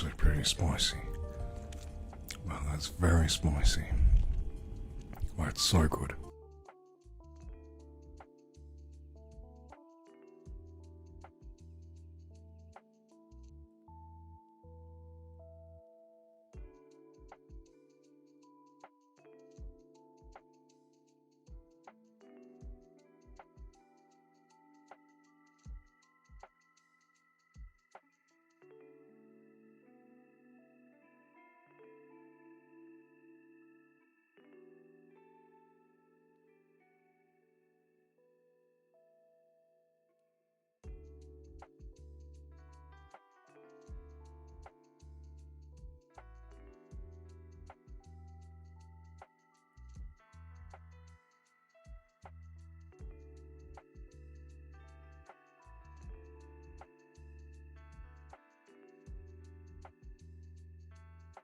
actually pretty spicy. Well, that's very spicy. Well, it's so good.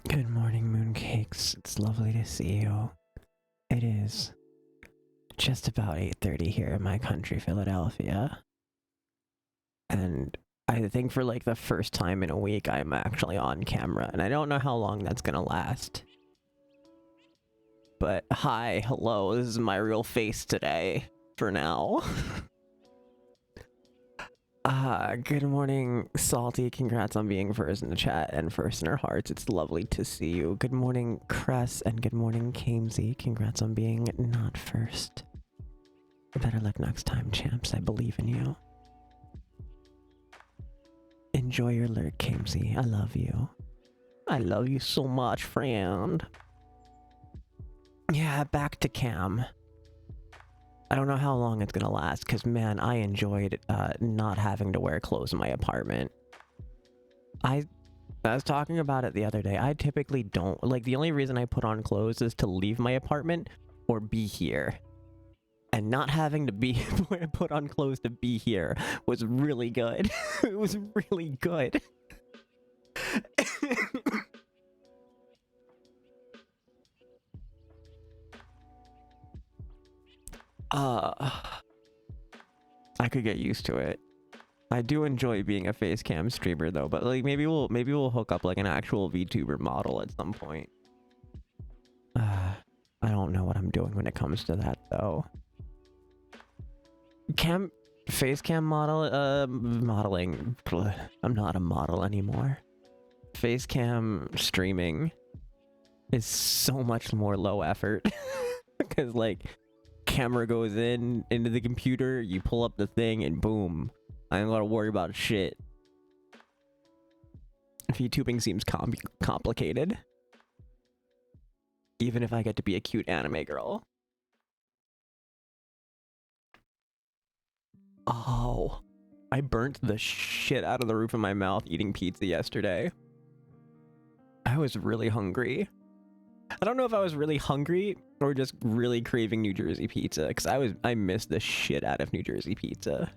Good morning, mooncakes. It's lovely to see you. It is just about 8:30 here in my country, Philadelphia. And I think for like the first time in a week, I'm actually on camera. And I don't know how long that's gonna last. But hi, hello, this is my real face today, for now. Good morning, Salty. Congrats on being first in the chat and first in our hearts. It's lovely to see you. Good morning, Cress, and good morning, Kamesy. Congrats on being not first. Better luck next time, champs. I believe in you. Enjoy your lurk, Kamesy. I love you. I love you so much, friend. Yeah, back to cam. I don't know how long it's gonna last, because man, I enjoyed not having to wear clothes in my apartment. I was talking about it the other day. I typically don't, like, the only reason I put on clothes is to leave my apartment or be here. And not having to be put on clothes to be here was really good. It was really good. I could get used to it. I do enjoy being a face cam streamer though, but like maybe we'll hook up like an actual VTuber model at some point. I don't know what I'm doing when it comes to that though. Face cam modeling. I'm not a model anymore. Face cam streaming is so much more low effort because like camera goes into the computer, you pull up the thing, and boom, I ain't gotta worry about shit. VTubing seems complicated, even if I get to be a cute anime girl. Oh, I burnt the shit out of the roof of my mouth eating pizza yesterday. I was really hungry. I don't know if I was really hungry or just really craving New Jersey pizza, because I missed the shit out of New Jersey pizza.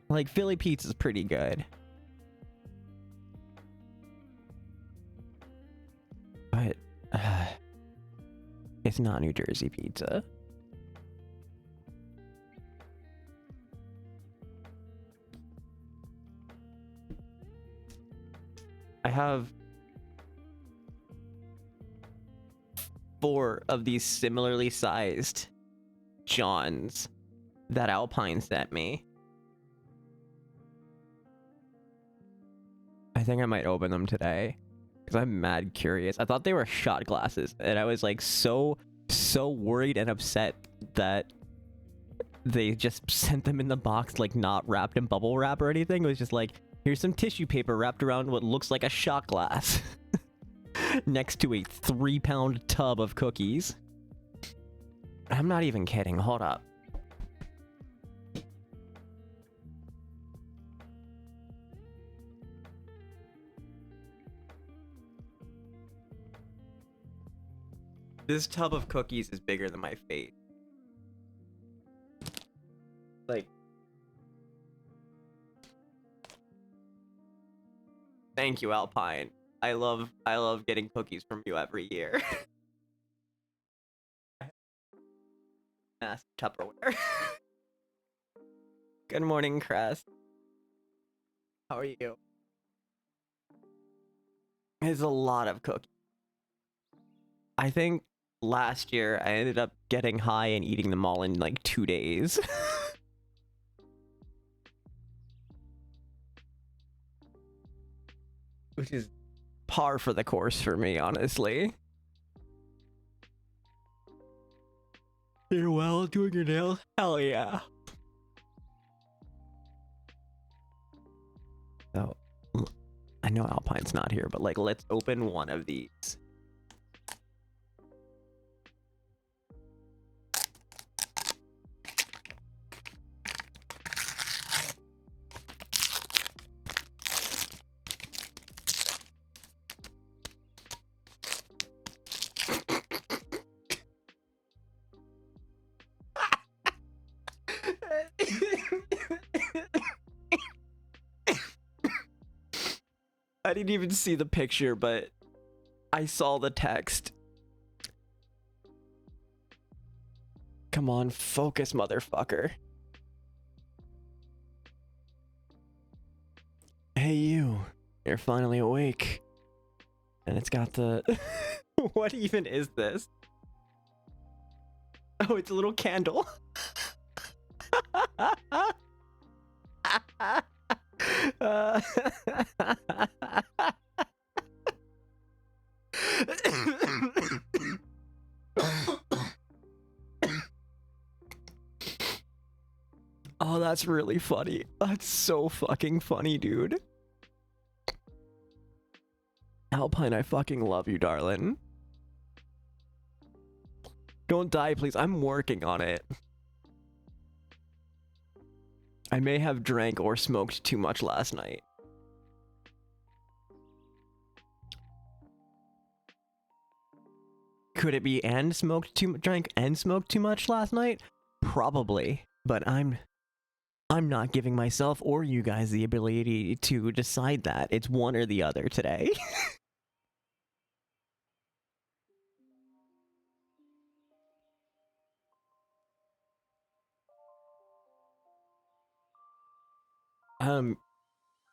Like, Philly pizza's pretty good. But, it's not New Jersey pizza. I have 4 of these similarly sized Johns that Alpine sent me. I think I might open them today because I'm mad curious. I thought they were shot glasses and I was like so worried and upset that they just sent them in the box, like not wrapped in bubble wrap or anything. It was just like, here's some tissue paper wrapped around what looks like a shot glass next to a 3-pound tub of cookies. I'm not even kidding. Hold up. This tub of cookies is bigger than my face. Like, thank you, Alpine. I love getting cookies from you every year. Massive Tupperware. Good morning, Crest. How are you? It's a lot of cookies. I think last year I ended up getting high and eating them all in like 2 days. Which is par for the course for me, honestly. You're well doing your nails? Hell yeah. So, I know Alpine's not here, but like, let's open one of these. I didn't even see the picture, but I saw the text. Come on, focus, motherfucker. Hey, you. You're finally awake. And it's got the... What even is this? Oh, it's a little candle. Oh, that's really funny. That's so fucking funny, dude. Alpine, I fucking love you, darling. Don't die, please. I'm working on it. I may have drank or smoked too much last night. Could it be drank and smoked too much last night? Probably, but I'm not giving myself or you guys the ability to decide that. It's one or the other today.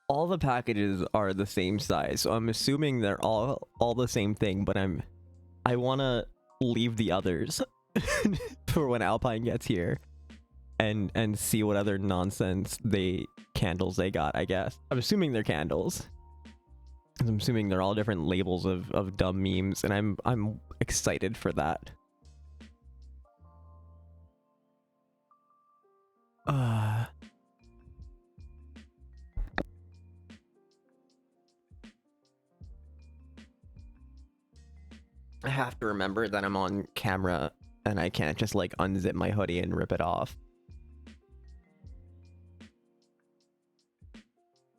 All the packages are the same size, so I'm assuming they're all the same thing, but I want to leave the others for when Alpine gets here and see what other nonsense candles they got, I guess. I'm assuming they're candles. I'm assuming they're all different labels of dumb memes, and I'm excited for that. I have to remember that I'm on camera and I can't just like unzip my hoodie and rip it off.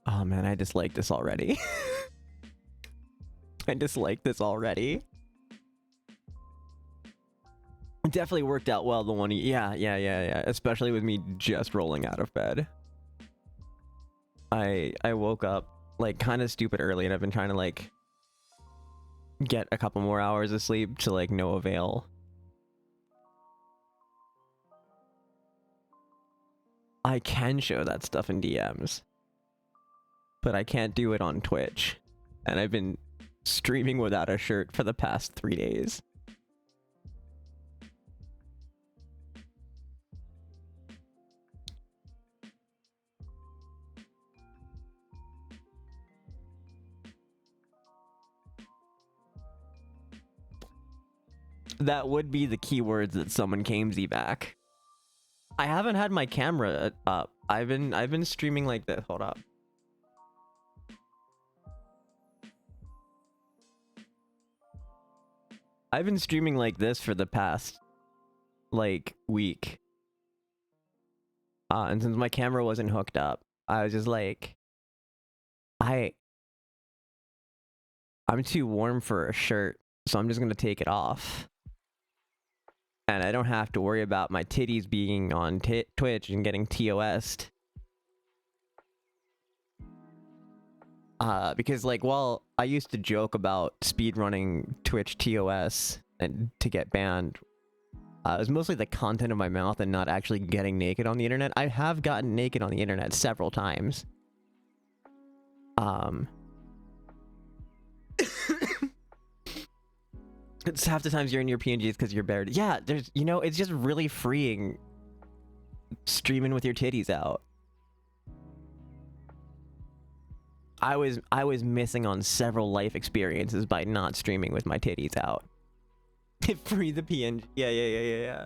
Oh man, I dislike this already. I dislike this already. It definitely worked out well, the one... Yeah. Especially with me just rolling out of bed. I woke up like kind of stupid early, and I've been trying to like get a couple more hours of sleep to like no avail. I can show that stuff in DMs, but I can't do it on Twitch, and I've been streaming without a shirt for the past 3 days. That would be the keywords that summon Kamesy back. I haven't had my camera up. I've been streaming like this. Hold up. I've been streaming like this for the past like week. And since my camera wasn't hooked up, I was just like, I'm too warm for a shirt, so I'm just gonna take it off. And I don't have to worry about my titties being on Twitch and getting TOS'd. Because like, while I used to joke about speedrunning Twitch TOS and to get banned, it was mostly the content of my mouth and not actually getting naked on the internet. I have gotten naked on the internet several times. It's half the times you're in your PNGs because you're buried. Yeah, there's, you know, it's just really freeing streaming with your titties out. I was missing on several life experiences by not streaming with my titties out. Free the PNG. Yeah.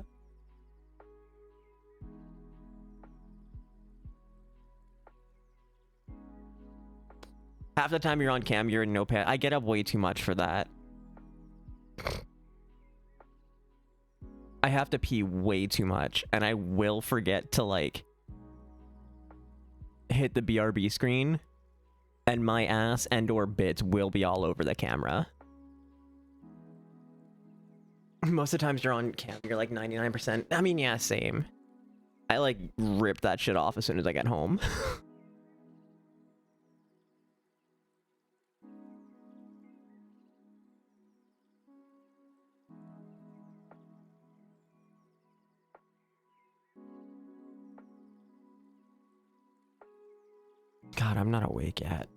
Half the time you're on cam, you're in no pants. I get up way too much for that. I have to pee way too much, and I will forget to, like, hit the BRB screen, and my ass and or bits will be all over the camera. Most of the times you're on cam, you're like 99%. I mean, yeah, same. I, like, rip that shit off as soon as I get home. God, I'm not awake yet.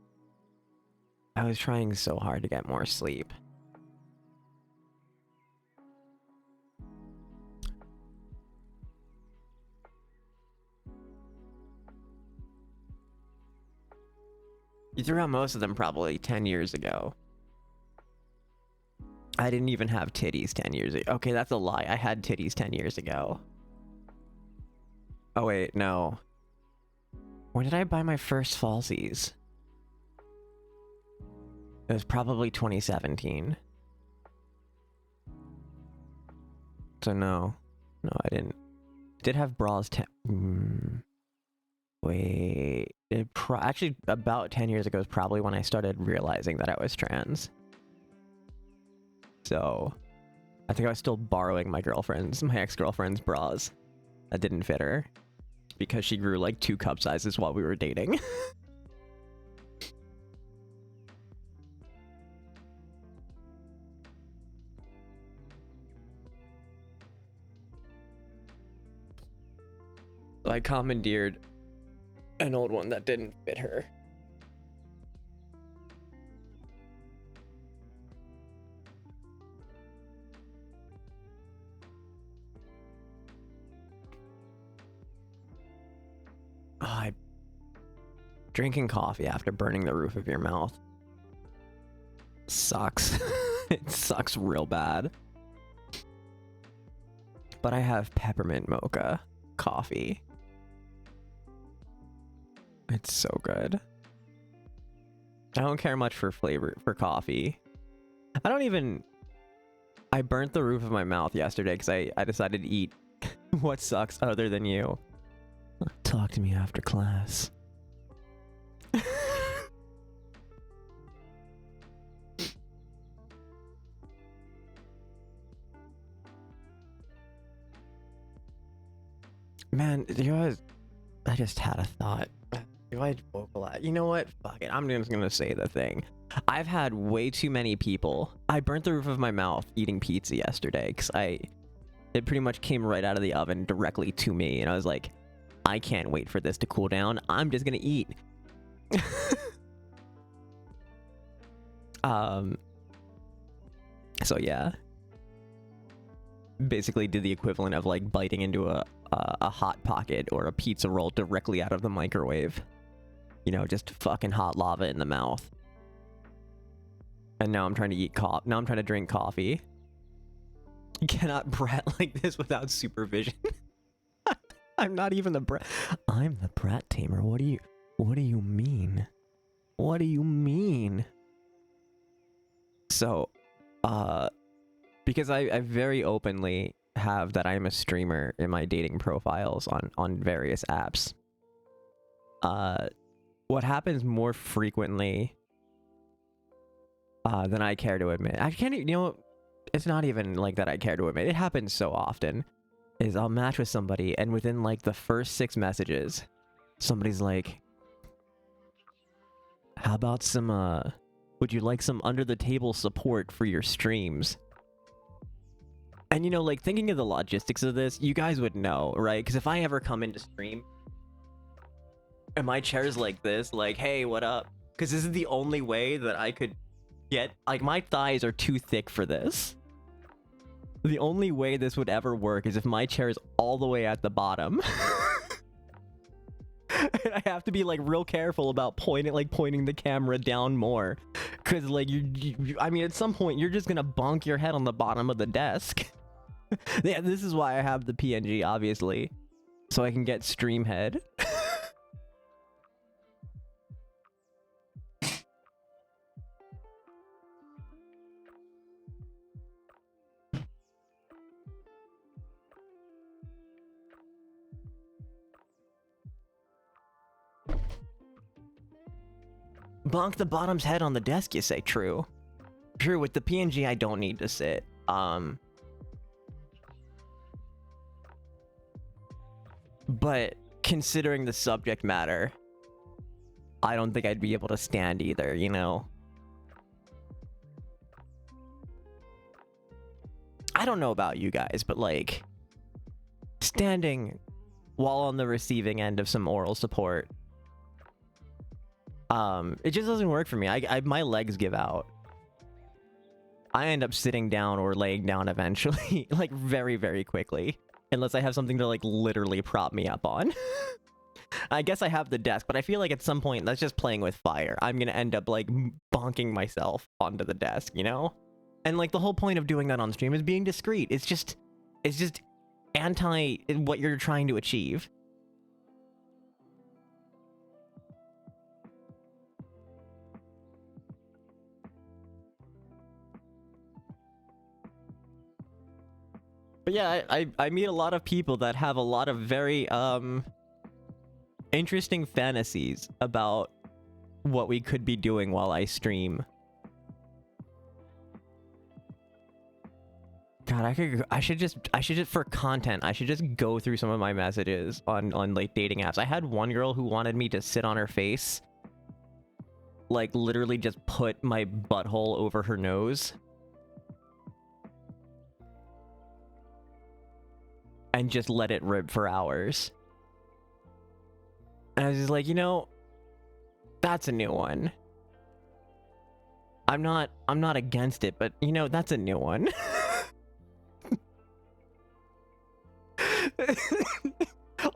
I was trying so hard to get more sleep. You threw out most of them probably 10 years ago. I didn't even have titties 10 years ago. Okay, that's a lie. I had titties 10 years ago. Oh wait, no. When did I buy my first falsies? It was probably 2017. So no. No, I didn't. I did have bras wait. Actually, about 10 years ago is probably when I started realizing that I was trans. So, I think I was still borrowing my ex-girlfriend's bras that didn't fit her. Because she grew like 2 cup sizes while we were dating. So I commandeered an old one that didn't fit her. Drinking coffee after burning the roof of your mouth sucks. It sucks real bad. But I have peppermint mocha coffee. It's so good. I don't care much for flavor for coffee. I burnt the roof of my mouth yesterday because I decided to eat what sucks other than you. Talk to me after class. Man, I just had a thought. Do I vocalize? You know what? Fuck it. I'm just gonna say the thing. I've had way too many people. I burnt the roof of my mouth eating pizza yesterday because it pretty much came right out of the oven directly to me, and I was like, I can't wait for this to cool down. I'm just gonna eat. So yeah. Basically did the equivalent of like biting into a hot pocket or a pizza roll directly out of the microwave. You know, just fucking hot lava in the mouth. And now I'm trying to eat now I'm trying to drink coffee. You cannot brat like this without supervision. I'm not even the brat. I'm the brat tamer. What do you mean? What do you mean? So, because I very openly have that I'm a streamer in my dating profiles on various apps. What happens more frequently than I care to admit. I can't, you know, it's not even like that I care to admit. It happens so often. Is I'll match with somebody and within like the first 6 messages, somebody's like, how about some, would you like some under the table support for your streams? And you know, like thinking of the logistics of this, you guys would know, right? Because if I ever come into stream and my chair's like this, like, hey, what up? Because this is the only way that I could get... Like, my thighs are too thick for this. The only way this would ever work is if my chair is all the way at the bottom. And I have to be, like, real careful about pointing the camera down more. Because, like, I mean, at some point, you're just gonna bonk your head on the bottom of the desk. Yeah, this is why I have the PNG, obviously. So I can get stream head. Bonk the bottom's head on the desk, you say? True. True, with the PNG, I don't need to sit. But considering the subject matter, I don't think I'd be able to stand either, you know? I don't know about you guys, but like, standing while on the receiving end of some oral support, it just doesn't work for me. My legs give out. I end up sitting down or laying down eventually, like very, very quickly. Unless I have something to like literally prop me up on. I guess I have the desk, but I feel like at some point that's just playing with fire. I'm gonna end up like bonking myself onto the desk, you know? And like the whole point of doing that on stream is being discreet. It's just anti what you're trying to achieve. But yeah, I meet a lot of people that have a lot of very interesting fantasies about what we could be doing while I stream. God, I should just for content, I should just go through some of my messages on like dating apps. I had one girl who wanted me to sit on her face, like literally just put my butthole over her nose. And just let it rip for hours. And I was just like, you know, that's a new one. I'm not against it, but you know, that's a new one.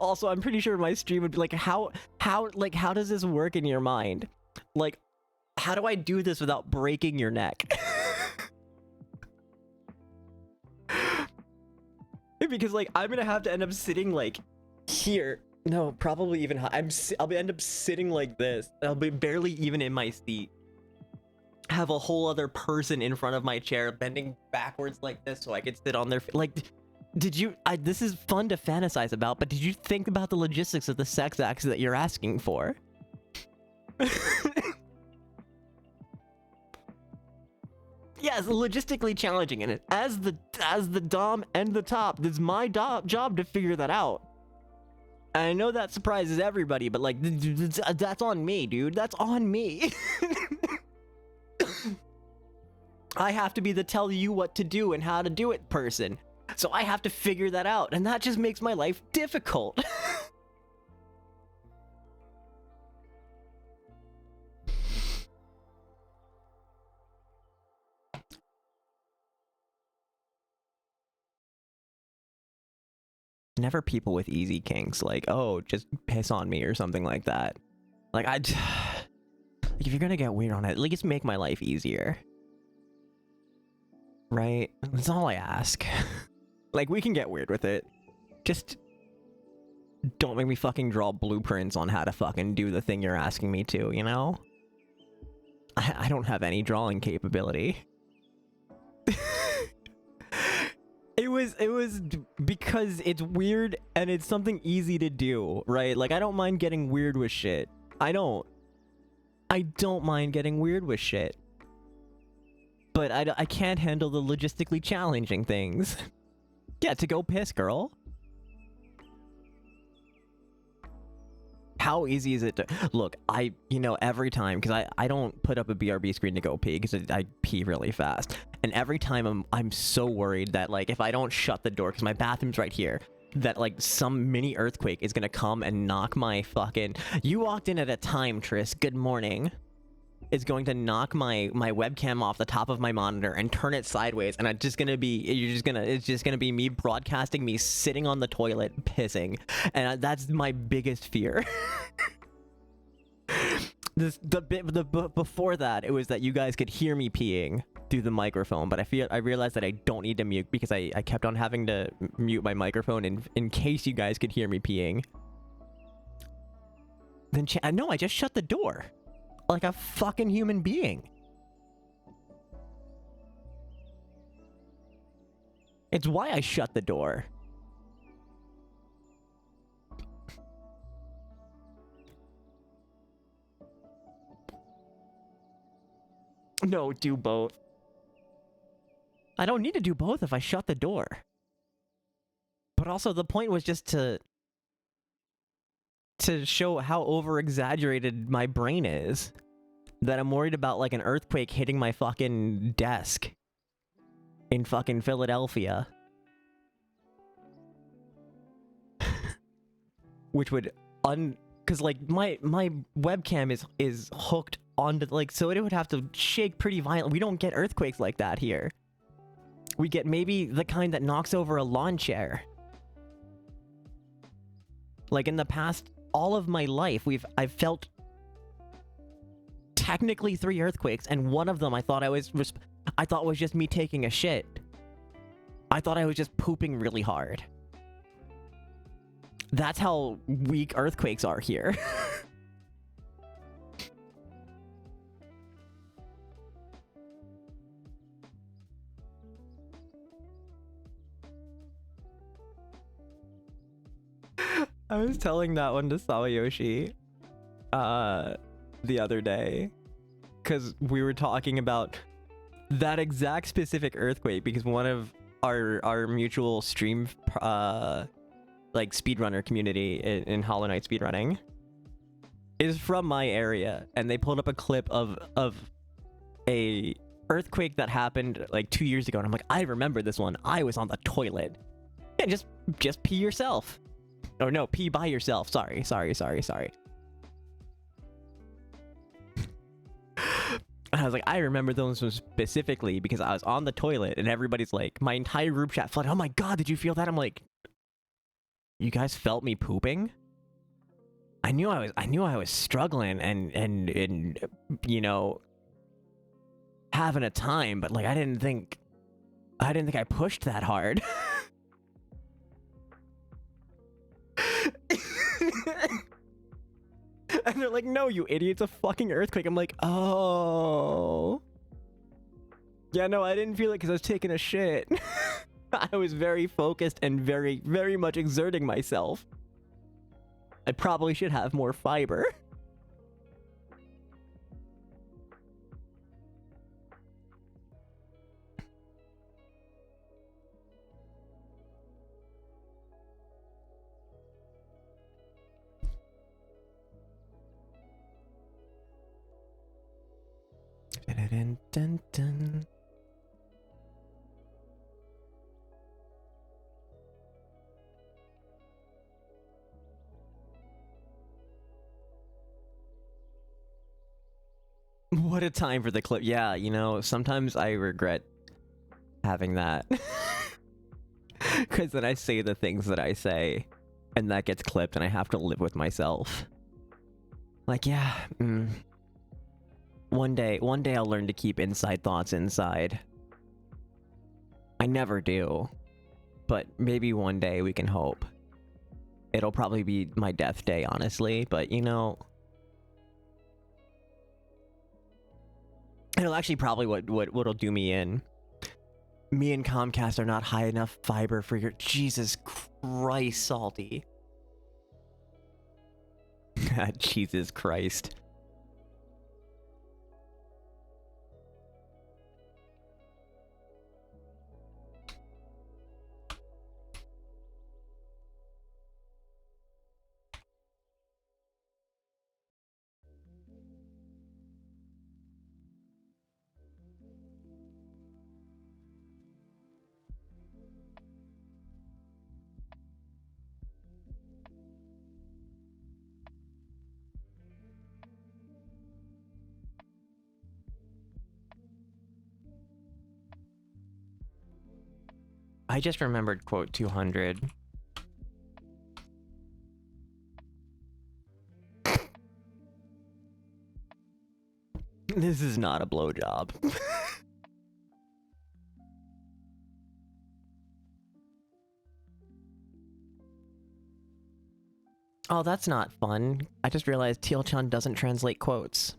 Also, I'm pretty sure my stream would be like, how does this work in your mind? Like, how do I do this without breaking your neck? Because like I'm gonna have to end up sitting like here. No, probably even high. I'll end up sitting like this. I'll be barely even in my seat. Have a whole other person in front of my chair bending backwards like this so I could sit on their like. Did you? This is fun to fantasize about, but did you think about the logistics of the sex acts that you're asking for? Yes, logistically challenging, and as the dom and the top, it's my job to figure that out. And I know that surprises everybody, but like that's on me, dude. That's on me. I have to be the tell you what to do and how to do it person. So I have to figure that out, and that just makes my life difficult. Never people with easy kinks, like, oh, just piss on me or something like that. Like, like, if you're gonna get weird on it, at least make my life easier. Right? That's all I ask. Like, we can get weird with it. Just don't make me fucking draw blueprints on how to fucking do the thing you're asking me to, you know? I don't have any drawing capability. It was because it's weird and it's something easy to do, right? Like, I don't mind getting weird with shit. I don't mind getting weird with shit. But I can't handle the logistically challenging things. Yeah, to go piss, girl. How easy is it to... Look, you know, every time, because I don't put up a BRB screen to go pee, because I pee really fast. And every time I'm so worried that, like, if I don't shut the door, because my bathroom's right here, that, like, some mini earthquake is gonna come and knock my fucking... You walked in at a time, Triss. Good morning. is going to knock my webcam off the top of my monitor and turn it sideways, and it's just gonna be me broadcasting me sitting on the toilet pissing, and that's my biggest fear. Before that, it was that you guys could hear me peeing through the microphone, but I realized that I don't need to mute because I kept on having to mute my microphone in case you guys could hear me peeing. Then no, I just shut the door like a fucking human being. It's why I shut the door. No, do both. I don't need to do both if I shut the door. But also the point was just to show how over-exaggerated my brain is. That I'm worried about like an earthquake hitting my fucking desk in fucking Philadelphia. Which would cause like my webcam is hooked onto like, so it would have to shake pretty violently. We don't get earthquakes like that here. We get maybe the kind that knocks over a lawn chair. Like in the past, all of my life, I've felt technically 3 earthquakes, and one of them I thought was just me taking a shit. I thought I was just pooping really hard. That's how weak earthquakes are here. I was telling that one to Sawayoshi the other day, because we were talking about that exact specific earthquake, because one of our mutual stream like speedrunner community in Hollow Knight speedrunning is from my area, and they pulled up a clip of a earthquake that happened like 2 years ago, and I'm like, I remember this one. I was on the toilet. Yeah, just pee yourself. Or no, pee by yourself. Sorry. I was like, I remember those ones specifically because I was on the toilet and everybody's like, my entire group chat flooded. Oh my god, did you feel that? I'm like, you guys felt me pooping? I knew I was struggling and you know, having a time, but like I didn't think I pushed that hard. And they're like, no, you idiot, it's a fucking earthquake. I'm like, oh. Yeah, no, I didn't feel it because I was taking a shit. I was very focused and very, very much exerting myself. I probably should have more fiber. Dun, dun, dun. What a time for the clip. Yeah, you know, sometimes I regret having that. Because then I say the things that I say, and that gets clipped, and I have to live with myself. Like, yeah, One day I'll learn to keep inside thoughts inside. I never do. But maybe one day we can hope. It'll probably be my death day, honestly, but you know... It'll actually probably what'll do me in. Me and Comcast are not high enough fiber for your... Jesus Christ, Salty. Jesus Christ. I just remembered quote 200. This is not a blowjob. Oh, that's not fun. I just realized Teal-chan doesn't translate quotes.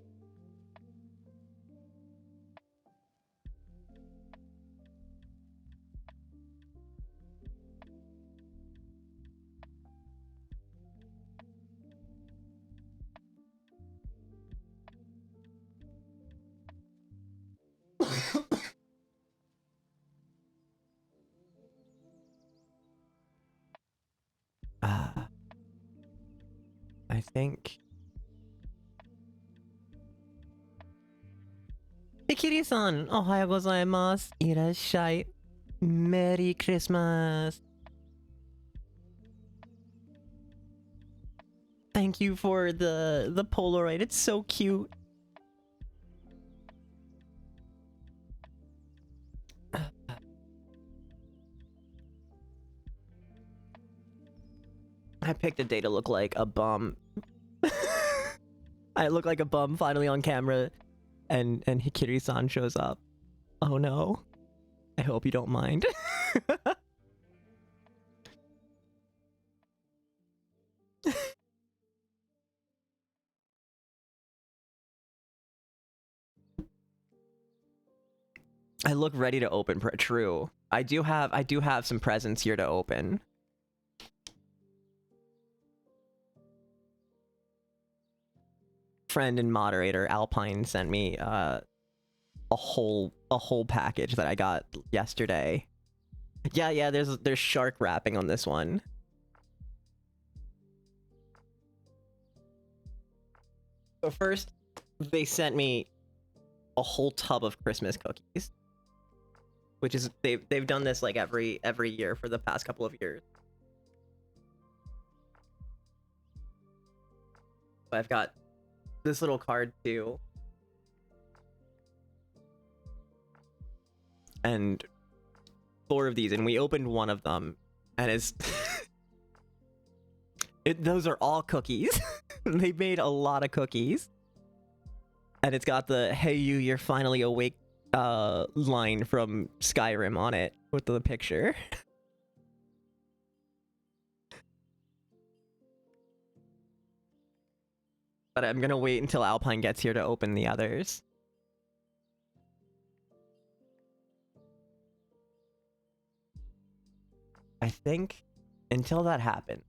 I think... Ikiri-san, ohayo gozaimasu. Irashai. Merry Christmas. Thank you for the Polaroid. It's so cute. I picked a day to look like a bum. I look like a bum finally on camera, and Hikiri-san shows up. Oh no. I hope you don't mind. I look ready to open. True. I do have some presents here to open. Friend and moderator Alpine sent me a whole package that I got yesterday. Yeah, there's shark wrapping on this one. So first, they sent me a whole tub of Christmas cookies, which is they've done this like every year for the past couple of years. But I've got this little card too, and 4 of these, and we opened one of them, and it's those are all cookies. They made a lot of cookies, and it's got the "Hey you, you're finally awake" line from Skyrim on it with the picture. But I'm gonna wait until Alpine gets here to open the others. I think until that happens,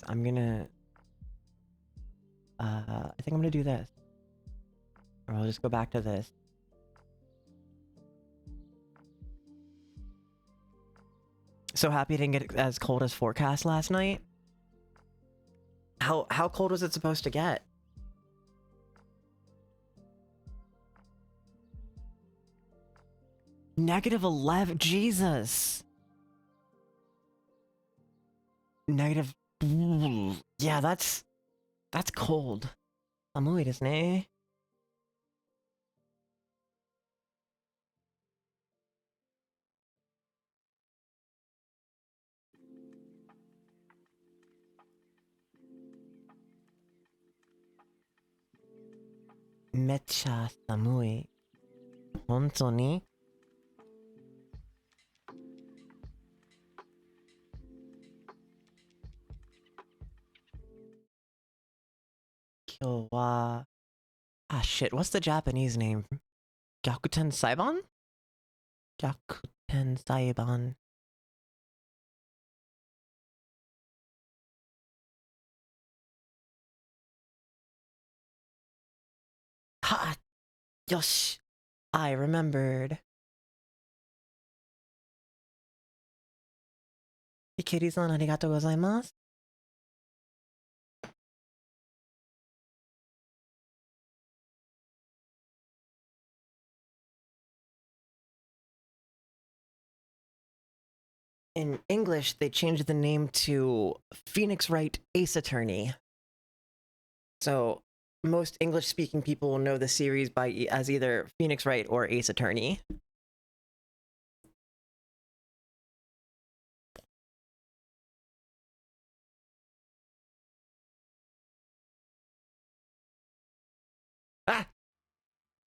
I'm gonna... I think I'm gonna do this. Or I'll just go back to this. So happy it didn't get as cold as forecast last night. How cold was it supposed to get? -11. Jesus. Negative. Yeah, that's cold. 寒いですね. Mecha samui. Honto ni? Kyo wa... Ah shit, what's the Japanese name? Gyakuten Saiban? Gyakuten Saiban. Ha! Yosh! I remembered. Ikiri-san, arigatou gozaimasu. In English, they changed the name to Phoenix Wright Ace Attorney. So most English-speaking people will know the series as either Phoenix Wright or Ace Attorney.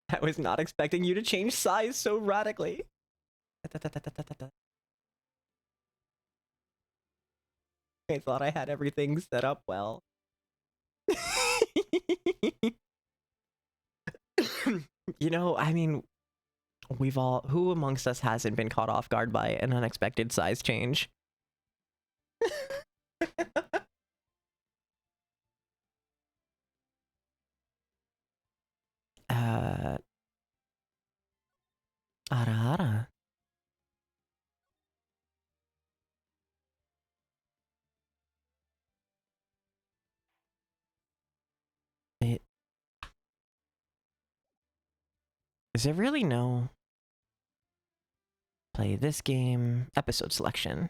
I was not expecting you to change size so radically. I thought I had everything set up well. You know, I mean, who amongst us hasn't been caught off guard by an unexpected size change? Ara ara. Is there really no play this game episode selection?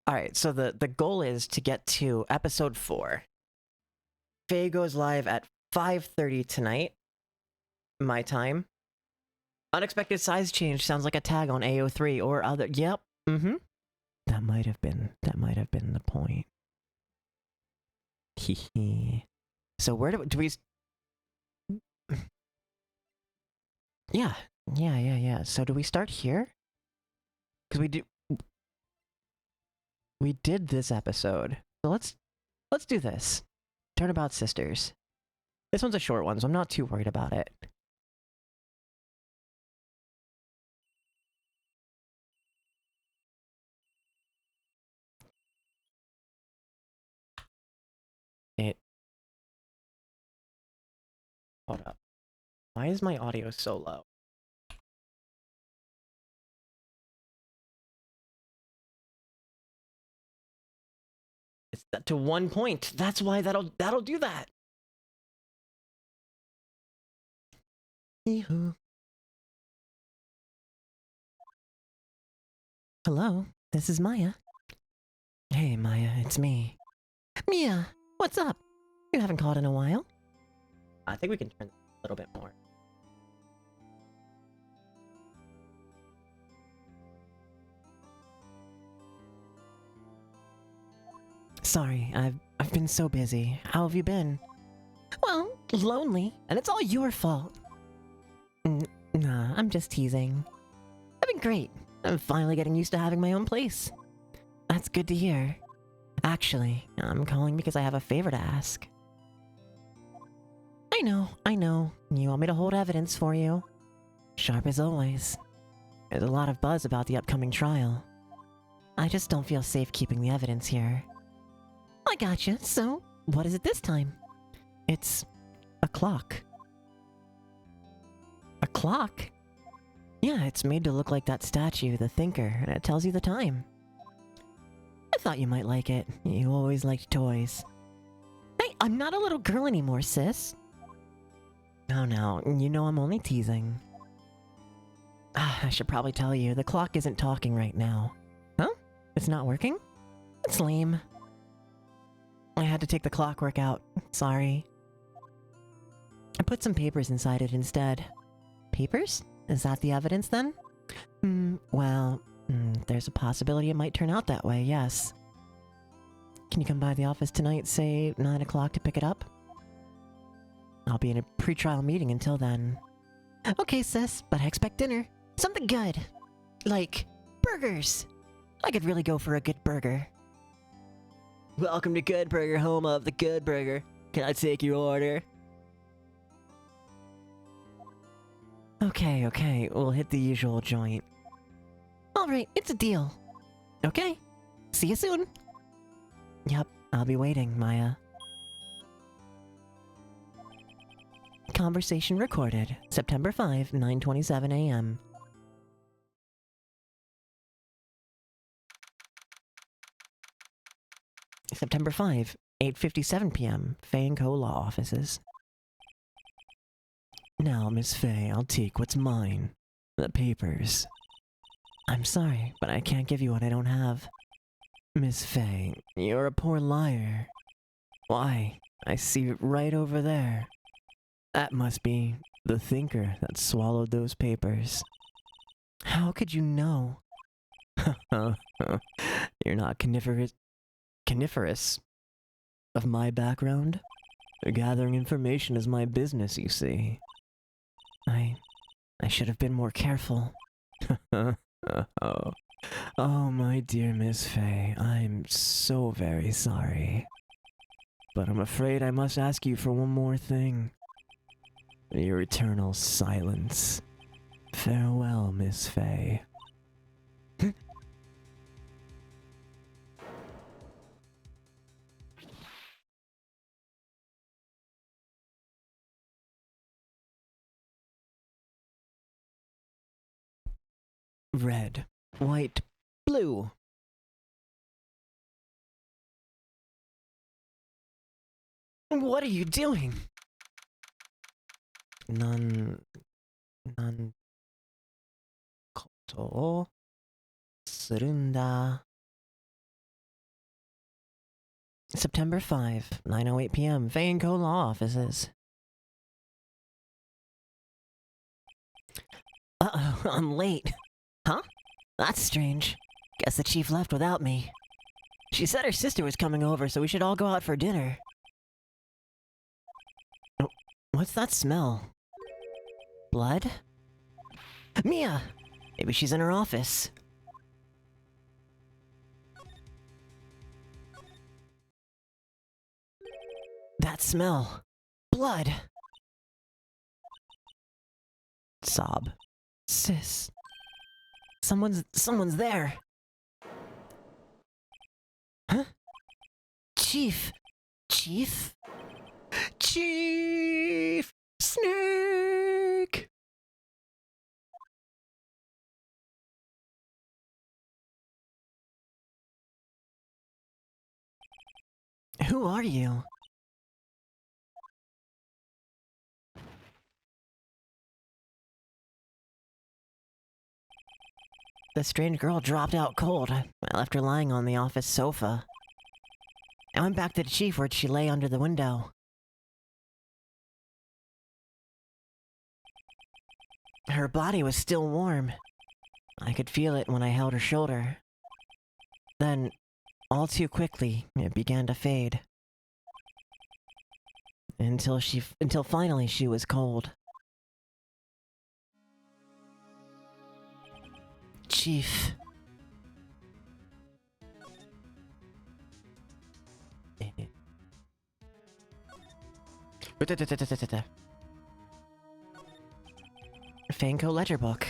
All right, so the goal is to get to episode 4. Faye goes live at 5:30 tonight, my time. Unexpected size change sounds like a tag on AO3 or other. Yep. Mm-hmm. That might have been the point. Hee. So where do we? Yeah. So do we start here? Because we did this episode. So let's do this. Turnabout Sisters. This one's a short one, so I'm not too worried about it. Hold up. Why is my audio so low? It's set to 1 point. That's why that'll do that. Yee-hoo. Hello, this is Maya. Hey Maya, it's me. Mia, what's up? You haven't called in a while. I think we can turn a little bit more. Sorry, I've been so busy. How have you been? Well, lonely, and it's all your fault. Nah, I'm just teasing. I've been great. I'm finally getting used to having my own place. That's good to hear. Actually, I'm calling because I have a favor to ask. I know. You want me to hold evidence for you? Sharp as always. There's a lot of buzz about the upcoming trial. I just don't feel safe keeping the evidence here. I gotcha. So, what is it this time? It's a clock. A clock? Yeah, it's made to look like that statue, the Thinker, and it tells you the time. I thought you might like it. You always liked toys. Hey, I'm not a little girl anymore, sis. Oh no, you know I'm only teasing. I should probably tell you, the clock isn't talking right now. Huh? It's not working? It's lame. I had to take the clockwork out. Sorry. I put some papers inside it instead. Papers? Is that the evidence then? There's a possibility it might turn out that way, yes. Can you come by the office tonight, say 9 o'clock to pick it up? I'll be in a pre-trial meeting until then. Okay, sis, but I expect dinner. Something good. Like, burgers. I could really go for a good burger. Welcome to Good Burger, home of the Good Burger. Can I take your order? Okay, we'll hit the usual joint. Alright, it's a deal. Okay, see you soon. Yep, I'll be waiting, Maya. Conversation recorded, September 5, 9:27 a.m. September 5, 8:57 p.m. Faye & Co. Law Offices. Now, Miss Faye, I'll take what's mine. The papers. I'm sorry, but I can't give you what I don't have. Miss Faye, you're a poor liar. Why, I see it right over there. That must be the Thinker that swallowed those papers. How could you know? You're not coniferous of my background? Gathering information is my business, you see. I should have been more careful. Oh, my dear Miss Fay, I'm so very sorry. But I'm afraid I must ask you for one more thing. Your eternal silence. Farewell, Miss Fay. Red, white, blue. What are you doing? Koto o suruんだ. September 5, 9:08 p.m. Fay and Co. Law Offices. Uh-oh, I'm late. Huh? That's strange. Guess the chief left without me. She said her sister was coming over, so we should all go out for dinner. Oh, what's that smell? Blood? Mia! Maybe she's in her office. That smell. Blood. Sob. Sis. Someone's there. Huh? Chief. Chief? Chief! Snake! Who are you? The strange girl dropped out cold. I left her lying on the office sofa. I went back to the chief where she lay under the window. Her body was still warm. I could feel it when I held her shoulder. Then, all too quickly, it began to fade. Until finally she was cold. Chief. Fanco ledger book.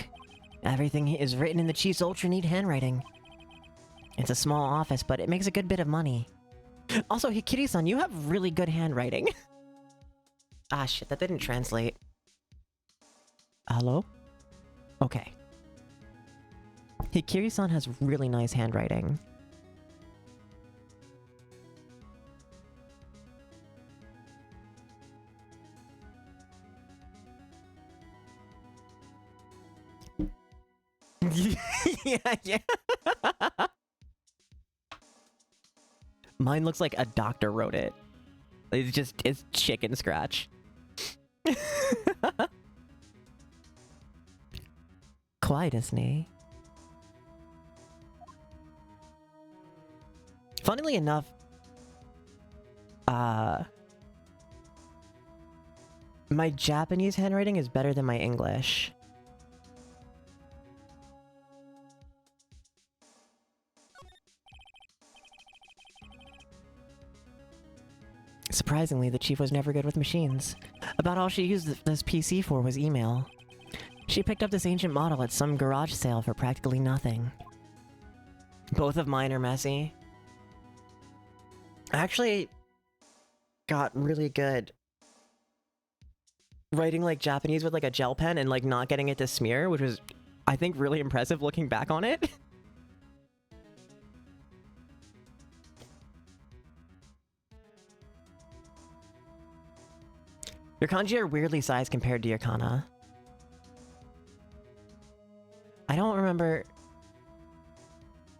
Everything is written in the chief's ultra neat handwriting. It's a small office, but it makes a good bit of money. Also, Hikiri-san, you have really good handwriting. Ah, shit, that didn't translate. Hello? Okay. Hikiri-san has really nice handwriting. Yeah. Mine looks like a doctor wrote it. It's chicken scratch. Quiet as me. Funnily enough, my Japanese handwriting is better than my English. Surprisingly, the chief was never good with machines. About all she used this PC for was email. She picked up this ancient model at some garage sale for practically nothing. Both of mine are messy. I actually got really good writing like Japanese with like a gel pen and like not getting it to smear, which was, I think, really impressive looking back on it. Your kanji are weirdly sized compared to your kana. I don't remember...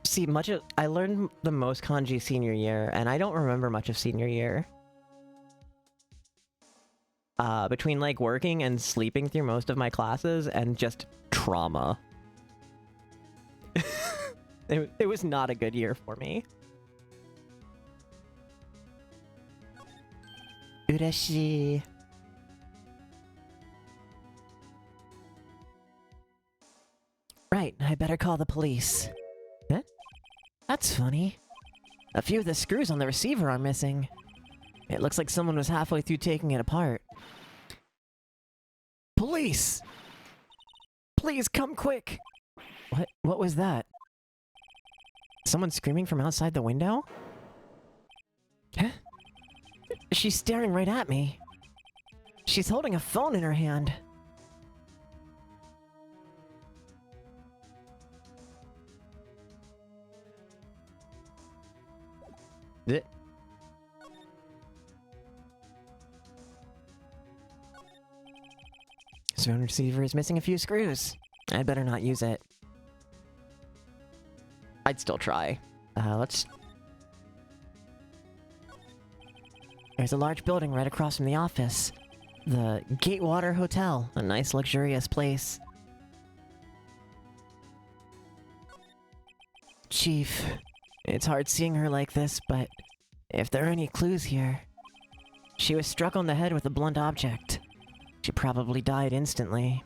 See, I learned the most kanji senior year, and I don't remember much of senior year. Between, like, working and sleeping through most of my classes, and just trauma. It was not a good year for me. Ureshi. Right, I better call the police. Huh? That's funny. A few of the screws on the receiver are missing. It looks like someone was halfway through taking it apart. Police! Please come quick! What was that? Someone screaming from outside the window? Huh? She's staring right at me. She's holding a phone in her hand. Th- Phone receiver is missing a few screws. I'd better not use it. I'd still try. Let's... There's a large building right across from the office. The Gatewater Hotel, a nice luxurious place. Chief, it's hard seeing her like this, but if there are any clues here... She was struck on the head with a blunt object. She probably died instantly.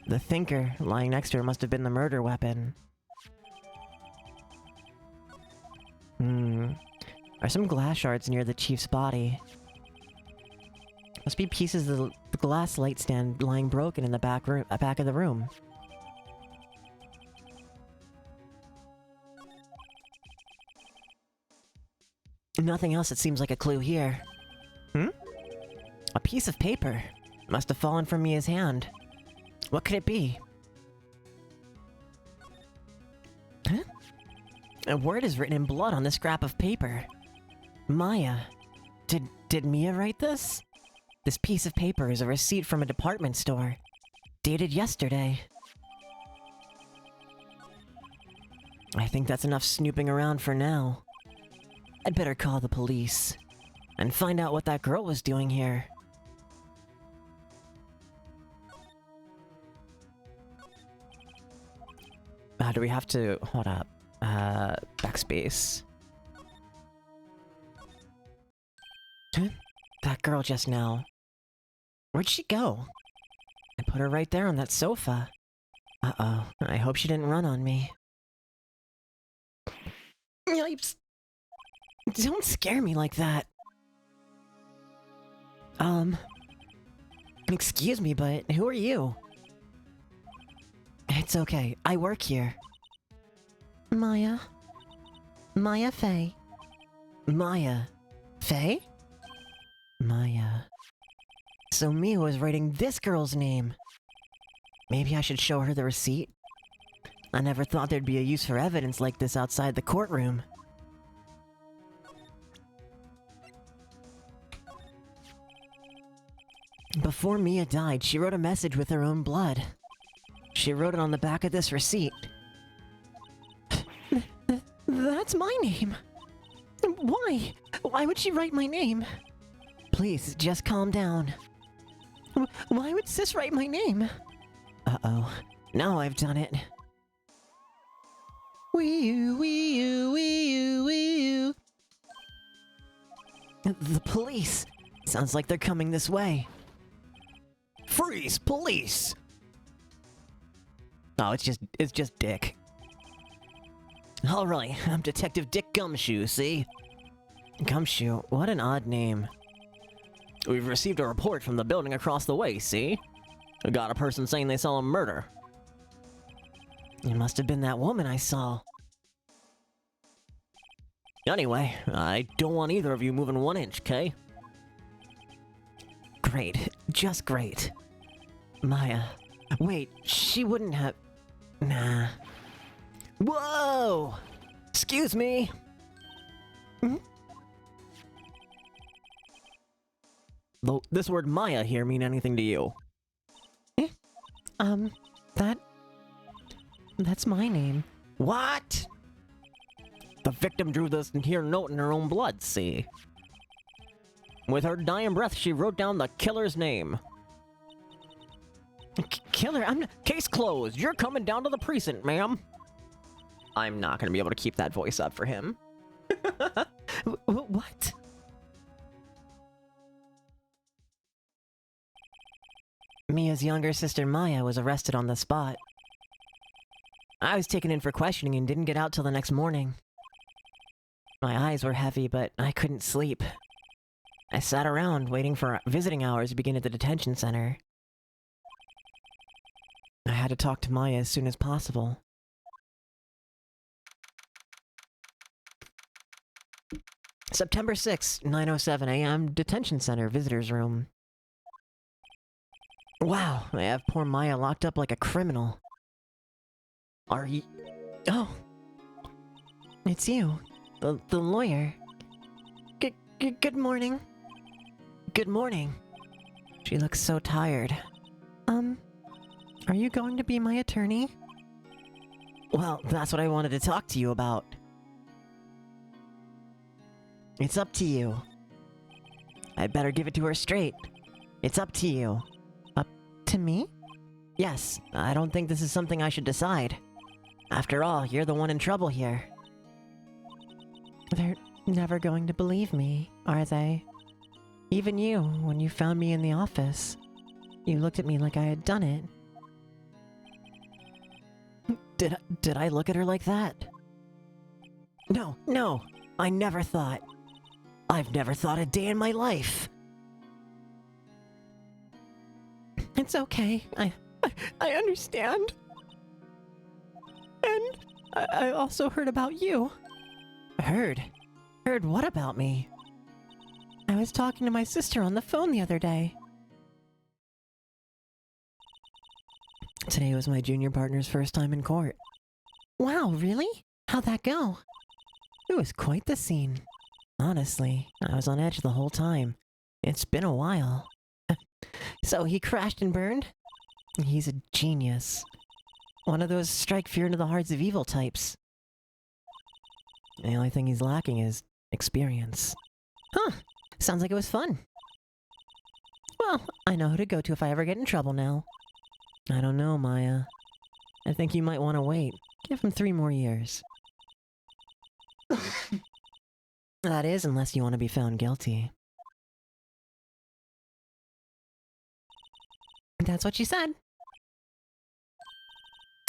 The thinker lying next to her must have been the murder weapon. Are some glass shards near the chief's body? Must be pieces of the glass light stand lying broken in the back of the room. Nothing else that seems like a clue here. A piece of paper. Must have fallen from Mia's hand. What could it be? Huh? A word is written in blood on this scrap of paper. Maya. Did Mia write this? This piece of paper is a receipt from a department store. Dated yesterday. I think that's enough snooping around for now. I'd better call the police. And find out what that girl was doing here. Do we have to... Hold up. Backspace. That girl just now. Where'd she go? I put her right there on that sofa. Uh-oh. I hope she didn't run on me. Yipes! Don't scare me like that. Excuse me, but who are you? It's okay. I work here. Maya? Maya Faye. Maya. Faye? Maya. So Mia was writing this girl's name. Maybe I should show her the receipt? I never thought there'd be a use for evidence like this outside the courtroom. Before Mia died, she wrote a message with her own blood. She wrote it on the back of this receipt. That's my name. Why? Why would she write my name? Please, just calm down. Why would Sis write my name? Uh-oh. Now I've done it. Wee-oo, wee-oo, wee-oo, wee-oo. The police. Sounds like they're coming this way. Freeze, police! Oh, it's just Dick. Alright, I'm Detective Dick Gumshoe, see? Gumshoe, what an odd name. We've received a report from the building across the way, see? We got a person saying they saw a murder. It must have been that woman I saw. Anyway, I don't want either of you moving 1 inch, okay? Great. Just great. Maya. Wait, she wouldn't have... Nah. Whoa! Excuse me! Though this word Maya here mean anything to you? That's my name. What? The victim drew this here note in her own blood, see? With her dying breath, she wrote down the killer's name. Killer? Case closed. You're coming down to the precinct, ma'am. I'm not gonna be able to keep that voice up for him. What? Mia's younger sister Maya was arrested on the spot. I was taken in for questioning and didn't get out till the next morning. My eyes were heavy, but I couldn't sleep. I sat around waiting for visiting hours to begin at the detention center. I had to talk to Maya as soon as possible. September 6, 9:07 a.m., detention center, visitor's room. Wow, I have poor Maya locked up like a criminal. Are you... Oh. It's you. The lawyer. Good morning. Good morning. She looks so tired. Are you going to be my attorney? Well, that's what I wanted to talk to you about. It's up to you. I'd better give it to her straight. It's up to you. Up to me? Yes, I don't think this is something I should decide. After all, you're the one in trouble here. They're never going to believe me, are they? Even you, when you found me in the office. You looked at me like I had done it. Did I look at her like that? No, I never thought. I've never thought a day in my life. It's okay. I understand. And I also heard about you. Heard? Heard what about me? I was talking to my sister on the phone the other day. Today was my junior partner's first time in court. Wow, really? How'd that go? It was quite the scene. Honestly, I was on edge the whole time. It's been a while. So he crashed and burned? He's a genius. One of those strike fear into the hearts of evil types. The only thing he's lacking is experience. Huh, sounds like it was fun. Well, I know who to go to if I ever get in trouble now. I don't know, Maya. I think you might want to wait. Give him 3 more years. That is, unless you want to be found guilty. That's what she said.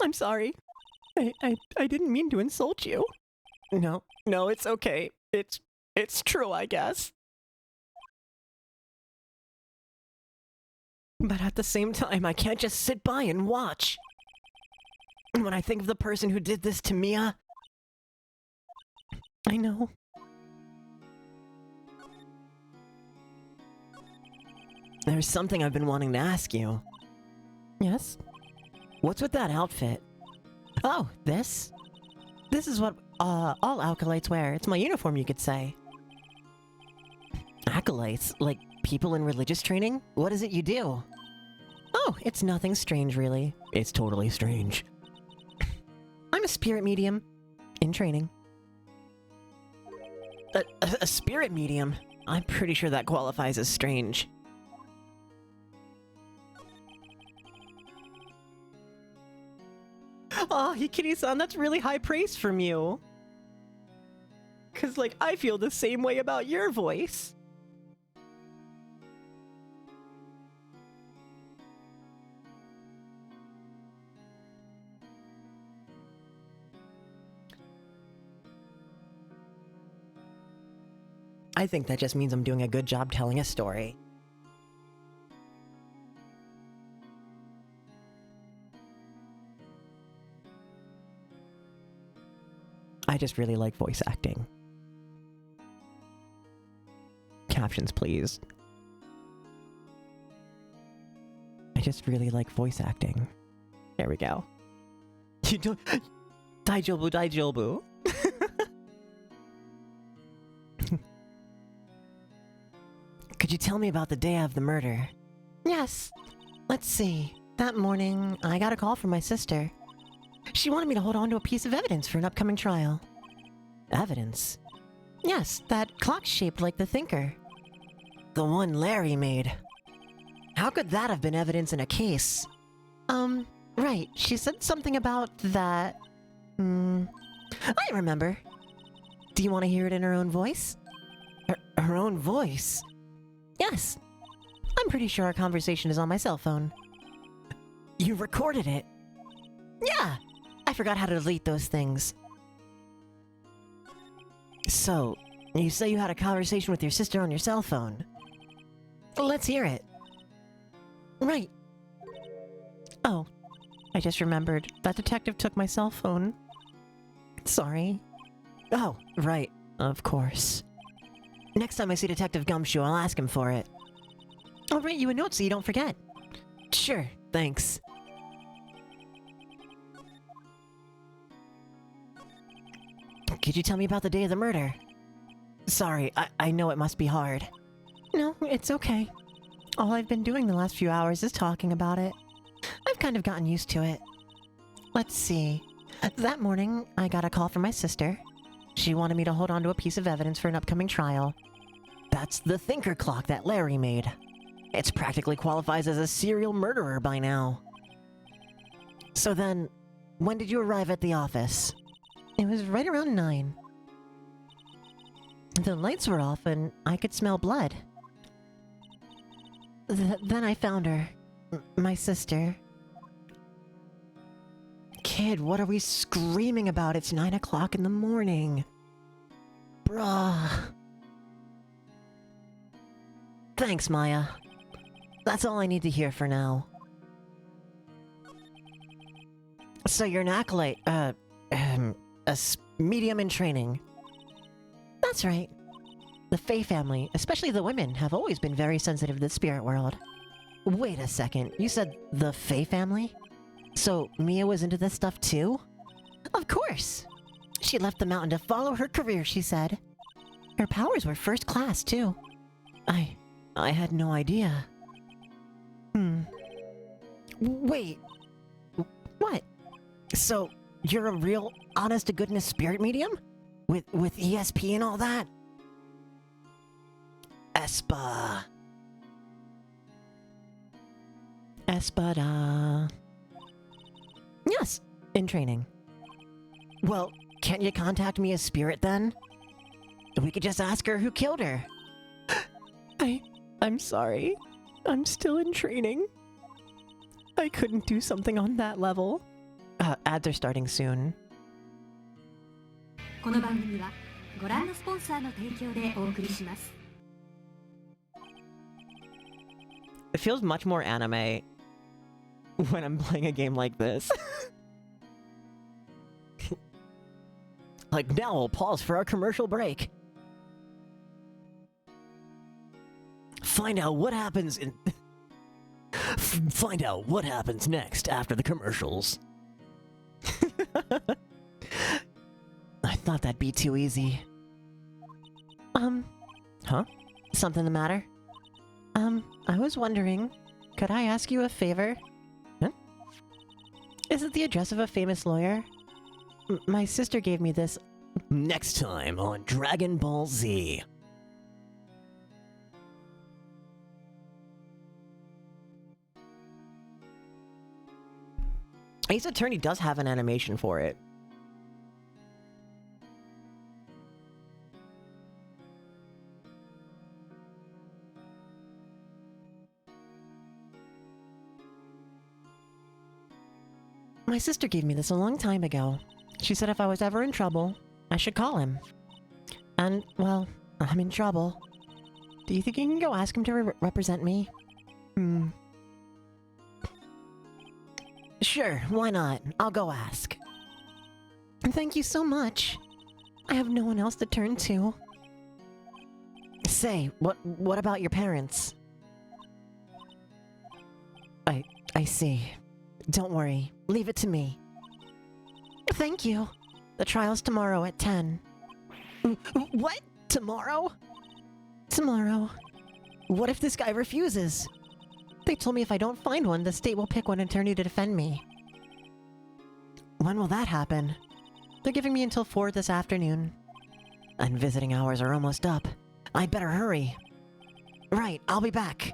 I'm sorry. I didn't mean to insult you. No, it's okay. It's true, I guess. But at the same time, I can't just sit by and watch. When I think of the person who did this to Mia... I know. There's something I've been wanting to ask you. Yes? What's with that outfit? Oh, this? This is what, all acolytes wear. It's my uniform, you could say. Acolytes? Like people in religious training? What is it you do? Oh, it's nothing strange, really. It's totally strange. I'm a spirit medium. In training. A spirit medium? I'm pretty sure that qualifies as strange. Oh, Hikiri-san, that's really high praise from you. 'Cause, like, I feel the same way about your voice. I think that just means I'm doing a good job telling a story. I just really like voice acting. Captions, please. I just really like voice acting. There we go. You don't... Daijobu. Could you tell me about the day of the murder? Yes. Let's see. That morning, I got a call from my sister. She wanted me to hold on to a piece of evidence for an upcoming trial. Evidence? Yes, that clock shaped like the Thinker. The one Larry made. How could that have been evidence in a case? Right. She said something about that... I remember. Do you want to hear it in her own voice? Her own voice? Yes. I'm pretty sure our conversation is on my cell phone. You recorded it? Yeah. I forgot how to delete those things. So, you say you had a conversation with your sister on your cell phone. Let's hear it. Right. Oh, I just remembered. That detective took my cell phone. Sorry. Oh, right. Of course. Next time I see Detective Gumshoe, I'll ask him for it. I'll write you a note so you don't forget. Sure, thanks. Could you tell me about the day of the murder? Sorry, I know it must be hard. No, it's okay. All I've been doing the last few hours is talking about it. I've kind of gotten used to it. Let's see. That morning, I got a call from my sister. She wanted me to hold on to a piece of evidence for an upcoming trial. That's the thinker clock that Larry made. It's practically qualifies as a serial murderer by now. So then, when did you arrive at the office? It was right around 9. The lights were off and I could smell blood. Then I found her. My sister. Kid, what are we screaming about? It's 9 o'clock in the morning. Bruh. Thanks, Maya. That's all I need to hear for now. So you're an acolyte, medium in training. That's right. The Fae family, especially the women, have always been very sensitive to the spirit world. Wait a second, you said the Fae family? So Mia was into this stuff too? Of course! She left the mountain to follow her career, she said. Her powers were first class too. I had no idea. Wait. What? So, you're a real, honest-to-goodness spirit medium? With ESP and all that? Espa. Espada. Yes, in training. Well, can't you contact me as spirit then? We could just ask her who killed her. I'm sorry. I'm still in training. I couldn't do something on that level. Ads are starting soon. この番組はご覧のスポンサーの提供でお送りします。 It feels much more anime when I'm playing a game like this. Like, now we'll pause for our commercial break. Find out what happens in... Find out what happens next after the commercials. I thought that'd be too easy. Huh? Something the matter? I was wondering, could I ask you a favor? Huh? Is it the address of a famous lawyer? My sister gave me this next time on Dragon Ball Z. Ace Attorney does have an animation for it. My sister gave me this a long time ago. She said if I was ever in trouble, I should call him. And, well, I'm in trouble. Do you think you can go ask him to represent me? Sure, why not? I'll go ask. Thank you so much. I have no one else to turn to. Say, what about your parents? I see. Don't worry. Leave it to me. Thank you. The trial's tomorrow at 10. What? Tomorrow? Tomorrow. What if this guy refuses? They told me if I don't find one, the state will pick one attorney to defend me. When will that happen? They're giving me until 4 this afternoon. And visiting hours are almost up. I'd better hurry. Right, I'll be back.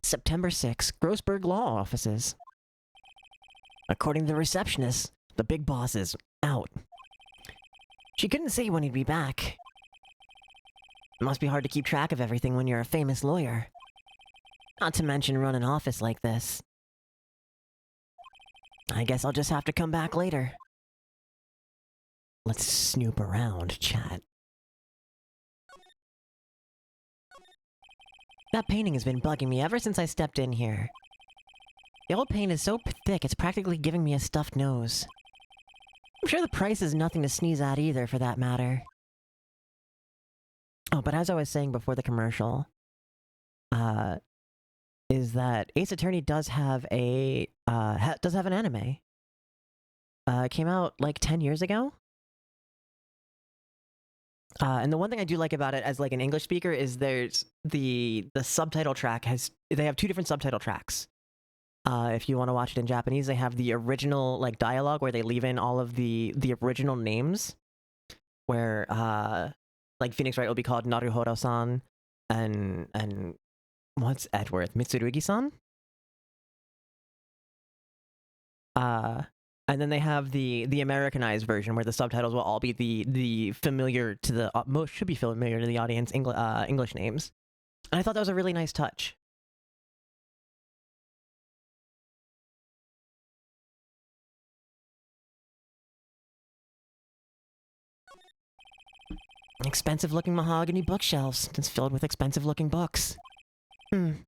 September 6th, Grossberg Law Offices. According to the receptionist, the big boss is out. She couldn't say when he'd be back. It must be hard to keep track of everything when you're a famous lawyer. Not to mention run an office like this. I guess I'll just have to come back later. Let's snoop around, chat. That painting has been bugging me ever since I stepped in here. The old paint is so thick it's practically giving me a stuffed nose. I'm sure the price is nothing to sneeze at either, for that matter. Oh, but as I was saying before the commercial, is that Ace Attorney does have an anime. It came out like 10 years ago. And the one thing I do like about it as like an English speaker is there's the subtitle track they have two different subtitle tracks. If you want to watch it in Japanese, they have the original like dialogue where they leave in all of the original names, where like Phoenix Wright will be called Naruhodo-san, and what's Edward? Mitsurugi-san? And then they have the Americanized version where the subtitles will all be the familiar to the most should be familiar to the audience English names. And I thought that was a really nice touch. Expensive-looking mahogany bookshelves. It's filled with expensive-looking books.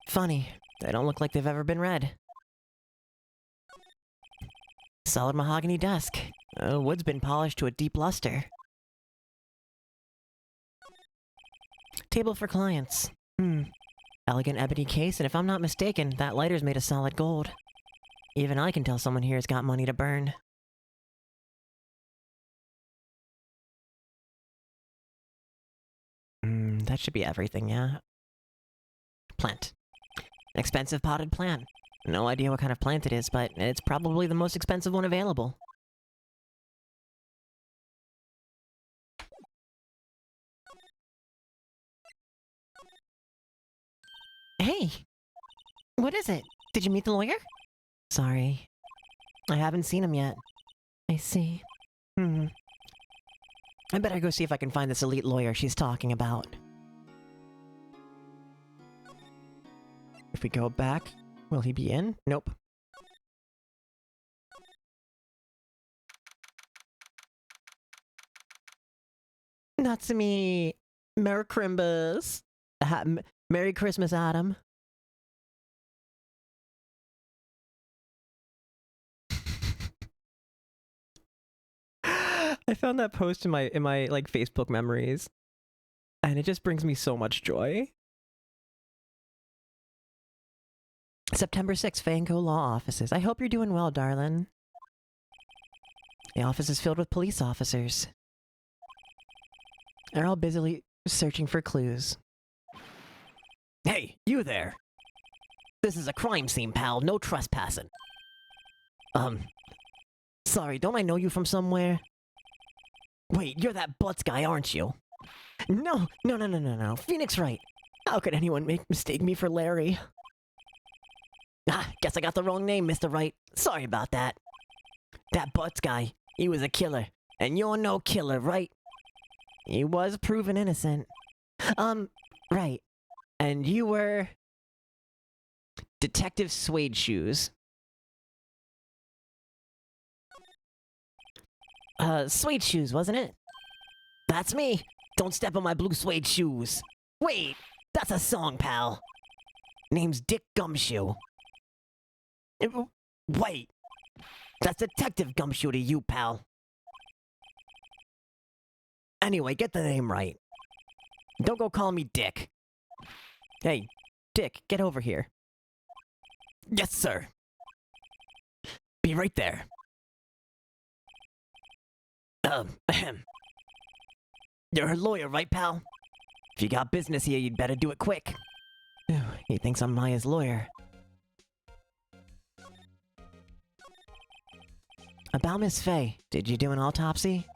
Funny. They don't look like they've ever been read. Solid mahogany desk. Wood's been polished to a deep luster. Table for clients. Elegant ebony case, and if I'm not mistaken, that lighter's made of solid gold. Even I can tell someone here has got money to burn. That should be everything, yeah? Plant. An expensive potted plant. No idea what kind of plant it is, but it's probably the most expensive one available. Hey! What is it? Did you meet the lawyer? Sorry. I haven't seen him yet. I see. I better go see if I can find this elite lawyer she's talking about. If we go back, will he be in? Nope. Natsumi! Merry Crimbus! Merry Christmas, Adam. I found that post in my like Facebook memories, and it just brings me so much joy. September 6th, Fanco Law Offices. I hope you're doing well, darling. The office is filled with police officers. They're all busily searching for clues. Hey, you there! This is a crime scene, pal. No trespassing. Sorry, don't I know you from somewhere? Wait, you're that Butts guy, aren't you? No. Phoenix Wright. How could anyone mistake me for Larry? Guess I got the wrong name, Mr. Wright. Sorry about that. That Butts guy, he was a killer. And you're no killer, right? He was proven innocent. Right. And you were... Detective Suede Shoes. Suede Shoes, wasn't it? That's me. Don't step on my blue suede shoes. Wait, that's a song, pal. Name's Dick Gumshoe. Wait, that's Detective Gumshoe to you, pal. Anyway, get the name right. Don't go call me Dick. Hey, Dick, get over here. Yes, sir. Be right there. You're her lawyer, right, pal? If you got business here, you'd better do it quick. He thinks I'm Maya's lawyer. About Miss Faye, did you do an autopsy?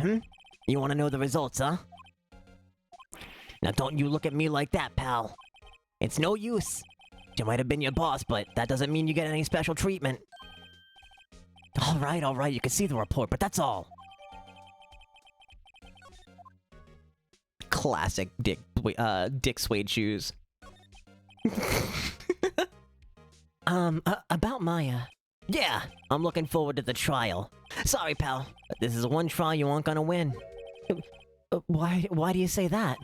You want to know the results, huh? Now don't you look at me like that, pal. It's no use. She might have been your boss, but that doesn't mean you get any special treatment. Alright, you can see the report, but that's all. Classic Dick Suede shoes. About Maya. Yeah, I'm looking forward to the trial. Sorry, pal, but this is one trial you aren't gonna win. Why do you say that?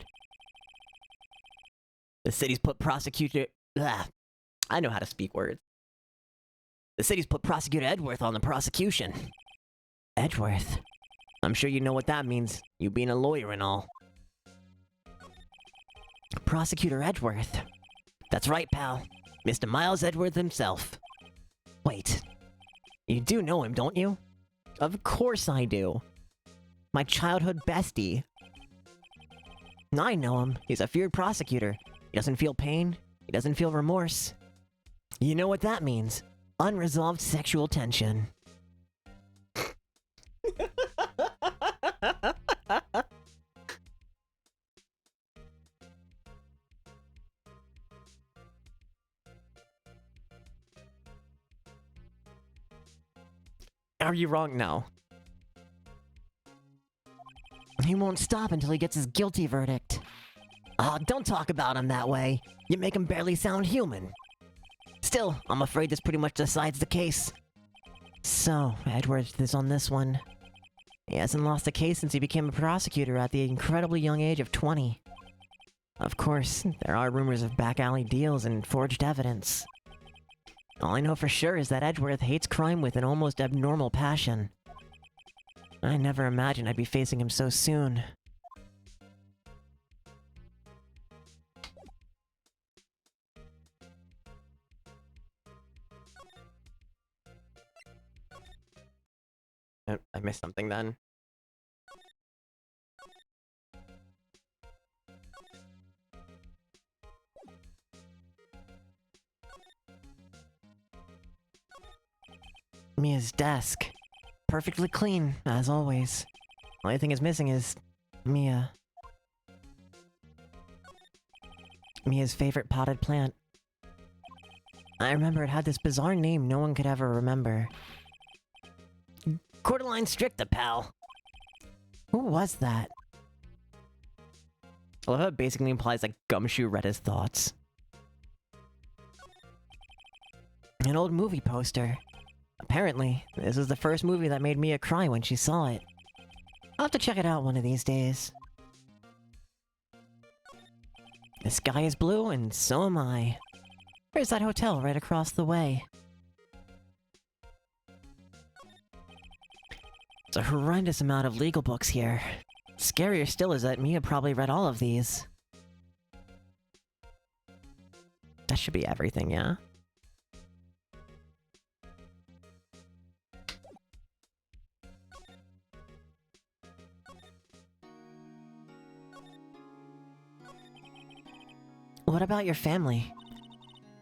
The city's put prosecutor... I know how to speak words. The city's put Prosecutor Edgeworth on the prosecution. Edgeworth? I'm sure you know what that means, you being a lawyer and all. Prosecutor Edgeworth? That's right, pal. Mr. Miles Edgeworth himself. Wait. You do know him, don't you? Of course I do. My childhood bestie. I know him. He's a feared prosecutor. He doesn't feel pain. He doesn't feel remorse. You know what that means. Unresolved sexual tension. Are you wrong now? He won't stop until he gets his guilty verdict. Oh, don't talk about him that way. You make him barely sound human. Still, I'm afraid this pretty much decides the case. So, Edgeworth is on this one. He hasn't lost a case since he became a prosecutor at the incredibly young age of 20. Of course, there are rumors of back-alley deals and forged evidence. All I know for sure is that Edgeworth hates crime with an almost abnormal passion. I never imagined I'd be facing him so soon. I missed something then. Mia's desk. Perfectly clean, as always. Only thing is missing is... Mia. Mia's favorite potted plant. I remember it had this bizarre name no one could ever remember. Cordyline Stricta, pal. Who was that? I love how it basically implies that Gumshoe read his thoughts. An old movie poster. Apparently, this was the first movie that made Mia cry when she saw it. I'll have to check it out one of these days. The sky is blue, and so am I. Where's that hotel right across the way? There's a horrendous amount of legal books here. Scarier still is that Mia probably read all of these. That should be everything, yeah? What about your family?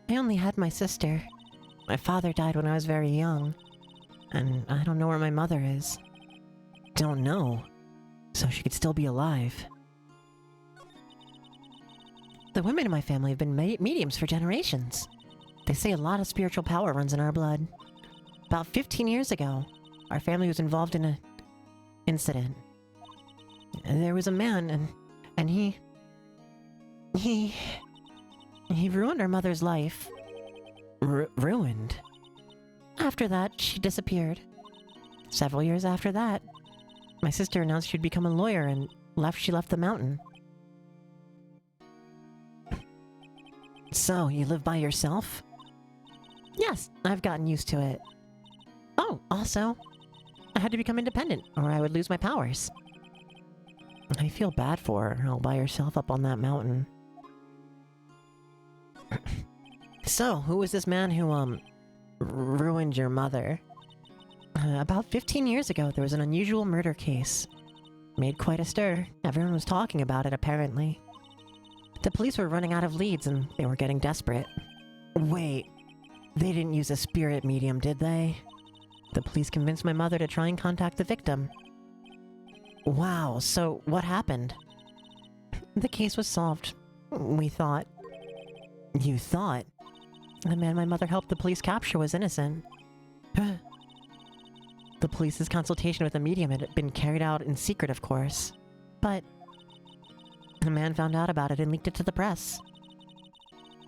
I only had my sister. My father died when I was very young. And I don't know where my mother is. Don't know. So she could still be alive. The women in my family have been mediums for generations. They say a lot of spiritual power runs in our blood. About 15 years ago, our family was involved in an incident. There was a man, and he ruined our mother's life. Ruined? After that, she disappeared. Several years after that, my sister announced she'd become a lawyer and she left the mountain. So, you live by yourself? Yes, I've gotten used to it. Oh, also, I had to become independent or I would lose my powers. I feel bad for her, all by herself up on that mountain. So, who was this man who, ruined your mother? About 15 years ago, there was an unusual murder case. Made quite a stir. Everyone was talking about it, apparently. The police were running out of leads, and they were getting desperate. Wait, they didn't use a spirit medium, did they? The police convinced my mother to try and contact the victim. Wow, so what happened? The case was solved. We thought. You thought? The man my mother helped the police capture was innocent. The police's consultation with the medium had been carried out in secret, of course. But the man found out about it and leaked it to the press.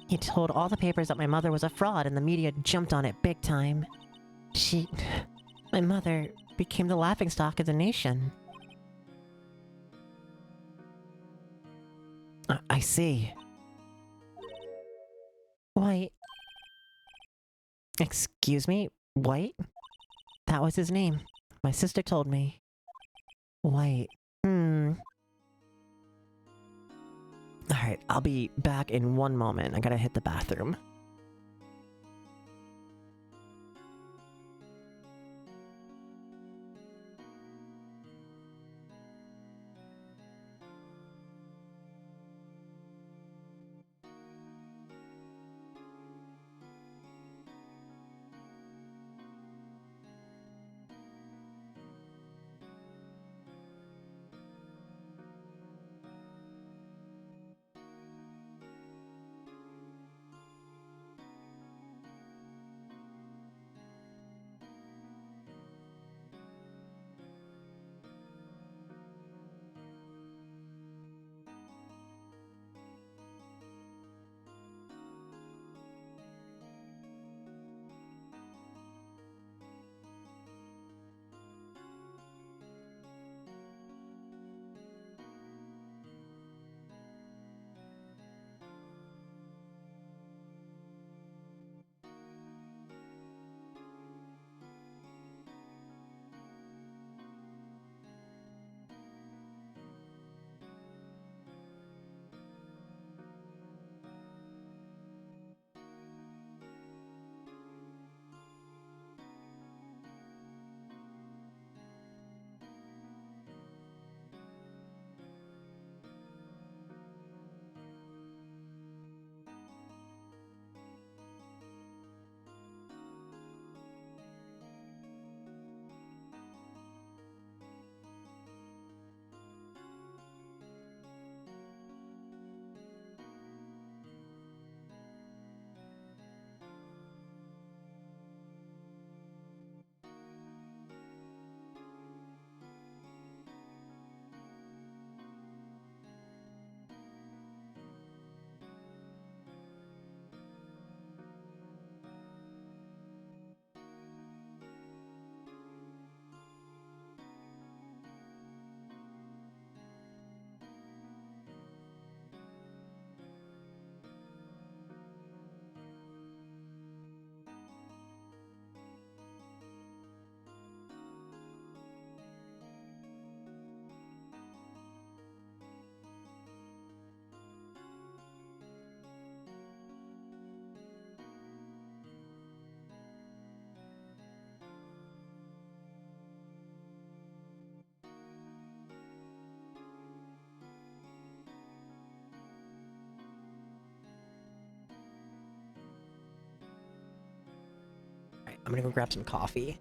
He told all the papers that my mother was a fraud, and the media jumped on it big time. My mother became the laughingstock of the nation. I see. White. Excuse me? White? That was his name. My sister told me. White. Alright, I'll be back in one moment. I gotta hit the bathroom. I'm gonna go grab some coffee.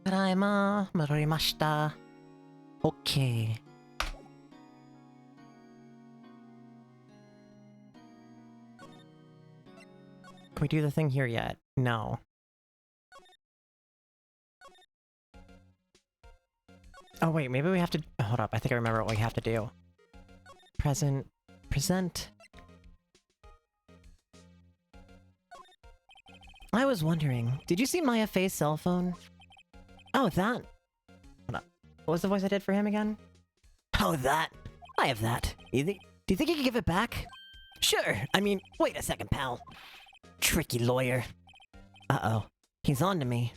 Tadaima, madorimashita. Okay. Can we do the thing here yet? No. Oh wait, maybe we have to... Hold up, I think I remember what we have to do. Present... Present... I was wondering, did you see Maya Faye's cell phone? Oh, that... Hold up. What was the voice I did for him again? Oh, that! I have that. Do you think you could give it back? Sure, I mean, wait a second, pal. Tricky lawyer. Uh-oh. He's on to me.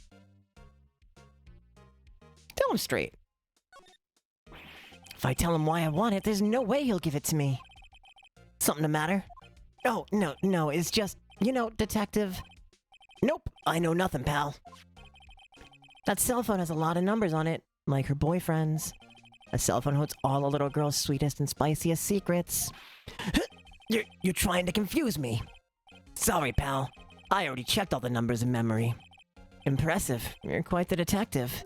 Tell him straight. If I tell him why I want it, there's no way he'll give it to me. Something the matter? Oh, no, it's just, detective. Nope, I know nothing, pal. That cell phone has a lot of numbers on it, like her boyfriend's. A cell phone holds all a little girl's sweetest and spiciest secrets. You're trying to confuse me. Sorry, pal. I already checked all the numbers in memory. Impressive. You're quite the detective.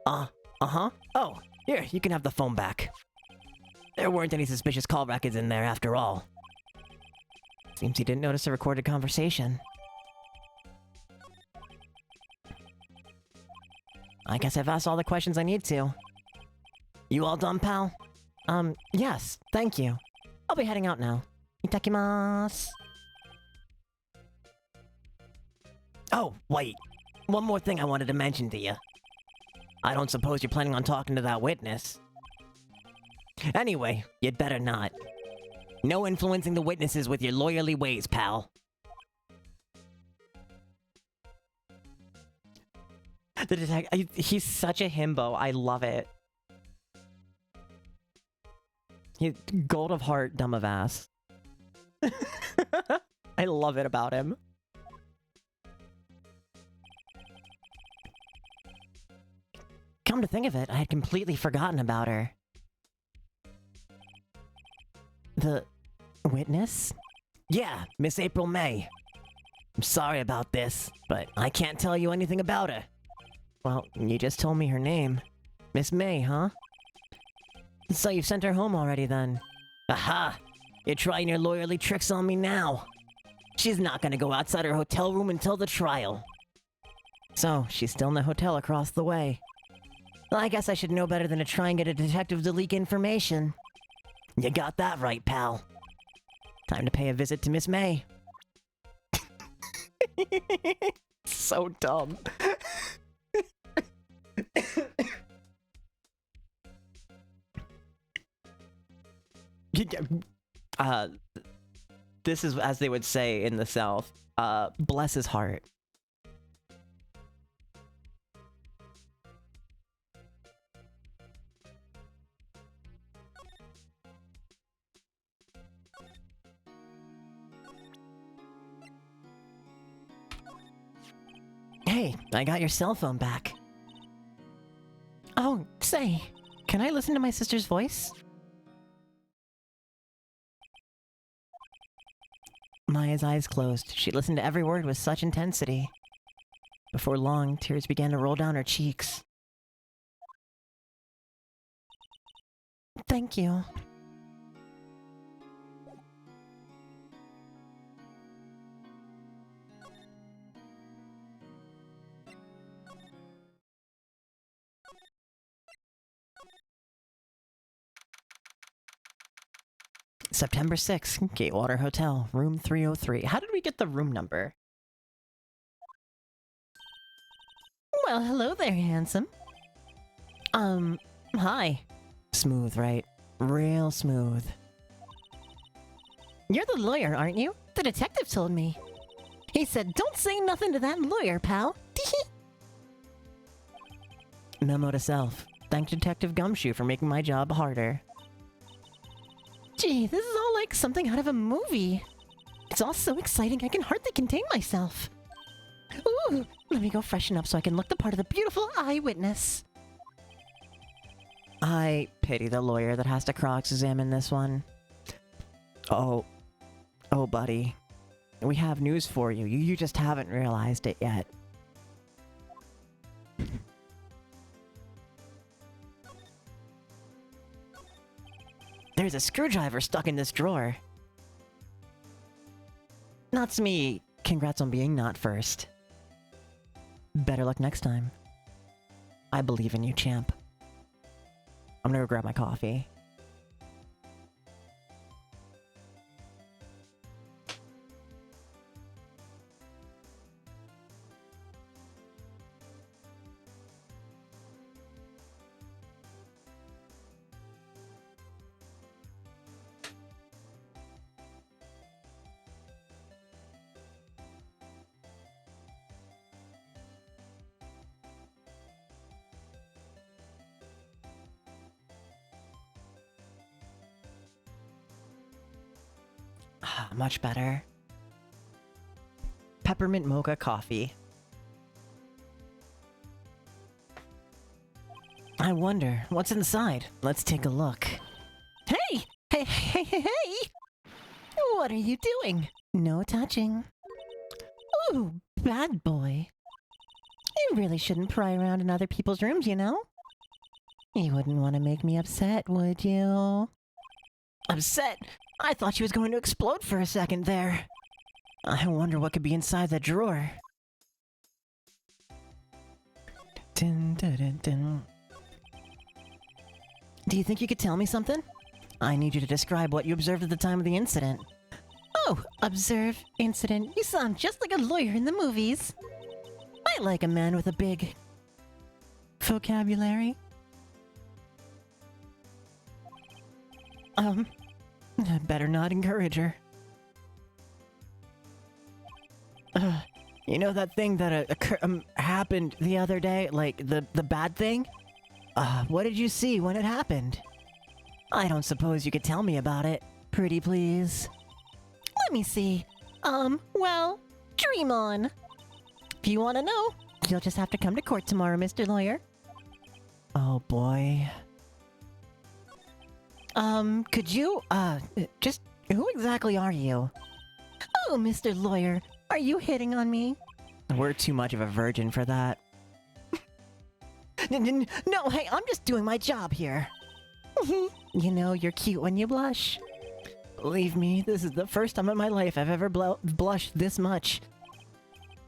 Uh-huh. Oh, here, you can have the phone back. There weren't any suspicious call records in there after all. Seems he didn't notice a recorded conversation. I guess I've asked all the questions I need to. You all done, pal? Yes, thank you. I'll be heading out now. Itakimasu. Oh, wait. One more thing I wanted to mention to you. I don't suppose you're planning on talking to that witness. Anyway, you'd better not. No influencing the witnesses with your lawyerly ways, pal. The detective, he's such a himbo. I love it. He's gold of heart, dumb of ass. I love it about him. Come to think of it, I had completely forgotten about her. The witness? Yeah, Miss April May. I'm sorry about this, but I can't tell you anything about her. Well, you just told me her name. Miss May, huh? So you've sent her home already then? Aha! You're trying your lawyerly tricks on me now. She's not gonna go outside her hotel room until the trial. So, she's still in the hotel across the way. Well, I guess I should know better than to try and get a detective to leak information. You got that right, pal. Time to pay a visit to Miss May. So dumb. This is, as they would say in the South, bless his heart. Hey, I got your cell phone back. Oh, say, can I listen to my sister's voice? Maya's eyes closed. She listened to every word with such intensity. Before long, tears began to roll down her cheeks. Thank you. September 6th, Gatewater Hotel, room 303. How did we get the room number? Well, hello there, handsome. Hi. Smooth, right? Real smooth. You're the lawyer, aren't you? The detective told me. He said, don't say nothing to that lawyer, pal. Memo to self. Thank Detective Gumshoe for making my job harder. Gee, this is all like something out of a movie. It's all so exciting I can hardly contain myself. Ooh, let me go freshen up so I can look the part of the beautiful eyewitness. I pity the lawyer that has to cross-examine this one. Oh, buddy. We have news for you. You just haven't realized it yet. There's a screwdriver stuck in this drawer. Not me. Congrats on being not first. Better luck next time. I believe in you, champ. I'm gonna go grab my coffee. much better. Peppermint mocha coffee. I wonder, what's inside? Let's take a look. Hey! Hey, hey, hey, hey! What are you doing? No touching. Ooh, bad boy. You really shouldn't pry around in other people's rooms, you know? You wouldn't want to make me upset, would you? Upset? I thought she was going to explode for a second there. I wonder what could be inside that drawer. Dun, dun, dun, dun. Do you think you could tell me something? I need you to describe what you observed at the time of the incident. Oh, observe, incident. You sound just like a lawyer in the movies. I like a man with a big vocabulary. I better not encourage her. You know that thing that happened the other day? Like, the bad thing? What did you see when it happened? I don't suppose you could tell me about it. Pretty please. Let me see. Well, dream on. If you want to know, you'll just have to come to court tomorrow, Mr. Lawyer. Oh boy. Could you, just, who exactly are you? Oh, Mr. Lawyer, are you hitting on me? We're too much of a virgin for that. No, hey, I'm just doing my job here. You know, you're cute when you blush. Believe me, this is the first time in my life I've ever blushed this much.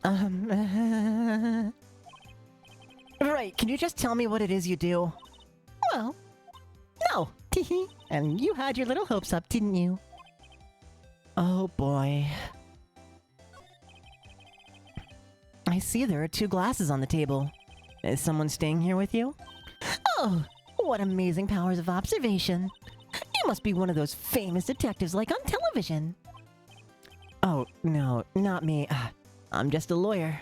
Right, can you just tell me what it is you do? Well, no. And you had your little hopes up, didn't you? Oh boy. I see there are 2 glasses on the table. Is someone staying here with you? Oh, what amazing powers of observation. You must be one of those famous detectives like on television. Oh, no, not me. I'm just a lawyer.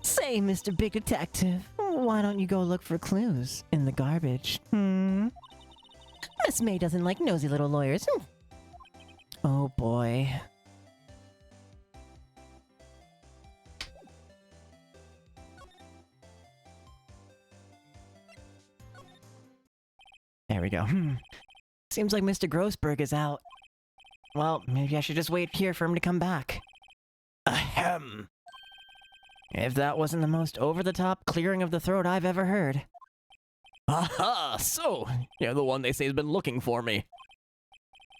Say, Mr. Big Detective, why don't you go look for clues in the garbage? Miss May doesn't like nosy little lawyers. Oh boy. There we go. Seems like Mr. Grossberg is out. Well, maybe I should just wait here for him to come back. Ahem. If that wasn't the most over-the-top clearing of the throat I've ever heard. Aha! So, you're the one they say has been looking for me.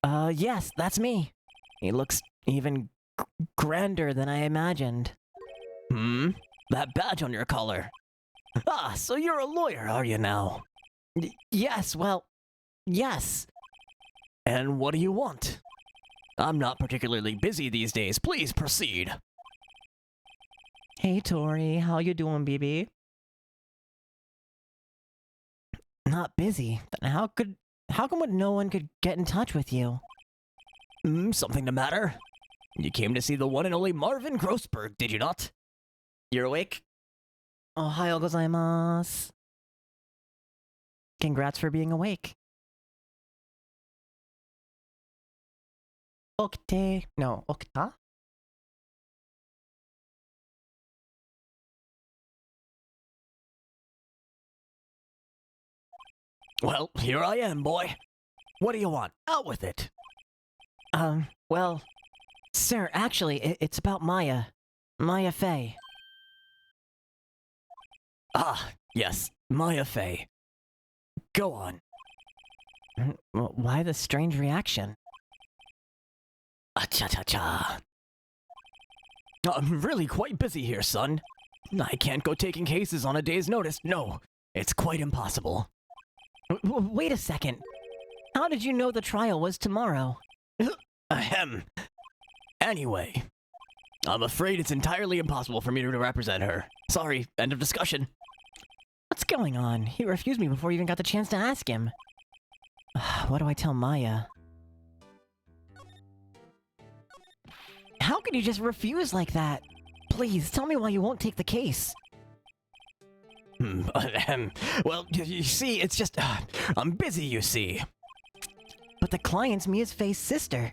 Yes, that's me. He looks even grander than I imagined. That badge on your collar. Ah, so you're a lawyer, are you now? Yes, well, yes. And what do you want? I'm not particularly busy these days. Please proceed. Hey, Tori. How you doing, BB? Not busy? Then how come no one could get in touch with you? Something the matter? You came to see the one and only Marvin Grossberg, did you not? You're awake? Ohayou gozaimasu. Congrats for being awake. Okte... No, okta? Well, here I am, boy. What do you want? Out with it. Well... Sir, actually, it's about Maya. Maya Fey. Ah, yes, Maya Fey. Go on. Why the strange reaction? Cha-cha-cha. I'm really quite busy here, son. I can't go taking cases on a day's notice. No, it's quite impossible. Wait a second. How did you know the trial was tomorrow? Ahem. Anyway, I'm afraid it's entirely impossible for me to represent her. Sorry, end of discussion. What's going on? He refused me before you even got the chance to ask him. What do I tell Maya? How could you just refuse like that? Please, tell me why you won't take the case. Well, you see, it's just... I'm busy, you see. But the client's Mia's Faye's sister.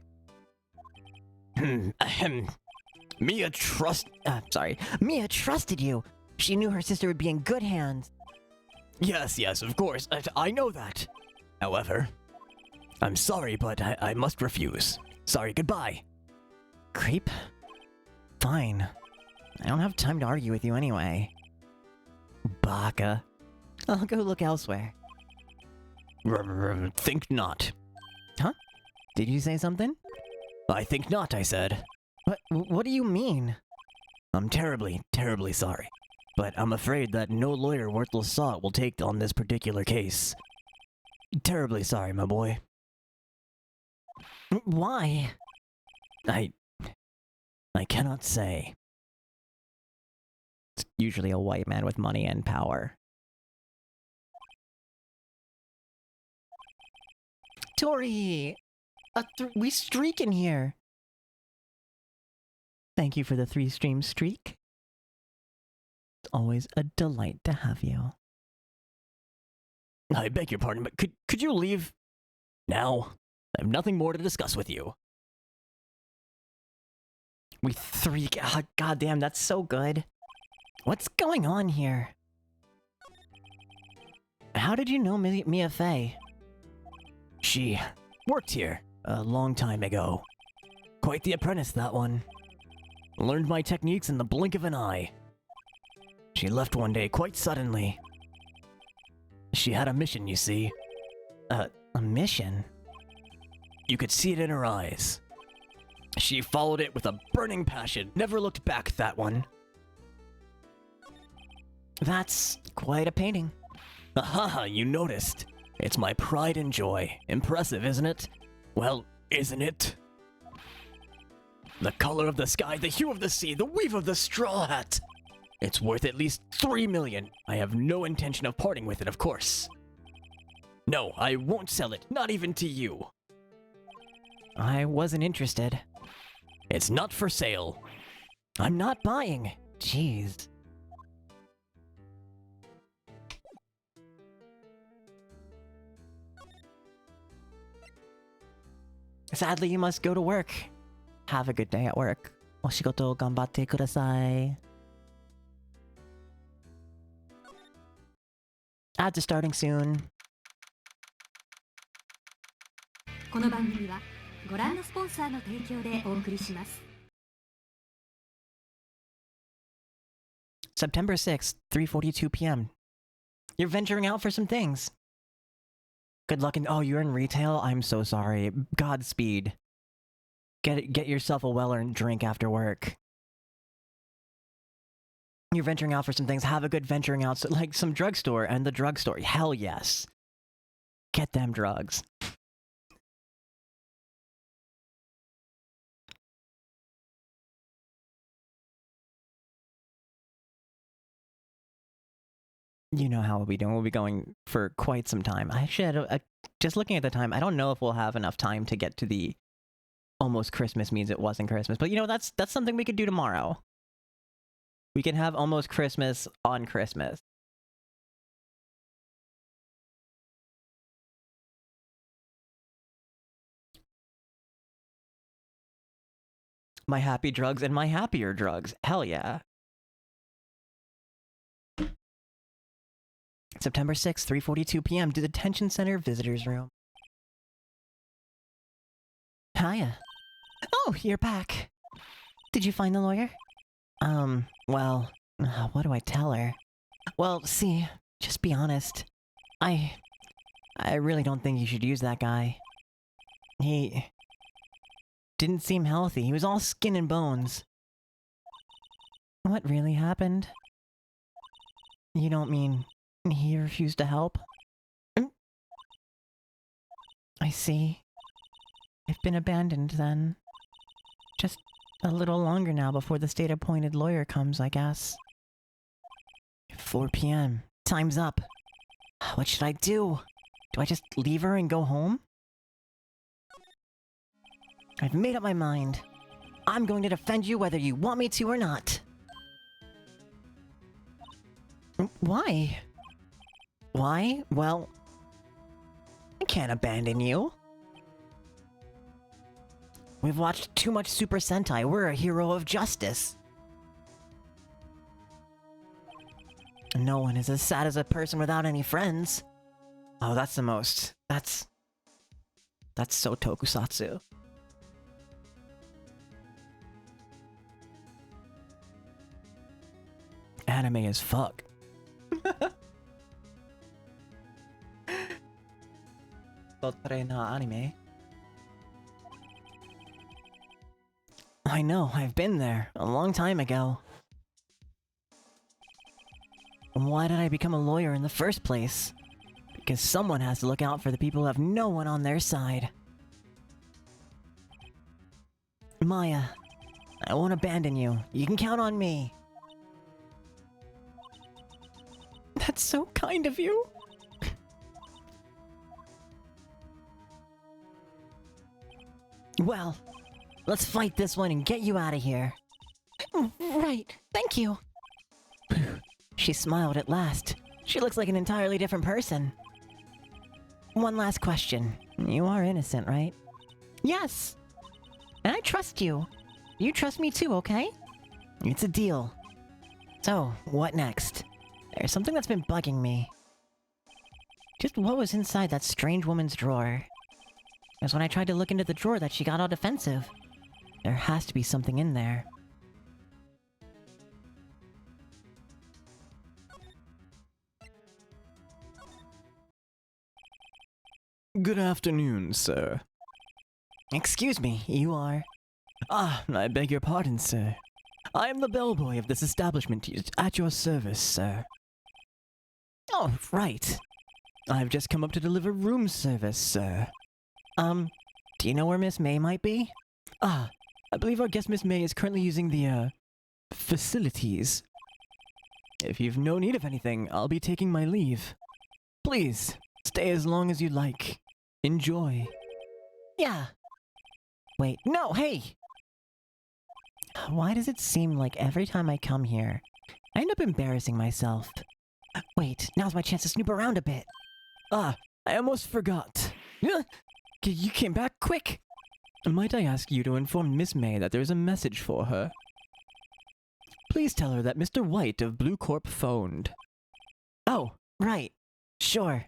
Ahem. Mia trusted you. She knew her sister would be in good hands. Yes, of course. I know that. However, I'm sorry, but I must refuse. Sorry, goodbye. Creep? Fine. I don't have time to argue with you anyway. Baka. I'll go look elsewhere. Think not. Huh? Did you say something? I think not, I said. What do you mean? I'm terribly, terribly sorry. But I'm afraid that no lawyer worth the salt will take on this particular case. Terribly sorry, my boy. Why? I cannot say. It's usually a white man with money and power. Tori! We streak in here! Thank you for the 3-stream streak. It's always a delight to have you. I beg your pardon, but could you leave now? I have nothing more to discuss with you. We 3... God damn, that's so good. What's going on here? How did you know Mia Fey? She worked here a long time ago. Quite the apprentice, that one. Learned my techniques in the blink of an eye. She left one day quite suddenly. She had a mission, you see. A mission? You could see it in her eyes. She followed it with a burning passion, never looked back, that one. That's quite a painting. Aha, you noticed. It's my pride and joy. Impressive, isn't it? Well, isn't it? The color of the sky, the hue of the sea, the weave of the straw hat. It's worth at least 3 million. I have no intention of parting with it, of course. No, I won't sell it, not even to you. I wasn't interested. It's not for sale. I'm not buying. Jeez. Sadly, you must go to work. Have a good day at work. Oshigoto ganbatte kudasai. Ads are starting soon. この番組はご覧のスポンサーの提供でお送りします。September 6th, 3:42 p.m. You're venturing out for some things. Good luck in... Oh, you're in retail? I'm so sorry. Godspeed. Get yourself a well-earned drink after work. You're venturing out for some things. Have a good venturing out. So, like some drugstore and the drugstore. Hell yes. Get them drugs. You know how we'll be doing. We'll be going for quite some time. Actually, just looking at the time, I don't know if we'll have enough time to get to the almost Christmas means it wasn't Christmas. But you know, that's something we could do tomorrow. We can have almost Christmas on Christmas. My happy drugs and my happier drugs. Hell yeah. September 6th, 3:42 p.m. to the Detention Center Visitors Room. Hiya. Oh, you're back. Did you find the lawyer? Well, what do I tell her? Well, see, just be honest. I really don't think you should use that guy. He didn't seem healthy. He was all skin and bones. What really happened? You don't mean he refused to help? I see. I've been abandoned then. Just a little longer now before the state-appointed lawyer comes, I guess. 4 p.m. Time's up. What should I do? Do I just leave her and go home? I've made up my mind. I'm going to defend you whether you want me to or not. Why? Why? Well, I can't abandon you. We've watched too much Super Sentai. We're a hero of justice. No one is as sad as a person without any friends. Oh, that's the most. That's so tokusatsu. Anime as fuck. Sotre no anime. I know, I've been there a long time ago. Why did I become a lawyer in the first place? Because someone has to look out for the people who have no one on their side. Maya, I won't abandon you. You can count on me. That's so kind of you. Well, let's fight this one and get you out of here. Right, thank you. She smiled at last. She looks like an entirely different person. One last question. You are innocent, right? Yes. And I trust you. You trust me too, okay? It's a deal. So, what next? There's something that's been bugging me. Just what was inside that strange woman's drawer? It was when I tried to look into the drawer that she got all defensive. There has to be something in there. Good afternoon, sir. Excuse me, you are... Ah, I beg your pardon, sir. I am the bellboy of this establishment at your service, sir. Oh, right. I've just come up to deliver room service, sir. Do you know where Miss May might be? Ah, I believe our guest Miss May is currently using the, facilities. If you've no need of anything, I'll be taking my leave. Please, stay as long as you like. Enjoy. Yeah. Wait, no, hey! Why does it seem like every time I come here, I end up embarrassing myself? Wait, now's my chance to snoop around a bit. Ah, I almost forgot. You came back quick. Might I ask you to inform Miss May that there's a message for her? Please tell her that Mr. White of Blue Corp phoned. Oh, right. Sure.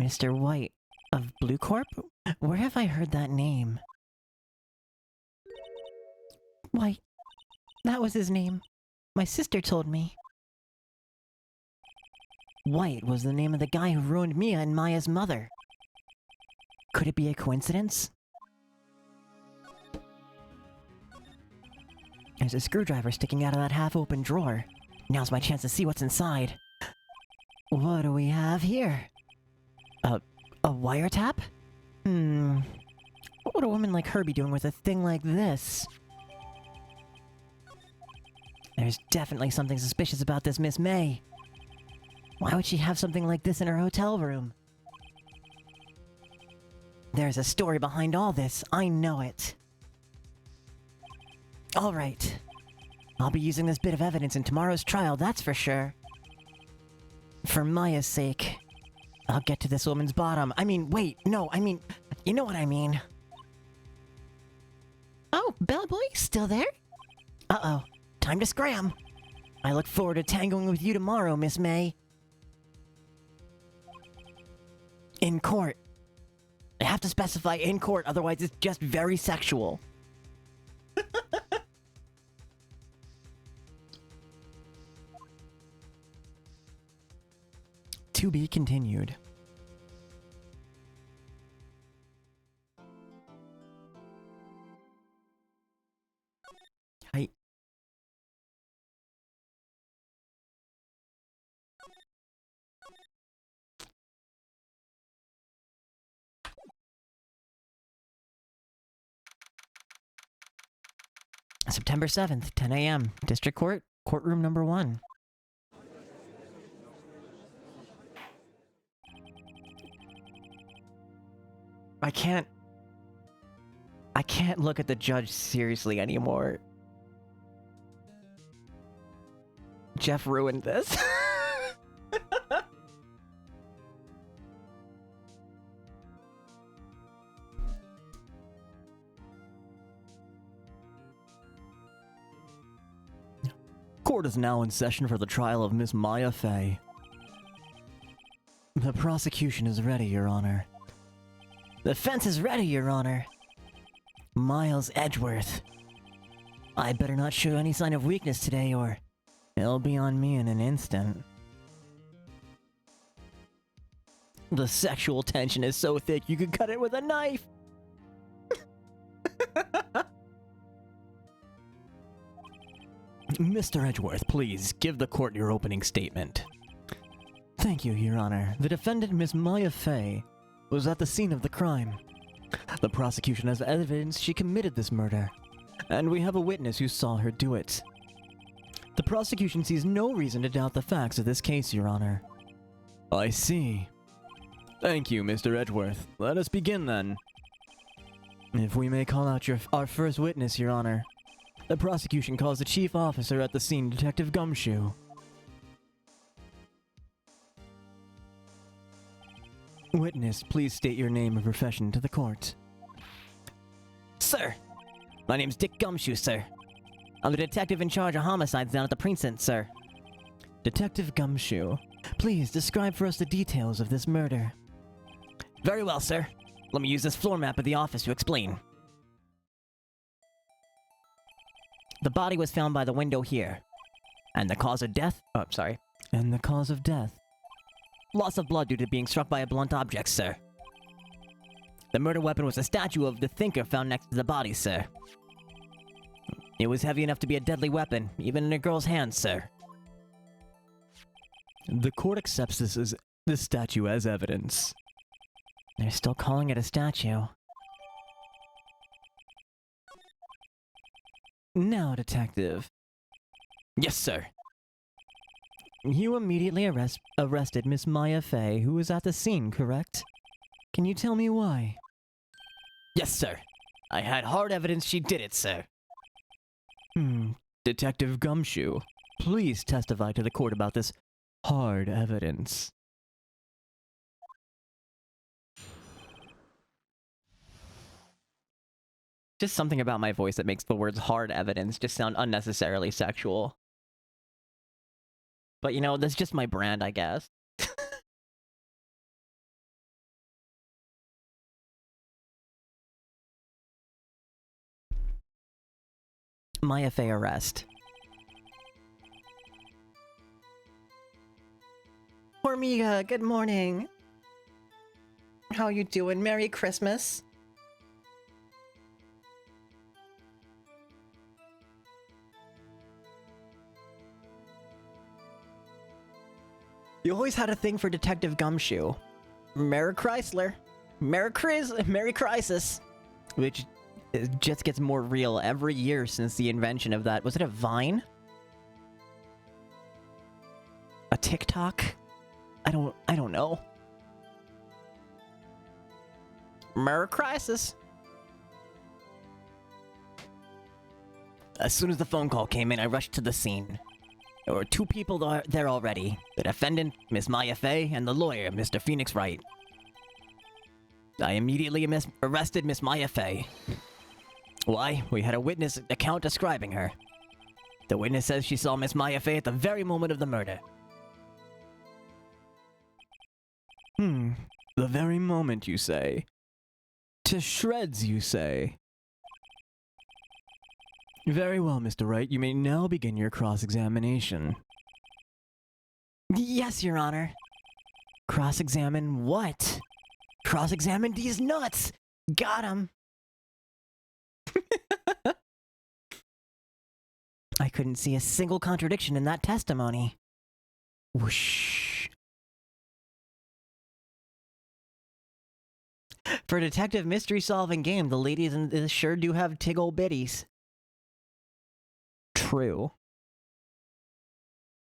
Mr. White of Blue Corp? Where have I heard that name? Why, that was his name. My sister told me. White was the name of the guy who ruined Mia and Maya's mother. Could it be a coincidence? There's a screwdriver sticking out of that half-open drawer. Now's my chance to see what's inside. What do we have here? A wiretap? What would a woman like her be doing with a thing like this? There's definitely something suspicious about this Miss May. Why would she have something like this in her hotel room? There's a story behind all this, I know it. Alright. I'll be using this bit of evidence in tomorrow's trial, that's for sure. For Maya's sake. I'll get to this woman's bottom. Wait, no, you know what I mean. Oh, bellboy, still there? Uh-oh, time to scram. I look forward to tangling with you tomorrow, Miss May. In court. I have to specify in court, otherwise it's just very sexual. To be continued. Hi. September 7th, 10 a.m. District Court, courtroom number 1. I can't look at the judge seriously anymore. Jeff ruined this. Court is now in session for the trial of Miss Maya Fey. The prosecution is ready, Your Honor. The defense is ready, Your Honor. Miles Edgeworth. I better not show any sign of weakness today, or it'll be on me in an instant. The sexual tension is so thick you could cut it with a knife. Mr. Edgeworth, please give the court your opening statement. Thank you, Your Honor. The defendant, Miss Maya Fey, was at the scene of the crime. The prosecution has evidence she committed this murder, and we have a witness who saw her do it. The prosecution sees no reason to doubt the facts of this case, Your Honor. I see. Thank you, Mr. Edgeworth. Let us begin then. If we may call out our first witness, Your Honor. The prosecution calls the chief officer at the scene, Detective Gumshoe. Witness, please state your name and profession to the court. Sir, my name's Dick Gumshoe, sir. I'm the detective in charge of homicides down at the precinct, sir. Detective Gumshoe, please describe for us the details of this murder. Very well, sir. Let me use this floor map of the office to explain. The body was found by the window here. And the cause of death? Oh, sorry. And the cause of death? Loss of blood due to being struck by a blunt object, sir. The murder weapon was a statue of the thinker found next to the body, sir. It was heavy enough to be a deadly weapon, even in a girl's hands, sir. The court accepts this statue as evidence. They're still calling it a statue. Now, Detective. Yes, sir. You immediately arrested Miss Maya Fey, who was at the scene, correct? Can you tell me why? Yes, sir. I had hard evidence she did it, sir. Detective Gumshoe, please testify to the court about this hard evidence. Just something about my voice that makes the words hard evidence just sound unnecessarily sexual. But you know, that's just my brand, I guess. Maya Fey arrest. Hormiga, good morning. How you doing? Merry Christmas. You always had a thing for Detective Gumshoe. Merry Chrysler. Merry Crisis. Which just gets more real every year since the invention of that. Was it a Vine? A TikTok? I don't know. Merry Crisis. As soon as the phone call came in, I rushed to the scene. There were two people there already. The defendant, Miss Maya Fey, and the lawyer, Mr. Phoenix Wright. I immediately arrested Miss Maya Fey. Why? We had a witness account describing her. The witness says she saw Miss Maya Fey at the very moment of the murder. The very moment, you say? To shreds, you say? Very well, Mr. Wright. You may now begin your cross-examination. Yes, Your Honor. Cross-examine what? Cross-examine these nuts! Got him! I couldn't see a single contradiction in that testimony. Whoosh. For a detective mystery-solving game, the ladies in this sure do have tiggle bitties. True.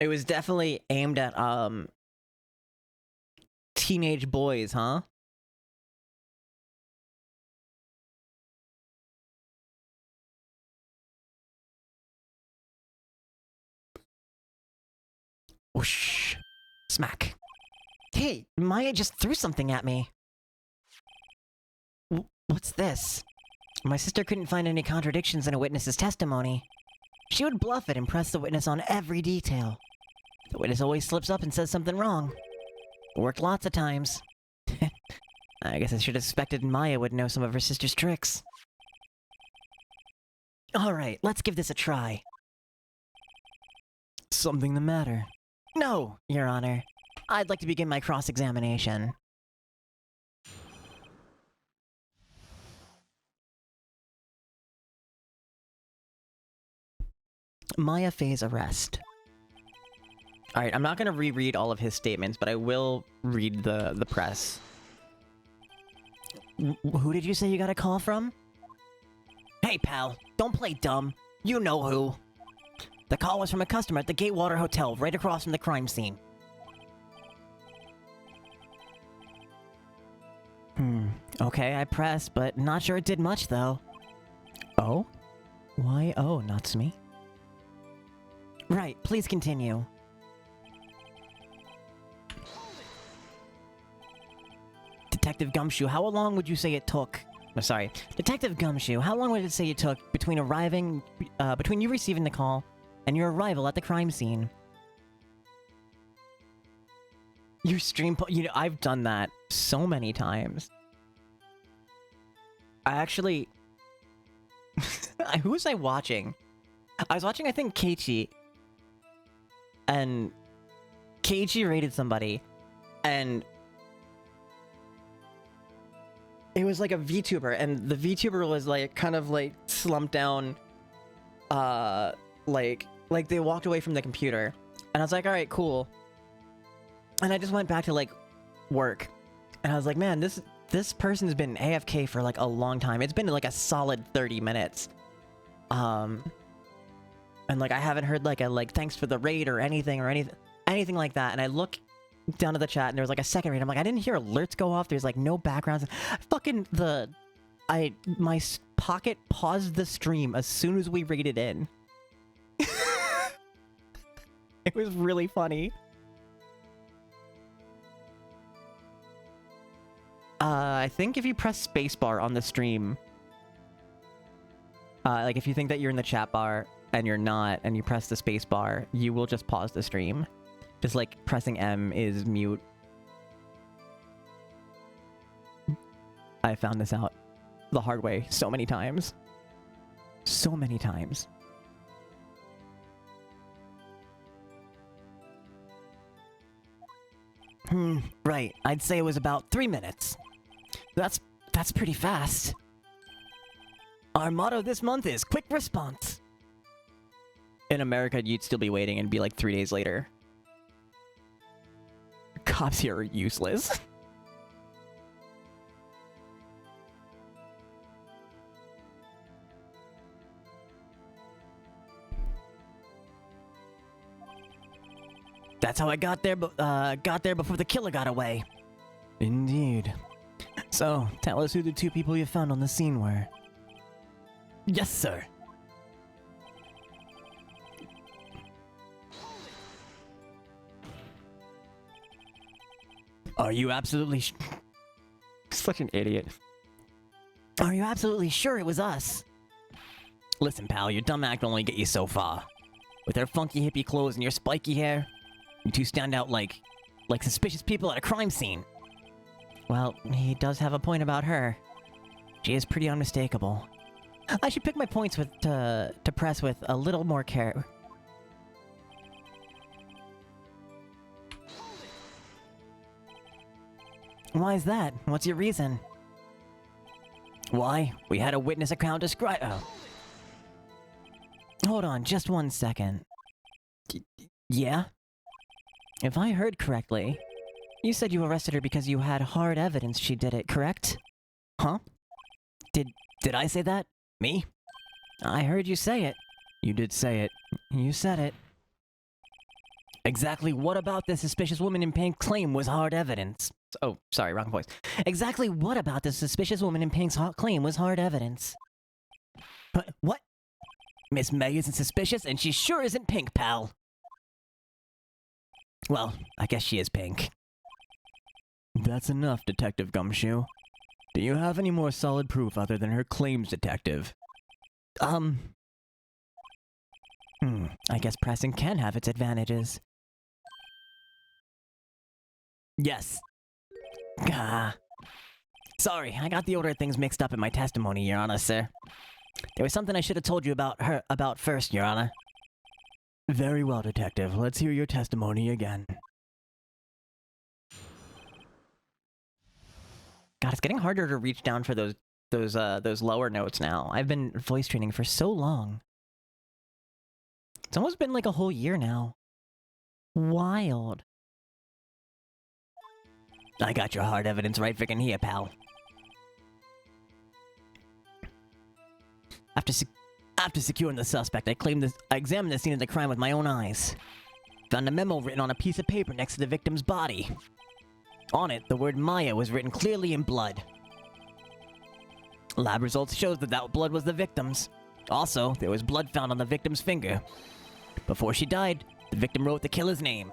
It was definitely aimed at, teenage boys, huh? Whoosh. Smack. Hey, Maya just threw something at me. What's this? My sister couldn't find any contradictions in a witness's testimony. She would bluff it and press the witness on every detail. The witness always slips up and says something wrong. Worked lots of times. I guess I should have expected Maya would know some of her sister's tricks. Alright, let's give this a try. Something the matter? No, Your Honor. I'd like to begin my cross-examination. Maya Fey's arrest. Alright, I'm not gonna reread all of his statements, but I will read the press. Who did you say you got a call from? Hey pal, don't play dumb. You know who. The call was from a customer at the Gatewater Hotel, right across from the crime scene. Okay, I pressed, but not sure it did much though. Oh? Why oh, Natsumi? Right, please continue. Detective Gumshoe, how long would you say it took? Detective Gumshoe, how long would it say it took between between you receiving the call and your arrival at the crime scene? Your stream I've done that so many times. I actually... Who was I watching? I was watching, I think, Keiichi. And Keiichi raided somebody. And it was like a VTuber. And the VTuber was like, kind of like slumped down. Like they walked away from the computer. And I was like, alright, cool. And I just went back to like work. And I was like, man, this person's been AFK for like a long time. It's been like a solid 30 minutes. And like I haven't heard like a thanks for the raid or anything like that. And I look down to the chat and there was like a second raid. I'm like, I didn't hear alerts go off. There's like no backgrounds. My pocket paused the stream as soon as we raided in. It was really funny. I think if you press spacebar on the stream, like if you think that you're in the chat bar and you're not, and you press the spacebar, you will just pause the stream. Just like pressing M is mute. I found this out the hard way so many times. So many times. Right. I'd say it was about 3 minutes. That's pretty fast. Our motto this month is quick response. In America, you'd still be waiting and be like 3 days later. Cops here are useless. That's how I got there before the killer got away. Indeed. So, tell us who the two people you found on the scene were. Yes, sir. Are you absolutely such an idiot. Are you absolutely sure it was us? Listen, pal, your dumb act will only get you so far. With her funky hippie clothes and your spiky hair, you two stand out like suspicious people at a crime scene. Well, he does have a point about her. She is pretty unmistakable. I should pick my points to press with a little more care. Why is that? What's your reason? Why? We had a witness account describe. Oh. Hold on, just 1 second. Yeah? If I heard correctly, you said you arrested her because you had hard evidence she did it, correct? Huh? Did I say that? Me? I heard you say it. You did say it. You said it. Exactly what about the suspicious woman in pink claim was hard evidence? Oh, sorry, wrong voice. Exactly what about the suspicious woman in pink's claim was hard evidence? What? Miss May isn't suspicious, and she sure isn't pink, pal. Well, I guess she is pink. That's enough, Detective Gumshoe. Do you have any more solid proof other than her claims, Detective? I guess pressing can have its advantages. Yes. Gah. Sorry, I got the order of things mixed up in my testimony, Your Honor, sir. There was something I should have told you about first, Your Honor. Very well, Detective. Let's hear your testimony again. God, it's getting harder to reach down for those lower notes now. I've been voice training for so long. It's almost been like a whole year now. Wild. I got your hard evidence right freaking here, pal. After securing the suspect, I examined the scene of the crime with my own eyes. Found a memo written on a piece of paper next to the victim's body. On it, the word Maya was written clearly in blood. Lab results showed that blood was the victim's. Also, there was blood found on the victim's finger. Before she died, the victim wrote the killer's name.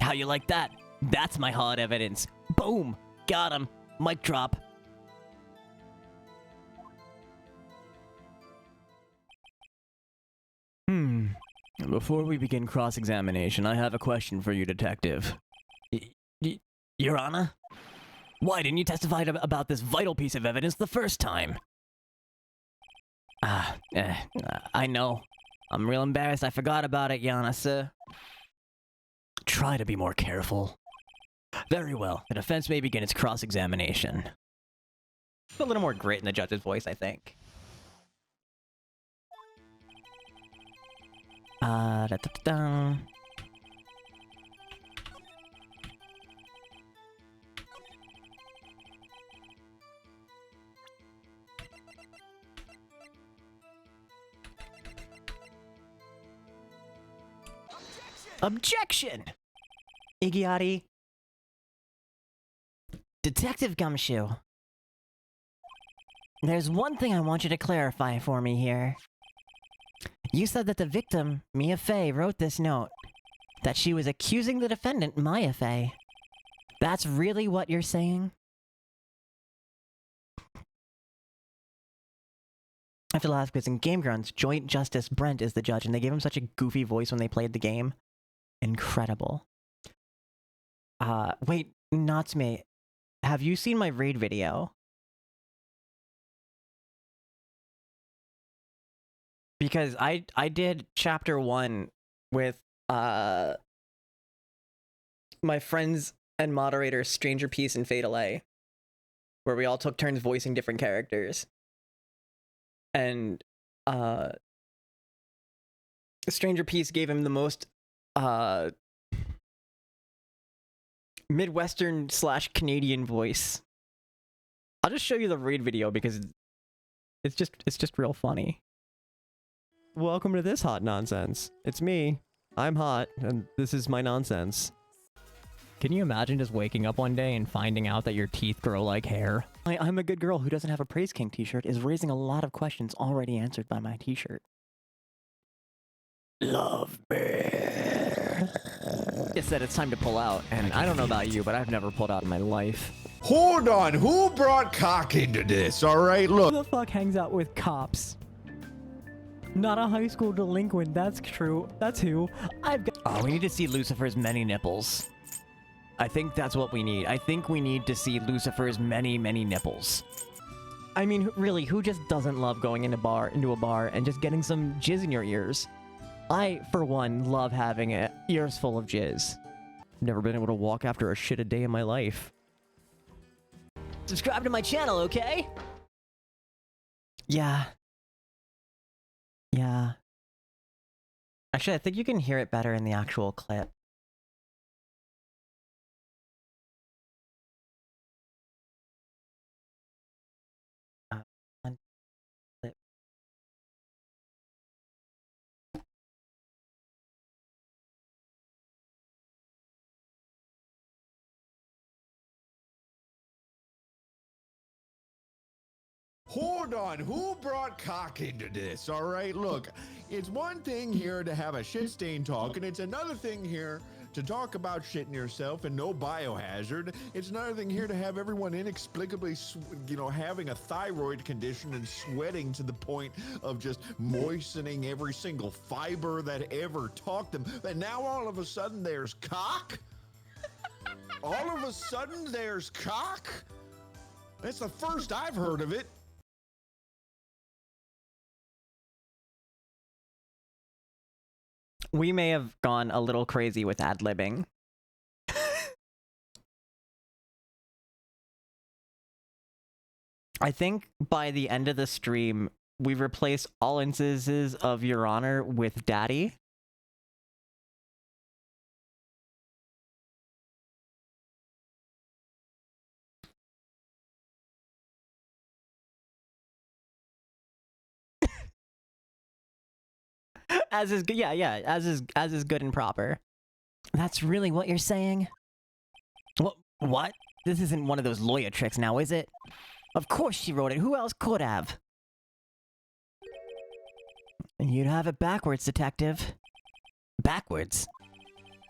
How you like that? That's my hard evidence. Boom! Got him. Mic drop. Before we begin cross-examination, I have a question for you, Detective. Your Honor? Why didn't you testify about this vital piece of evidence the first time? I know. I'm real embarrassed I forgot about it, Your Honor, sir. Try to be more careful. Very well. The defense may begin its cross-examination. A little more grit in the judge's voice, I think. Objection! Iggyati. Detective Gumshoe. There's one thing I want you to clarify for me here. You said that the victim, Mia Fey, wrote this note. That she was accusing the defendant, Maya Fey. That's really what you're saying? I have to laugh because in Game Grunts, Joint Justice Brent is the judge, and they gave him such a goofy voice when they played the game. Incredible. Wait, Natsume, have you seen my raid video? Because I did chapter 1 with my friends and moderators Stranger Peace and Fatal A, where we all took turns voicing different characters. And Stranger Peace gave him the most Midwestern / Canadian voice. I'll just show you the raid video because it's just real funny. Welcome to this hot nonsense. It's me. I'm hot, and this is my nonsense. Can you imagine just waking up one day and finding out that your teeth grow like hair? I'm a good girl who doesn't have a Praise King t-shirt is raising a lot of questions already answered by my t-shirt. Love me. It said it's time to pull out, and I don't know about you, but I've never pulled out in my life. Hold on, who brought cock into this, alright? Look. Who the fuck hangs out with cops? Not a high school delinquent, that's true. That's who. I've got— Oh, we need to see Lucifer's many nipples. I think that's what we need. I think we need to see Lucifer's many, many nipples. I mean, really, who just doesn't love going into a bar and just getting some jizz in your ears? I, for one, love having ears full of jizz. Never been able to walk after a shit a day in my life. Subscribe to my channel, okay? Yeah. Yeah. Actually, I think you can hear it better in the actual clip. Hold on, who brought cock into this, alright? Look, it's one thing here to have a shit stain talk, and it's another thing here to talk about shitting yourself and no biohazard. It's another thing here to have everyone inexplicably, having a thyroid condition and sweating to the point of just moistening every single fiber that ever talked them. And now all of a sudden there's cock? All of a sudden there's cock? That's the first I've heard of it. We may have gone a little crazy with ad-libbing. I think by the end of the stream, we replace all instances of Your Honor with Daddy. As is good, yeah, as is good and proper. That's really what you're saying? What? This isn't one of those lawyer tricks now, is it? Of course she wrote it. Who else could have? You'd have it backwards, detective. Backwards?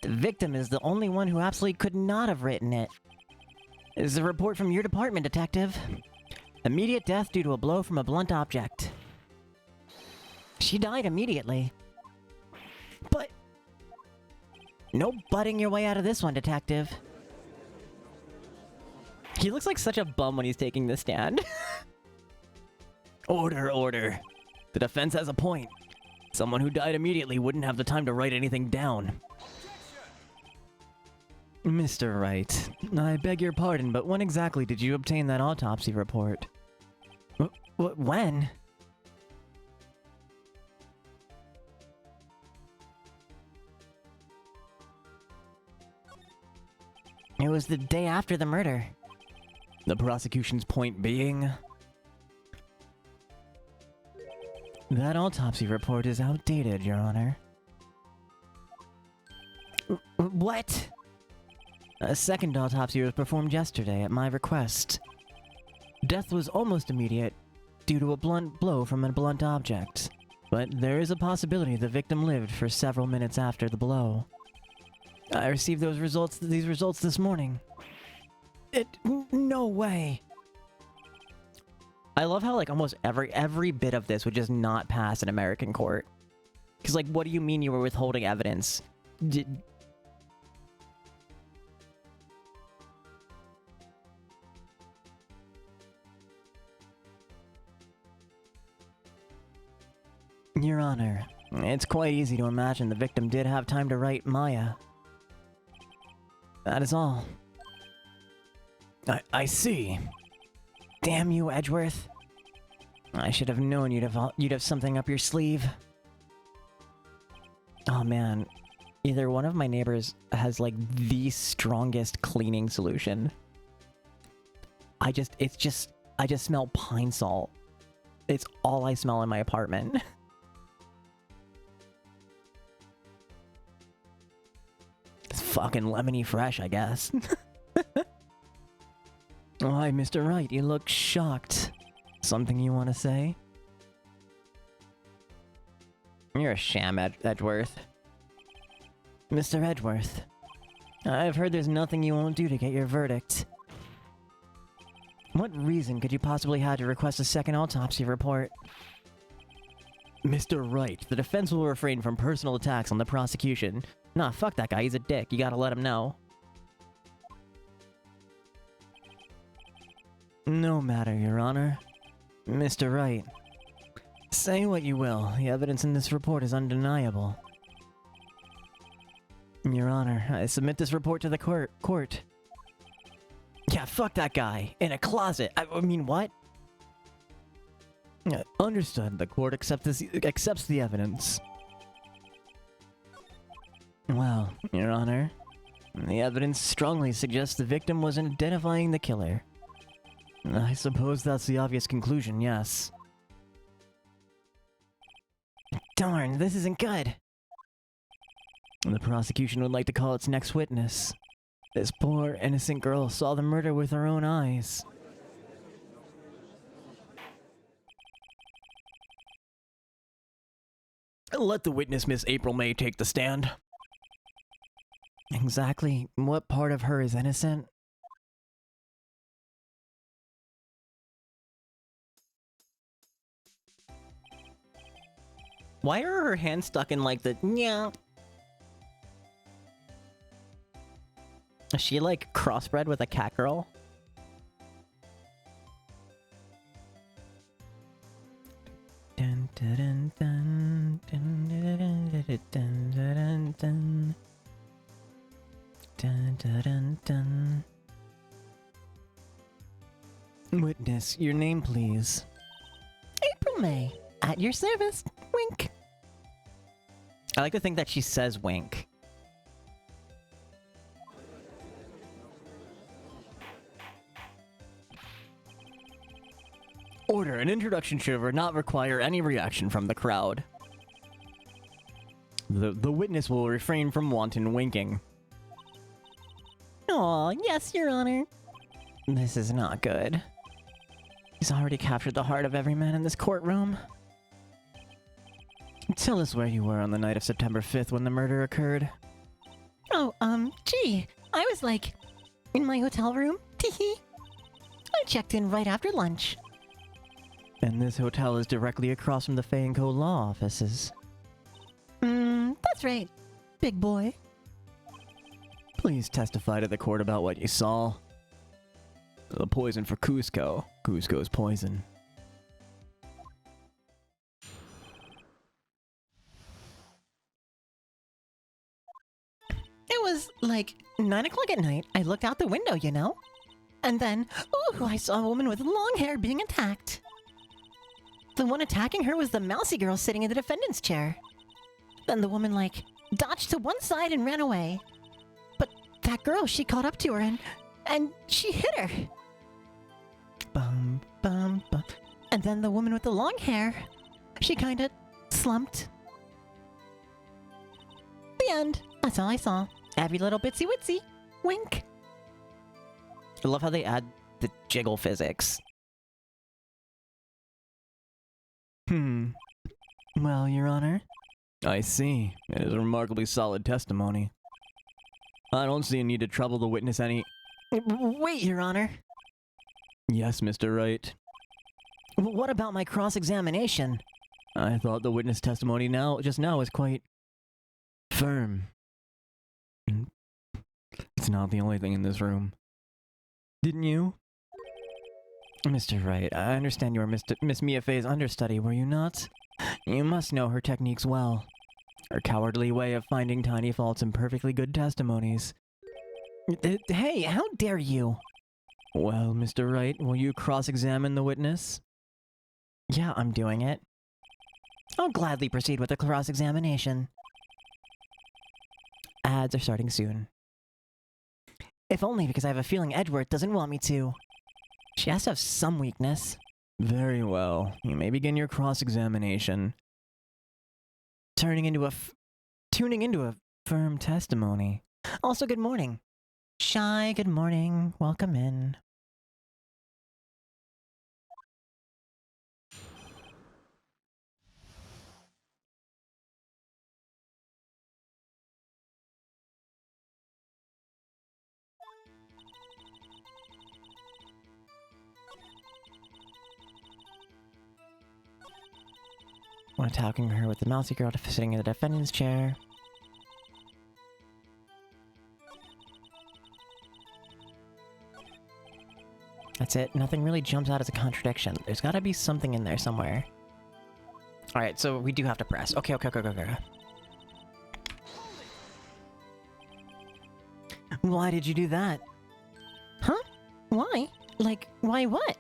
The victim is the only one who absolutely could not have written it. This is a report from your department, detective. Immediate death due to a blow from a blunt object. She died immediately. But... no butting your way out of this one, detective. He looks like such a bum when he's taking the stand. Order. The defense has a point. Someone who died immediately wouldn't have the time to write anything down. Mr. Wright, I beg your pardon, but when exactly did you obtain that autopsy report? When? It was the day after the murder. The prosecution's point being... that autopsy report is outdated, Your Honor. What? A second autopsy was performed yesterday at my request. Death was almost immediate due to a blunt blow from a blunt object, but there is a possibility the victim lived for several minutes after the blow. I received these results this morning. No way. I love how like almost every bit of this would just not pass an American court. Because like, what do you mean you were withholding evidence? Your Honor, it's quite easy to imagine the victim did have time to write Maya. That is all. I see. Damn you, Edgeworth. I should have known you'd have something up your sleeve. Oh man, either one of my neighbors has like the strongest cleaning solution. I just smell pine salt. It's all I smell in my apartment. It's fucking lemony fresh, I guess. Why, Mr. Wright, you look shocked. Something you want to say? You're a sham, Edgeworth. Mr. Edgeworth, I've heard there's nothing you won't do to get your verdict. What reason could you possibly have to request a second autopsy report? Mr. Wright, the defense will refrain from personal attacks on the prosecution. Nah, fuck that guy, he's a dick. You gotta let him know. No matter, Your Honor. Mr. Wright, say what you will, the evidence in this report is undeniable. Your Honor, I submit this report to the court. Yeah, fuck that guy. In a closet. I mean, what? Understood. The court accepts the evidence. Well, Your Honor, the evidence strongly suggests the victim wasn't identifying the killer. I suppose that's the obvious conclusion, yes. Darn, this isn't good. The prosecution would like to call its next witness. This poor, innocent girl saw the murder with her own eyes. Let the witness, Miss April May, take the stand. Exactly what part of her is innocent? Why are her hands stuck in like the yeah? Is she like crossbred with a cat girl? Dun, dun, dun, dun, dun, dun, dun, dun, dun. Dun, dun, dun, dun. Witness, your name, please. April May, at your service. Wink. I like to think that she says wink. Order, an introduction should not require any reaction from the crowd. The witness will refrain from wanton winking. Aw, yes, Your Honor. This is not good. He's already captured the heart of every man in this courtroom. Tell us where you were on the night of September 5th when the murder occurred. Oh, gee, I was like, in my hotel room. Teehee. I checked in right after lunch. And this hotel is directly across from the Fay & Co. law offices. That's right, big boy. Please testify to the court about what you saw. The poison for Cusco. Cusco's poison. It was like 9 o'clock at night. I looked out the window, you know? And then, ooh, I saw a woman with long hair being attacked. The one attacking her was the mousy girl sitting in the defendant's chair. Then the woman, like, dodged to one side and ran away. But that girl, she caught up to her and she hit her. Bum, bum, bum. And then the woman with the long hair, she kinda slumped. The end. That's all I saw. Every little bitsy witsy. Wink. I love how they add the jiggle physics. Well, Your Honor. I see. It is a remarkably solid testimony. I don't see a need to trouble the witness any... Wait, Your Honor. Yes, Mr. Wright. What about my cross-examination? I thought the witness testimony just now was quite... firm. It's not the only thing in this room. Didn't you? Mr. Wright, I understand you were Miss Mia Fey's understudy, were you not? You must know her techniques well. Her cowardly way of finding tiny faults in perfectly good testimonies. Hey, how dare you? Well, Mr. Wright, will you cross-examine the witness? Yeah, I'm doing it. I'll gladly proceed with the cross-examination. Ads are starting soon. If only because I have a feeling Edgeworth doesn't want me to. She has to have some weakness. Very well. You may begin your cross-examination. Tuning into a firm testimony. Also, good morning. Shy, good morning. Welcome in. When attacking her with the mousy girl sitting in the defendant's chair. That's it. Nothing really jumps out as a contradiction. There's gotta be something in there somewhere. Alright, so we do have to press. Okay. Why did you do that? Huh? Why? Like, why what?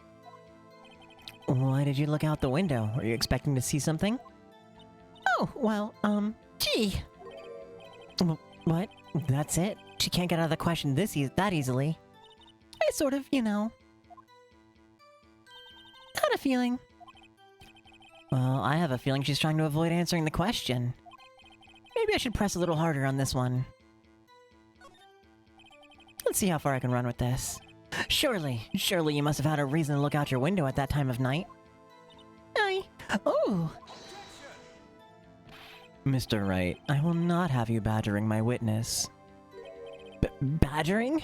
Why did you look out the window? Were you expecting to see something? Oh, well, gee. What? That's it? She can't get out of the question that easily. I sort of, you know, had a feeling. Well, I have a feeling she's trying to avoid answering the question. Maybe I should press a little harder on this one. Let's see how far I can run with this. Surely you must have had a reason to look out your window at that time of night. Oh! Mr. Wright, I will not have you badgering my witness. Badgering?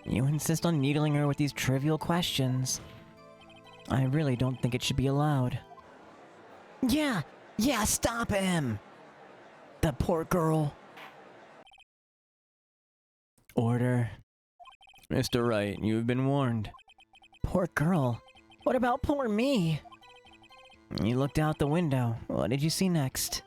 You insist on needling her with these trivial questions. I really don't think it should be allowed. Yeah, stop him! The poor girl. Order. Mr. Wright, you've been warned. Poor girl. What about poor me? You looked out the window. What did you see next?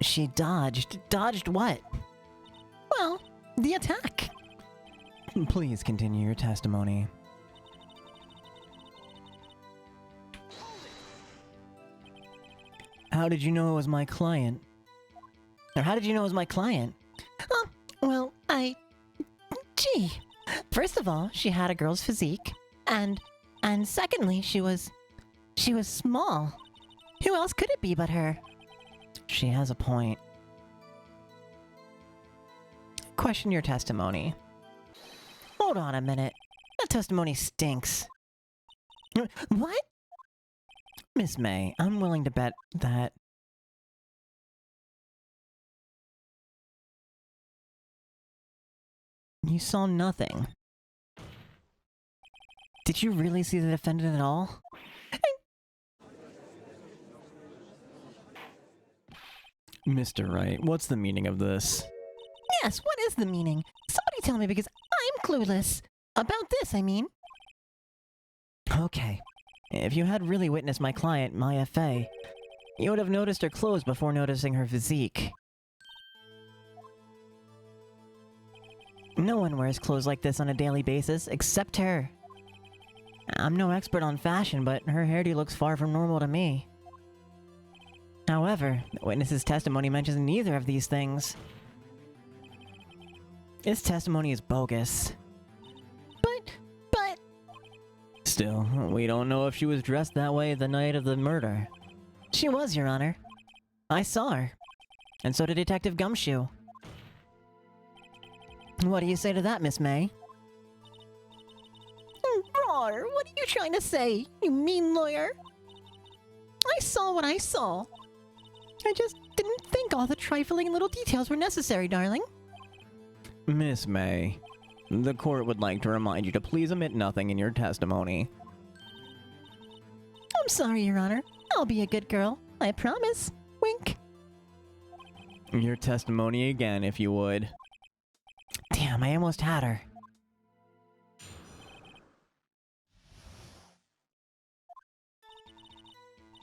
She dodged. Dodged what? Well, the attack. Please continue your testimony. How did you know it was my client? Or how did you know it was my client? Oh, well, Gee. First of all, she had a girl's physique. And secondly, she was small. Who else could it be but her? She has a point. Question your testimony. Hold on a minute. That testimony stinks. What? Miss May, I'm willing to bet that... you saw nothing. Did you really see the defendant at all? Mr. Wright, what's the meaning of this? Yes, what is the meaning? Somebody tell me because I'm clueless. About this, I mean. Okay. If you had really witnessed my client, my FA, you would have noticed her clothes before noticing her physique. No one wears clothes like this on a daily basis, except her. I'm no expert on fashion, but her hairdo looks far from normal to me. However, the witness's testimony mentions neither of these things. His testimony is bogus. But... Still, we don't know if she was dressed that way the night of the murder. She was, Your Honor. I saw her. And so did Detective Gumshoe. What do you say to that, Miss May? Rawr, what are you trying to say, you mean lawyer? I saw what I saw. I just didn't think all the trifling little details were necessary, darling. Miss May, the court would like to remind you to please omit nothing in your testimony. I'm sorry, Your Honor. I'll be a good girl. I promise. Wink. Your testimony again, if you would. Damn, I almost had her.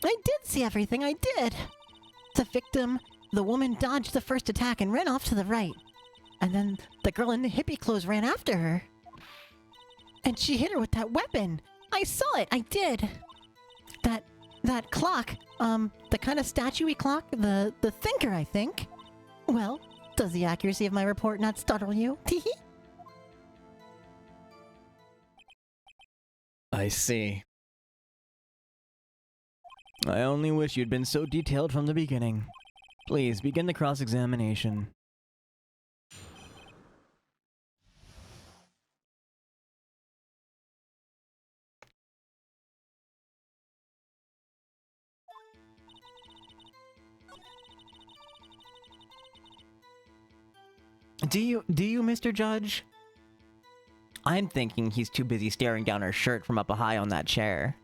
I did see everything, I did. The victim, the woman dodged the first attack and ran off to the right. And then the girl in the hippie clothes ran after her. And she hit her with that weapon. I saw it, I did. That clock, the kind of statue-y clock, the thinker, I think. Well, does the accuracy of my report not startle you? Teehee. I see. I only wish you'd been so detailed from the beginning. Please, begin the cross-examination. Do you, Mr. Judge? I'm thinking he's too busy staring down her shirt from up high on that chair.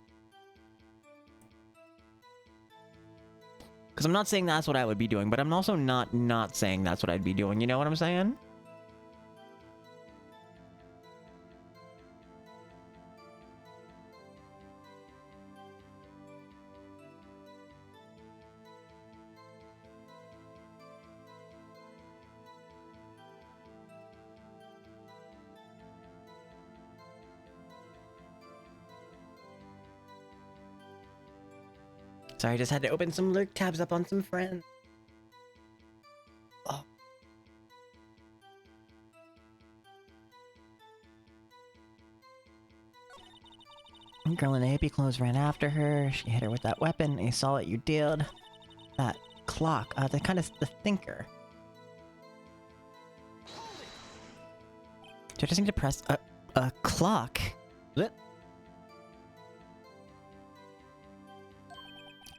Because I'm not saying that's what I would be doing, but I'm also not saying that's what I'd be doing, you know what I'm saying? Sorry, I just had to open some lurk tabs up on some friends. Oh. girl in the hippie clothes ran after her. She hit her with that weapon. I saw what you did. That clock, the thinker. Do I just need to press a clock? What?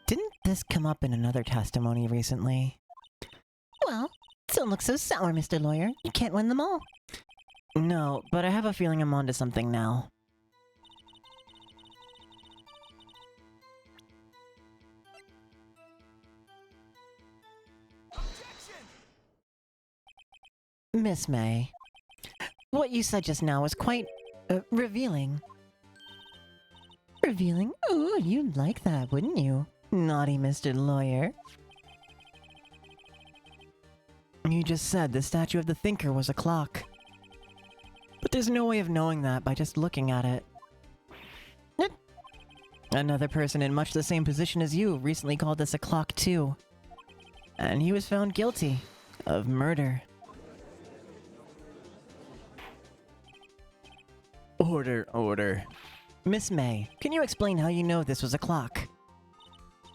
Didn't this come up in another testimony recently? Well, don't look so sour, Mr. Lawyer. You can't win them all. No, but I have a feeling I'm onto something now. Miss May, what you said just now was quite, revealing. Revealing? Ooh, you'd like that, wouldn't you? Naughty Mr. Lawyer. You just said the statue of the thinker was a clock. But there's no way of knowing that by just looking at it. Another person in much the same position as you recently called this a clock too. And he was found guilty of murder. Order. Miss May, can you explain how you know this was a clock?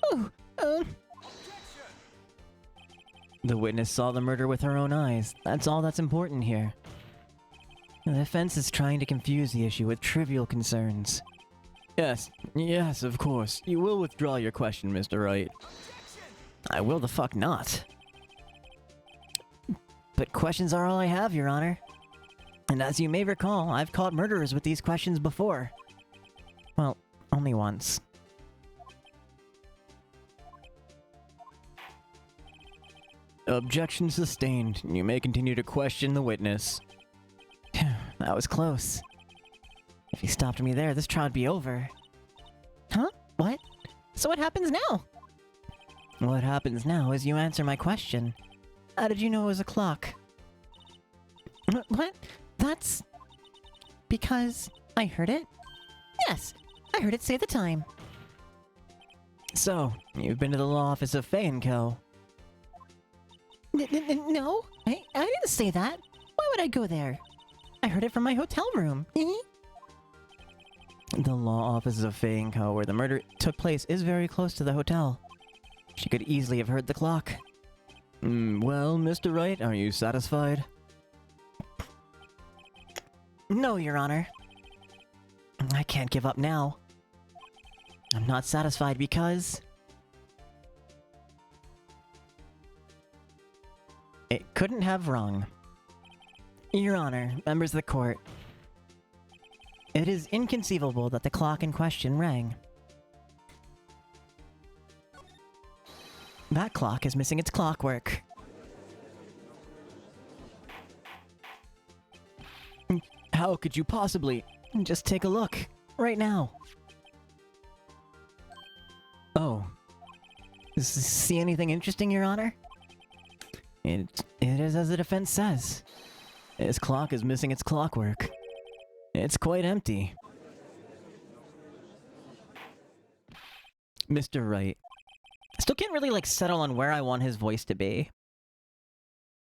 Oh, The witness saw the murder with her own eyes. That's all that's important here. The defense is trying to confuse the issue with trivial concerns. Yes, of course. You will withdraw your question, Mr. Wright. I will the fuck not. But questions are all I have, Your Honor. And as you may recall, I've caught murderers with these questions before. Well, only once. Objection sustained. You may continue to question the witness. That was close. If you stopped me there, this trial would be over. huh? What? So what happens now? What happens now is you answer my question. How did you know it was a clock? What? That's... because I heard it? Yes, I heard it say the time. So, you've been to the law office of Fay & Co. No, I didn't say that. Why would I go there? I heard it from my hotel room. The law office of Fay & Co., where the murder took place, is very close to the hotel. She could easily have heard the clock. Well, Mr. Wright, are you satisfied? No, Your Honor. I can't give up now. I'm not satisfied because... it couldn't have rung. Your Honor, members of the court. It is inconceivable that the clock in question rang. That clock is missing its clockwork. How could you possibly? Just take a look. Right now. Oh. See anything interesting, Your Honor? It is as the defense says. His clock is missing its clockwork. It's quite empty. Mr. Wright. Still can't really, settle on where I want his voice to be.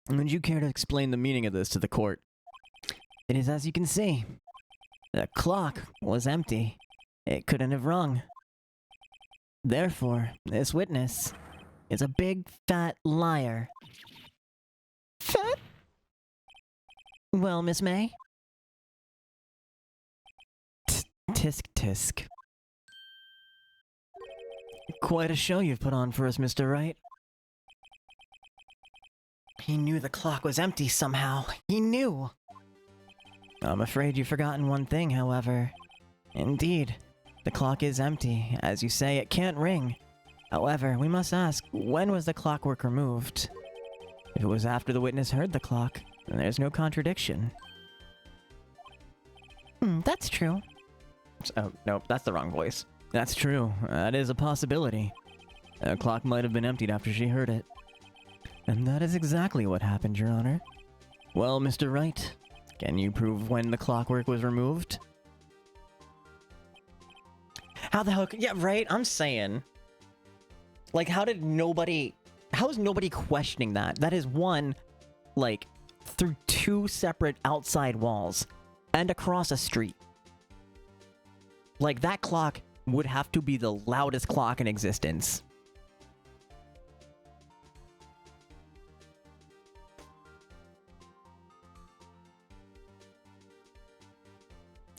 Would you care to explain the meaning of this to the court? It is as you can see. The clock was empty. It couldn't have rung. Therefore, this witness is a big, fat liar. Fat? Well, Miss May? Tisk tisk. Quite a show you've put on for us, Mr. Wright. He knew the clock was empty somehow. He knew! I'm afraid you've forgotten one thing, however. Indeed, the clock is empty. As you say, it can't ring. However, we must ask, when was the clockwork removed? If it was after the witness heard the clock, then there's no contradiction. That's true. Oh, nope, that's the wrong voice. That's true. That is a possibility. The clock might have been emptied after she heard it. And that is exactly what happened, Your Honor. Well, Mr. Wright, can you prove when the clockwork was removed? How the hell yeah, right? I'm saying. How is nobody questioning that? That is one, through two separate outside walls and across a street. Like, that clock would have to be the loudest clock in existence.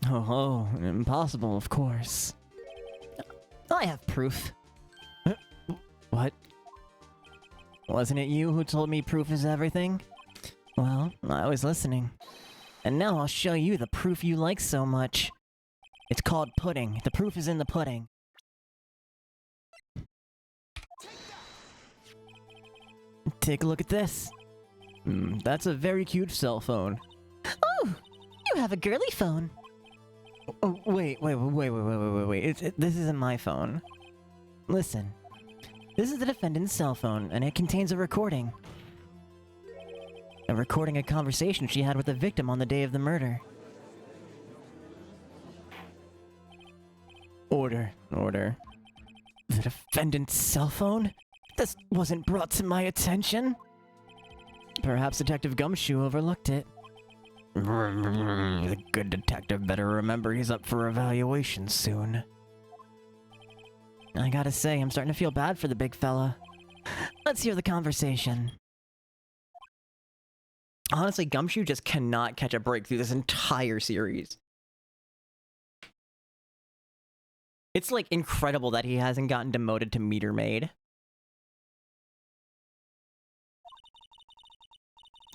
Oh, impossible, of course. I have proof. What? Wasn't it you who told me proof is everything? Well, I was listening. And now I'll show you the proof you like so much. It's called pudding. The proof is in the pudding. Take a look at this. That's a very cute cell phone. Oh, you have a girly phone. Oh, wait. This isn't my phone. Listen. This is the defendant's cell phone, and it contains a recording. A recording a conversation she had with the victim on the day of the murder. Order. The defendant's cell phone? This wasn't brought to my attention. Perhaps Detective Gumshoe overlooked it. The good detective better remember he's up for evaluation soon. I gotta say, I'm starting to feel bad for the big fella. Let's hear the conversation. Honestly, Gumshoe just cannot catch a break through this entire series. It's, like, incredible that he hasn't gotten demoted to meter maid.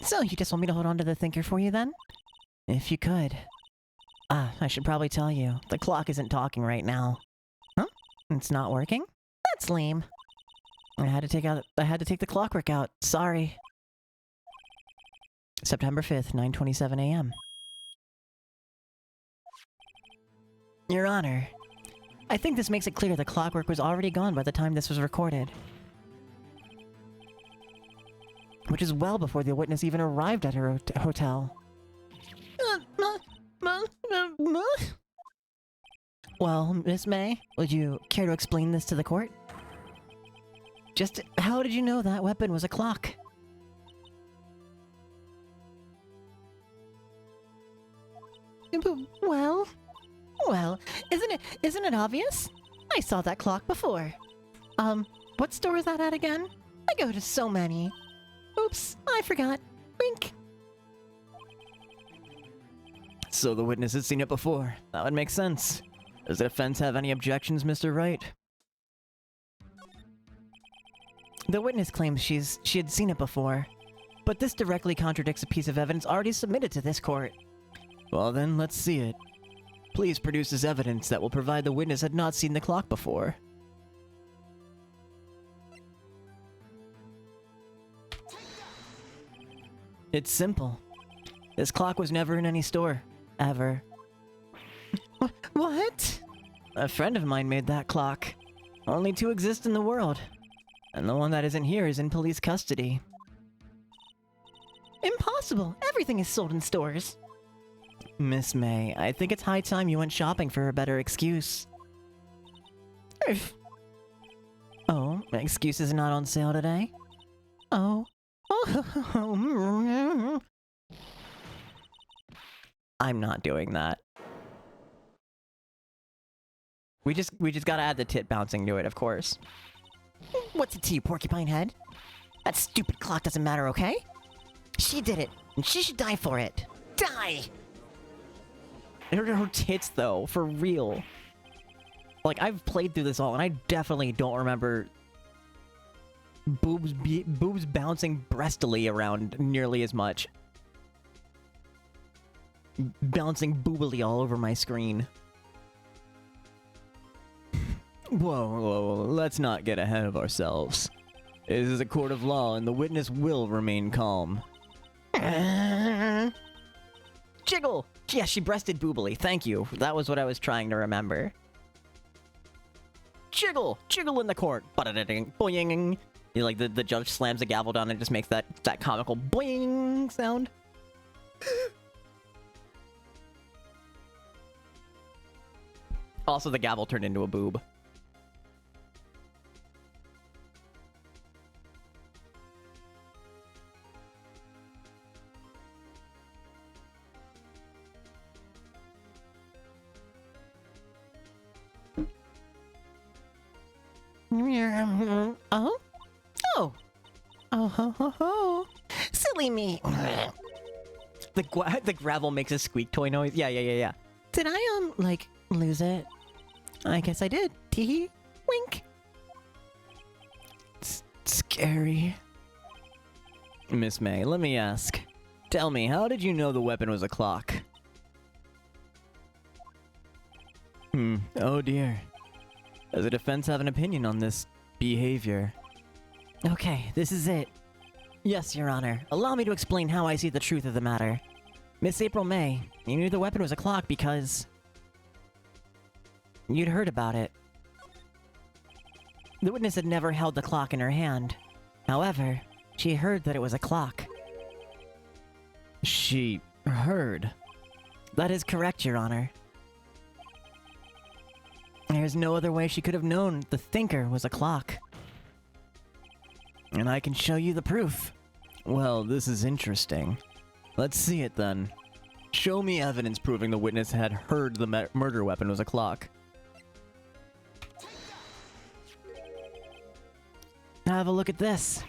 So, you just want me to hold on to the thinker for you then? If you could. I should probably tell you, the clock isn't talking right now. Huh? It's not working? That's lame. I had to take the clockwork out. Sorry. September 5th, 9:27 a.m. Your Honor, I think this makes it clear the clockwork was already gone by the time this was recorded. Which is well before the witness even arrived at her hotel. Well, Miss May, would you care to explain this to the court? Just how did you know that weapon was a clock? Well, isn't it obvious? I saw that clock before. What store is that at again? I go to so many. Oops, I forgot. Wink. So the witness has seen it before. That would make sense. Does the defense have any objections, Mr. Wright? The witness claims she had seen it before, but this directly contradicts a piece of evidence already submitted to this court. Well then, let's see it. Please produce this evidence that will provide the witness had not seen the clock before. It's simple. This clock was never in any store. Ever. What? A friend of mine made that clock. Only two exist in the world. And the one that isn't here is in police custody. Impossible! Everything is sold in stores. Miss May, I think it's high time you went shopping for a better excuse. Oh, excuse is not on sale today? Oh. I'm not doing that. We just gotta add the tit bouncing to it, of course. What's it to you, porcupine head? That stupid clock doesn't matter, okay? She did it, and she should die for it. Die! Her tits, though, for real. Like, I've played through this all, and I definitely don't remember boobs bouncing breastily around nearly as much. Bouncing boobily all over my screen. Whoa, let's not get ahead of ourselves. This is a court of law, and the witness will remain calm. Jiggle! Yeah, she breasted boobily. Thank you. That was what I was trying to remember. Jiggle! Jiggle in the court. Ba-da-da-ding. Boing! You know, like, the judge slams the gavel down and just makes that comical boing sound. Also, the gavel turned into a boob. Oh? Oh. Oh, ho, ho, ho. Silly me. The gravel makes a squeak toy noise. Yeah. Did I, like, lose it? I guess I did. Tee wink. Scary. Miss May, let me ask. Tell me, how did you know the weapon was a clock? Oh dear. Does the defense have an opinion on this behavior? Okay, this is it. Yes, Your Honor. Allow me to explain how I see the truth of the matter. Miss April May, you knew the weapon was a clock because you'd heard about it. The witness had never held the clock in her hand. However, she heard that it was a clock. She heard. That is correct, Your Honor. There's no other way she could have known the thinker was a clock. And I can show you the proof. Well, this is interesting. Let's see it then. Show me evidence proving the witness had heard the murder weapon was a clock. Have a look at this.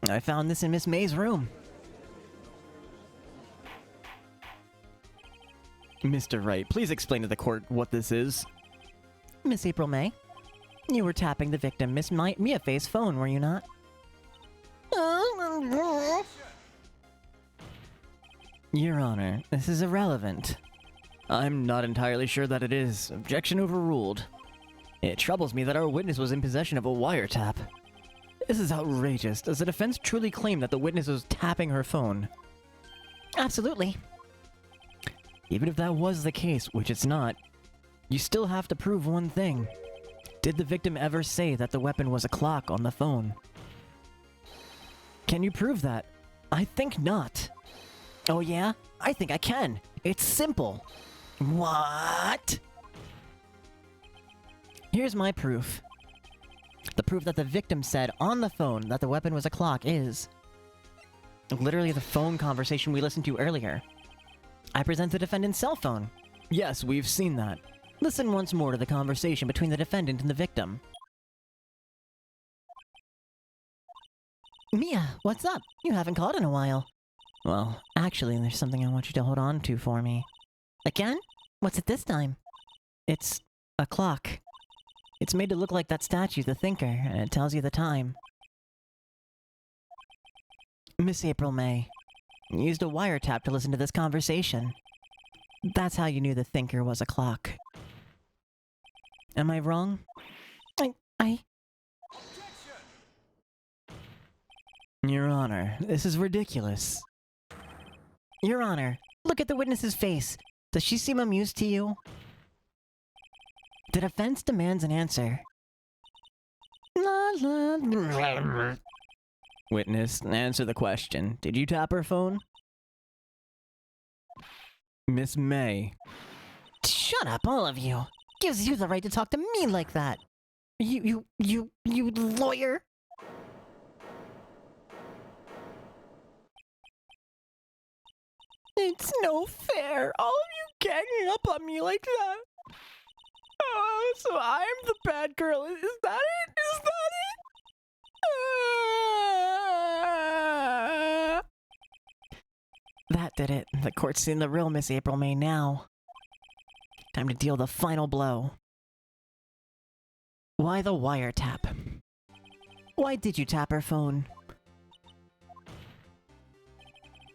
I found this in Miss May's room. Mr. Wright, please explain to the court what this is. Miss April May, you were tapping the victim Miss Mia Faye's phone, were you not? Your Honor, this is irrelevant. I'm not entirely sure that it is. Objection overruled. It troubles me that our witness was in possession of a wiretap. This is outrageous. Does the defense truly claim that the witness was tapping her phone? Absolutely. Even if that was the case, which it's not, you still have to prove one thing. Did the victim ever say that the weapon was a clock on the phone? Can you prove that? I think not. Oh yeah? I think I can. It's simple. What? Here's my proof. The proof that the victim said on the phone that the weapon was a clock is literally the phone conversation we listened to earlier. I present the defendant's cell phone. Yes, we've seen that. Listen once more to the conversation between the defendant and the victim. Mia, what's up? You haven't called in a while. Well, actually, there's something I want you to hold on to for me. Again? What's it this time? It's a clock. It's made to look like that statue, the thinker, and it tells you the time. Miss April May, you used a wiretap to listen to this conversation. That's how you knew the thinker was a clock. Am I wrong? Your Honor, this is ridiculous. Your Honor, look at the witness's face. Does she seem amused to you? The defense demands an answer. Witness, answer the question. Did you tap her phone? Miss May. Shut up, all of you. Gives you the right to talk to me like that. You lawyer. It's no fair. All of you ganging up on me like that. Oh, so I'm the bad girl. Is that it? Is that it? That did it. The court's seen the real Miss April May now. Time to deal the final blow. Why the wiretap? Why did you tap her phone?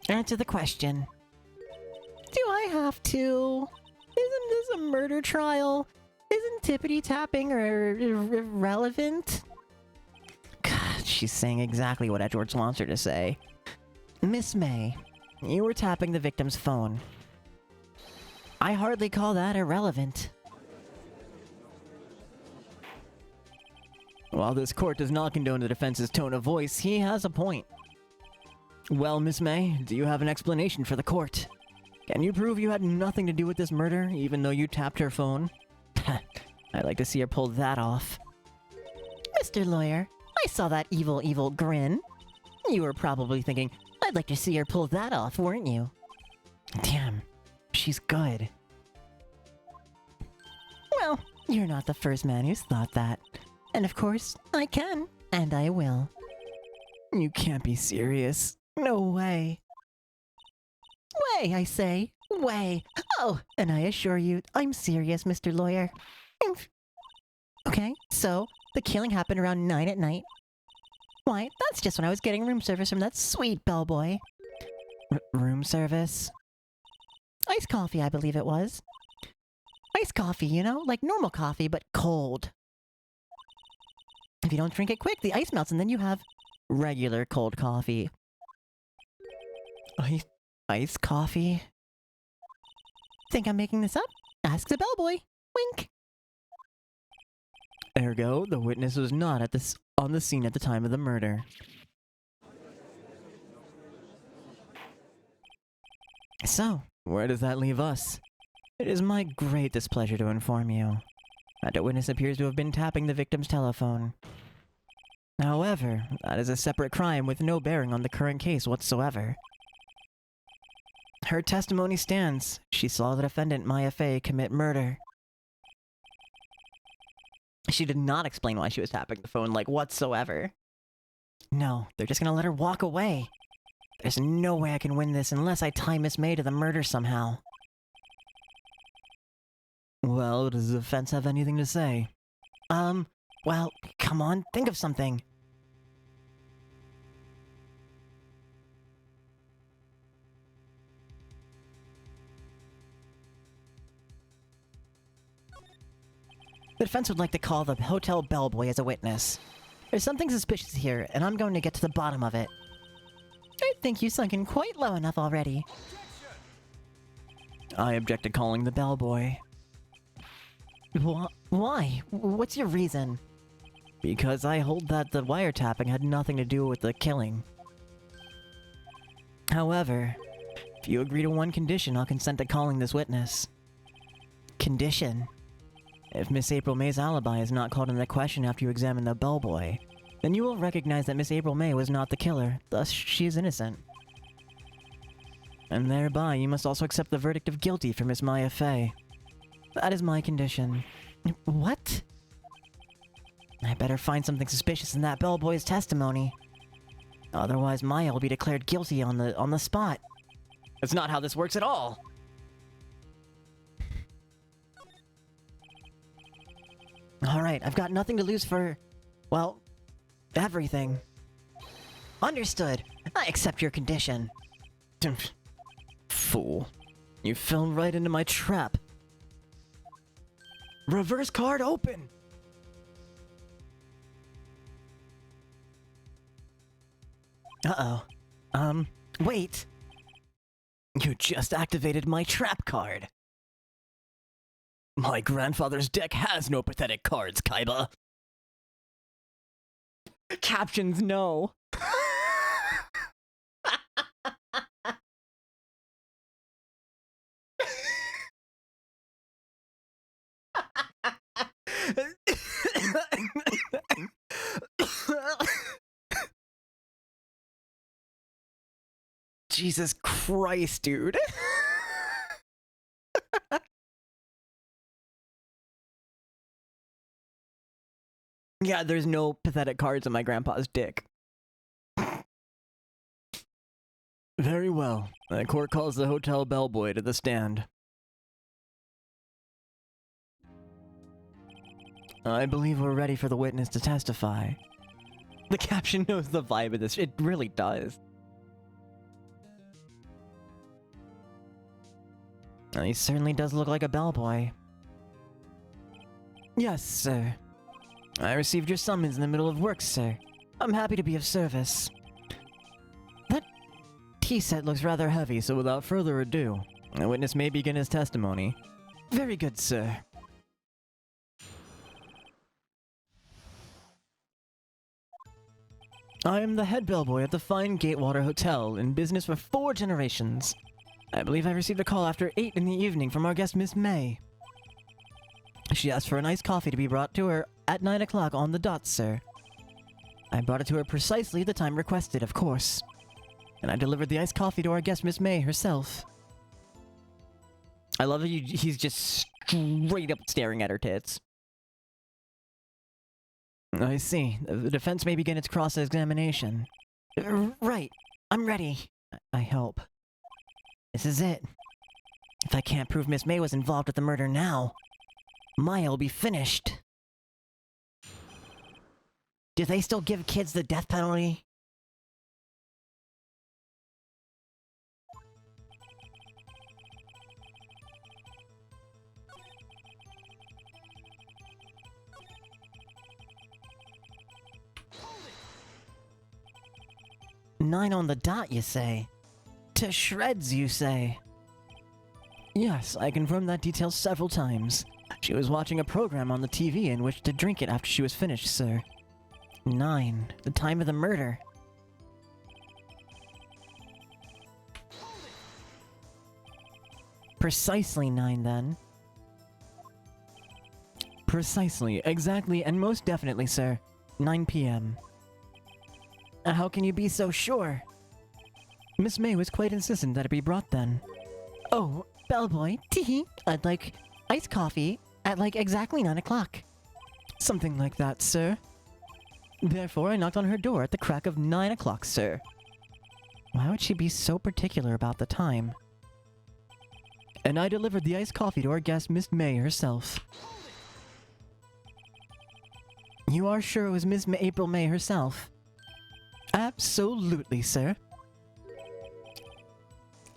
Answer the question. Do I have to? Isn't this a murder trial? Isn't tippity tapping irrelevant? God, she's saying exactly what Edwards wants her to say. Miss May, you were tapping the victim's phone. I hardly call that irrelevant. While this court does not condone the defense's tone of voice, he has a point. Well, Miss May, do you have an explanation for the court? Can you prove you had nothing to do with this murder, even though you tapped her phone? I'd like to see her pull that off. Mr. Lawyer, I saw that evil grin. You were probably thinking, I'd like to see her pull that off, weren't you? Damn, she's good. You're not the first man who's thought that. And of course, I can, and I will. You can't be serious. No way. Way, I say. Way. Oh, and I assure you, I'm serious, Mr. Lawyer. Okay, so, the killing happened around 9 at night. Why, that's just when I was getting room service from that sweet bellboy. Room service? Iced coffee, I believe it was. Iced coffee, you know, like normal coffee, but cold. If you don't drink it quick, the ice melts and then you have regular cold coffee. Iced coffee? Think I'm making this up? Ask the bellboy. Wink. Ergo, the witness was not on the scene at the time of the murder. So, where does that leave us? It is my great displeasure to inform you that the witness appears to have been tapping the victim's telephone. However, that is a separate crime with no bearing on the current case whatsoever. Her testimony stands. She saw the defendant, Maya Fey, commit murder. She did not explain why she was tapping the phone, like, whatsoever. No, they're just gonna let her walk away. There's no way I can win this unless I tie Miss May to the murder somehow. Well, does the defense have anything to say? Well, come on, think of something. The defense would like to call the hotel bellboy as a witness. There's something suspicious here, and I'm going to get to the bottom of it. I think you've sunk in quite low enough already. I object to calling the bellboy. Why? What's your reason? Because I hold that the wiretapping had nothing to do with the killing. However, if you agree to one condition, I'll consent to calling this witness. Condition? If Miss April May's alibi is not called into question after you examine the bellboy, then you will recognize that Miss April May was not the killer, thus she is innocent. And thereby, you must also accept the verdict of guilty for Miss Maya Fey. That is my condition. What? I better find something suspicious in that bellboy's testimony. Otherwise, Maya will be declared guilty on the spot. That's not how this works at all. Alright, I've got nothing to lose for, well, everything. Understood. I accept your condition. Fool. You fell right into my trap. Reverse card open! Uh-oh. Wait. You just activated my trap card. My grandfather's deck has no pathetic cards, Kaiba. Captions, no. Jesus Christ, dude. Yeah, there's no pathetic cards in my grandpa's dick. Very well. The court calls the hotel bellboy to the stand. I believe we're ready for the witness to testify. The caption knows the vibe of this. It really does. He certainly does look like a bellboy. Yes, sir. I received your summons in the middle of work, sir. I'm happy to be of service. That tea set looks rather heavy, so without further ado, the witness may begin his testimony. Very good, sir. I am the head bellboy at the fine Gatewater Hotel, in business for 4 generations. I believe I received a call after 8 in the evening from our guest Miss May. She asked for an iced coffee to be brought to her at 9 o'clock on the dot, sir. I brought it to her precisely the time requested, of course. And I delivered the iced coffee to our guest Miss May herself. I love that he's just straight up staring at her tits. I see. The defense may begin its cross-examination. Right. I'm ready. I hope. This is it. If I can't prove Miss May was involved with the murder now, Maya will be finished. Do they still give kids the death penalty? Nine on the dot, you say? To shreds, you say? Yes, I confirmed that detail several times. She was watching a program on the TV in which to drink it after she was finished, sir. 9. The time of the murder. Precisely 9, then. Precisely, exactly, and most definitely, sir. 9 p.m. How can you be so sure? Miss May was quite insistent that it be brought then. Oh, bellboy, tee-hee, I'd like iced coffee at like exactly 9 o'clock. Something like that, sir. Therefore, I knocked on her door at the crack of 9 o'clock, sir. Why would she be so particular about the time? And I delivered the iced coffee to our guest, Miss May herself. You are sure it was Miss April May herself? Absolutely, sir.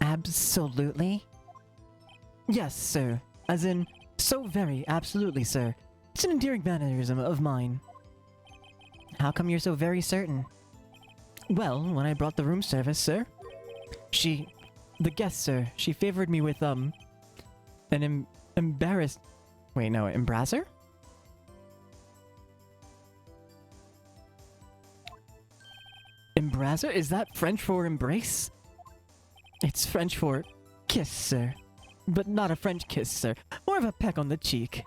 Absolutely? Yes, sir. As in, so very absolutely, sir. It's an endearing mannerism of mine. How come you're so very certain? Well, when I brought the room service, sir, the guest, sir, she favored me with, an embarrassed... Wait, no, embrasser? Embrasser? Is that French for embrace? It's French for kiss, sir. But not a French kiss, sir. More of a peck on the cheek.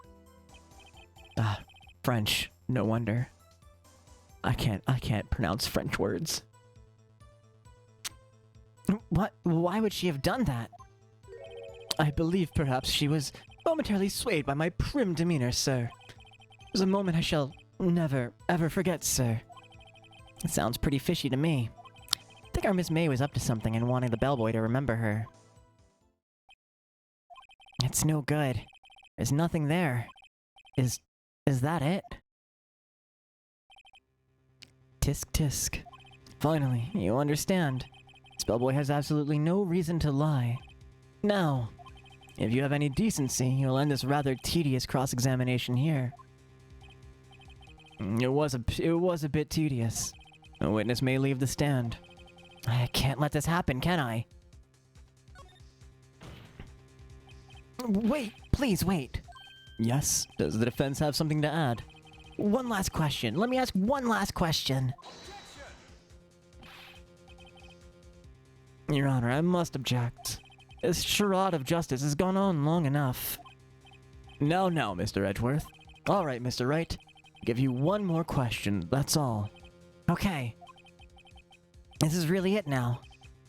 Ah, French. No wonder. I can't pronounce French words. What? Why would she have done that? I believe perhaps she was momentarily swayed by my prim demeanor, sir. It was a moment I shall never, ever forget, sir. It sounds pretty fishy to me. I think our Miss May was up to something and wanting the bellboy to remember her. It's no good. There's nothing there. Is that it? Tisk tisk. Finally, you understand. This bellboy has absolutely no reason to lie. Now, if you have any decency, you'll end this rather tedious cross-examination here. It was a bit tedious. A witness may leave the stand. I can't let this happen, can I? Wait, please wait. Yes? Does the defense have something to add? One last question. Let me ask one last question. Your Honor, I must object. This charade of justice has gone on long enough. Now, Mr. Edgeworth. All right, Mr. Wright. Give you one more question, that's all. Okay. This is really it now.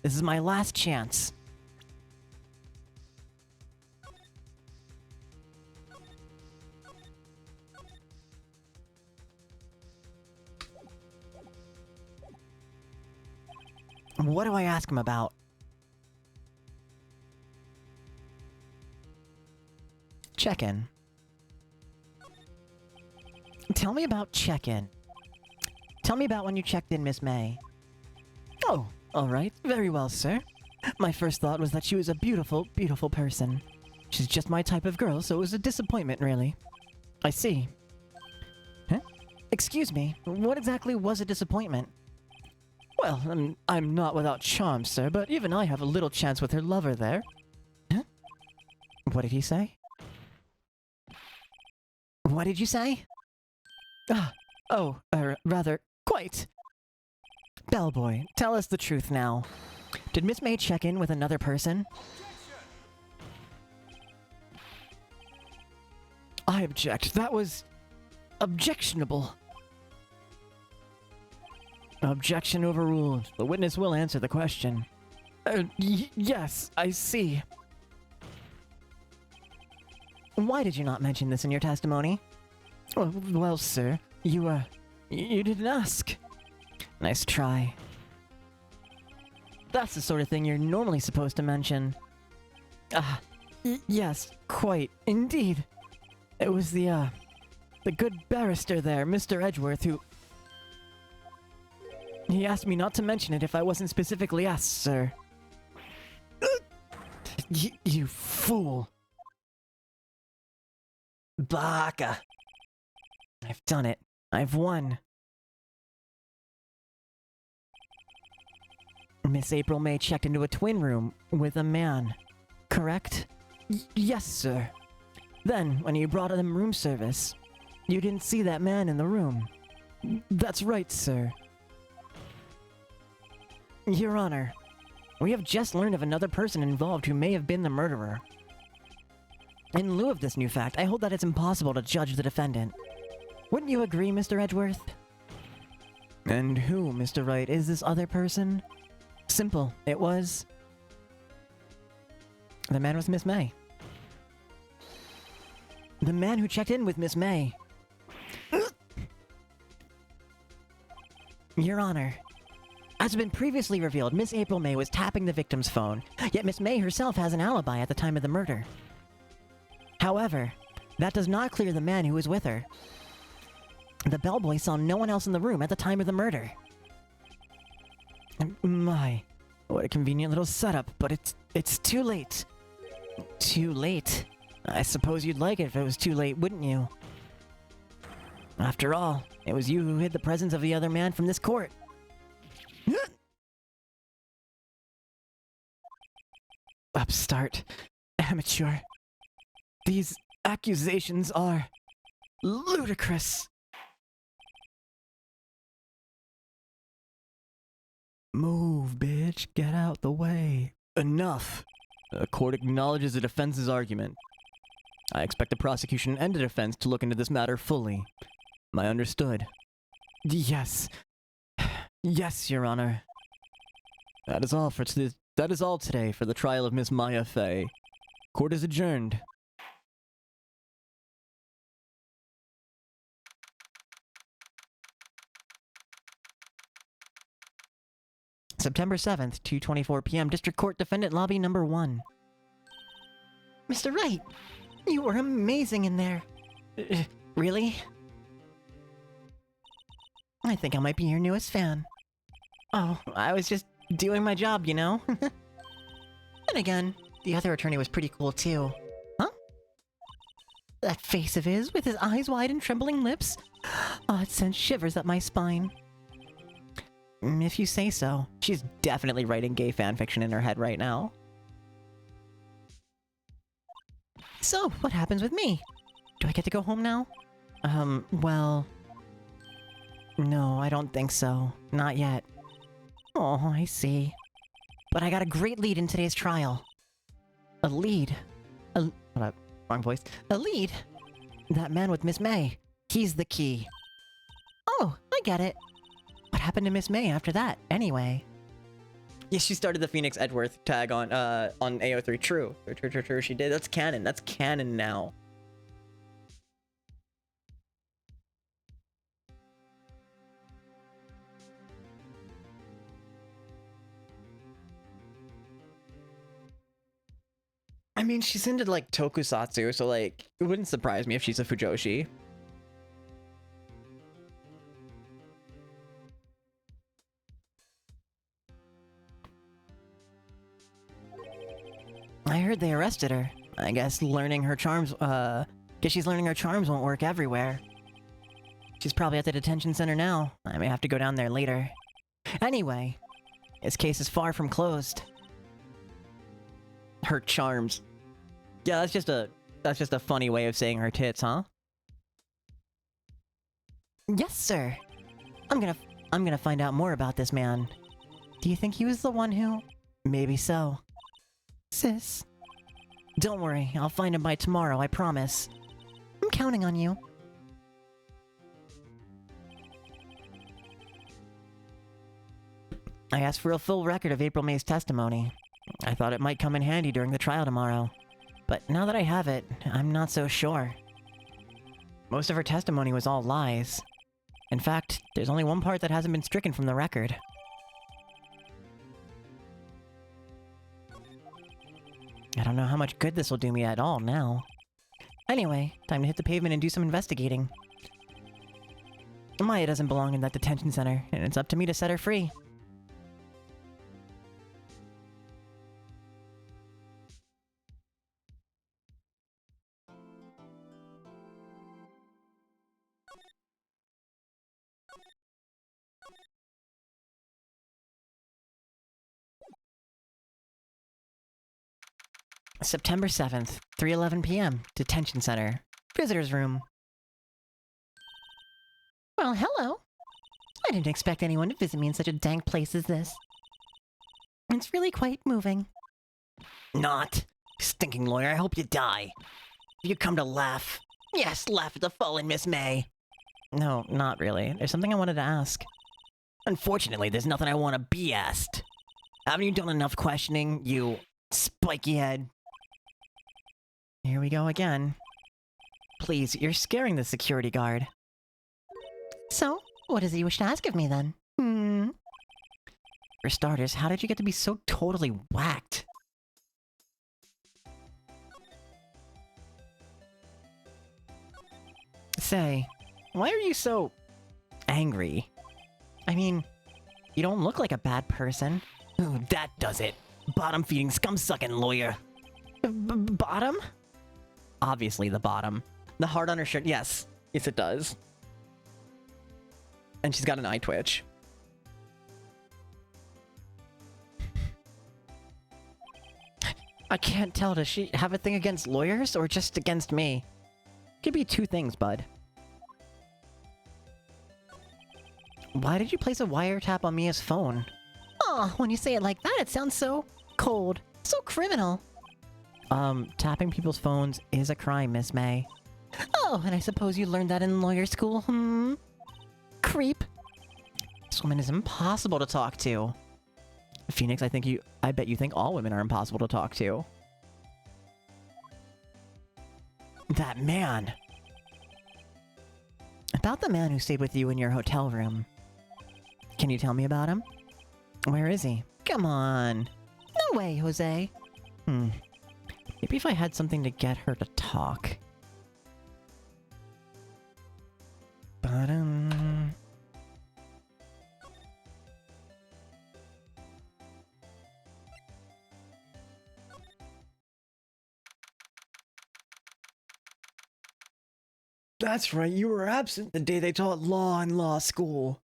This is my last chance. What do I ask him about? Check-in. Tell me about check-in. Tell me about when you checked in, Miss May. Oh, all right. Very well, sir. My first thought was that she was a beautiful, beautiful person. She's just my type of girl, so it was a disappointment, really. I see. Huh? Excuse me, what exactly was a disappointment? Well, I'm not without charm, sir, but even I have a little chance with her lover there. Huh? What did he say? What did you say? Rather, quite. Bellboy, tell us the truth now. Did Miss May check in with another person? I object. That was objectionable. Objection overruled. The witness will answer the question. Yes, I see. Why did you not mention this in your testimony? Well, sir, you You didn't ask. Nice try. That's the sort of thing you're normally supposed to mention. Yes, quite, indeed. It was the good barrister there, Mr. Edgeworth, who... He asked me not to mention it if I wasn't specifically asked, sir. You fool. Baka. I've done it. I've won. Miss April May checked into a twin room with a man, correct? Yes, sir. Then, when you brought them room service, you didn't see that man in the room. That's right, sir. Your Honor, we have just learned of another person involved who may have been the murderer. In lieu of this new fact, I hold that it's impossible to judge the defendant. Wouldn't you agree, Mr. Edgeworth? And who, Mr. Wright, is this other person? Simple. It was... The man was Miss May. The man who checked in with Miss May. Your Honor, as has been previously revealed, Miss April May was tapping the victim's phone, yet Miss May herself has an alibi at the time of the murder. However, that does not clear the man who was with her. The bellboy saw no one else in the room at the time of the murder. My, what a convenient little setup, but it's too late. Too late? I suppose you'd like it if it was too late, wouldn't you? After all, it was you who hid the presence of the other man from this court. Upstart. Amateur. These accusations are ludicrous. Move, bitch. Get out the way. Enough. The court acknowledges the defense's argument. I expect the prosecution and the defense to look into this matter fully. I understood. Yes. Yes, Your Honor. That is all today for the trial of Miss Maya Fey. Court is adjourned. September 7th, 2:24 p.m. District Court Defendant Lobby Number 1. Mr. Wright, you were amazing in there. Really? I think I might be your newest fan. Oh, I was just doing my job, you know? And again, the other attorney was pretty cool too. Huh? That face of his, with his eyes wide and trembling lips? Oh, it sends shivers up my spine. If you say so. She's definitely writing gay fanfiction in her head right now. So, what happens with me? Do I get to go home now? Well... No, I don't think so. Not yet. Oh, I see. But I got a great lead in today's trial. A lead? Hold up. Wrong voice. A lead? That man with Miss May. He's the key. Oh, I get it. What happened to Miss May after that, anyway? Yeah, she started the Phoenix Edgeworth tag on AO3. True. True, she did. That's canon. That's canon now. I mean, she's into, like, tokusatsu, so, like, it wouldn't surprise me if she's a Fujoshi. I heard they arrested her. I guess learning her charms, guess she's learning her charms won't work everywhere. She's probably at the detention center now. I may have to go down there later. Anyway, this case is far from closed. Her charms. Yeah, that's just a funny way of saying her tits, huh? Yes, sir. I'm gonna find out more about this man. Do you think he was the one who... Maybe so. Sis. Don't worry, I'll find him by tomorrow, I promise. I'm counting on you. I asked for a full record of April May's testimony. I thought it might come in handy during the trial tomorrow. But now that I have it, I'm not so sure. Most of her testimony was all lies. In fact, there's only one part that hasn't been stricken from the record. I don't know how much good this will do me at all now. Anyway, time to hit the pavement and do some investigating. Maya doesn't belong in that detention center, and it's up to me to set her free. September 7th, 3:11 p.m. Detention Center. Visitor's room. Well, hello. I didn't expect anyone to visit me in such a dank place as this. It's really quite moving. Not. Stinking lawyer, I hope you die. You come to laugh. Yes, laugh at the fallen Miss May. No, not really. There's something I wanted to ask. Unfortunately, there's nothing I want to be asked. Haven't you done enough questioning, you spiky head? Here we go again. Please, you're scaring the security guard. So, what does he wish to ask of me then? For starters, how did you get to be so totally whacked? Say, why are you so angry? I mean, you don't look like a bad person. Ooh, that does it. Bottom-feeding, scum-sucking lawyer. Bottom? Obviously the bottom. The heart on her shirt, yes. Yes, it does. And she's got an eye twitch. I can't tell, does she have a thing against lawyers or just against me? Could be two things, bud. Why did you place a wiretap on Mia's phone? Oh, when you say it like that, it sounds so cold, so criminal. Tapping people's phones is a crime, Miss May. Oh, and I suppose you learned that in lawyer school, Creep. This woman is impossible to talk to. Phoenix, I bet you think all women are impossible to talk to. That man! About the man who stayed with you in your hotel room. Can you tell me about him? Where is he? Come on! No way, Jose. Maybe if I had something to get her to talk. But, That's right, you were absent the day they taught law in law school.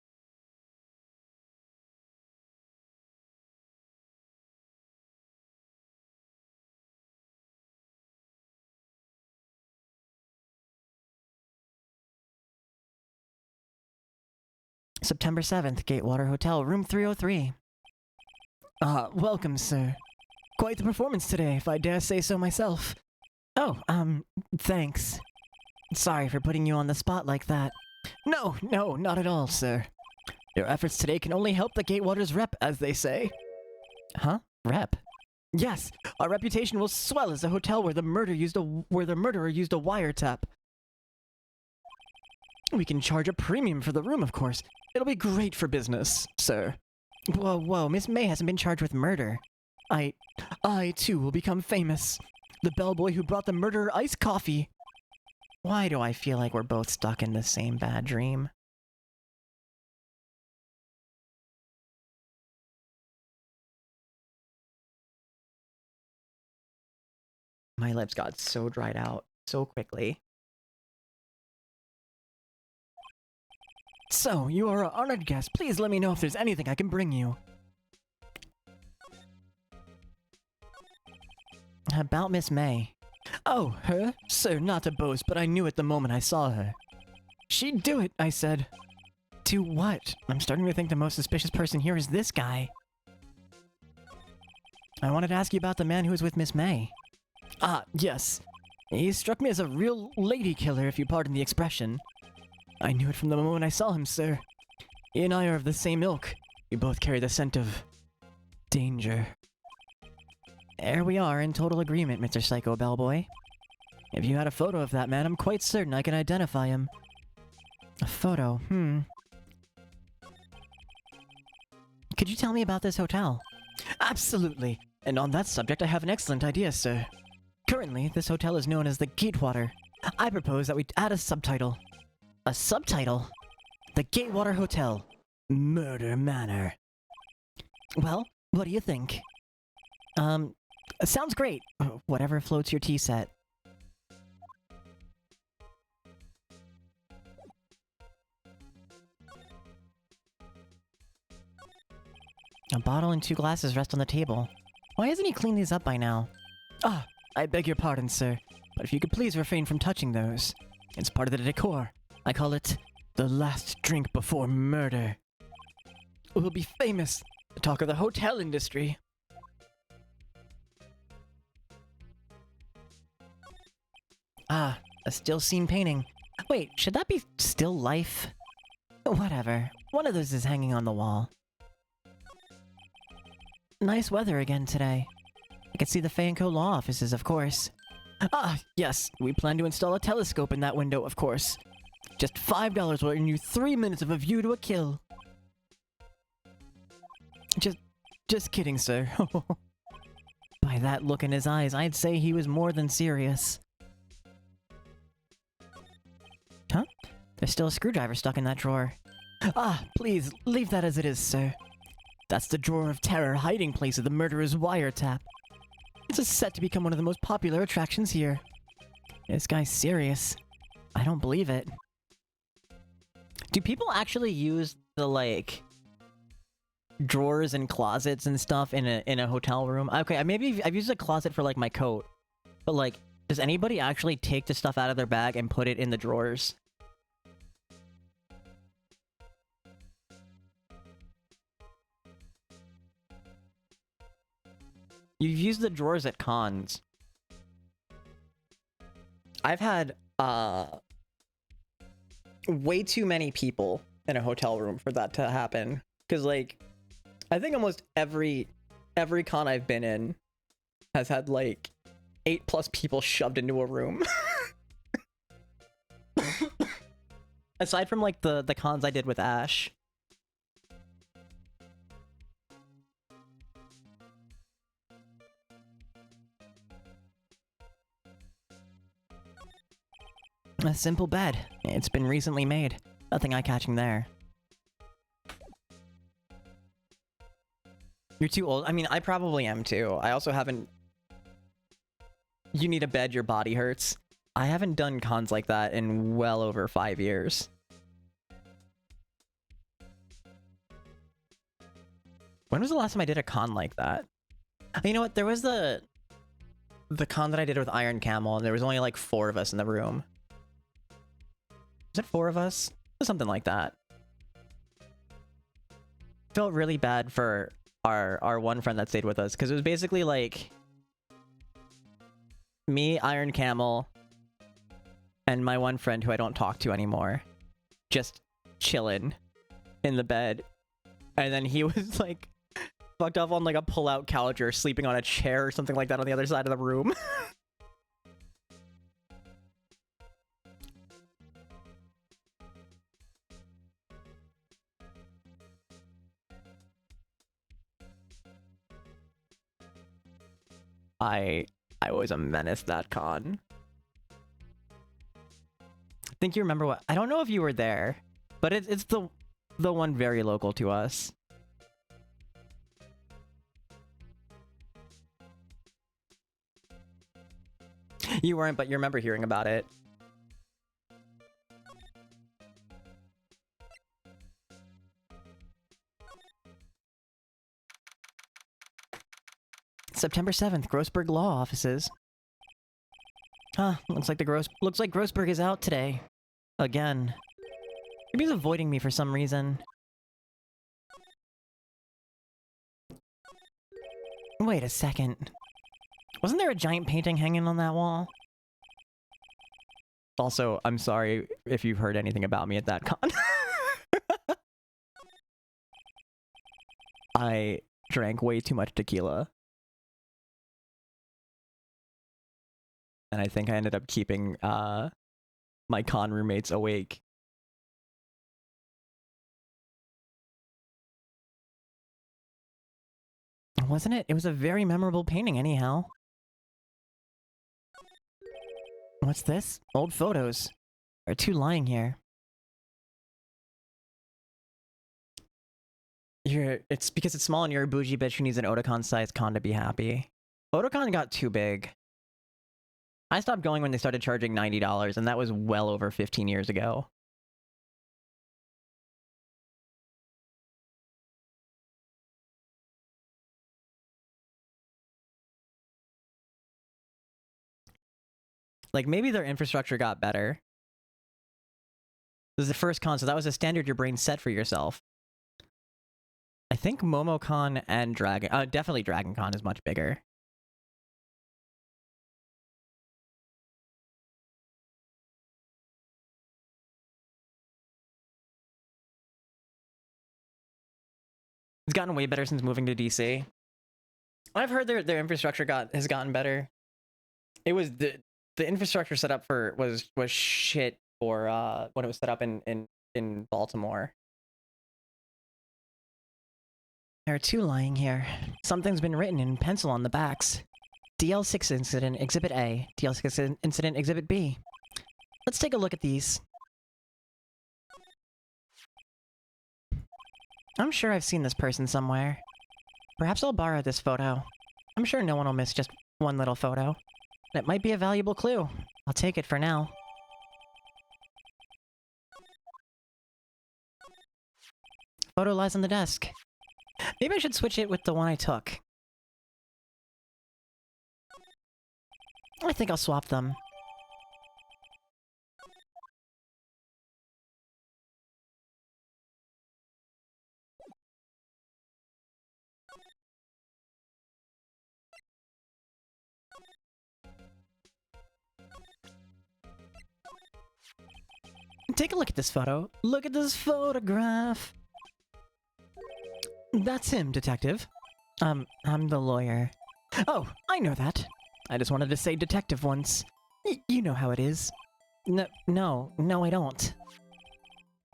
September 7th, Gatewater Hotel, room 303. Welcome, sir. Quite the performance today, if I dare say so myself. Oh, thanks. Sorry for putting you on the spot like that. No, not at all, sir. Your efforts today can only help the Gatewater's rep, as they say. Huh? Rep? Yes, our reputation will swell as a hotel where the murderer used a wiretap. We can charge a premium for the room, of course. It'll be great for business, sir. Whoa, Miss May hasn't been charged with murder. I too will become famous. The bellboy who brought the murderer iced coffee. Why do I feel like we're both stuck in the same bad dream? My lips got so dried out so quickly. So, you are an honored guest. Please let me know if there's anything I can bring you. About Miss May. Oh, her? Sir, not to boast, but I knew it the moment I saw her. She'd do it, I said. Do what? I'm starting to think the most suspicious person here is this guy. I wanted to ask you about the man who was with Miss May. Ah, yes. He struck me as a real lady killer, if you pardon the expression. I knew it from the moment I saw him, sir. He and I are of the same ilk. We both carry the scent of danger. There we are, in total agreement, Mr. Psycho Bellboy. If you had a photo of that man, I'm quite certain I can identify him. A photo, Could you tell me about this hotel? Absolutely. And on that subject, I have an excellent idea, sir. Currently, this hotel is known as the Gatewater. I propose that we add a subtitle. A subtitle? The Gatewater Hotel. Murder Manor. Well, what do you think? Sounds great. Whatever floats your tea set. A bottle and 2 glasses rest on the table. Why hasn't he cleaned these up by now? Ah, I beg your pardon, sir. But if you could please refrain from touching those. It's part of the decor. I call it the last drink before murder. We'll be famous. The talk of the hotel industry. Ah, a still scene painting. Wait, should that be still life? Whatever. One of those is hanging on the wall. Nice weather again today. I can see the Fanco law offices, of course. Ah, yes. We plan to install a telescope in that window, of course. Just $5 will earn you 3 minutes of a view to a kill. Just kidding, sir. By that look in his eyes, I'd say he was more than serious. Huh? There's still a screwdriver stuck in that drawer. Ah, please, leave that as it is, sir. That's the drawer of terror hiding place of the murderer's wiretap. It's set to become one of the most popular attractions here. This guy's serious. I don't believe it. Do people actually use the, like, drawers and closets and stuff in a hotel room? Okay, maybe I've used a closet for, like, my coat. But, like, does anybody actually take the stuff out of their bag and put it in the drawers? You've used the drawers at cons. I've had, way too many people in a hotel room for that to happen. Because, like, I think almost every con I've been in has had, like, 8+ people shoved into a room. Aside from, like, the cons I did with Ash. A simple bed. It's been recently made. Nothing eye-catching there. You're too old. I mean, I probably am too. I also haven't... You need a bed, your body hurts. I haven't done cons like that in well over 5 years. When was the last time I did a con like that? You know what? There was the con that I did with Iron Camel, and there was only like 4 of us in the room. Was it 4 of us? Something like that. Felt really bad for our one friend that stayed with us, because it was basically like me, Iron Camel, and my one friend who I don't talk to anymore, just chilling in the bed. And then he was like fucked up on like a pull-out couch or sleeping on a chair or something like that on the other side of the room. I was a menace that con. I think you remember what... I don't know if you were there, but it's the one very local to us. You weren't, but you remember hearing about it. September 7th, Grossberg Law Offices. Huh, looks like Grossberg is out today. Again. Maybe he's avoiding me for some reason. Wait a second. Wasn't there a giant painting hanging on that wall? Also, I'm sorry if you've heard anything about me at that con. I drank way too much tequila. And I think I ended up keeping my con roommates awake. Wasn't it? It was a very memorable painting anyhow. What's this? Old photos. There are two lying here. It's because it's small and you're a bougie bitch who needs an Otakon-sized con to be happy. Otakon got too big. I stopped going when they started charging $90, and that was well over 15 years ago. Like, maybe their infrastructure got better. This is the first con, so that was a standard your brain set for yourself. I think MomoCon and definitely Dragon Con is much bigger. It's gotten way better since moving to DC. I've heard their infrastructure has gotten better. It was the infrastructure set up was shit for when it was set up in Baltimore. There are two lying here. Something's been written in pencil on the backs. DL6 Incident Exhibit A, DL6 Incident Exhibit B. Let's take a look at these. I'm sure I've seen this person somewhere. Perhaps I'll borrow this photo. I'm sure no one will miss just one little photo. And it might be a valuable clue. I'll take it for now. Photo lies on the desk. Maybe I should switch it with the one I took. I think I'll swap them. Take a look at this photo. Look at this photograph. That's him, detective. I'm the lawyer. Oh, I know that. I just wanted to say detective once. You know how it is. No, I don't.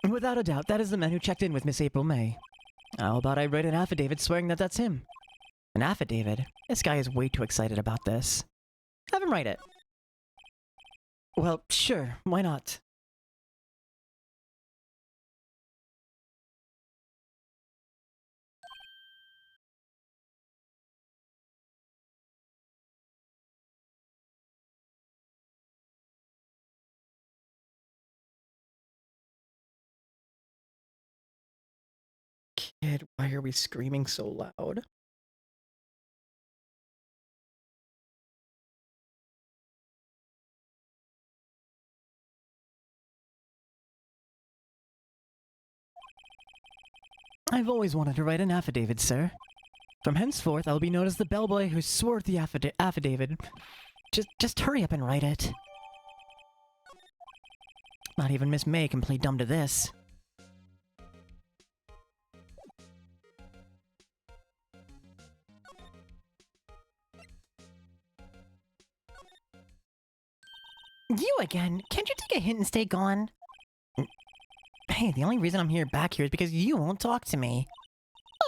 Without a doubt, that is the man who checked in with Miss April May. How about I write an affidavit swearing that that's him? An affidavit? This guy is way too excited about this. Have him write it. Well, sure, why not? Kid, why are we screaming so loud? I've always wanted to write an affidavit, sir. From henceforth, I'll be known as the bellboy who swore the affidavit. Just hurry up and write it. Not even Miss May can play dumb to this. You again? Can't you take a hint and stay gone? Hey, the only reason I'm back here is because you won't talk to me.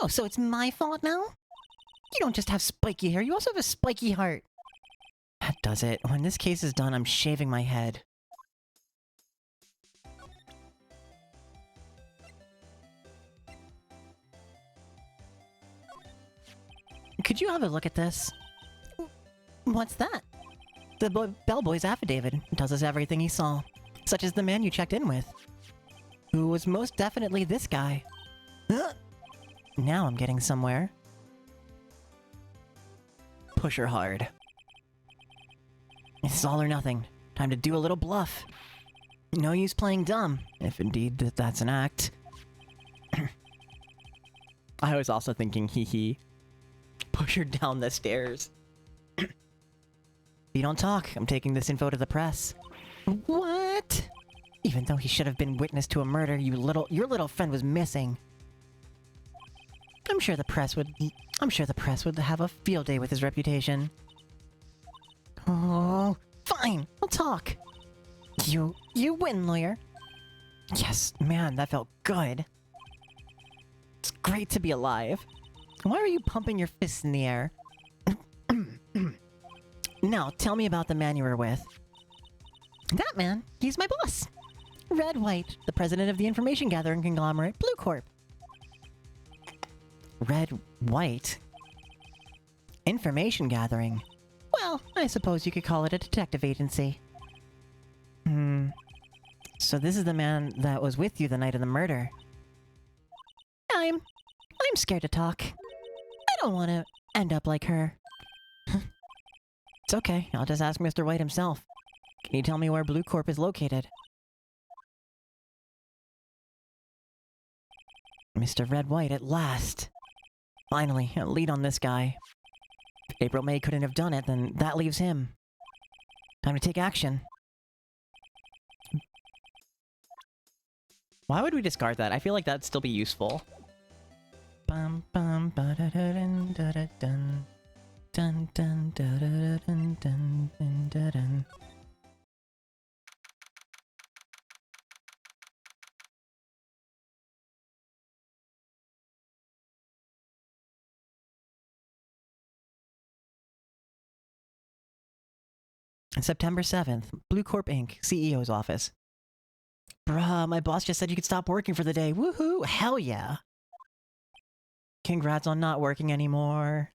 Oh, so it's my fault now? You don't just have spiky hair, you also have a spiky heart. That does it. When this case is done, I'm shaving my head. Could you have a look at this? What's that? The bellboy's affidavit tells us everything he saw, such as the man you checked in with, who was most definitely this guy. Now I'm getting somewhere. Push her hard. It's all or nothing. Time to do a little bluff. No use playing dumb, if indeed that's an act. I was also thinking, hee hee. Push her down the stairs. You don't talk. I'm taking this info to the press. What? Even though he should have been witness to a murder, your little friend was missing. I'm sure the press would have a field day with his reputation. Oh, fine. I'll talk. You win, lawyer. Yes, man, that felt good. It's great to be alive. Why are you pumping your fists in the air? Now, tell me about the man you were with. That man, he's my boss. Red White, the president of the information gathering conglomerate, Blue Corp. Red White? Information gathering? Well, I suppose you could call it a detective agency. So this is the man that was with you the night of the murder. I'm scared to talk. I don't want to end up like her. It's okay, I'll just ask Mr. White himself. Can you tell me where Blue Corp is located? Mr. Red White, at last! Finally, a lead on this guy. If April May couldn't have done it, then that leaves him. Time to take action. Why would we discard that? I feel like that'd still be useful. Bum bum ba da da dun da da dun. Dun dun da da dun dun dun da dun. September 7th, Blue Corp Inc., CEO's office. Bruh, my boss just said you could stop working for the day. Woohoo! Hell yeah! Congrats on not working anymore.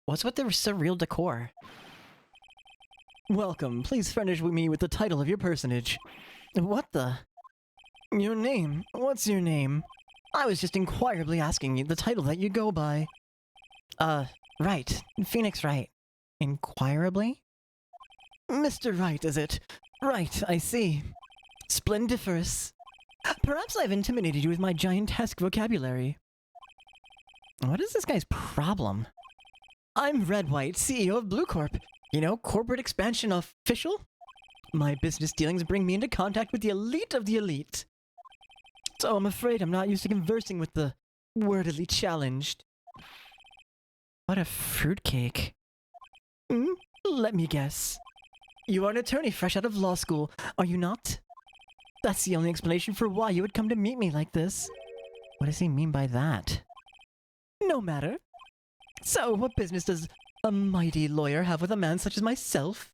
What's with the surreal decor? Welcome. Please furnish me with the title of your personage. What the? Your name. What's your name? I was just inquirably asking you the title that you go by. Wright. Phoenix Wright. Inquirably? Mr. Wright, is it? Right, I see. Splendiferous. Perhaps I've intimidated you with my giantesque vocabulary. What is this guy's problem? I'm Red White, CEO of Blue Corp. You know, corporate expansion official? My business dealings bring me into contact with the elite of the elite. So I'm afraid I'm not used to conversing with the wordily challenged. What a fruitcake. Let me guess. You are an attorney fresh out of law school, are you not? That's the only explanation for why you would come to meet me like this. What does he mean by that? No matter. So, what business does a mighty lawyer have with a man such as myself?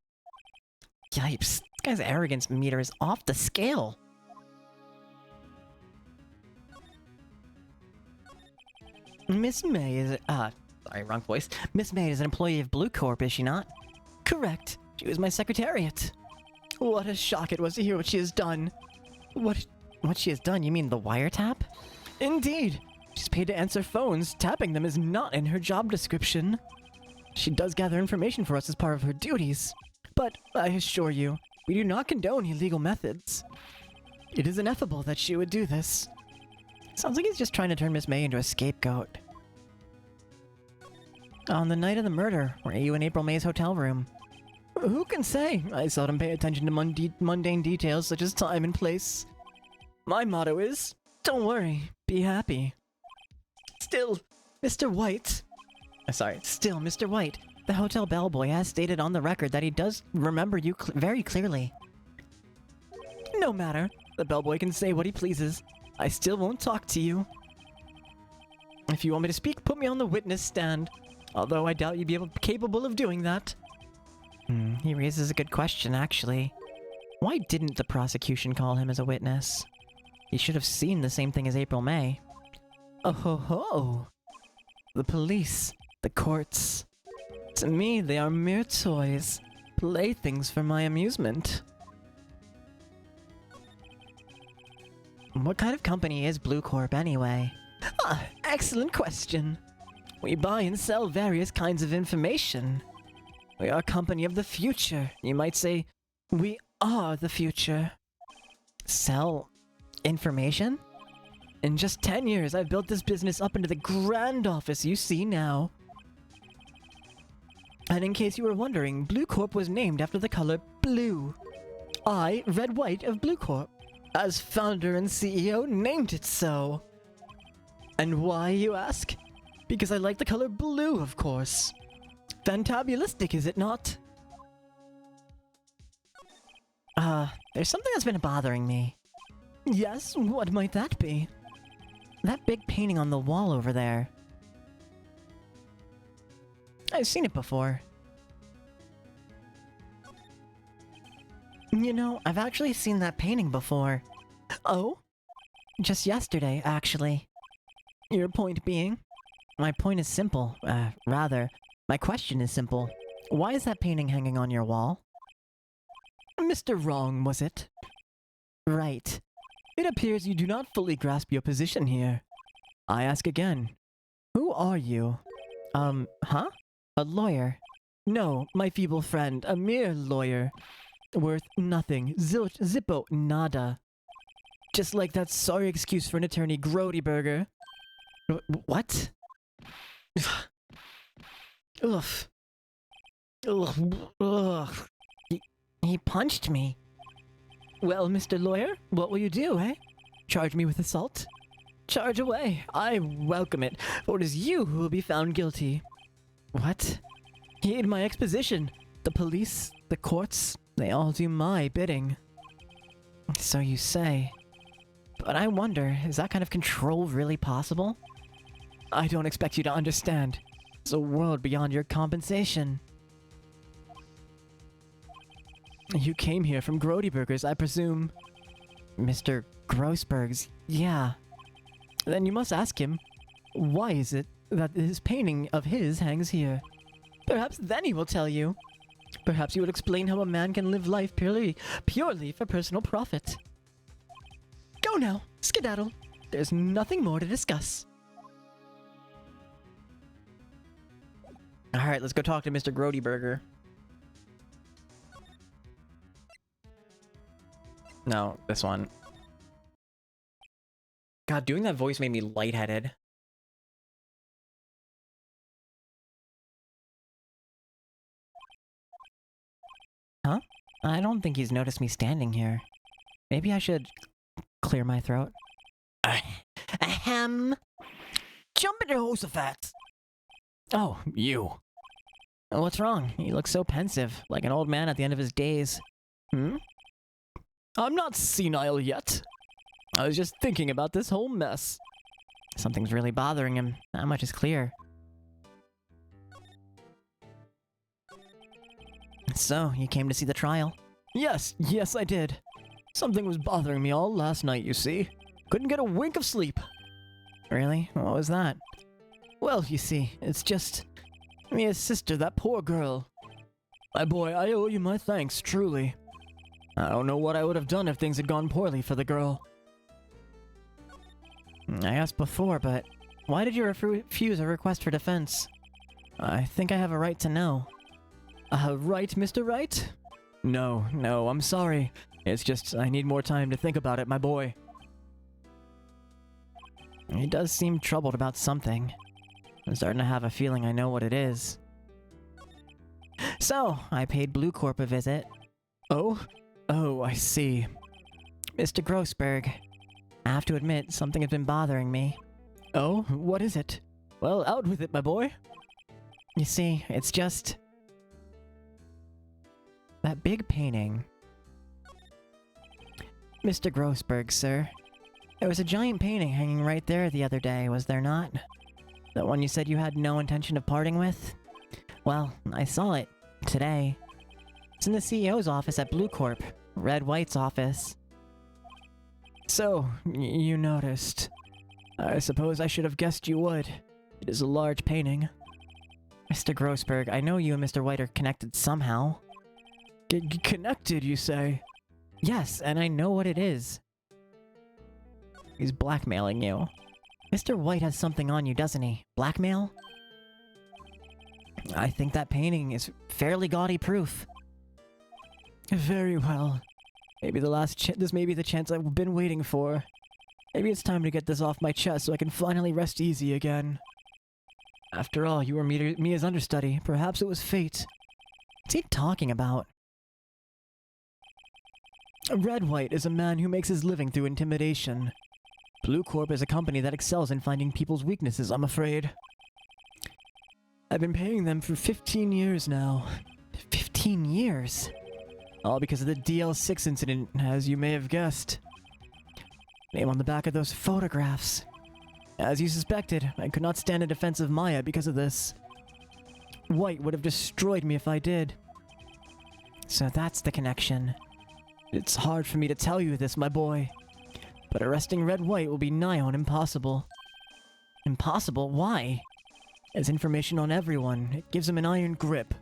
Yipes, this guy's arrogance meter is off the scale. Miss May is... sorry, wrong voice. Miss May is an employee of Blue Corp, is she not? Correct. She was my secretariat. What a shock it was to hear what she has done. What she has done? You mean the wiretap? Indeed. She's paid to answer phones. Tapping them is not in her job description. She does gather information for us as part of her duties. But I assure you, we do not condone illegal methods. It is ineffable that she would do this. Sounds like he's just trying to turn Miss May into a scapegoat. On the night of the murder, were you in April May's hotel room? Who can say? I seldom pay attention to mundane details such as time and place. My motto is, don't worry, be happy. Still, Mr. White. Still, Mr. White, the hotel bellboy has stated on the record that he does remember you very clearly. No matter. The bellboy can say what he pleases. I still won't talk to you. If you want me to speak, put me on the witness stand. Although I doubt you'd be capable of doing that. He raises a good question, actually. Why didn't the prosecution call him as a witness? He should have seen the same thing as April May. Oh ho ho! The police, the courts. To me, they are mere toys, playthings for my amusement. What kind of company is Blue Corp anyway? Excellent question. We buy and sell various kinds of information. We are a company of the future. You might say, we are the future. Sell information? In just 10 years, I've built this business up into the grand office you see now. And in case you were wondering, Blue Corp was named after the color blue. I, Red White of Blue Corp, as founder and CEO, named it so. And why, you ask? Because I like the color blue, of course. Fantabulistic, is it not? There's something that's been bothering me. Yes, what might that be? That big painting on the wall over there. I've seen it before. You know, I've actually seen that painting before. Oh? Just yesterday, actually. Your point being? My point is simple. Rather, my question is simple. Why is that painting hanging on your wall? Mr. Wrong, was it? Right. It appears you do not fully grasp your position here. I ask again. Who are you? Huh? A lawyer. No, my feeble friend, a mere lawyer. Worth nothing. Zilch, zippo, nada. Just like that sorry excuse for an attorney, Grodyburger. What? Ugh. Ugh. Ugh. He punched me. Well, Mr. Lawyer, what will you do, eh? Charge me with assault? Charge away. I welcome it, for it is you who will be found guilty. What? Heed my exposition. The police, the courts, they all do my bidding. So you say. But I wonder, is that kind of control really possible? I don't expect you to understand. It's a world beyond your compensation. You came here from Grodyburgers, I presume. Mr. Grossberg's, yeah. Then you must ask him, why is it that this painting of his hangs here? Perhaps then he will tell you. Perhaps you will explain how a man can live life purely for personal profit. Go now, skedaddle. There's nothing more to discuss. Alright, let's go talk to Mr. Grodyburger. No, this one. God, doing that voice made me lightheaded. Huh? I don't think he's noticed me standing here. Maybe I should clear my throat. Ahem. Jump into Jehoshaphat. Oh, you. What's wrong? You look so pensive, like an old man at the end of his days. Hmm? I'm not senile yet. I was just thinking about this whole mess. Something's really bothering him. That much is clear. So, you came to see the trial? Yes, I did. Something was bothering me all last night, you see. Couldn't get a wink of sleep. Really? What was that? Well, you see, it's just... Mia's sister, that poor girl. My boy, I owe you my thanks, truly. I don't know what I would have done if things had gone poorly for the girl. I asked before, but why did you refuse a request for defense? I think I have a right to know. Right, Mr. Wright? No, I'm sorry. It's just I need more time to think about it, my boy. He does seem troubled about something. I'm starting to have a feeling I know what it is. So, I paid Blue Corp a visit. Oh, I see. Mr. Grossberg, I have to admit, something has been bothering me. Oh, what is it? Well, out with it, my boy. You see, it's just... that big painting. Mr. Grossberg, sir. There was a giant painting hanging right there the other day, was there not? The one you said you had no intention of parting with? Well, I saw it. Today. It's in the CEO's office at Blue Corp. Red White's office. So, you noticed. I suppose I should have guessed you would. It is a large painting. Mr. Grossberg, I know you and Mr. White are connected somehow. Connected, you say? Yes, and I know what it is. He's blackmailing you. Mr. White has something on you, doesn't he? Blackmail? I think that painting is fairly gaudy proof. Very well. Maybe this may be the chance I've been waiting for. Maybe it's time to get this off my chest so I can finally rest easy again. After all, you were Mia's understudy. Perhaps it was fate. What's he talking about? Red White is a man who makes his living through intimidation. Blue Corp is a company that excels in finding people's weaknesses, I'm afraid. I've been paying them for 15 years now. 15 years? All because of the DL6 incident, as you may have guessed. Name on the back of those photographs. As you suspected, I could not stand a defense of Maya because of this. White would have destroyed me if I did. So that's the connection. It's hard for me to tell you this, my boy. But arresting Red White will be nigh on impossible. Impossible? Why? As information on everyone, it gives him an iron grip.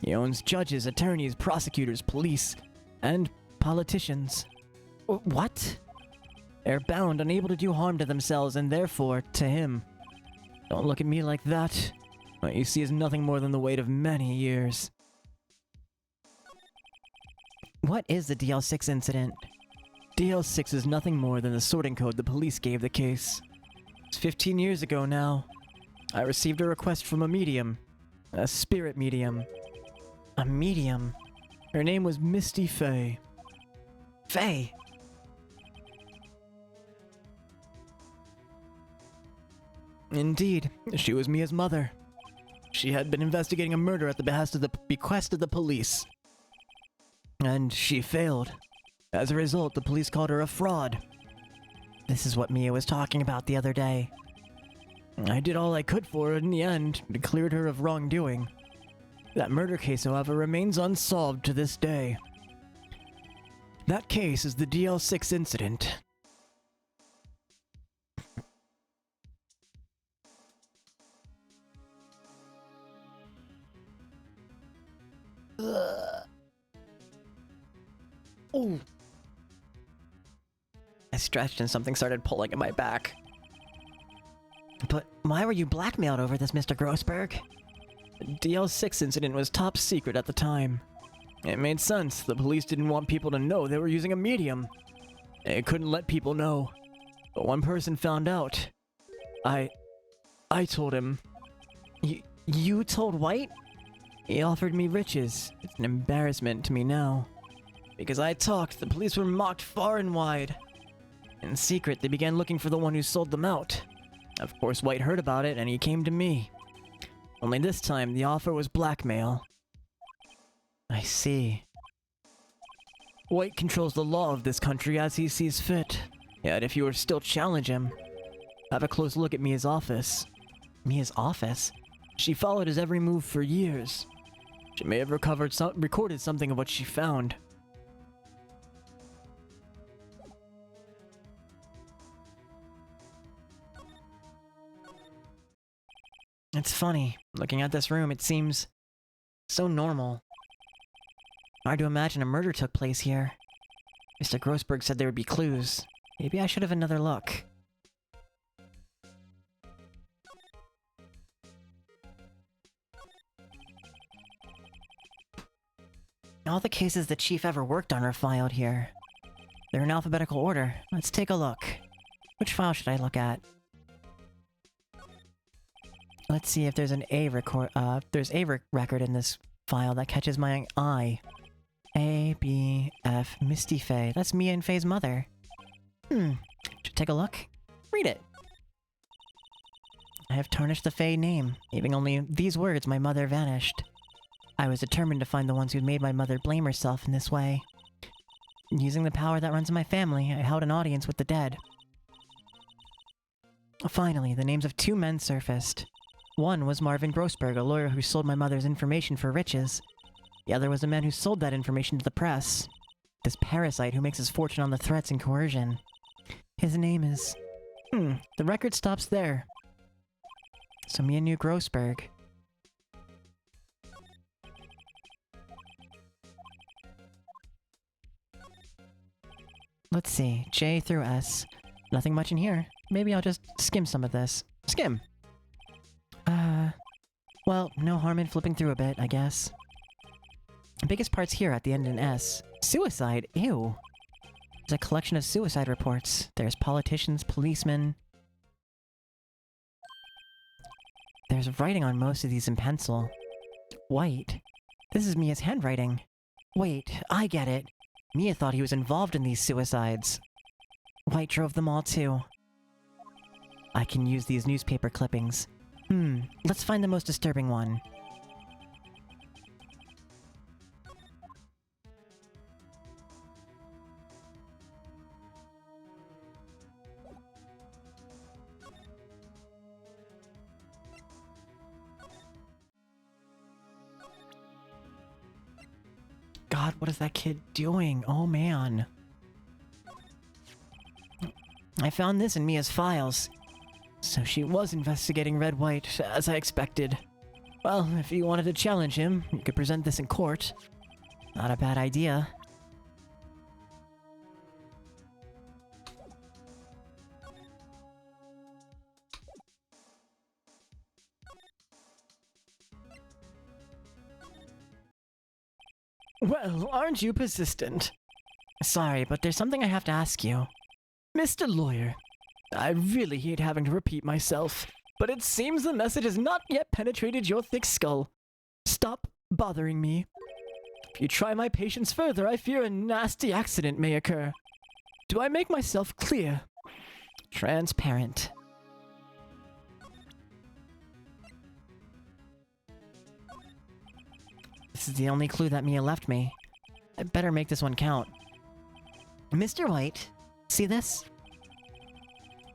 He owns judges, attorneys, prosecutors, police, and politicians. What? They're bound, unable to do harm to themselves, and therefore, to him. Don't look at me like that. What you see is nothing more than the weight of many years. What is the DL6 incident? DL6 is nothing more than the sorting code the police gave the case. It's 15 years ago now. I received a request from a medium. A spirit medium. A medium? Her name was Misty Fey. Faye? Indeed, she was Mia's mother. She had been investigating a murder at the bequest of the police. And she failed. As a result, the police called her a fraud. This is what Mia was talking about the other day. I did all I could for her in the end, and cleared her of wrongdoing. That murder case, however, remains unsolved to this day. That case is the DL6 incident. Ooh. I stretched and something started pulling at my back. But why were you blackmailed over this, Mr. Grossberg? The DL6 incident was top secret at the time. It made sense. The police didn't want people to know they were using a medium. They couldn't let people know. But one person found out. I told him. You told White? He offered me riches. It's an embarrassment to me now. Because I talked, the police were mocked far and wide. In secret, they began looking for the one who sold them out. Of course, White heard about it, and he came to me. Only this time, the offer was blackmail. I see. White controls the law of this country as he sees fit. Yet if you were to still challenge him, have a close look at Mia's office. Mia's office? She followed his every move for years. She may have recorded something of what she found. It's funny. Looking at this room, it seems so normal. Hard to imagine a murder took place here. Mr. Grossberg said there would be clues. Maybe I should have another look. All the cases the chief ever worked on are filed here. They're in alphabetical order. Let's take a look. Which file should I look at? Let's see if there's an record in this file that catches my eye. A, B, F, Misty Fey. That's Mia and Faye's mother. Should take a look. Read it. I have tarnished the Fey name, leaving only these words: my mother vanished. I was determined to find the ones who made my mother blame herself in this way. Using the power that runs in my family, I held an audience with the dead. Finally, the names of two men surfaced. One was Marvin Grossberg, a lawyer who sold my mother's information for riches. The other was a man who sold that information to the press. This parasite who makes his fortune on the threats and coercion. His name is... the record stops there. So Mia knew Grossberg. Let's see, J through S. Nothing much in here. Maybe I'll just skim some of this. Skim! Well, no harm in flipping through a bit, I guess. The biggest part's here at the end in S. Suicide? Ew! There's a collection of suicide reports. There's politicians, policemen... There's writing on most of these in pencil. White? This is Mia's handwriting. Wait, I get it. Mia thought he was involved in these suicides. White drove them all too. I can use these newspaper clippings. Let's find the most disturbing one. God, what is that kid doing? Oh man. I found this in Mia's files. So she was investigating Red White, as I expected. Well, if you wanted to challenge him, you could present this in court. Not a bad idea. Well, aren't you persistent? Sorry, but there's something I have to ask you. Mr. Lawyer, I really hate having to repeat myself, but it seems the message has not yet penetrated your thick skull. Stop bothering me. If you try my patience further, I fear a nasty accident may occur. Do I make myself clear? Transparent. This is the only clue that Mia left me. I better make this one count. Mr. White, see this?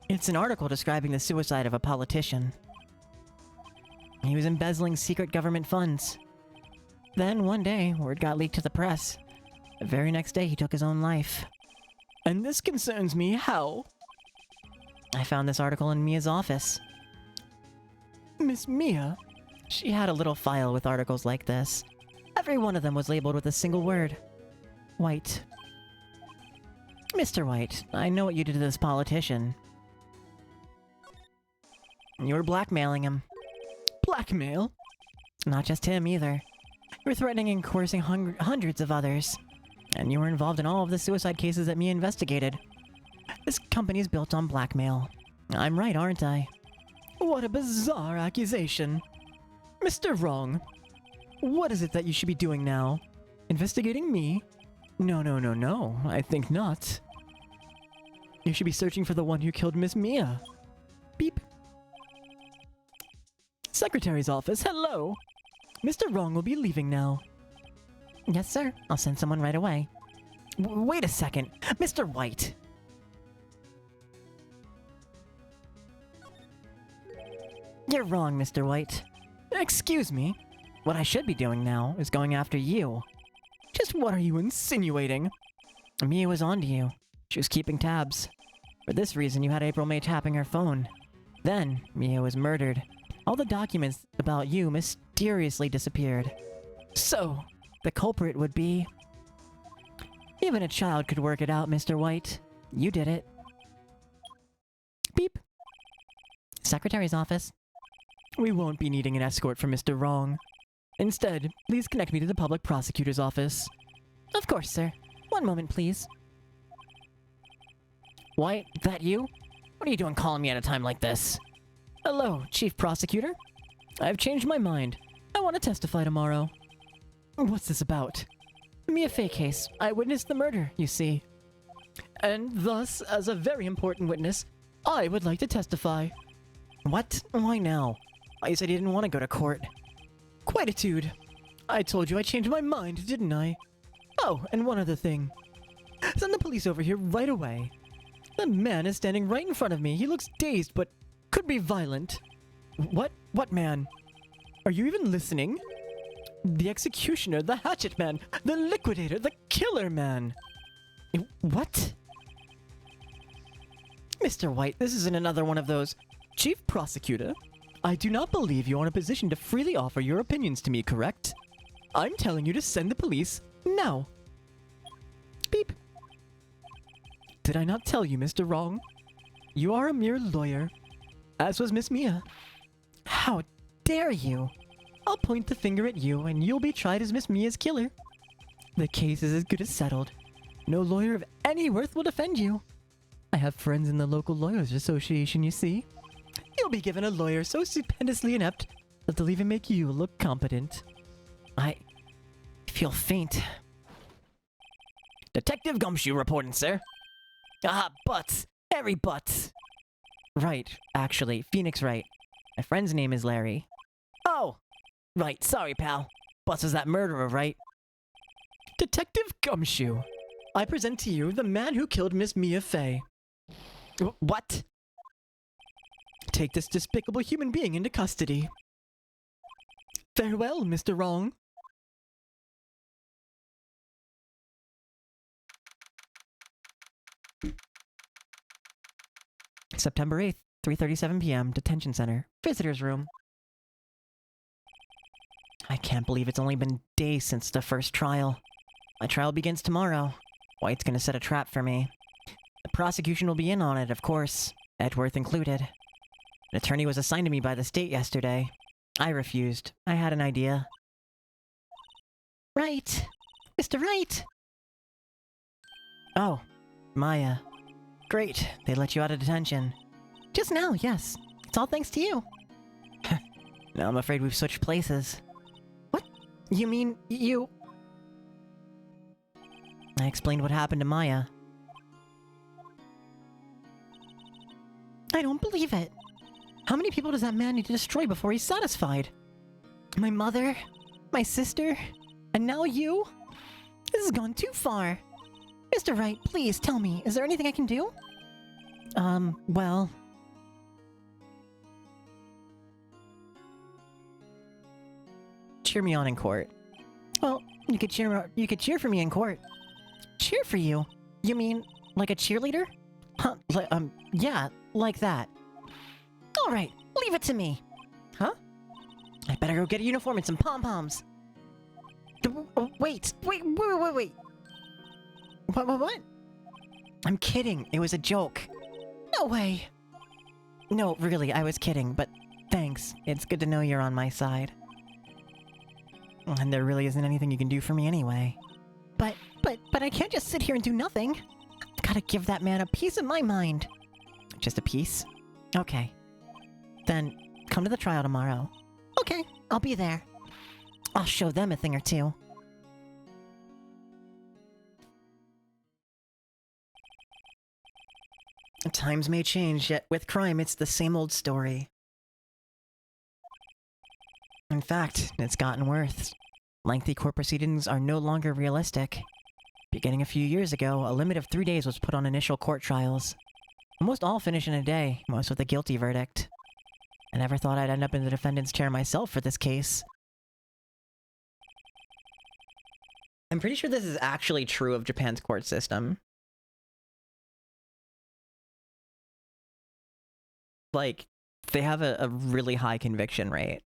It's an article describing the suicide of a politician. He was embezzling secret government funds. Then, one day, word got leaked to the press. The very next day, he took his own life. And this concerns me how? I found this article in Mia's office. Miss Mia? She had a little file with articles like this. Every one of them was labeled with a single word. White. Mr. White, I know what you did to this politician. You were blackmailing him. Blackmail? Not just him, either. You were threatening and coercing hundreds of others. And you were involved in all of the suicide cases that Mia investigated. This company is built on blackmail. I'm right, aren't I? What a bizarre accusation. Mr. Wrong, what is it that you should be doing now? Investigating me? No, I think not. You should be searching for the one who killed Miss Mia. Beep. Secretary's office, hello! Mr. Wrong will be leaving now. Yes, sir. I'll send someone right away. Wait a second. Mr. White! You're wrong, Mr. White. Excuse me? What I should be doing now is going after you. Just what are you insinuating? Mia was onto you. She was keeping tabs. For this reason, you had April May tapping her phone. Then, Mia was murdered. All the documents about you mysteriously disappeared. So, the culprit would be... Even a child could work it out, Mr. White. You did it. beep. Secretary's office. We won't be needing an escort from Mr. Wrong. Instead, please connect me to the public prosecutor's office. Of course, sir. One moment, please. White, that you? What are you doing calling me at a time like this? Hello, Chief Prosecutor. I've changed my mind. I want to testify tomorrow. What's this about? Mia Fey case. I witnessed the murder, you see. And thus, as a very important witness, I would like to testify. What? Why now? You said you didn't want to go to court. Quietude. I told you I changed my mind, didn't I? Oh, and one other thing. Send the police over here right away. The man is standing right in front of me. He looks dazed, but could be violent. What? What man? Are you even listening? The executioner, the hatchet man, the liquidator, the killer man. What? Mr. White, this isn't another one of those. Chief Prosecutor, I do not believe you are in a position to freely offer your opinions to me, correct? I'm telling you to send the police now. Beep. Did I not tell you, Mr. Wrong? You are a mere lawyer, as was Miss Mia. How dare you? I'll point the finger at you, and you'll be tried as Miss Mia's killer. The case is as good as settled. No lawyer of any worth will defend you. I have friends in the local lawyers association, you see. You'll be given a lawyer so stupendously inept that they'll even make you look competent. I feel faint. Detective Gumshoe reporting, sir. Ah, butts! Harry Butts! Right, actually, Phoenix Wright. My friend's name is Larry. Oh! Right, sorry, pal. Butts was that murderer, right? Detective Gumshoe, I present to you the man who killed Miss Mia Fey. What? Take this despicable human being into custody. Farewell, Mr. Wrong. September 8th, 3:37 p.m., Detention Center, Visitors Room. I can't believe it's only been days since the first trial. My trial begins tomorrow. White's gonna set a trap for me. The prosecution will be in on it, of course, Edgeworth included. An attorney was assigned to me by the state yesterday. I refused. I had an idea. Right. Mr. Wright. Oh, Maya. Great, they let you out of detention. Just now, yes. It's all thanks to you. Now I'm afraid we've switched places. What? You mean you... I explained what happened to Maya. I don't believe it. How many people does that man need to destroy before he's satisfied? My mother? My sister? And now you? This has gone too far. Mr. Wright, please tell me, is there anything I can do? Well... Cheer me on in court. Well, you could cheer for me in court. Cheer for you? You mean, like a cheerleader? Huh, yeah, like that. Alright, leave it to me. Huh? I better go get a uniform and some pom-poms. Wait. What? I'm kidding. It was a joke. No way. No, really, I was kidding, but thanks. It's good to know you're on my side. And there really isn't anything you can do for me anyway. But I can't just sit here and do nothing. I've gotta give that man a piece of my mind. Just a piece? Okay. Then, come to the trial tomorrow. Okay, I'll be there. I'll show them a thing or two. Times may change, yet with crime it's the same old story. In fact, it's gotten worse. Lengthy court proceedings are no longer realistic. Beginning a few years ago, a limit of 3 days was put on initial court trials. Almost all finish in a day, most with a guilty verdict. I never thought I'd end up in the defendant's chair myself for this case. I'm pretty sure this is actually true of Japan's court system. Like, they have a really high conviction rate.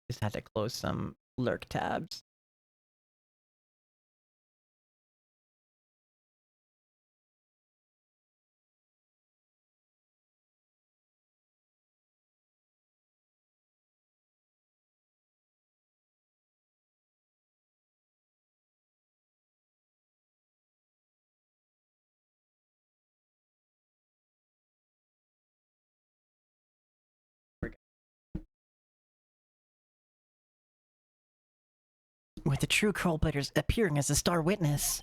Just had to close some lurk tabs. With the true culprit appearing as a star witness.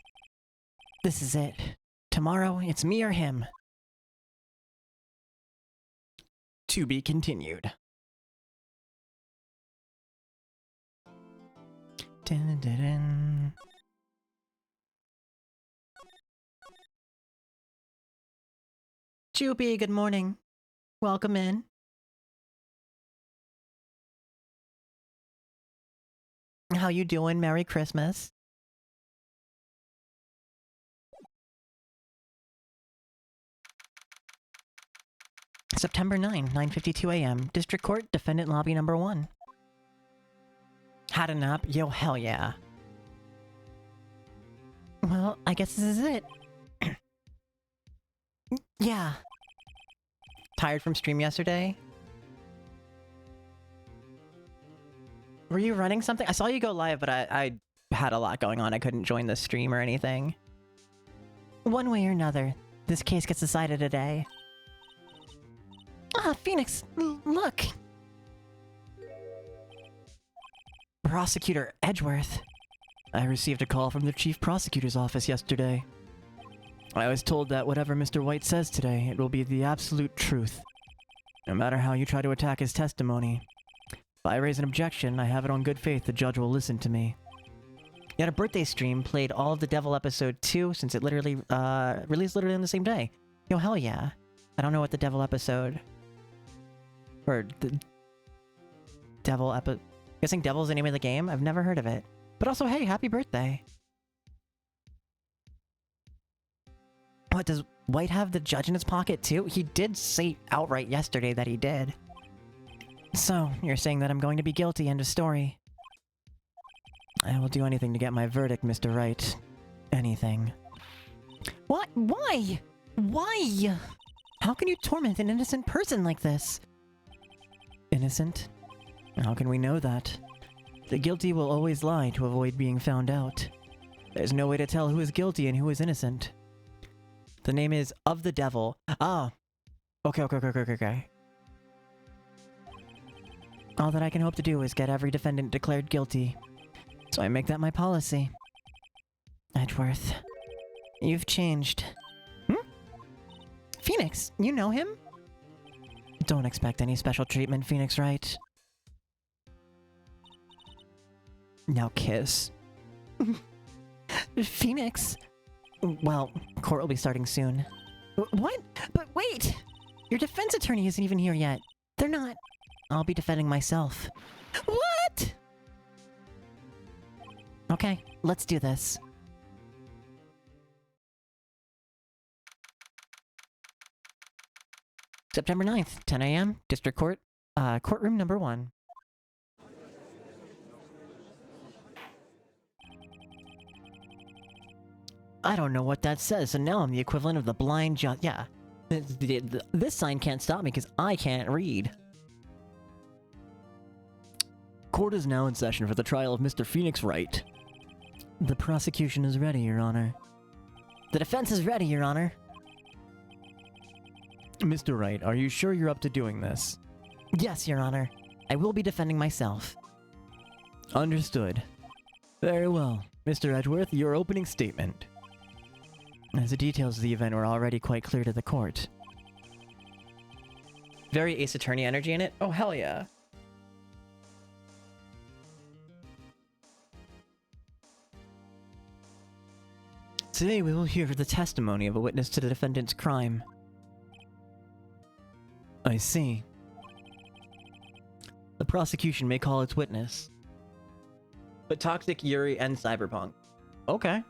This is it. Tomorrow, it's me or him. To be continued. Dun, dun, dun. Joopy, good morning. Welcome in. How you doing? Merry Christmas. September 9, 9:52 a.m. District Court, Defendant Lobby Number 1. Had a nap? Yo, hell yeah. Well, I guess this is it. Yeah. Tired from stream yesterday? Were you running something? I saw you go live, but I had a lot going on. I couldn't join the stream or anything. One way or another, this case gets decided today. Ah, Phoenix, look! Prosecutor Edgeworth. I received a call from the Chief Prosecutor's office yesterday. I was told that whatever Mr. White says today, it will be the absolute truth. No matter how you try to attack his testimony. If I raise an objection, I have it on good faith the judge will listen to me. You had a birthday stream, played all of the Devil episode 2 since it literally released literally on the same day. Yo, hell yeah. I don't know what the Devil episode... Or the... Devil episode... Guessing Devil's the name of the game? I've never heard of it. But also, hey, happy birthday. What, does White have the judge in his pocket too? He did say outright yesterday that he did. So, you're saying that I'm going to be guilty, end of story. I will do anything to get my verdict, Mr. Wright. Anything. What? Why? Why? How can you torment an innocent person like this? Innocent? How can we know that? The guilty will always lie to avoid being found out. There's no way to tell who is guilty and who is innocent. The name is Of the Devil. Ah. Okay. All that I can hope to do is get every defendant declared guilty. So I make that my policy. Edgeworth, you've changed. Phoenix, you know him? Don't expect any special treatment, Phoenix Wright. Now kiss. Phoenix? Well, court will be starting soon. What? But wait! Your defense attorney isn't even here yet. They're not. I'll be defending myself. What? Okay, let's do this. September 9th, 10 a.m., District Court, courtroom number 1. I don't know what that says, so now I'm the equivalent of the blind judge. Yeah. This sign can't stop me because I can't read. Court is now in session for the trial of Mr. Phoenix Wright. The prosecution is ready, Your Honor. The defense is ready, Your Honor. Mr. Wright, are you sure you're up to doing this? Yes, Your Honor. I will be defending myself. Understood. Very well. Mr. Edgeworth, your opening statement. As the details of the event were already quite clear to the court. Very Ace Attorney energy in it. Oh, hell yeah. Today we will hear the testimony of a witness to the defendant's crime. I see. The prosecution may call its witness. But Toxic, Yuri, and Cyberpunk. Okay.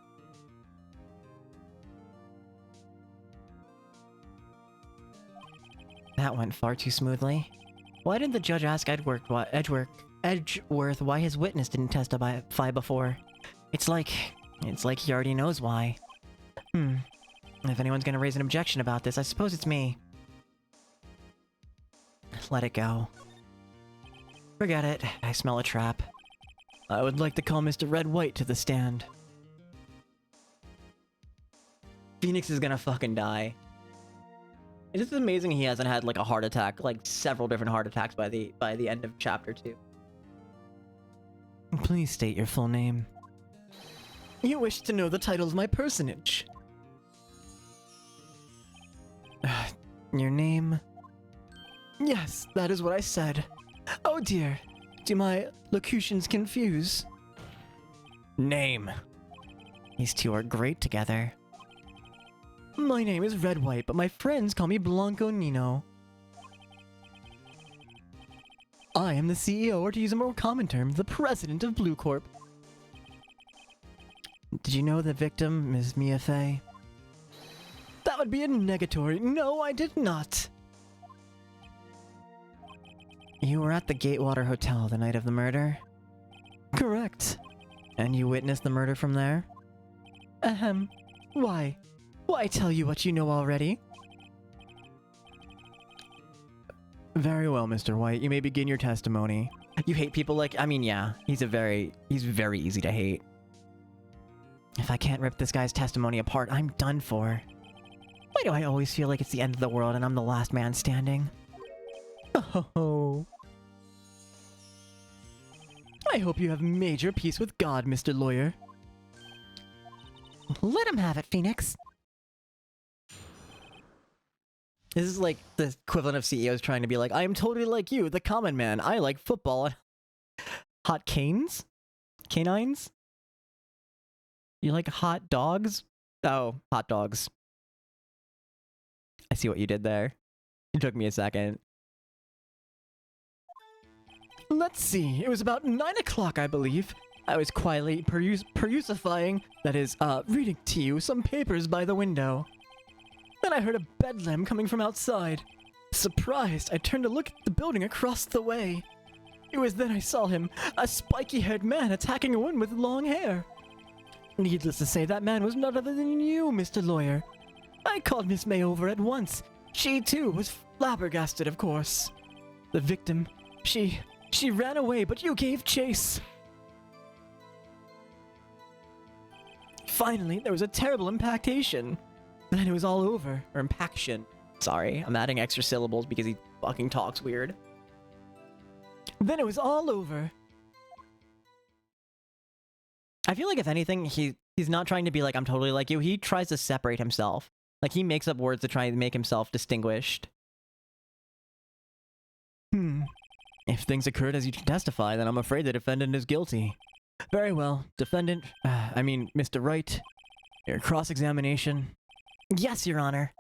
That went far too smoothly. Why didn't the judge ask Edgeworth why his witness didn't testify before? It's like he already knows why. If anyone's gonna raise an objection about this, I suppose it's me. Let it go. Forget it. I smell a trap. I would like to call Mr. Red White to the stand. Phoenix is gonna fucking die. It is amazing he hasn't had like a heart attack, like several different heart attacks by the end of chapter 2. Please state your full name. You wish to know the title of my personage. Your name? Yes, that is what I said. Oh dear, do my locutions confuse? Name. These two are great together. My name is Red White, but my friends call me Blanco Nino. I am the CEO, or to use a more common term, the president of Blue Corp. Did you know the victim, Ms. Mia Fey? That would be a negatory. No, I did not. You were at the Gatewater Hotel the night of the murder? Correct. And you witnessed the murder from there? Ahem. Why? Why tell you what you know already? Very well, Mr. White. You may begin your testimony. You hate people like... I mean, yeah. He's very easy to hate. If I can't rip this guy's testimony apart, I'm done for. Why do I always feel like it's the end of the world and I'm the last man standing? Oh. I hope you have major peace with God, Mr. Lawyer. Let him have it, Phoenix. This is like the equivalent of CEOs trying to be like, I am totally like you, the common man. I like football. Hot canes? Canines? You like hot dogs? Oh, hot dogs. I see what you did there. It took me a second. Let's see. It was about 9 o'clock, I believe. I was quietly perusifying, that is, reading to you some papers by the window. Then I heard a bedlam coming from outside. Surprised, I turned to look at the building across the way. It was then I saw him, a spiky-haired man attacking a woman with long hair. Needless to say, that man was none other than you, Mr. Lawyer. I called Miss May over at once. She, too, was flabbergasted, of course. The victim, she ran away, but you gave chase. Finally, there was a terrible impactation. Then it was all over. Or impaction. Sorry, I'm adding extra syllables because he fucking talks weird. Then it was all over. I feel like if anything, he's not trying to be like, I'm totally like you. He tries to separate himself. Like, he makes up words to try and make himself distinguished. If things occurred as you testify, then I'm afraid the defendant is guilty. Very well, defendant, Mr. Wright, your cross-examination. Yes, Your Honor.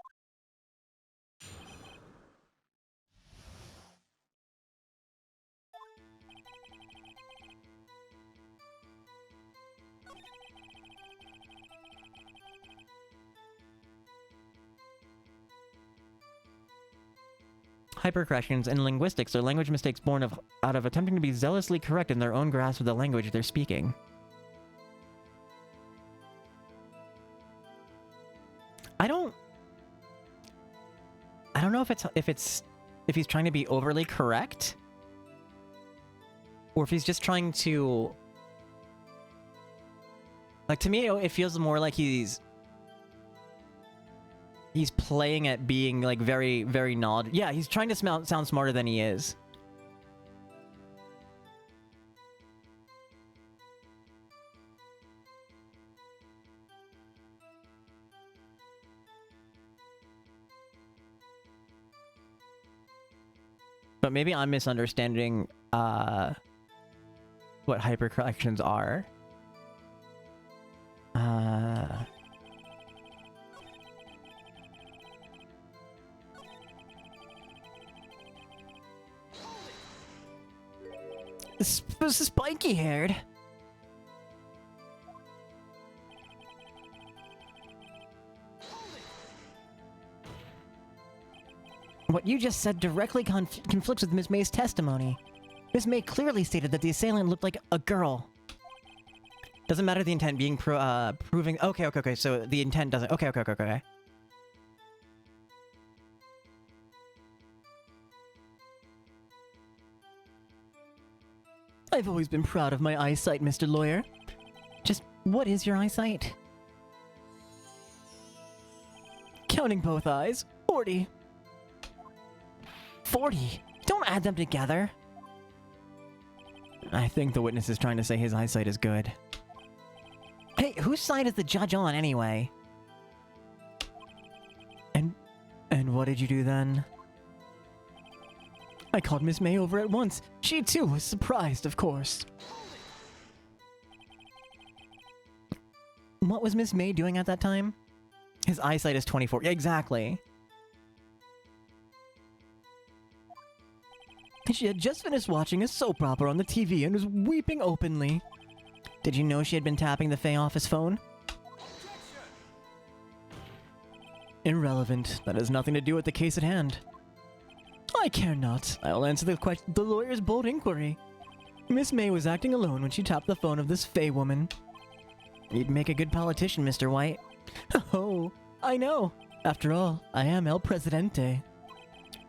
Hypercorrections in linguistics are language mistakes born out of attempting to be zealously correct in their own grasp of the language they're speaking. I don't know if he's trying to be overly correct, or if he's just trying to, like, to me it feels more like he's playing at being like very, very knowledgeable. Yeah, he's trying to sound smarter than he is. But maybe I'm misunderstanding what hypercorrections are. Spiky-haired. What you just said directly conflicts with Miss May's testimony. Miss May clearly stated that the assailant looked like a girl. Doesn't matter the intent being proving. Okay. So the intent doesn't. Okay. I've always been proud of my eyesight, Mr. Lawyer. Just what is your eyesight? Counting both eyes, 40. 40? Don't add them together. I think the witness is trying to say his eyesight is good. Hey, whose side is the judge on anyway? And what did you do then? I called Miss May over at once. She too was surprised, of course. What was Miss May doing at that time? His eyesight is 24. Exactly. She had just finished watching a soap opera on the TV and was weeping openly. Did you know she had been tapping the Fay office phone? Irrelevant. That has nothing to do with the case at hand. I care not. I'll answer the lawyer's bold inquiry. Miss May was acting alone when she tapped the phone of this Fay woman. You'd make a good politician, Mr. White. Oh, I know. After all, I am El Presidente.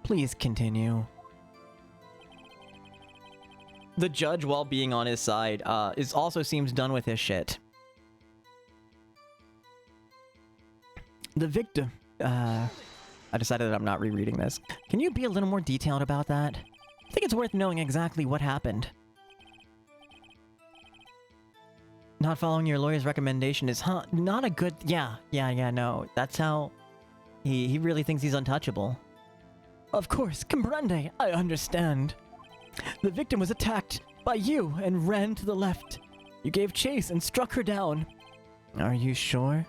Please continue. The judge, while being on his side, also seems done with his shit. The victim, I decided that I'm not rereading this. Can you be a little more detailed about that? I think it's worth knowing exactly what happened. Not following your lawyer's recommendation is Not a good... Yeah, no. That's how... he really thinks he's untouchable. Of course, comprende. I understand. The victim was attacked by you and ran to the left. You gave chase and struck her down. Are you sure?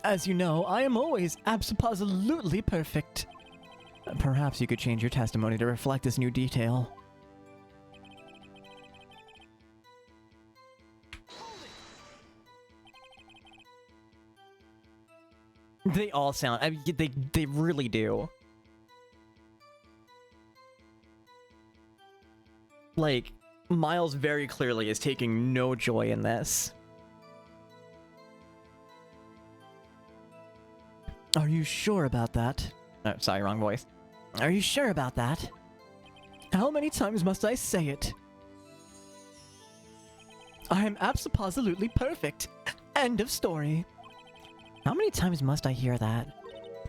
As you know, I am always absolutely perfect. Perhaps you could change your testimony to reflect this new detail. They all sound... I mean, they really do. Like, Miles very clearly is taking no joy in this. Are you sure about that? Oh, sorry, wrong voice. Are you sure about that? How many times must I say it? I am absolutely perfect. End of story. How many times must I hear that?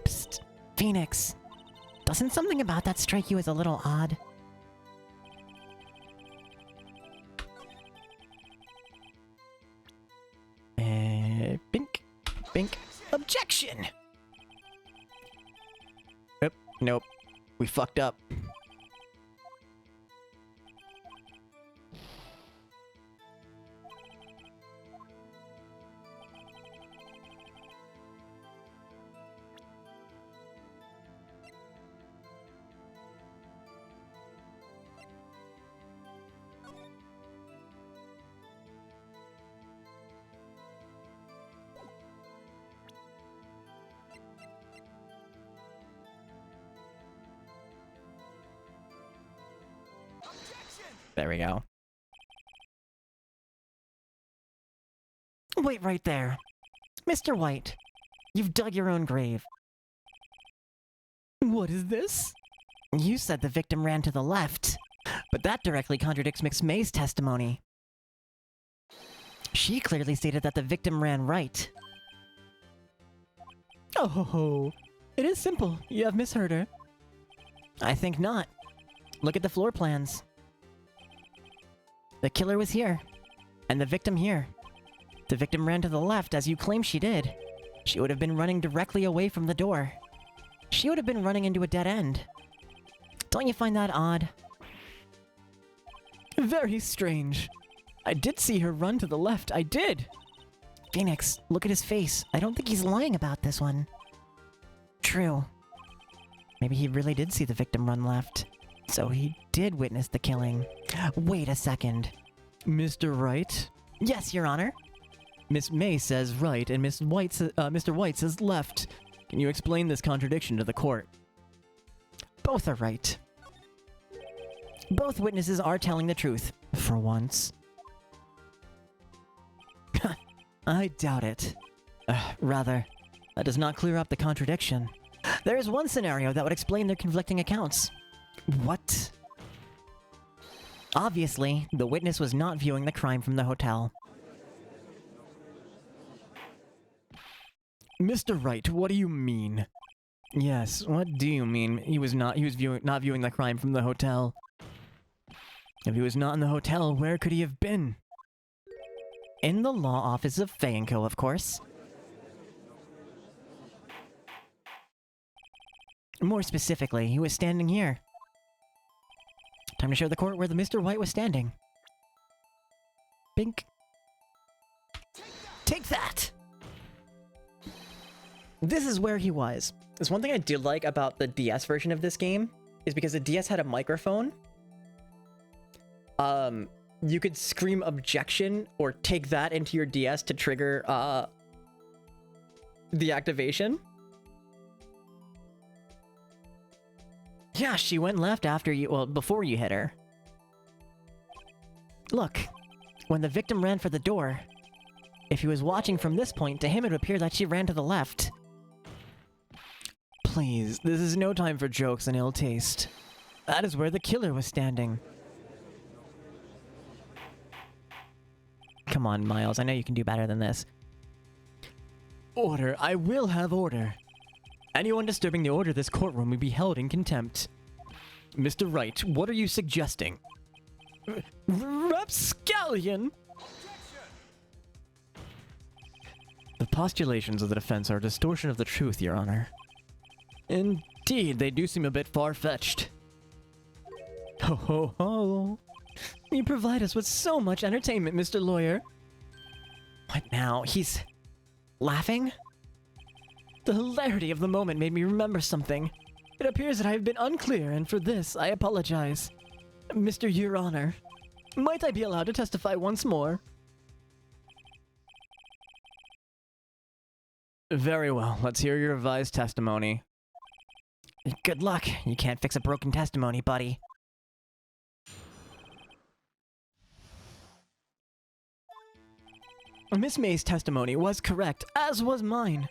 Psst, Phoenix. Doesn't something about that strike you as a little odd? Bink. Bink. Objection! Nope. We fucked up. There we go. Wait right there. Mr. White, you've dug your own grave. What is this? You said the victim ran to the left, but that directly contradicts Miss May's testimony. She clearly stated that the victim ran right. Oh ho ho. It is simple. You have misheard her. I think not. Look at the floor plans. The killer was here, and the victim here. The victim ran to the left, as you claim she did. She would have been running directly away from the door. She would have been running into a dead end. Don't you find that odd? Very strange. I did see her run to the left, I did. Phoenix, look at his face. I don't think he's lying about this one. True. Maybe he really did see the victim run left. So he did witness the killing. Wait a second. Mr. Wright? Yes, Your Honor. Miss May says right, and Mr. White says left. Can you explain this contradiction to the court? Both are right. Both witnesses are telling the truth, for once. I doubt it. Rather, that does not clear up the contradiction. There is one scenario that would explain their conflicting accounts. What? Obviously, the witness was not viewing the crime from the hotel. Mr. Wright, what do you mean? Yes, what do you mean? He was not viewing the crime from the hotel. If he was not in the hotel, where could he have been? In the law office of Fay & Co., of course. More specifically, he was standing here. Time to show the court where the Mr. White was standing. Bink. Take that! This is where he was. There's one thing I did like about the DS version of this game, is because the DS had a microphone. You could scream objection or take that into your DS to trigger the activation. Yeah, she went left after you, well, before you hit her. Look, when the victim ran for the door, if he was watching from this point, to him it would appear that she ran to the left. Please, this is no time for jokes and ill taste. That is where the killer was standing. Come on, Miles, I know you can do better than this. Order, I will have order. Anyone disturbing the order of this courtroom will be held in contempt. Mr. Wright, what are you suggesting? Rapscallion! The postulations of the defense are a distortion of the truth, Your Honor. Indeed, they do seem a bit far-fetched. Ho ho ho! You provide us with so much entertainment, Mr. Lawyer. What now? He's laughing? The hilarity of the moment made me remember something. It appears that I have been unclear, and for this, I apologize. Mr. Your Honor, might I be allowed to testify once more? Very well, let's hear your revised testimony. Good luck. You can't fix a broken testimony, buddy. Miss May's testimony was correct, as was mine.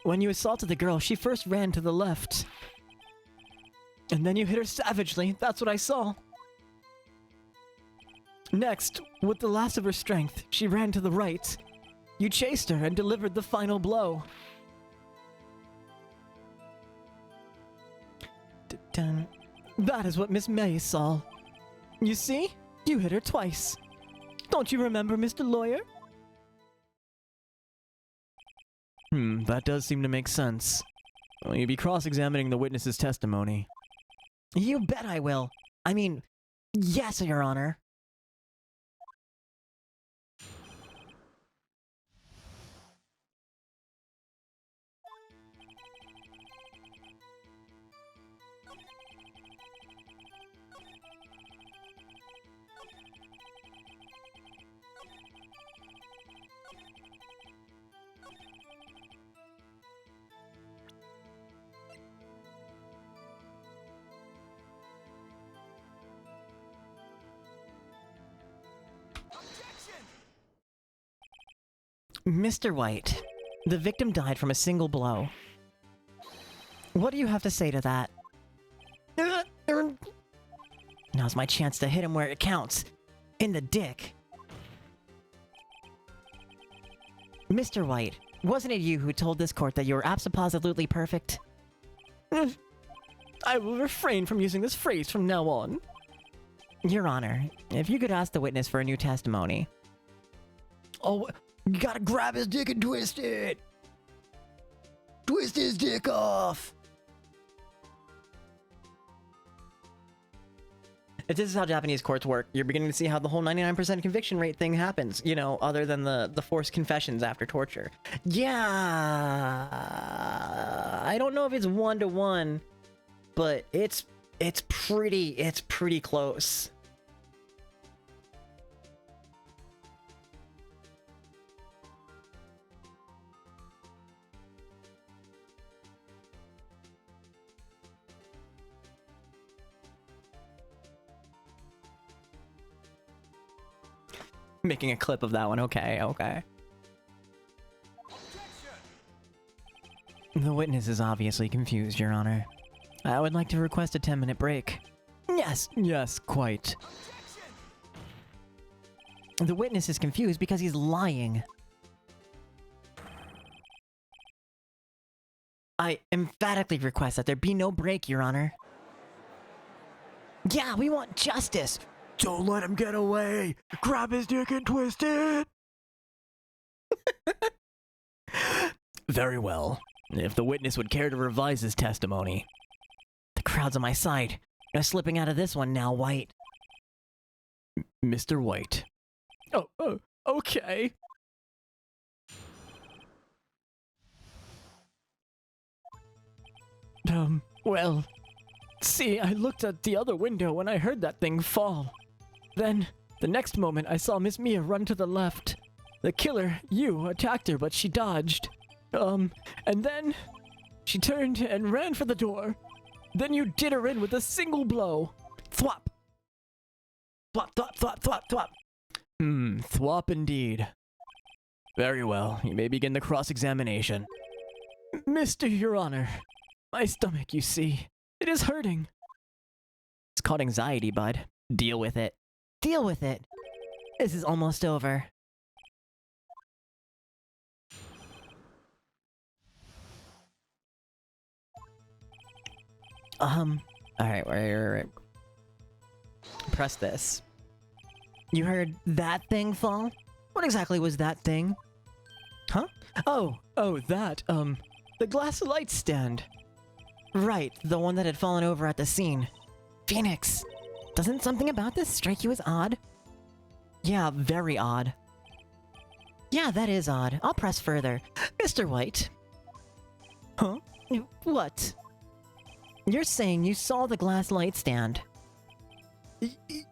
When you assaulted the girl, she first ran to the left. And then you hit her savagely, that's what I saw. Next, with the last of her strength, she ran to the right. You chased her and delivered the final blow. Dun. That is what Miss May saw. You see? You hit her twice. Don't you remember, Mr. Lawyer? That does seem to make sense. Will you be cross-examining the witness's testimony? You bet I will. I mean, yes, Your Honor. Mr. White, the victim died from a single blow. What do you have to say to that? Now's my chance to hit him where it counts. In the dick. Mr. White, wasn't it you who told this court that you were absolutely perfect? I will refrain from using this phrase from now on. Your Honor, if you could ask the witness for a new testimony. Oh, you gotta grab his dick and twist it! Twist his dick off! If this is how Japanese courts work, you're beginning to see how the whole 99% conviction rate thing happens, you know, other than the forced confessions after torture. Yeah, I don't know if it's 1-to-1, but it's pretty close. Making a clip of that one. Okay. The witness is obviously confused, Your Honor. I would like to request a 10-minute break. Yes, quite. The witness is confused because he's lying. I emphatically request that there be no break, Your Honor. Yeah, we want justice! Don't let him get away! Grab his dick and twist it! Very well. If the witness would care to revise his testimony. The crowd's on my side. No slipping out of this one now, White. Mr. White. Oh, okay. Well, see, I looked at the other window when I heard that thing fall. Then, the next moment, I saw Miss Mia run to the left. The killer, you, attacked her, but she dodged. And then, she turned and ran for the door. Then you did her in with a single blow. Thwop! Thwop, thwop, thwop, thwop, thwop. Thwop indeed. Very well, you may begin the cross-examination. Mr. Your Honor, my stomach, you see, it is hurting. It's called anxiety, bud. Deal with it. Deal with it. This is almost over. Alright, right. Press this. You heard that thing fall? What exactly was that thing? Huh? Oh, that, the glass light stand. Right, the one that had fallen over at the scene. Phoenix, doesn't something about this strike you as odd? Yeah, very odd. Yeah, that is odd. I'll press further. Mr. White. Huh? What? You're saying you saw the glass light stand.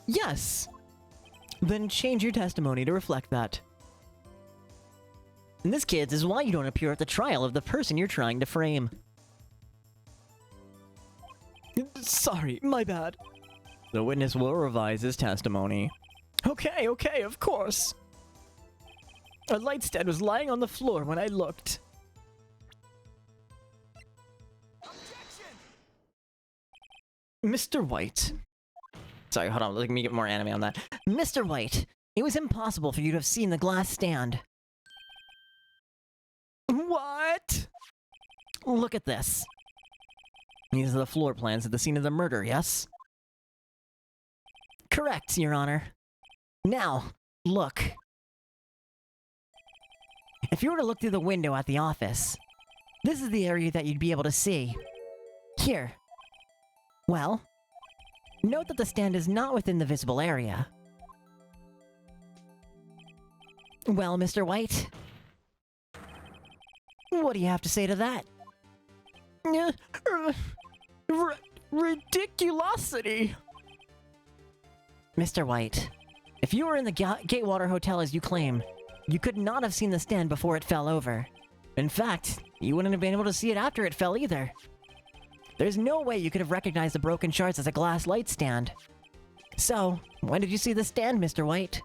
Yes. Then change your testimony to reflect that. And this, kids, is why you don't appear at the trial of the person you're trying to frame. Sorry, my bad. The witness will revise his testimony. Okay, of course. A light stand was lying on the floor when I looked. Mr. White. Sorry, hold on, let me get more anime on that. Mr. White, it was impossible for you to have seen the glass stand. What? Look at this. These are the floor plans at the scene of the murder, yes? Correct, Your Honor. Now, look. If you were to look through the window at the office, this is the area that you'd be able to see. Here. Well, note that the stand is not within the visible area. Well, Mr. White, what do you have to say to that? Ridiculosity! Mr. White, if you were in the Gatewater Hotel as you claim, you could not have seen the stand before it fell over. In fact, you wouldn't have been able to see it after it fell either. There's no way you could have recognized the broken shards as a glass light stand. So, when did you see the stand, Mr. White?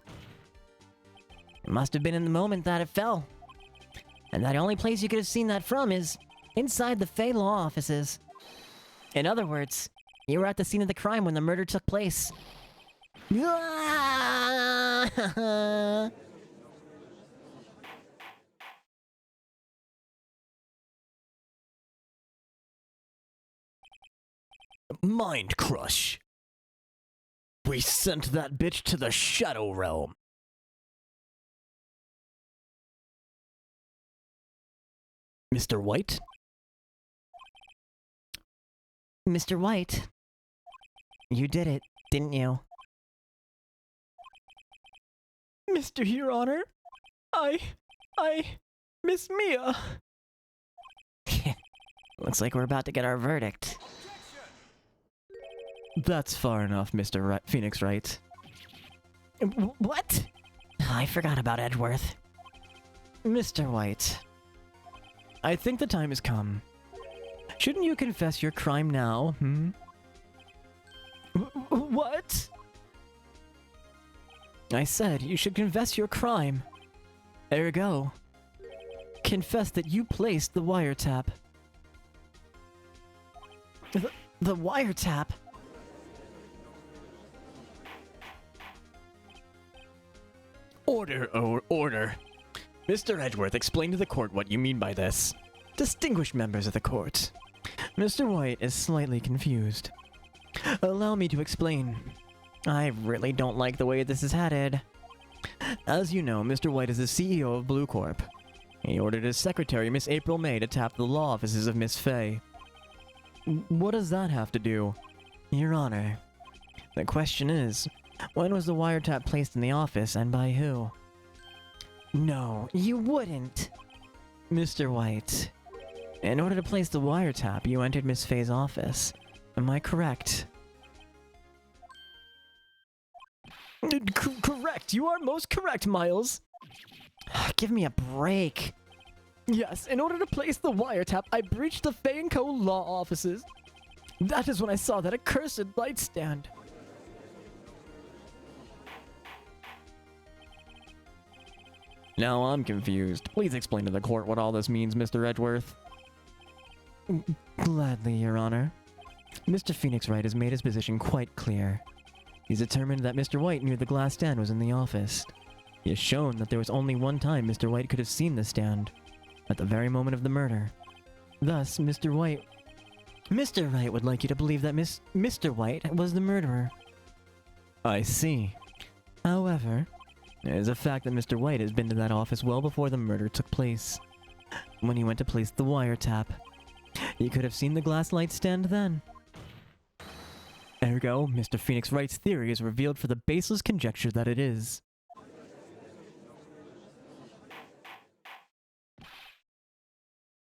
It must have been in the moment that it fell. And the only place you could have seen that from is inside the Fey Law offices. In other words, you were at the scene of the crime when the murder took place. Mind crush. We sent that bitch to the Shadow Realm. Mr. White? Mr. White, you did it, didn't you? Mr. Your Honor, I Miss Mia. Looks like we're about to get our verdict. That's far enough, Mr. Phoenix Wright. What? I forgot about Edgeworth. Mr. White, I think the time has come. Shouldn't you confess your crime now, What? I said you should confess your crime. Ergo, confess that you placed the wiretap. The wiretap? Order. Mr. Edgeworth, explain to the court what you mean by this. Distinguished members of the court. Mr. White is slightly confused. Allow me to explain. I really don't like the way this is headed. As you know, Mr. White is the CEO of Blue Corp. He ordered his secretary, Miss April May, to tap the law offices of Miss Fay. What does that have to do? Your Honor, the question is, when was the wiretap placed in the office and by who? No, you wouldn't. Mr. White, in order to place the wiretap, you entered Miss Fay's office. Am I correct? Correct! You are most correct, Miles! Give me a break. Yes, in order to place the wiretap, I breached the Fay & Co. law offices. That is when I saw that accursed light stand. Now I'm confused. Please explain to the court what all this means, Mr. Edgeworth. Gladly, Your Honor. Mr. Phoenix Wright has made his position quite clear. He's determined that Mr. White knew the glass stand was in the office. He has shown that there was only one time Mr. White could have seen the stand, at the very moment of the murder. Thus, Mr. Wright would like you to believe that Mr. White was the murderer. I see. However, it is a fact that Mr. White has been to that office well before the murder took place, when he went to place the wiretap. He could have seen the glass light stand then. Ergo, Mr. Phoenix Wright's theory is revealed for the baseless conjecture that it is.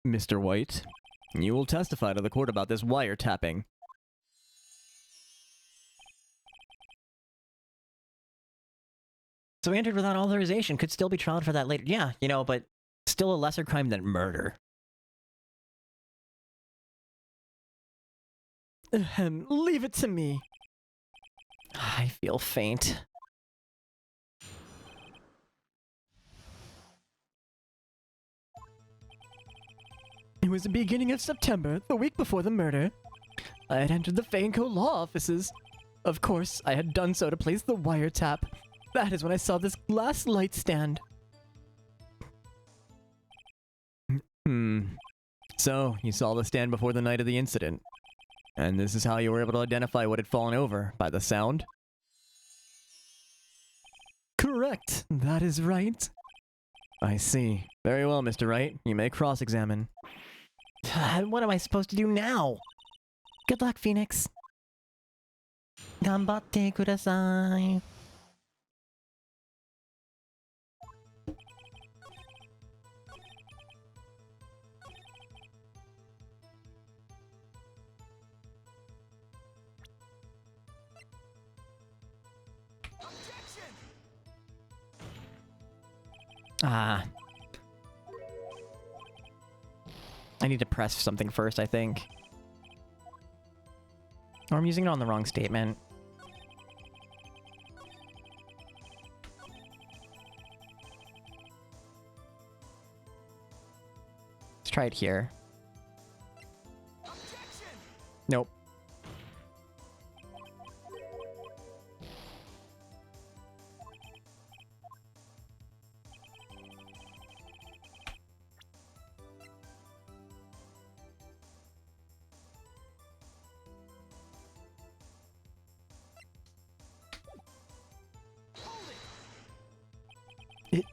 Mr. White, you will testify to the court about this wiretapping. So he entered without authorization, could still be tried for that later. Yeah, you know, but Still a lesser crime than murder. Ahem, leave it to me. I feel faint. It was the beginning of September, the week before the murder. I had entered the Fainco law offices. Of course, I had done so to place the wiretap. That is when I saw this glass light stand. So, you saw the stand before the night of the incident. And this is how you were able to identify what had fallen over, by the sound? Correct, that is right. I see. Very well, Mr. Wright. You may cross-examine. What am I supposed to do now? Good luck, Phoenix. Ganbatte kudasai. Ah. I need to press something first, I think. Or I'm using it on the wrong statement. Let's try it here. Nope.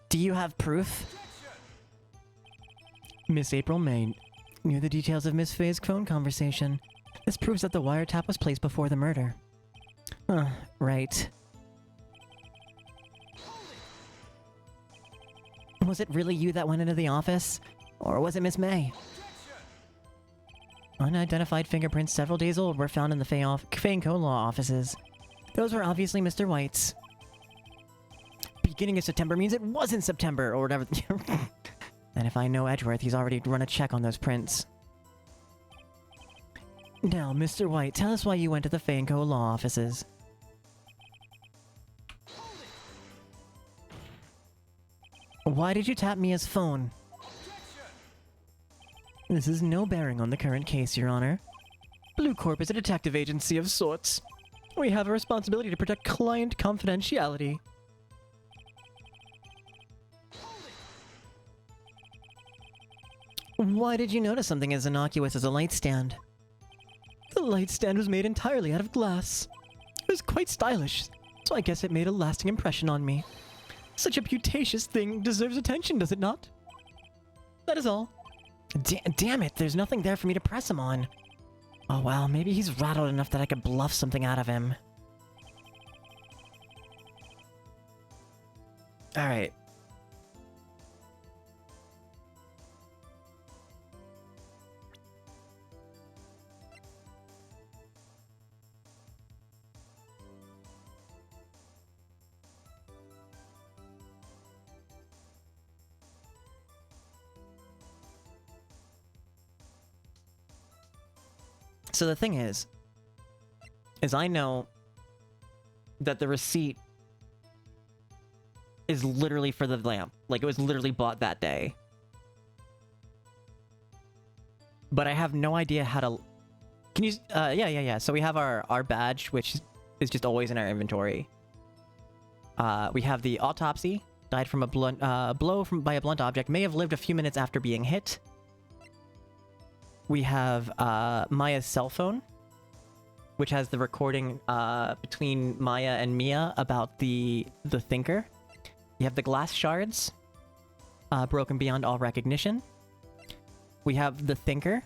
Do you have proof? Miss April May knew the details of Miss Faye's phone conversation. This proves that the wiretap was placed before the murder. Right. Was it really you that went into the office? Or was it Miss May? Unidentified fingerprints several days old were found in the Fainco law offices. Those were obviously Mr. White's. Beginning of September means it wasn't September, or whatever. And if I know Edgeworth, he's already run a check on those prints. Now, Mr. White, tell us why you went to the Fainco law offices. Why did you tap Mia's phone? This has no bearing on the current case, Your Honor. Blue Corp is a detective agency of sorts. We have a responsibility to protect client confidentiality. Why did you notice something as innocuous as a light stand? The light stand was made entirely out of glass. It was quite stylish, so I guess it made a lasting impression on me. Such a putacious thing deserves attention, does it not? That is all. Damn it, there's nothing there for me to press him on. Oh well, maybe he's rattled enough that I could bluff something out of him. Alright. So the thing is I know that the receipt is literally for the lamp. Like, it was literally bought that day. But I have no idea how to... Can you... yeah. So we have our badge, which is just always in our inventory. We have the autopsy. Died from a blunt... blow by a blunt object. May have lived a few minutes after being hit. We have Maya's cell phone, which has the recording between Maya and Mia about the thinker. You have the glass shards, broken beyond all recognition. We have the thinker,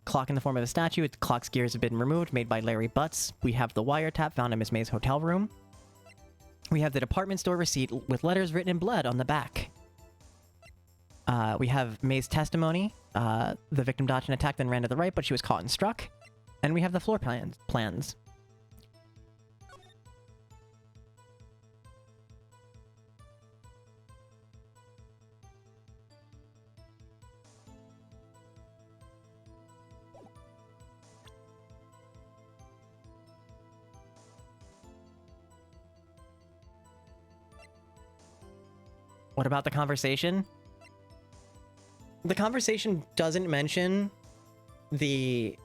clock in the form of a statue. The clock's gears have been removed, made by Larry Butts. We have the wiretap found in Miss May's hotel room. We have the department store receipt with letters written in blood on the back. We have May's testimony. The victim dodged an attack, then ran to the right, but she was caught and struck. And we have the floor plans. What about the conversation? The conversation doesn't mention the...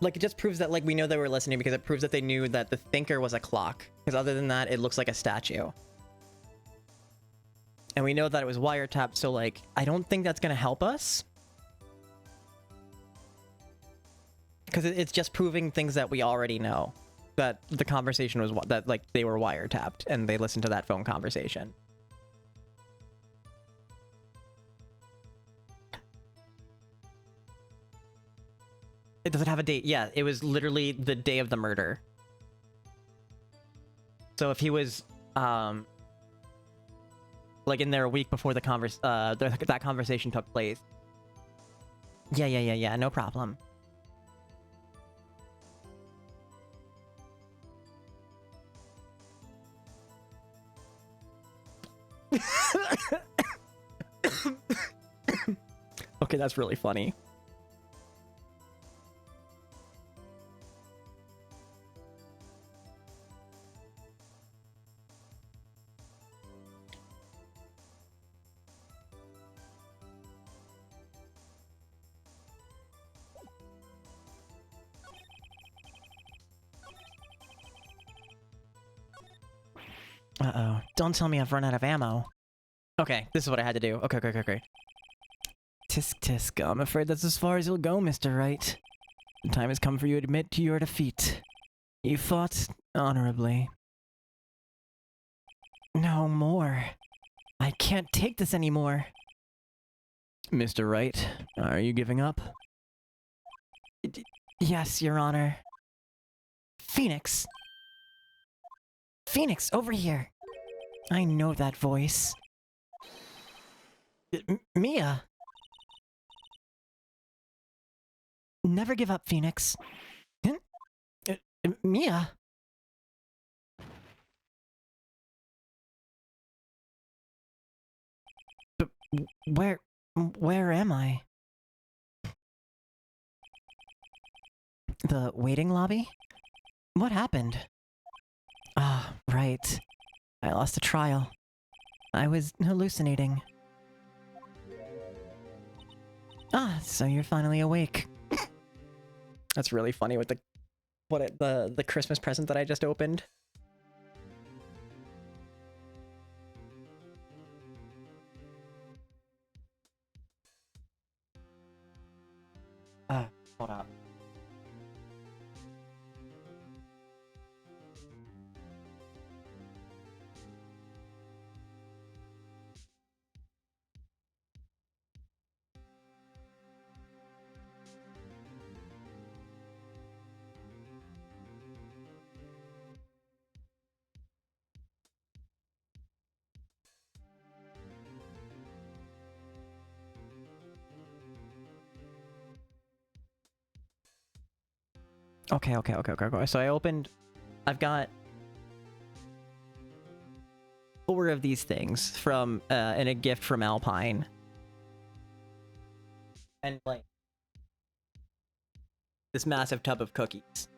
Like, it just proves that, like, we know they were listening because it proves that they knew that the thinker was a clock. Because other than that, it looks like a statue. And we know that it was wiretapped, so, like, I don't think that's gonna help us. Because it's just proving things that we already know. That the conversation was that, like, they were wiretapped and they listened to that phone conversation. Does it have a date? Yeah, it was literally the day of the murder. So if he was, like, in there a week before the that conversation took place. Yeah, no problem. Okay, that's really funny. Uh-oh. Don't tell me I've run out of ammo. Okay, this is what I had to do. Okay. Tisk tisk, I'm afraid that's as far as you'll go, Mr. Wright. The time has come for you to admit to your defeat. You fought honorably. No more. I can't take this anymore. Mr. Wright, are you giving up? Yes, Your Honor. Phoenix! Phoenix, over here! I know that voice. Mia! Never give up, Phoenix. Mia? Where am I? The waiting lobby? What happened? Ah, right. I lost a trial. I was hallucinating. Ah, so you're finally awake. That's really funny with the Christmas present that I just opened. Hold up. Okay. So I opened... I've got 4 of these things from, and a gift from Alpine. And, like, this massive tub of cookies.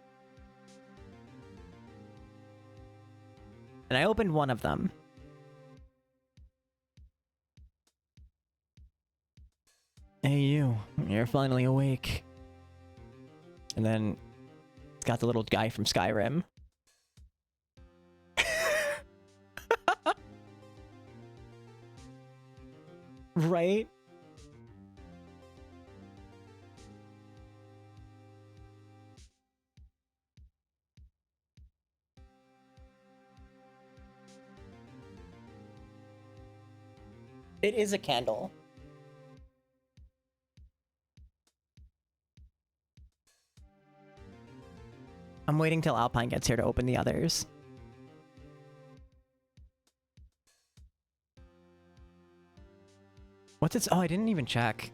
And I opened one of them. Hey you, you're finally awake. And then it's got the little guy from Skyrim. Right? It is a candle. I'm waiting till Alpine gets here to open the others. What's its... Oh, I didn't even check.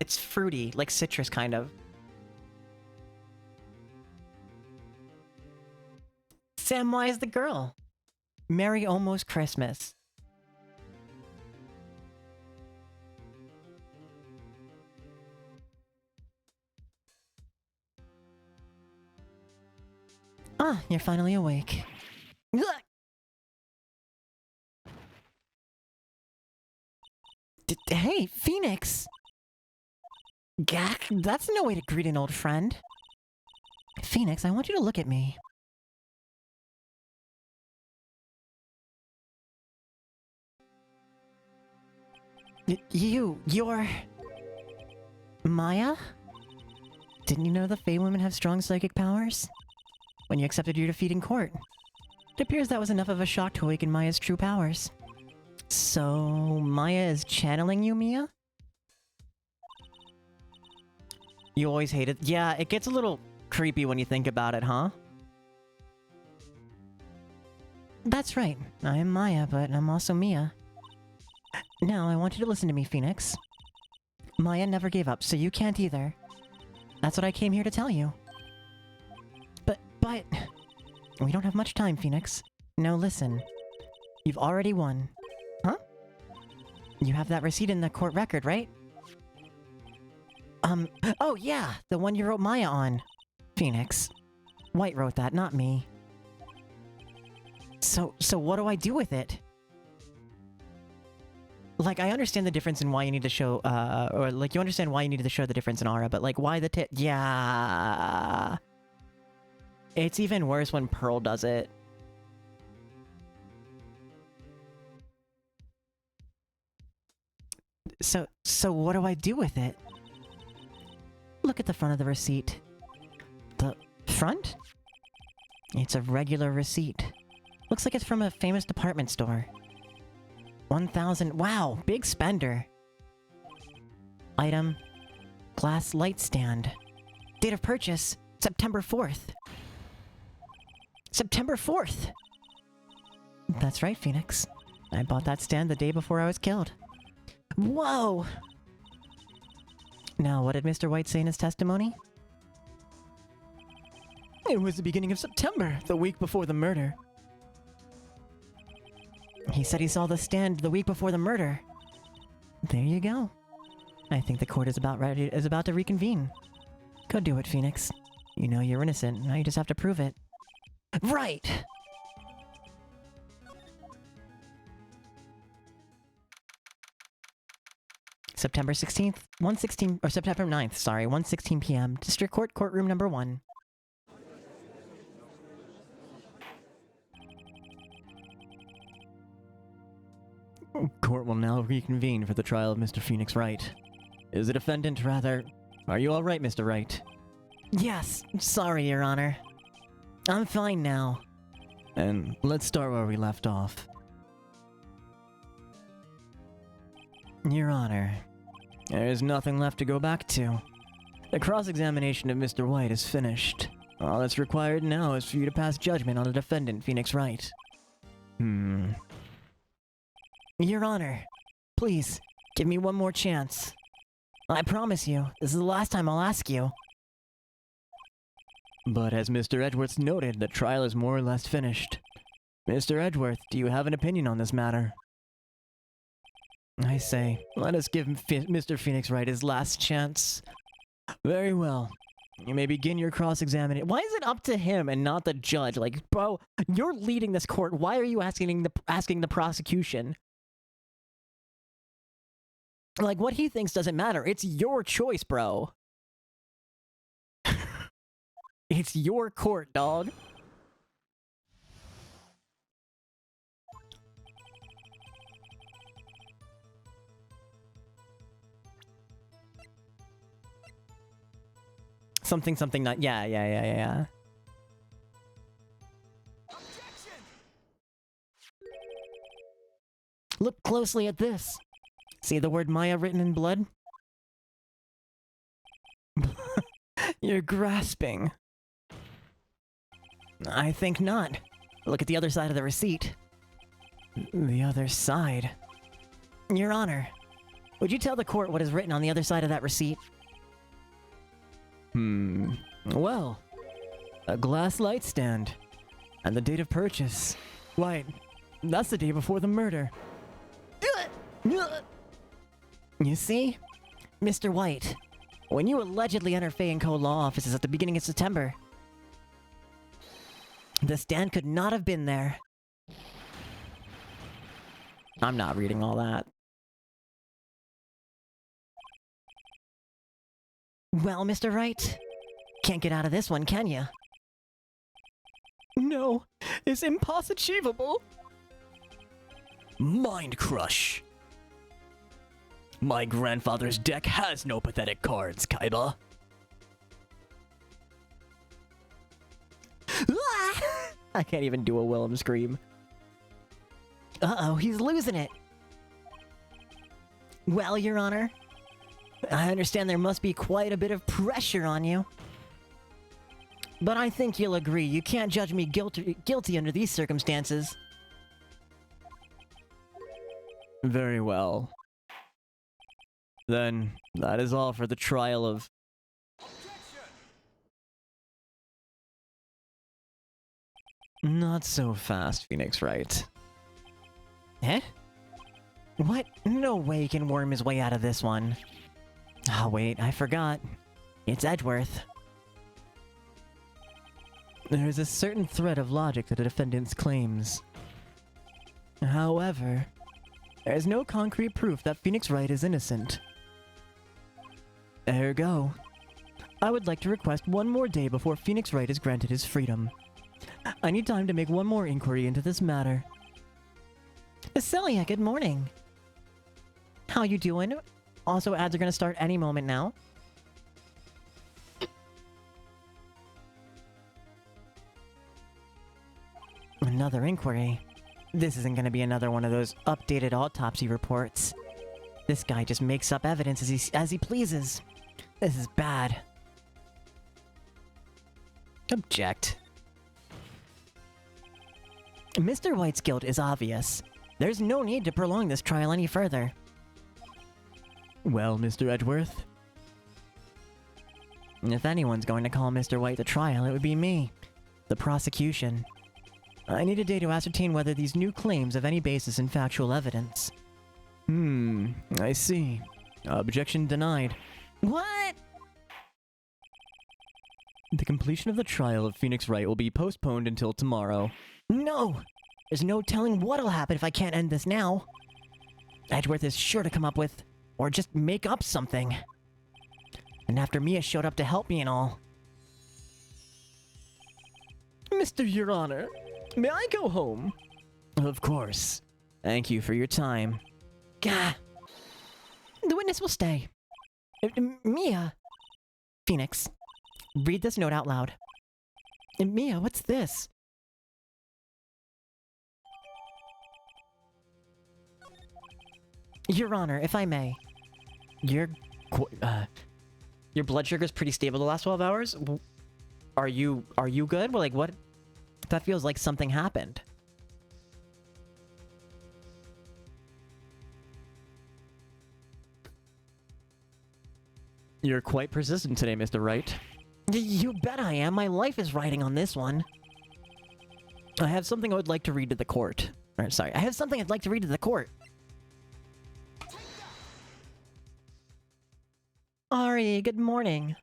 It's fruity, like citrus kind of. Samwise the girl. Merry almost Christmas. Ah, you're finally awake. Hey, Phoenix! Gak, that's no way to greet an old friend. Phoenix, I want you to look at me. You're... Maya? Didn't you know the Fae women have strong psychic powers? When you accepted your defeat in court. It appears that was enough of a shock to awaken Maya's true powers. So, Maya is channeling you, Mia? You always hated... Yeah, it gets a little creepy when you think about it, huh? That's right. I am Maya, but I'm also Mia. Now, I want you to listen to me, Phoenix. Maya never gave up, so you can't either. That's what I came here to tell you. But... We don't have much time, Phoenix. Now listen. You've already won. Huh? You have that receipt in the court record, right? Oh yeah! The one you wrote Maya on. Phoenix. White wrote that, not me. So what do I do with it? Like, I understand the difference in why you need to show, or like, you understand why you needed to show the difference in aura, but like, why the yeah... It's even worse when Pearl does it. So what do I do with it? Look at the front of the receipt. The front? It's a regular receipt. Looks like it's from a famous department store. 1,000... Wow, big spender. Item. Glass light stand. Date of purchase. September 4th. September 4th! That's right, Phoenix. I bought that stand the day before I was killed. Whoa! Now, what did Mr. White say in his testimony? It was the beginning of September, the week before the murder. He said he saw the stand the week before the murder. There you go. I think the court is about to reconvene. Go do it, Phoenix. You know you're innocent, now you just have to prove it. Right! September 16th, 1:16, or September 9th, sorry, 1:16 p.m. District Court, courtroom number 1. Court will now reconvene for the trial of Mr. Phoenix Wright. Is the defendant rather... Are you alright, Mr. Wright? Yes, sorry, Your Honor. I'm fine now. And let's start where we left off. Your Honor, there is nothing left to go back to. The cross-examination of Mr. White is finished. All that's required now is for you to pass judgment on the defendant, Phoenix Wright. Your Honor, please, give me one more chance. I promise you, this is the last time I'll ask you. But as Mr. Edgeworth noted, the trial is more or less finished. Mr. Edgeworth, do you have an opinion on this matter? I say, let us give Mr. Phoenix Wright his last chance. Very well. You may begin your cross-examination. Why is it up to him and not the judge? Like, bro, you're leading this court. Why are you asking the prosecution? Like, what he thinks doesn't matter. It's your choice, bro. It's your court, dog. Something not... Yeah. Look closely at this. See the word Maya written in blood? You're grasping. I think not. Look at the other side of the receipt. The other side. Your Honor, would you tell the court what is written on the other side of that receipt? Well, a glass light stand. And the date of purchase. Why, that's the day before the murder. You see? Mr. White, when you allegedly entered Fay & Co. law offices at the beginning of September, the stand could not have been there. I'm not reading all that. Well, Mr. Wright, can't get out of this one, can you? No, it's impossible. Mind Crush. My grandfather's deck has no pathetic cards, Kaiba. I can't even do a Willem scream. Uh-oh, he's losing it. Well, Your Honor, I understand there must be quite a bit of pressure on you. But I think you'll agree you can't judge me guilty under these circumstances. Very well. Then, that is all for the trial of... Not so fast, Phoenix Wright. Eh? What? No way he can worm his way out of this one. Oh, wait, I forgot. It's Edgeworth. There is a certain thread of logic to the defendant's claims. However, there is no concrete proof that Phoenix Wright is innocent. Ergo, I would like to request one more day before Phoenix Wright is granted his freedom. I need time to make one more inquiry into this matter. Celia, good morning. How you doing? Also, ads are gonna start any moment now. Another inquiry. This isn't gonna be another one of those updated autopsy reports. This guy just makes up evidence as he pleases. This is bad. Object. Mr. White's guilt is obvious. There's no need to prolong this trial any further. Well, Mr. Edgeworth? If anyone's going to call Mr. White to trial, it would be me. The prosecution. I need a day to ascertain whether these new claims have any basis in factual evidence. I see. Objection denied. What? The completion of the trial of Phoenix Wright will be postponed until tomorrow. No! There's no telling what'll happen if I can't end this now. Edgeworth is sure to come up with, or just make up something. And after Mia showed up to help me and all. Mr. Your Honor, may I go home? Of course. Thank you for your time. Gah. The witness will stay. Mia. Phoenix, read this note out loud. Mia, what's this? Your Honor, if I may. Your blood sugar's pretty stable the last 12 hours? Are you good? Well, like, what? That feels like something happened. You're quite persistent today, Mr. Wright. You bet I am. My life is riding on this one. I have something I would like to read to the court. Or, sorry, I have something I'd like to read to the court. Ari, good morning.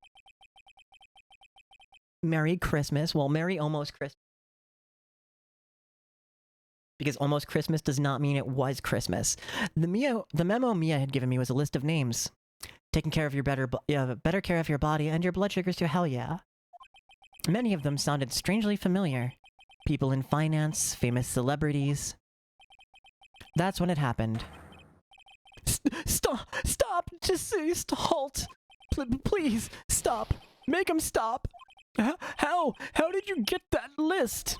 Merry Christmas. Well, Merry almost Christmas. Because almost Christmas does not mean it was Christmas. The memo Mia had given me was a list of names. Taking care of your better care of your body and your blood sugars to hell yeah. Many of them sounded strangely familiar. People in finance, famous celebrities. That's when it happened. Stop! Just halt! Please, stop! Make him stop! How did you get that list?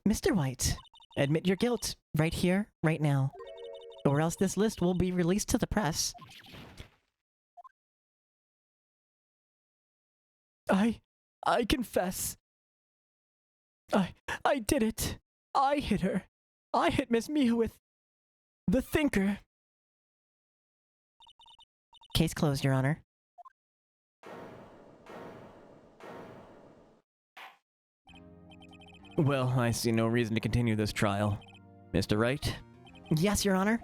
Mr. White, admit your guilt, right here, right now. or else this list will be released to the press. I confess. I did it. I hit her. I hit Miss Mia with the thinker. Case closed, Your Honor. Well, I see no reason to continue this trial. Mr. Wright, Yes, Your Honor.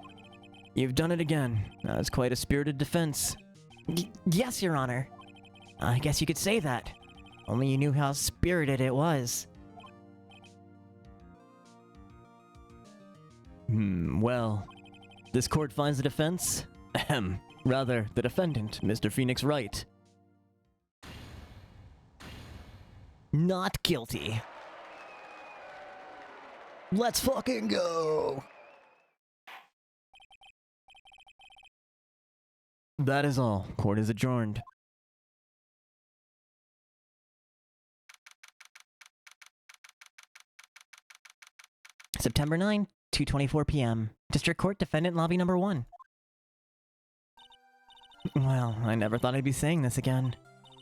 you've done it again. That's quite a spirited defense. Yes, Your Honor. I guess you could say that. Only you knew how spirited it was. Well, this court finds the defense, rather, the defendant, Mr. Phoenix Wright, Not guilty. Let's fucking go! That is all. Court is adjourned. September 9, 2:24 p.m. District Court Defendant Lobby Number 1. Well, I never thought I'd be saying this again.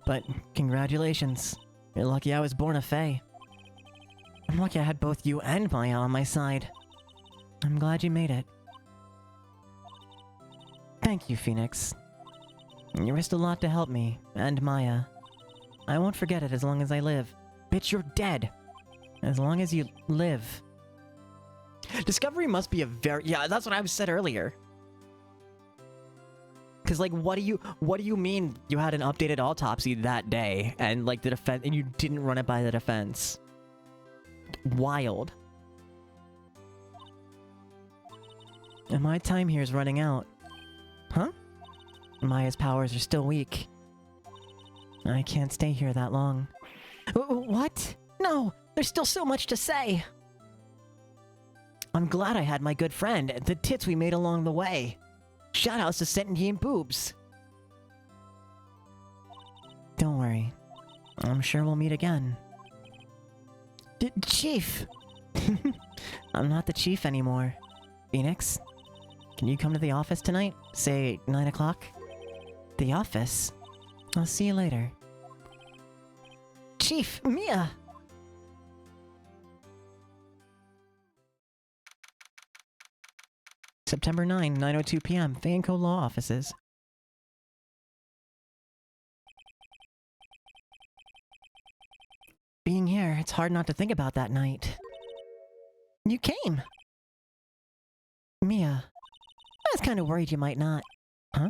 But congratulations. You're lucky I was born a Fae. I'm lucky I had both you and Maya on my side. I'm glad you made it. Thank you, Phoenix. You risked a lot to help me, and Maya. I won't forget it as long as I live. Bitch, you're dead. As long as you live. Discovery must be a very... Yeah, that's what I said earlier. Because, like, what do you mean you had an updated autopsy that day, and, like, the defense... And you didn't run it by the defense? Wild. And my time here is running out. Huh? Maya's powers are still weak. I can't stay here that long. What? No! There's still so much to say! I'm glad I had my good friend, the tits we made along the way. Shoutouts to Sentient Boobs. Don't worry. I'm sure we'll meet again. Chief! I'm not the chief anymore. Phoenix, can you come to the office tonight? Say 9 o'clock? The office? I'll see you later. Chief, Mia! September 9, 9:02 p.m. Fanco Law Offices. Being here, it's hard not to think about that night. You came! Mia, I was kind of worried you might not. Huh?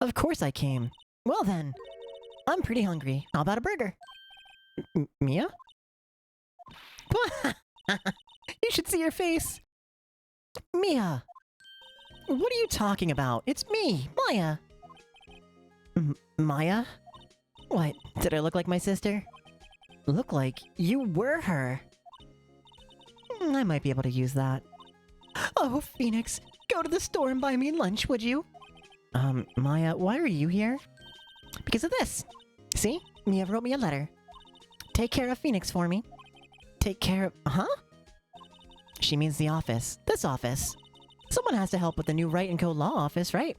Of course I came. Well then, I'm pretty hungry. How about a burger? Mia? You should see your face. Mia! What are you talking about? It's me, Maya. Maya? What, did I look like my sister? Look like you were her. I might be able to use that. Oh, Phoenix, go to the store and buy me lunch, would you? Maya, why are you here? Because of this. See? Mia wrote me a letter. Take care of Phoenix for me. Take care of... Huh? She means the office. This office. Someone has to help with the new Wright & Co. Law Office, right?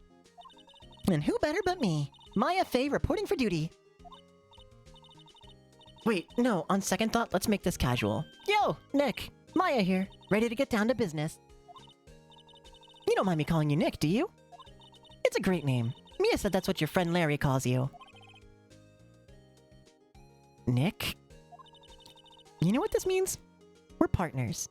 And who better but me? Maya Faye reporting for duty. Wait, no, on second thought, let's make this casual. Yo, Nick. Maya here. Ready to get down to business. You don't mind me calling you Nick, do you? It's a great name. Mia said that's what your friend Larry calls you. Nick? You know what this means? We're partners.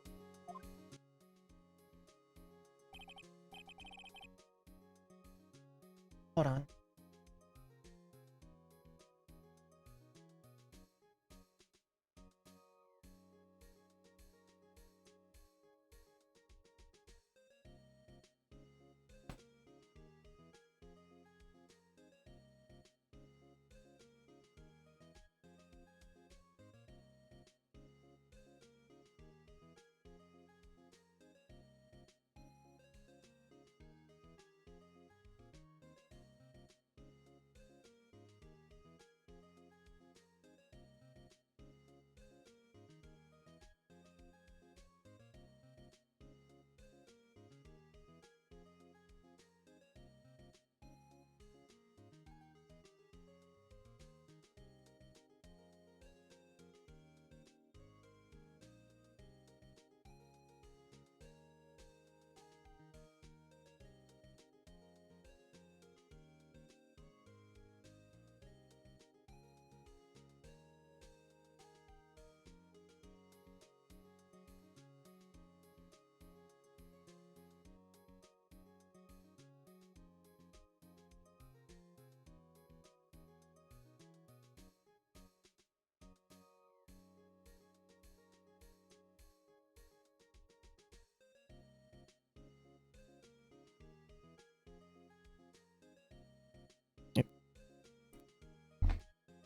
Hold on.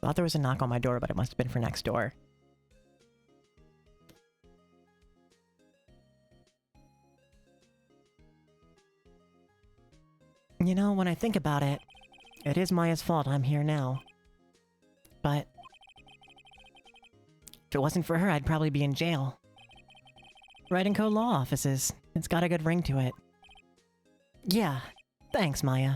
Thought there was a knock on my door, but it must have been for next door. You know, when I think about it, it is Maya's fault I'm here now. But if it wasn't for her, I'd probably be in jail. Right in co-law offices. It's got a good ring to it. Yeah, thanks, Maya.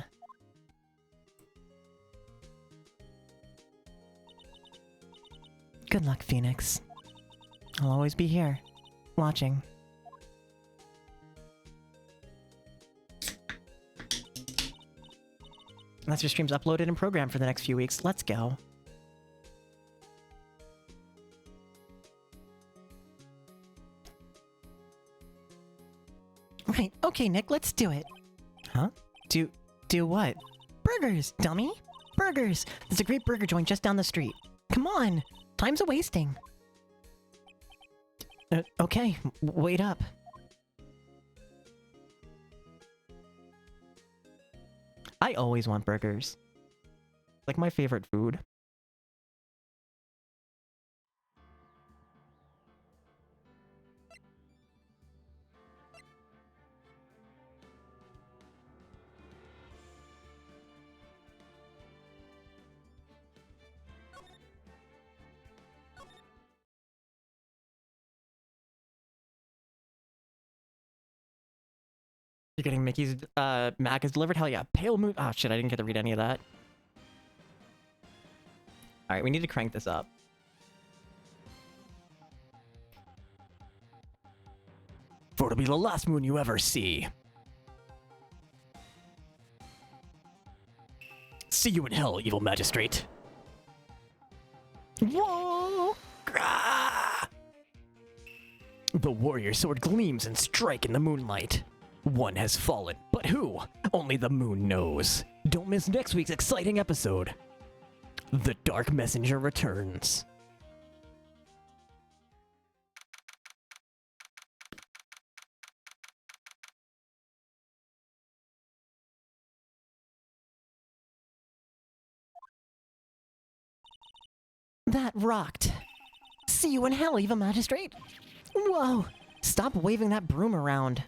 Good luck, Phoenix. I'll always be here, watching. That's your streams uploaded and programmed for the next few weeks. Let's go. Right, okay, Nick, let's do it. Huh? Do what? Burgers, dummy! Burgers! There's a great burger joint just down the street. Come on! Time's a-wasting. Okay, wait up. I always want burgers. Like my favorite food. You're getting Mickey's Mac is delivered? Hell yeah. Pale Moon. Oh shit, I didn't get to read any of that. Alright, we need to crank this up. For it'll be the last moon you ever see. See you in hell, evil magistrate. Whoa! Grah! The warrior sword gleams and strike in the moonlight. One has fallen, but who? Only the moon knows. Don't miss next week's exciting episode. The Dark Messenger returns. That rocked. See you in hell, evil magistrate. Whoa! Stop waving that broom around.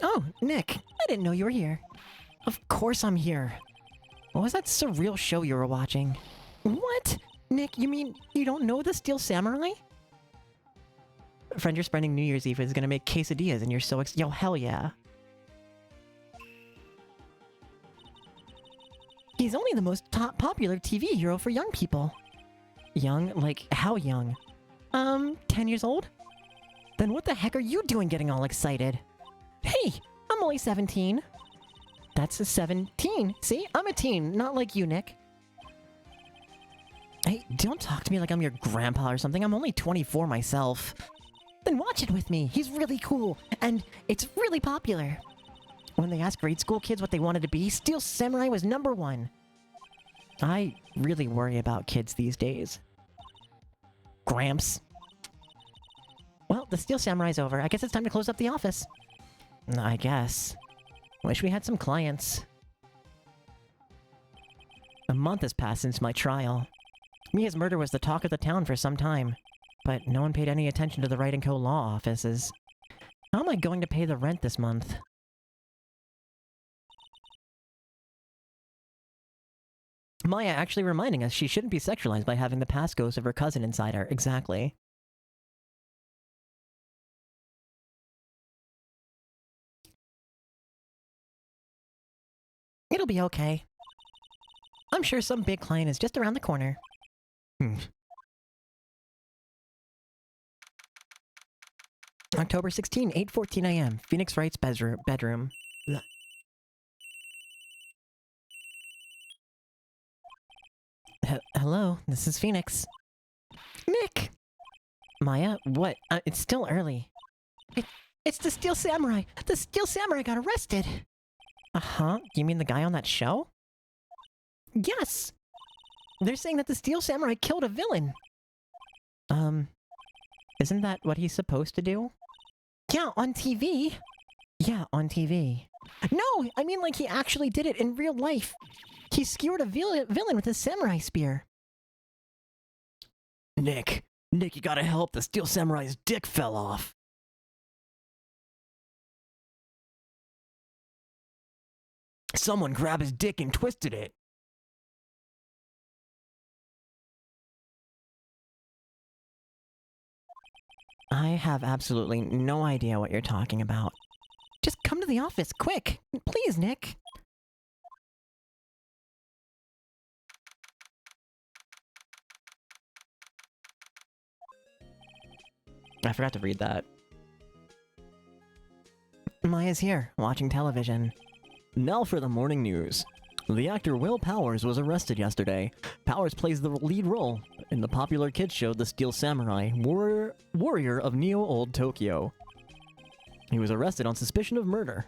Oh, Nick, I didn't know you were here. Of course I'm here. What was that surreal show you were watching? What? Nick, you mean you don't know the Steel Samurai? Friend, you're spending New Year's Eve is gonna make quesadillas and you're so yo, hell yeah. He's only the most popular TV hero for young people. Young? Like, how young? 10 years old? Then what the heck are you doing getting all excited? Hey, I'm only 17. That's a 17. See, I'm a teen, not like you, Nick. Hey, don't talk to me like I'm your grandpa or something. I'm only 24 myself. Then watch it with me. He's really cool, and it's really popular. When they asked grade school kids what they wanted to be, Steel Samurai was #1. I really worry about kids these days. Gramps. Well, the Steel Samurai's over. I guess it's time to close up the office. I guess. Wish we had some clients. A month has passed since my trial. Mia's murder was the talk of the town for some time, but no one paid any attention to the Wright & Co. law offices. How am I going to pay the rent this month? Maya actually reminding us she shouldn't be sexualized by having the past ghost of her cousin inside her. Exactly. It'll be okay. I'm sure some big client is just around the corner. October 16, 8:14 a.m. Phoenix Wright's bedroom. Hello, this is Phoenix. Nick! Maya, what? It's still early. It's the Steel Samurai! The Steel Samurai got arrested! Uh-huh? You mean the guy on that show? Yes! They're saying that the Steel Samurai killed a villain. Isn't that what he's supposed to do? Yeah, on TV. Yeah, on TV. No, I mean like he actually did it in real life. He skewered a villain with his samurai spear. Nick, you gotta help. The steel samurai's dick fell off. Someone grabbed his dick and twisted it. I have absolutely no idea what you're talking about. Just come to the office, quick! Please, Nick! I forgot to read that. Maya's here, watching television. Now for the morning news. The actor Will Powers was arrested yesterday. Powers plays the lead role in the popular kids show The Steel Samurai, warrior of Neo-Old Tokyo. He was arrested on suspicion of murder.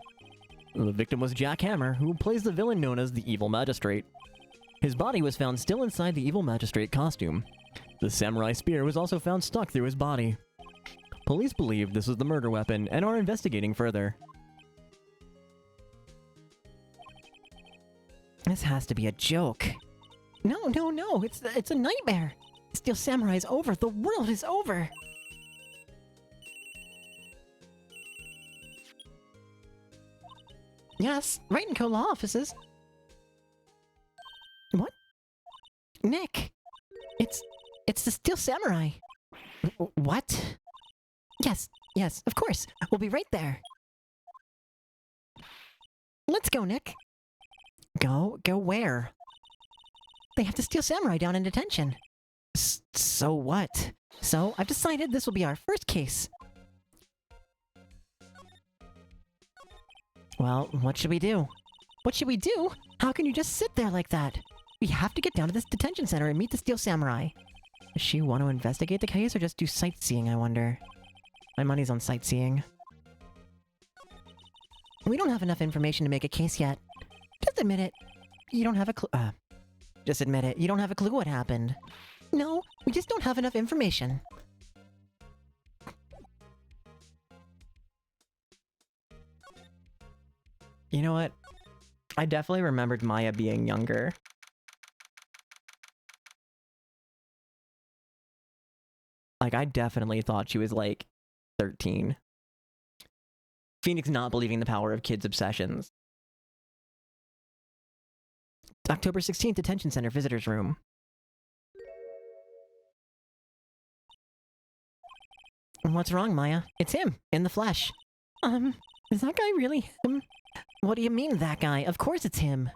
The victim was Jack Hammer, who plays the villain known as the Evil Magistrate. His body was found still inside the Evil Magistrate costume. The samurai spear was also found stuck through his body. Police believe this was the murder weapon and are investigating further. This has to be a joke. No, it's a nightmare. Steel Samurai's over. The world is over. Yes, right in Cola offices. What? Nick, it's the Steel Samurai. What? Yes, of course. We'll be right there. Let's go, Nick. Go where? They have the Steel Samurai down in detention. So what? So I've decided this will be our first case. Well, what should we do? What should we do? How can you just sit there like that? We have to get down to this detention center and meet the Steel Samurai. Does she want to investigate the case or just do sightseeing, I wonder? My money's on sightseeing. We don't have enough information to make a case yet. Just admit it. You don't have a clue. Just admit it. You don't have a clue what happened. No, we just don't have enough information. You know what? I definitely remembered Maya being younger. Like, I definitely thought she was, like, 13. Phoenix not believing the power of kids' obsessions. October 16th, Detention Center, Visitors Room. What's wrong, Maya? It's him, in the flesh. Is that guy really him? What do you mean, that guy? Of course it's him.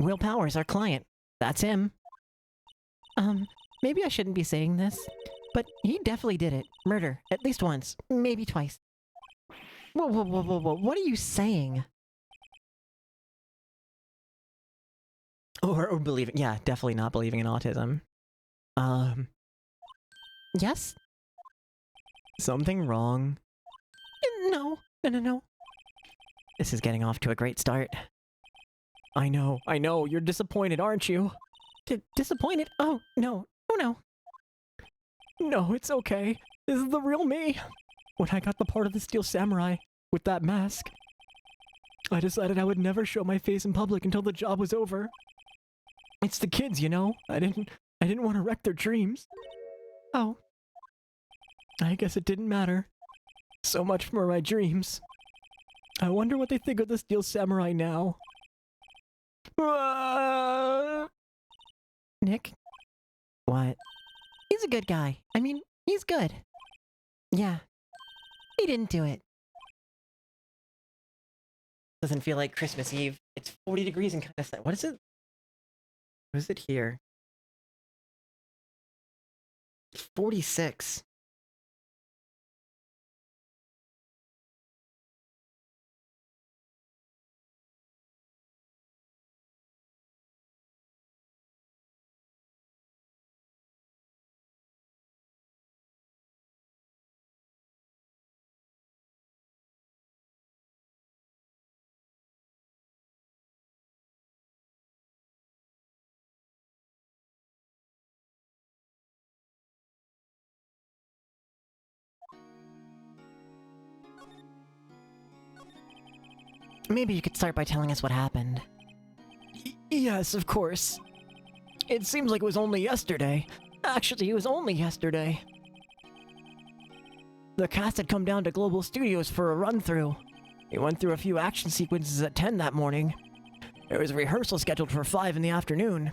Will Powers, our client. That's him. Maybe I shouldn't be saying this, but he definitely did it. Murder. At least once. Maybe twice. Whoa, what are you saying? Or believing, yeah, definitely not believing in autism. Yes? Something wrong. No. This is getting off to a great start. I know, you're disappointed, aren't you? Disappointed? Oh, no. Oh, no. No, it's okay. This is the real me. When I got the part of the Steel Samurai with that mask, I decided I would never show my face in public until the job was over. It's the kids, you know? I didn't want to wreck their dreams. Oh. I guess it didn't matter. So much for my dreams. I wonder what they think of the Steel Samurai now. Nick? What? He's a good guy. I mean, he's good. Yeah. He didn't do it. Doesn't feel like Christmas Eve. It's 40 degrees and kind of... What is it? What is it here? 46. Maybe you could start by telling us what happened. Yes, of course. It seems like it was only yesterday. Actually, it was only yesterday. The cast had come down to Global Studios for a run-through. We went through a few action sequences at 10 that morning. There was a rehearsal scheduled for 5 in the afternoon.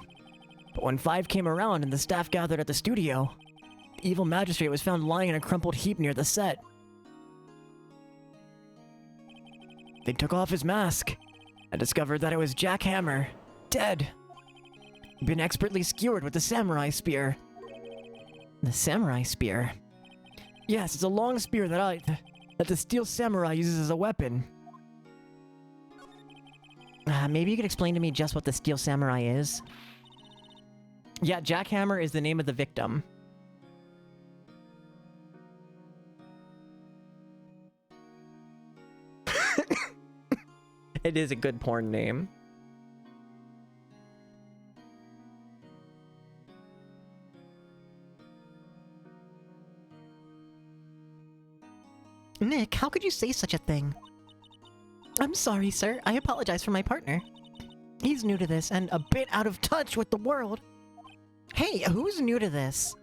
But when 5 came around and the staff gathered at the studio, the evil magistrate was found lying in a crumpled heap near the set. They took off his mask and discovered that it was Jack Hammer, dead. He'd been expertly skewered with the samurai spear. The samurai spear? Yes, it's a long spear that the steel samurai uses as a weapon. Maybe you could explain to me just what the steel samurai is? Yeah, Jack Hammer is the name of the victim. It is a good porn name. Nick, how could you say such a thing? I'm sorry, sir. I apologize for my partner. He's new to this and a bit out of touch with the world. Hey, who's new to this?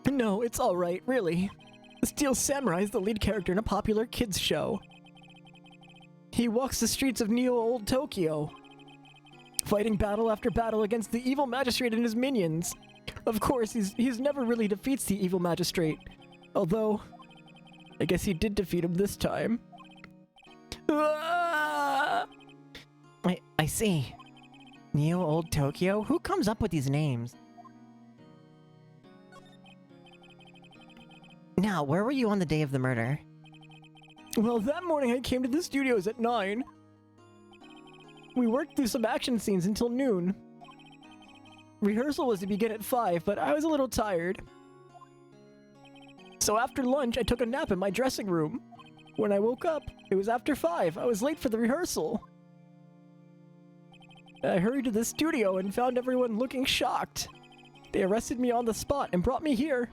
No, it's alright, really. The Steel Samurai is the lead character in a popular kids show. He walks the streets of Neo-Old Tokyo, fighting battle after battle against the evil magistrate and his minions. Of course, he's never really defeats the evil magistrate. Although, I guess he did defeat him this time. Ah! I see. Neo-Old Tokyo? Who comes up with these names? Now, where were you on the day of the murder? Well, that morning I came to the studios at 9. We worked through some action scenes until noon. Rehearsal was to begin at 5, but I was a little tired. So after lunch, I took a nap in my dressing room. When I woke up, it was after 5. I was late for the rehearsal. I hurried to the studio and found everyone looking shocked. They arrested me on the spot and brought me here.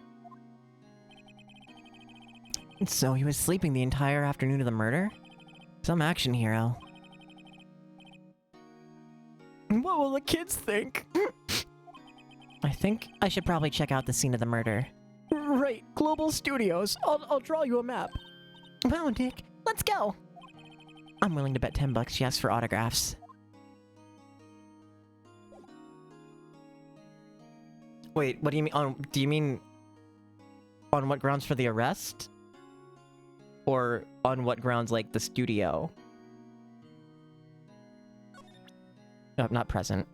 So he was sleeping the entire afternoon of the murder? Some action hero. What will the kids think? I think I should probably check out the scene of the murder. Right, Global Studios. I'll draw you a map. Wow, Nick, let's go! I'm willing to bet $10 she asks for autographs. Wait, what do you mean? Do you mean on what grounds for the arrest? Or on what grounds, like, the studio? No, not present.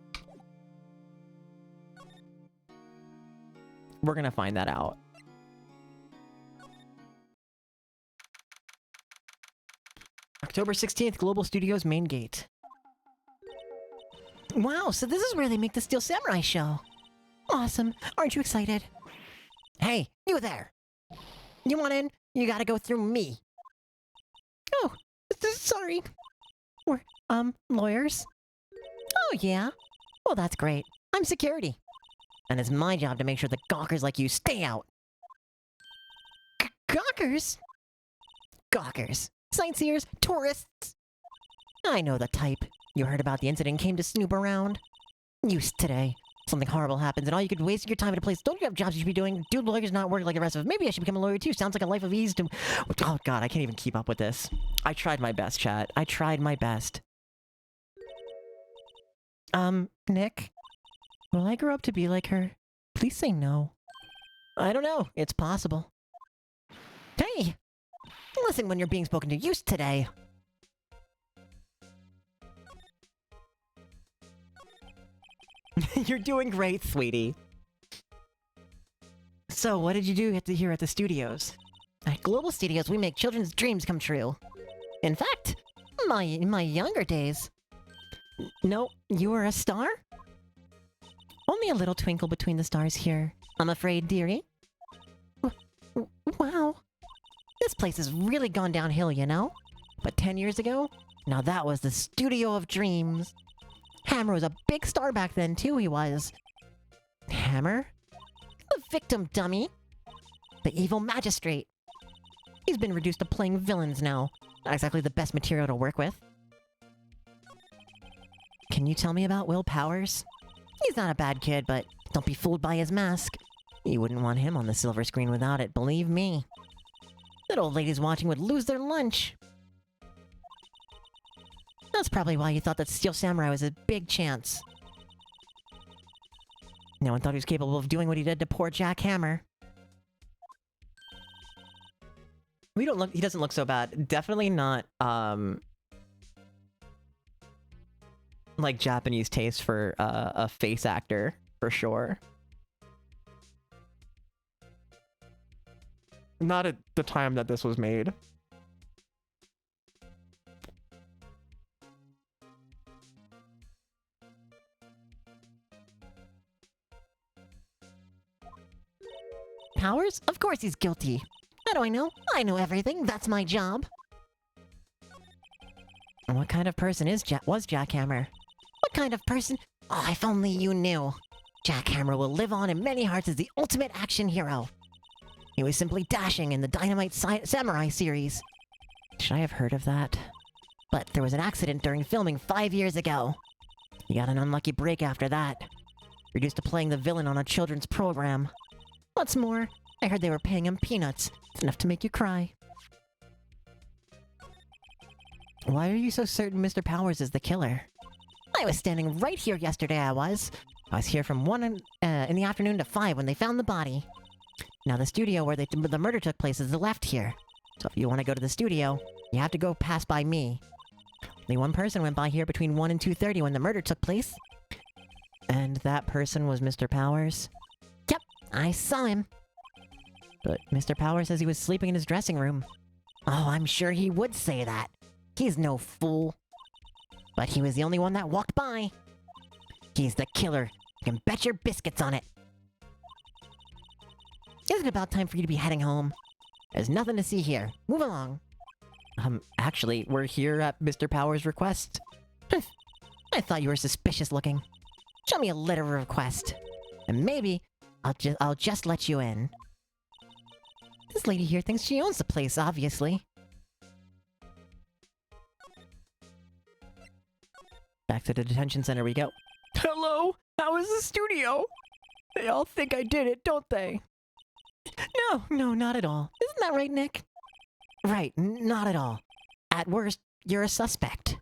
We're gonna find that out. October 16th, Global Studios main gate. Wow, so this is where they make the Steel Samurai show. Awesome. Aren't you excited? Hey, you there! You want in? You gotta go through me. Oh, sorry. We're, lawyers? Oh, yeah? Well, that's great. I'm security. And it's my job to make sure the gawkers like you stay out. Gawkers? Gawkers. Sightseers, tourists. I know the type. You heard about the incident and came to snoop around. Used today. Something horrible happens and all you could waste your time at a place. Don't you have jobs you should be doing? Dude, lawyers not working like the rest of us. Maybe I should become a lawyer too. Sounds like a life of ease to... Oh god, I can't even keep up with this. I tried my best, chat. I tried my best. Nick? Will I grow up to be like her? Please say no. I don't know. It's possible. Hey! Listen when you're being spoken to. Used today. You're doing great, sweetie. So, what did you do here at the studios? At Global Studios, we make children's dreams come true. In fact, in my younger days. No, you were a star? Only a little twinkle between the stars here, I'm afraid, dearie. Wow. This place has really gone downhill, you know? But 10 years ago, now that was the studio of dreams. Hammer was a big star back then, too, he was. Hammer? The victim, dummy. The evil magistrate. He's been reduced to playing villains now. Not exactly the best material to work with. Can you tell me about Will Powers? He's not a bad kid, but don't be fooled by his mask. You wouldn't want him on the silver screen without it, believe me. That old ladies watching would lose their lunch. That's probably why you thought that Steel Samurai was a big chance. No one thought he was capable of doing what he did to poor Jack Hammer. He doesn't look so bad. Definitely not, like Japanese taste for a face actor, for sure. Not at the time that this was made. Powers? Of course he's guilty. How do I know? I know everything. That's my job. What kind of person was Jack Hammer? What kind of person? Oh, if only you knew. Jack Hammer will live on in many hearts as the ultimate action hero. He was simply dashing in the Dynamite Samurai series. Should I have heard of that? But there was an accident during filming 5 years ago. He got an unlucky break after that. Reduced to playing the villain on a children's program. What's more, I heard they were paying him peanuts. It's enough to make you cry. Why are you so certain Mr. Powers is the killer? I was standing right here yesterday, I was here from 1 in the afternoon to 5 when they found the body. Now the studio where the murder took place is the left here. So if you want to go to the studio, you have to go pass by me. Only one person went by here between 1 and 2:30 when the murder took place. And that person was Mr. Powers? Yep, I saw him. But Mr. Powers says he was sleeping in his dressing room. Oh, I'm sure he would say that. He's no fool. But he was the only one that walked by. He's the killer. You can bet your biscuits on it. Isn't it about time for you to be heading home? There's nothing to see here. Move along. Actually, we're here at Mr. Powers' request. I thought you were suspicious looking. Show me a letter of request. And maybe I'll just let you in. This lady here thinks she owns the place, obviously. Back to the detention center we go. Hello? How is the studio? They all think I did it, don't they? No, not at all. Isn't that right, Nick? Right, not at all. At worst, you're a suspect.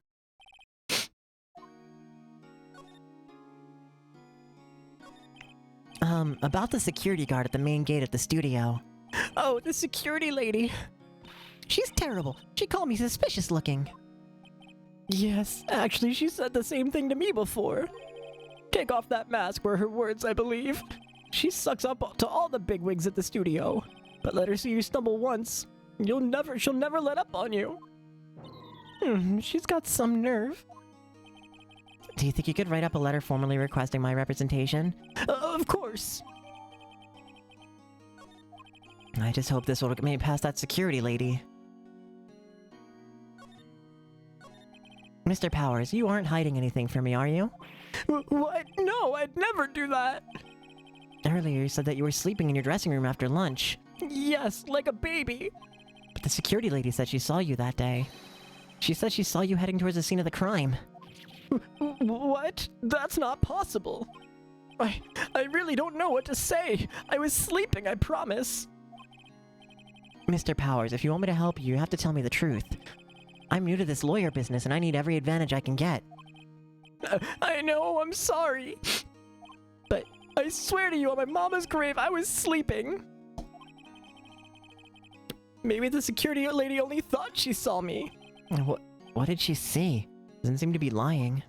About the security guard at the main gate at the studio. Oh, the security lady. She's terrible. She called me suspicious looking. Yes, actually, she said the same thing to me before. Take off that mask were her words, I believe. She sucks up to all the bigwigs at the studio. But let her see you stumble once. She'll never let up on you. She's got some nerve. Do you think you could write up a letter formally requesting my representation? Of course. I just hope this will get me past that security lady. Mr. Powers, you aren't hiding anything from me, are you? What? No, I'd never do that. Earlier you said that you were sleeping in your dressing room after lunch. Yes, like a baby. But the security lady said she saw you that day. She said she saw you heading towards the scene of the crime. What? That's not possible. I really don't know what to say. I was sleeping, I promise. Mr. Powers, if you want me to help you, you have to tell me the truth. I'm new to this lawyer business and I need every advantage I can get. I know, I'm sorry. But I swear to you on my mama's grave, I was sleeping. Maybe the security lady only thought she saw me. What did she see? Doesn't seem to be lying.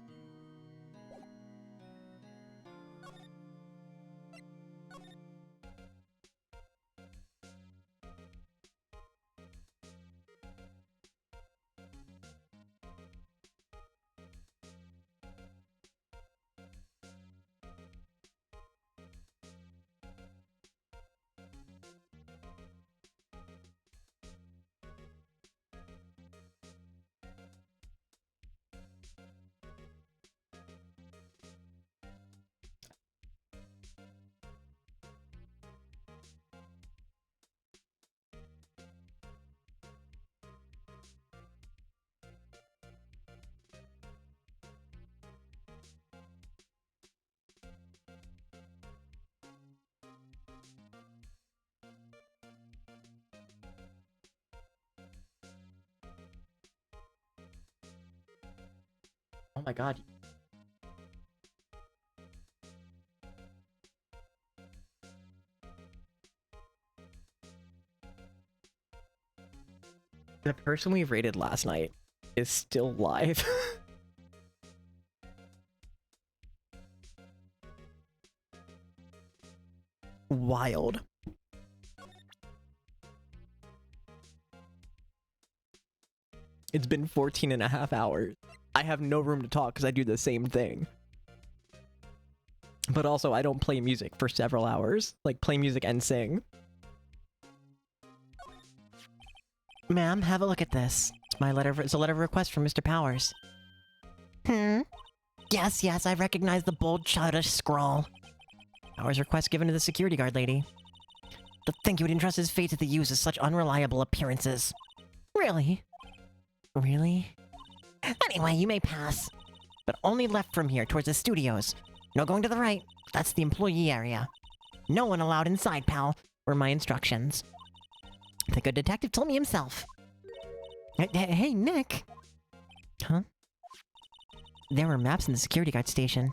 Oh my god. The person we raided last night is still live. Wild. It's been 14 and a half hours. I have no room to talk because I do the same thing. But also, I don't play music for several hours. Like, play music and sing. Ma'am, have a look at this. It's a letter of request from Mr. Powers. Yes, I recognize the bold, childish scrawl. Powers request given to the security guard lady. To think he would entrust his fate to the use of such unreliable appearances. Really? Really? Anyway, you may pass. But only left from here, towards the studios. No going to the right. That's the employee area. No one allowed inside, pal, were my instructions. The good detective told me himself. Hey, Nick! Huh? There were maps in the security guard station.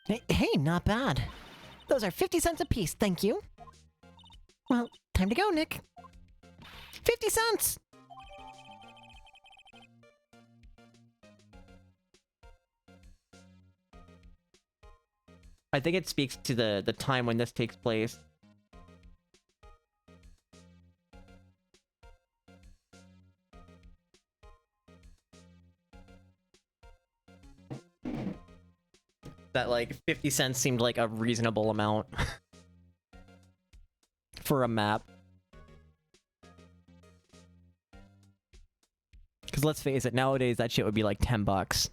Hey, not bad. Those are 50 cents apiece, thank you. Well, time to go, Nick. 50 cents! I think it speaks to the time when this takes place. That, like, 50 cents seemed like a reasonable amount for a map. Because let's face it, nowadays that shit would be like 10 bucks.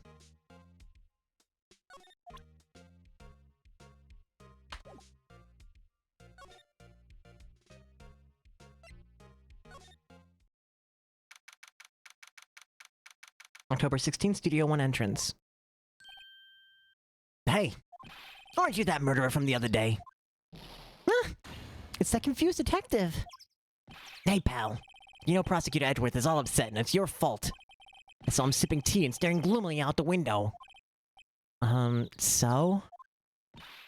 October 16th, Studio 1 entrance. Hey, aren't you that murderer from the other day? Huh? It's that confused detective. Hey, pal. You know Prosecutor Edgeworth is all upset, and it's your fault. I saw him sipping tea and staring gloomily out the window. So?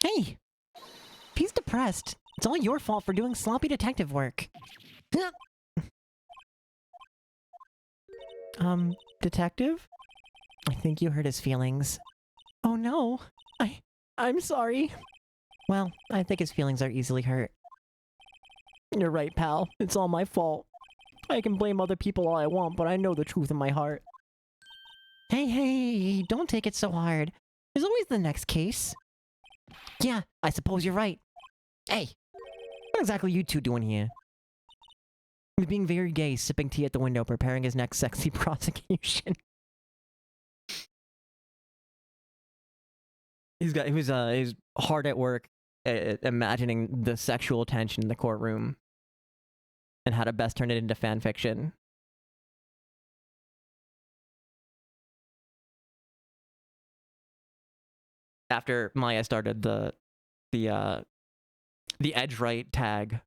Hey! If he's depressed, it's all your fault for doing sloppy detective work. Detective? I think you hurt his feelings. Oh no. I'm sorry. Well, I think his feelings are easily hurt. You're right, pal. It's all my fault. I can blame other people all I want, but I know the truth in my heart. Hey, don't take it so hard. There's always the next case. Yeah, I suppose you're right. Hey, What exactly you two doing here? He's being very gay, sipping tea at the window, preparing his next sexy prosecution. He's hard at work imagining the sexual tension in the courtroom and how to best turn it into fan fiction. After Maya started the edge right tag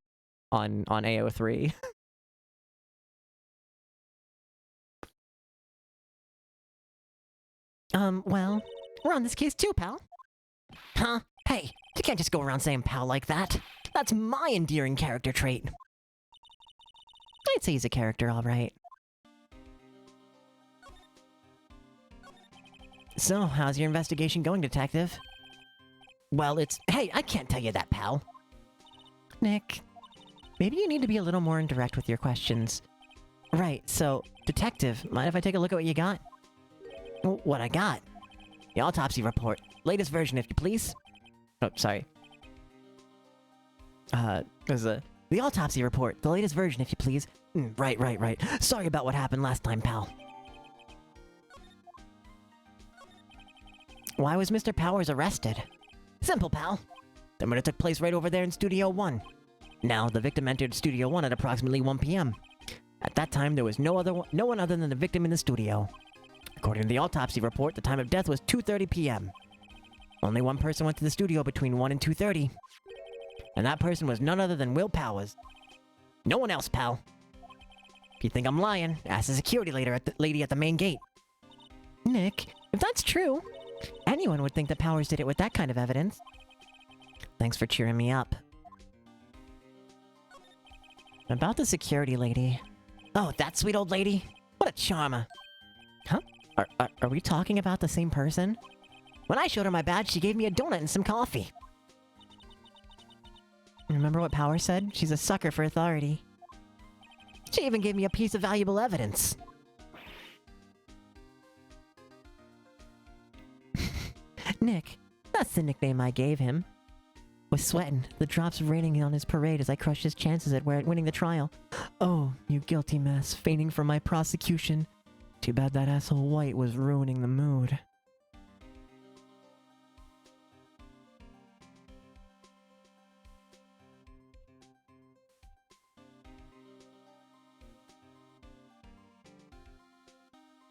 on AO3. well, we're on this case too, pal. Huh? Hey, you can't just go around saying pal like that. That's my endearing character trait. I'd say he's a character, all right. So, how's your investigation going, detective? Well, hey, I can't tell you that, pal. Nick, maybe you need to be a little more indirect with your questions. Right, so, detective, mind if I take a look at what you got? What I got? The autopsy report. Latest version, if you please. Oh, sorry. The autopsy report. The latest version, if you please. Right. Sorry about what happened last time, pal. Why was Mr. Powers arrested? Simple, pal. The murder took place right over there in Studio 1. Now, the victim entered Studio 1 at approximately 1 p.m. At that time, there was no one other than the victim in the studio. According to the autopsy report, the time of death was 2:30 p.m. Only one person went to the studio between 1 and 2:30. And that person was none other than Will Powers. No one else, pal. If you think I'm lying, ask the security lady at the main gate. Nick, if that's true, anyone would think that Powers did it with that kind of evidence. Thanks for cheering me up. About the security lady. Oh, that sweet old lady? What a charmer. Huh? Are we talking about the same person? When I showed her my badge, she gave me a donut and some coffee. Remember what Power said? She's a sucker for authority. She even gave me a piece of valuable evidence. Nick, that's the nickname I gave him. Was sweating, the drops raining on his parade as I crushed his chances at winning the trial. Oh, you guilty mess, feigning for my prosecution. Too bad that asshole White was ruining the mood.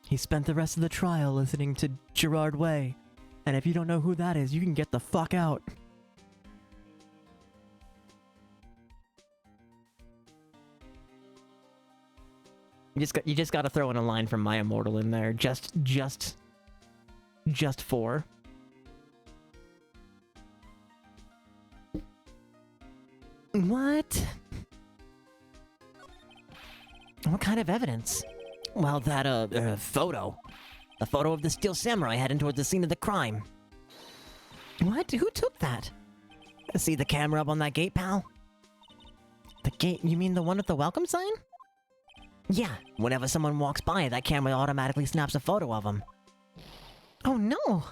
He spent the rest of the trial listening to Gerard Way. And if you don't know who that is, you can get the fuck out. You just gotta throw in a line from My Immortal in there, just for. What? What kind of evidence? Well, that, photo. A photo of the Steel Samurai heading toward the scene of the crime. What? Who took that? See the camera up on that gate, pal? The gate? You mean the one with the welcome sign? Yeah, whenever someone walks by, that camera automatically snaps a photo of him. Oh no!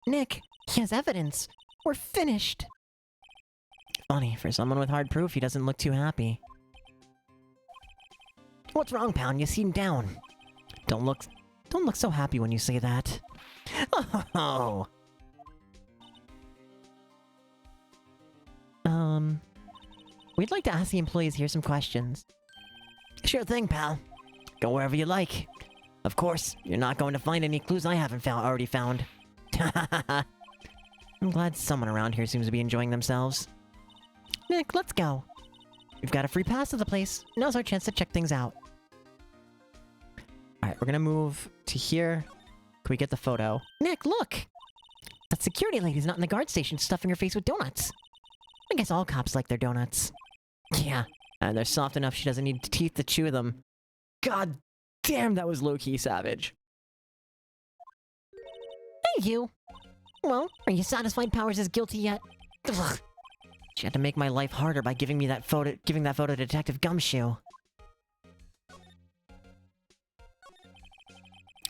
Nick, he has evidence. We're finished. Funny, for someone with hard proof, he doesn't look too happy. What's wrong, Pound? You seem down. Don't look so happy when you say that. Oh. We'd like to ask the employees here some questions. Sure thing, pal. Go wherever you like. Of course, you're not going to find any clues I haven't already found. I'm glad someone around here seems to be enjoying themselves. Nick, let's go. We've got a free pass to the place. Now's our chance to check things out. Alright, we're gonna move to here. Can we get the photo? Nick, look! That security lady's not in the guard station stuffing her face with donuts. I guess all cops like their donuts. Yeah, and they're soft enough she doesn't need teeth to chew them. God damn, that was low-key savage. Hey, you! Well, are you satisfied Powers is guilty yet? Ugh. She had to make my life harder by giving that photo to Detective Gumshoe.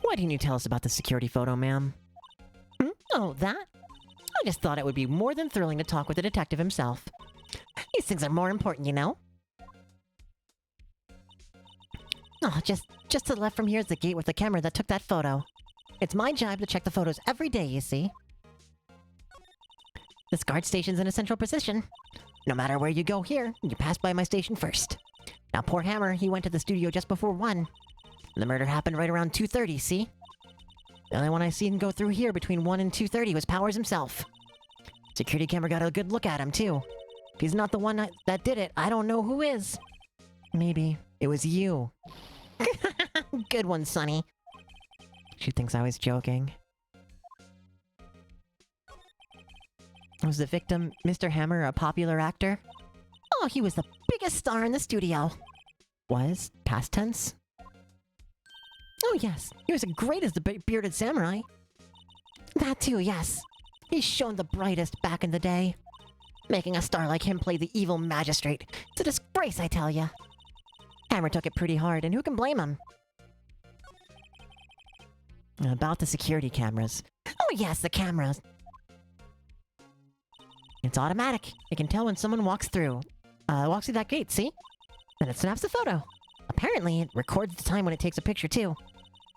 Why didn't you tell us about the security photo, ma'am? Oh, that? I just thought it would be more than thrilling to talk with the detective himself. These things are more important, you know? Oh, just to the left from here is the gate with the camera that took that photo. It's my job to check the photos every day, you see. This guard station's in a central position. No matter where you go here, you pass by my station first. Now, poor Hammer, he went to the studio just before 1. The murder happened right around 2:30, see? The only one I seen go through here between 1 and 2:30 was Powers himself. Security camera got a good look at him, too. If he's not the one that did it, I don't know who is. Maybe it was you. Good one, Sonny. She thinks I was joking. Was the victim, Mr. Hammer, a popular actor? Oh, he was the biggest star in the studio. Was? Past tense? Oh yes, he was as great as the bearded samurai. That too, yes. He's shown the brightest back in the day. Making a star like him play the evil magistrate. It's a disgrace, I tell ya. Hammer took it pretty hard, and who can blame him? About the security cameras. Oh yes, the cameras. It's automatic. It can tell when someone walks through that gate, see? Then it snaps the photo. Apparently, it records the time when it takes a picture, too.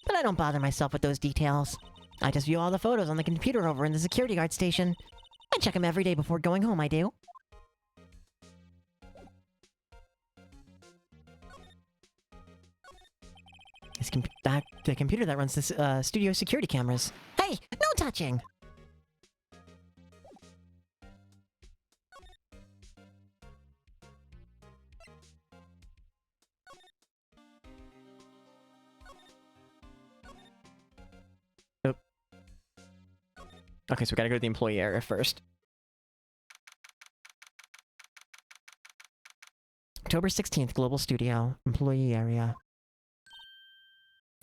But I don't bother myself with those details. I just view all the photos on the computer over in the security guard station. I check them every day before going home, I do. The computer that runs this studio security cameras. Hey, no touching! Okay, so we gotta go to the employee area first. October 16th, Global Studio, employee area.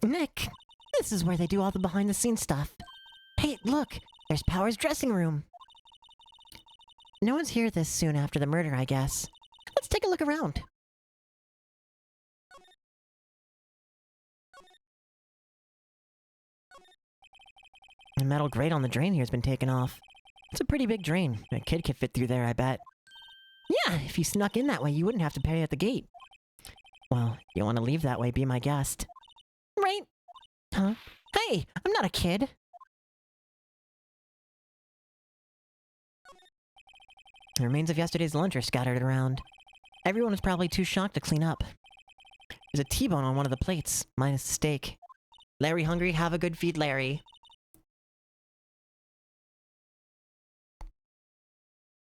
Nick, this is where they do all the behind-the-scenes stuff. Hey, look, there's Power's dressing room. No one's here this soon after the murder, I guess. Let's take a look around. The metal grate on the drain here has been taken off. It's a pretty big drain. A kid could fit through there, I bet. Yeah, if you snuck in that way, you wouldn't have to pay at the gate. Well, you want to leave that way, be my guest. Right? Huh? Hey, I'm not a kid. The remains of yesterday's lunch are scattered around. Everyone was probably too shocked to clean up. There's a T-bone on one of the plates, minus the steak. Larry hungry? Have a good feed, Larry.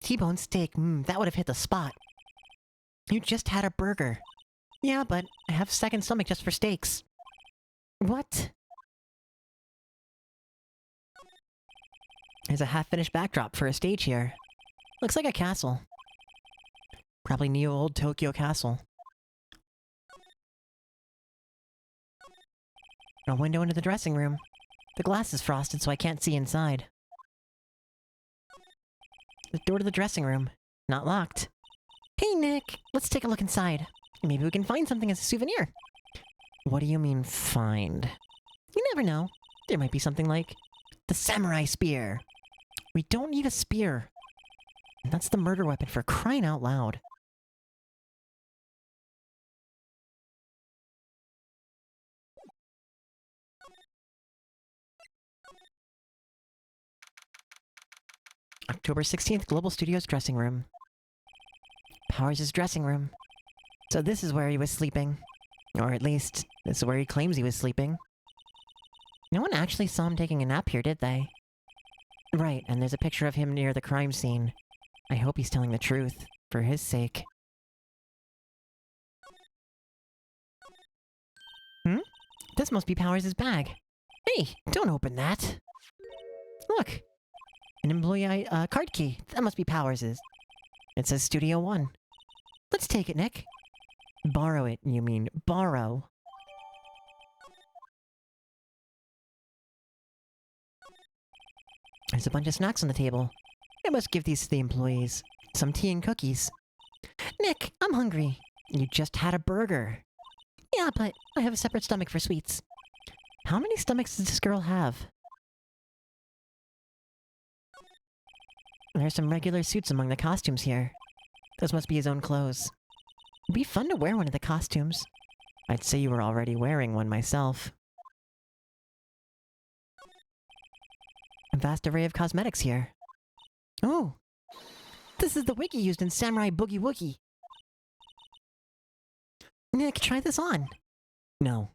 T-bone steak, that would have hit the spot. You just had a burger. Yeah, but I have second stomach just for steaks. What? There's a half-finished backdrop for a stage here. Looks like a castle. Probably neo-old Tokyo castle. A window into the dressing room. The glass is frosted so I can't see inside. The door to the dressing room. Not locked. Hey, Nick, let's take a look inside. Maybe we can find something as a souvenir. What do you mean, find? You never know. There might be something like the samurai spear. We don't need a spear. That's the murder weapon, for crying out loud. October 16th, Global Studios dressing room. Powers' dressing room. So this is where he was sleeping. Or at least, this is where he claims he was sleeping. No one actually saw him taking a nap here, did they? Right, and there's a picture of him near the crime scene. I hope he's telling the truth, for his sake. This must be Powers' bag. Hey, don't open that. Look! An employee card key. That must be Powers'. It says Studio 1. Let's take it, Nick. Borrow it, you mean. Borrow. There's a bunch of snacks on the table. I must give these to the employees. Some tea and cookies. Nick, I'm hungry. You just had a burger. Yeah, but I have a separate stomach for sweets. How many stomachs does this girl have? There's some regular suits among the costumes here. Those must be his own clothes. It'd be fun to wear one of the costumes. I'd say you were already wearing one myself. A vast array of cosmetics here. Oh, this is the wig you used in Samurai Boogie Woogie. Nick, try this on. No.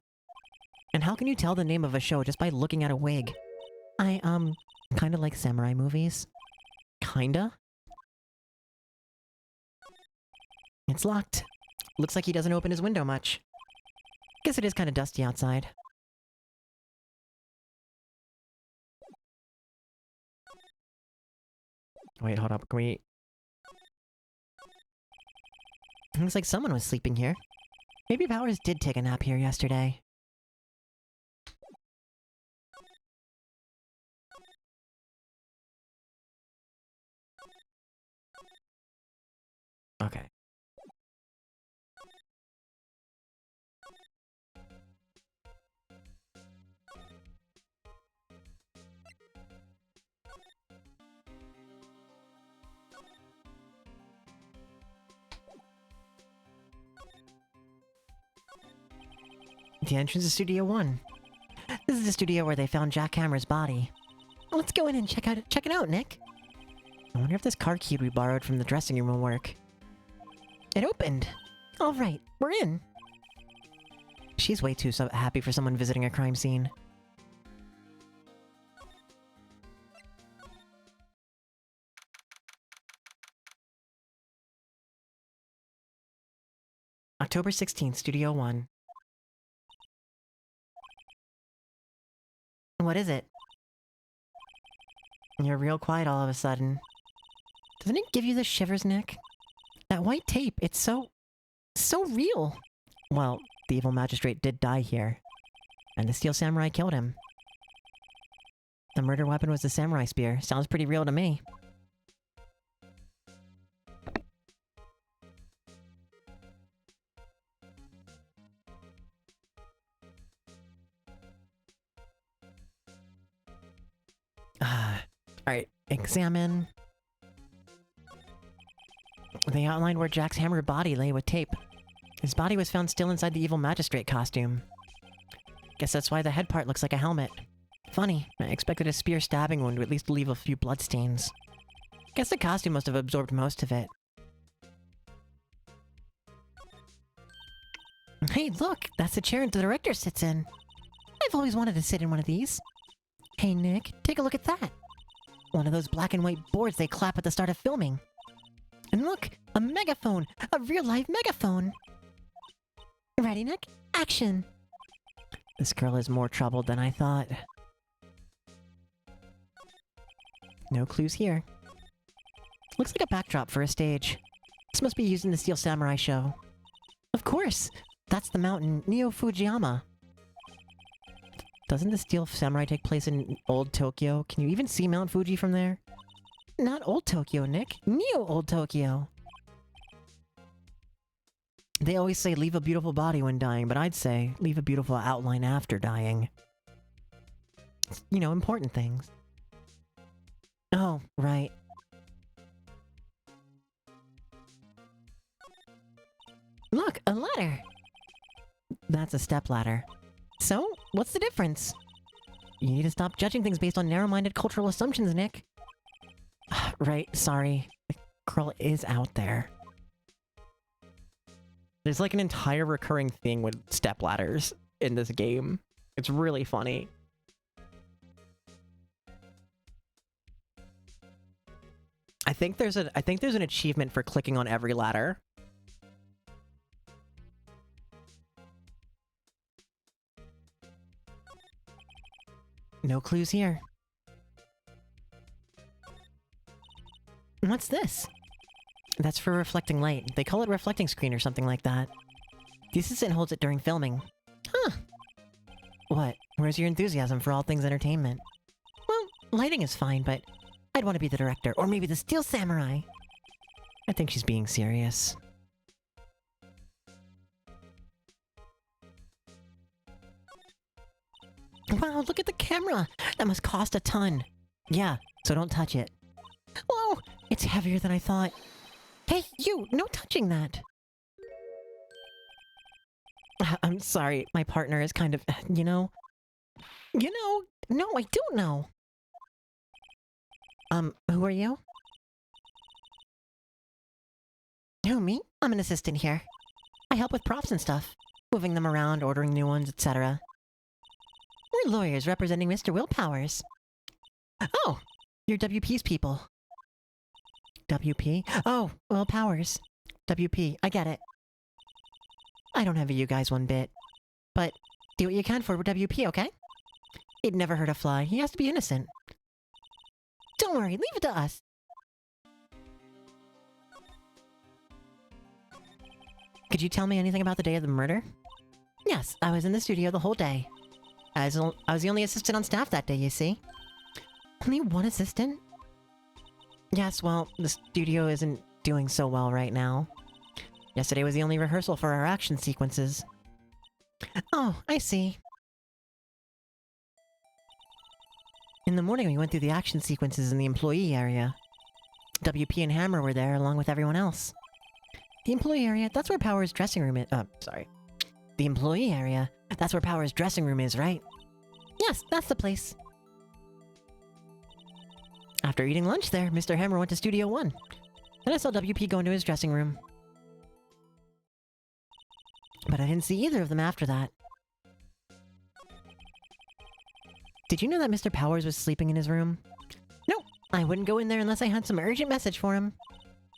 And how can you tell the name of a show just by looking at a wig? I, kinda like samurai movies. Kinda? It's locked. Looks like he doesn't open his window much. Guess it is kinda dusty outside. Wait, hold up, can we... Looks like someone was sleeping here. Maybe Powers did take a nap here yesterday. Okay. The entrance to Studio 1. This is the studio where they found Jack Hammer's body. Let's go in and check it out, Nick. I wonder if this car key we borrowed from the dressing room will work. It opened. All right, we're in. She's way too happy for someone visiting a crime scene. October 16th, Studio 1. What is it? You're real quiet all of a sudden. Doesn't it give you the shivers, Nick? That white tape, it's so real. Well, the evil magistrate did die here, and the steel samurai killed him. The murder weapon was the samurai spear. Sounds pretty real to me. Alright, examine. They outlined where Jack's hammered body lay with tape. His body was found still inside the evil magistrate costume. Guess that's why the head part looks like a helmet. Funny, I expected a spear stabbing wound to at least leave a few bloodstains. Guess the costume must have absorbed most of it. Hey, look! That's the chair the director sits in. I've always wanted to sit in one of these. Hey, Nick, take a look at that. One of those black and white boards they clap at the start of filming. And look, a megaphone! A real-life megaphone! Ready, Nick? Action! This girl is more troubled than I thought. No clues here. Looks like a backdrop for a stage. This must be used in the Steel Samurai show. Of course! That's the mountain Neo Fujiyama. Doesn't the Steel Samurai take place in Old Tokyo? Can you even see Mount Fuji from there? Not Old Tokyo, Nick. Neo Old Tokyo. They always say leave a beautiful body when dying, but I'd say leave a beautiful outline after dying. You know, important things. Oh, right. Look, a ladder! That's a stepladder. So, what's the difference? You need to stop judging things based on narrow-minded cultural assumptions, Nick. Right, sorry. The girl is out there. There's like an entire recurring thing with stepladders in this game. It's really funny. I think there's an achievement for clicking on every ladder. No clues here. What's this? That's for reflecting light. They call it reflecting screen or something like that. The assistant holds it during filming. Huh. What? Where's your enthusiasm for all things entertainment? Well, lighting is fine, but I'd want to be the director, or maybe the Steel Samurai. I think she's being serious. Wow, look at the camera! That must cost a ton. Yeah, so don't touch it. Whoa! It's heavier than I thought. Hey, you! No touching that! I'm sorry, my partner is kind of, you know... You know? No, I don't know. Who are you? Who, me? I'm an assistant here. I help with props and stuff. Moving them around, ordering new ones, etc. We're lawyers representing Mr. Willpowers. Oh! You're WP's people. WP? Oh, Willpowers. WP, I get it. I don't envy you guys one bit. But do what you can for WP, okay? He'd never hurt a fly. He has to be innocent. Don't worry, leave it to us. Could you tell me anything about the day of the murder? Yes, I was in the studio the whole day. I was the only assistant on staff that day, you see. Only one assistant? Yes, well, the studio isn't doing so well right now. Yesterday was the only rehearsal for our action sequences. Oh, I see. In the morning, we went through the action sequences in the employee area. WP and Hammer were there along with everyone else. The employee area, that's where Power's dressing room is. The employee area, that's where Power's dressing room is, right? Yes, that's the place. After eating lunch there, Mr. Hammer went to Studio 1. Then I saw WP go into his dressing room. But I didn't see either of them after that. Did you know that Mr. Powers was sleeping in his room? No, I wouldn't go in there unless I had some urgent message for him.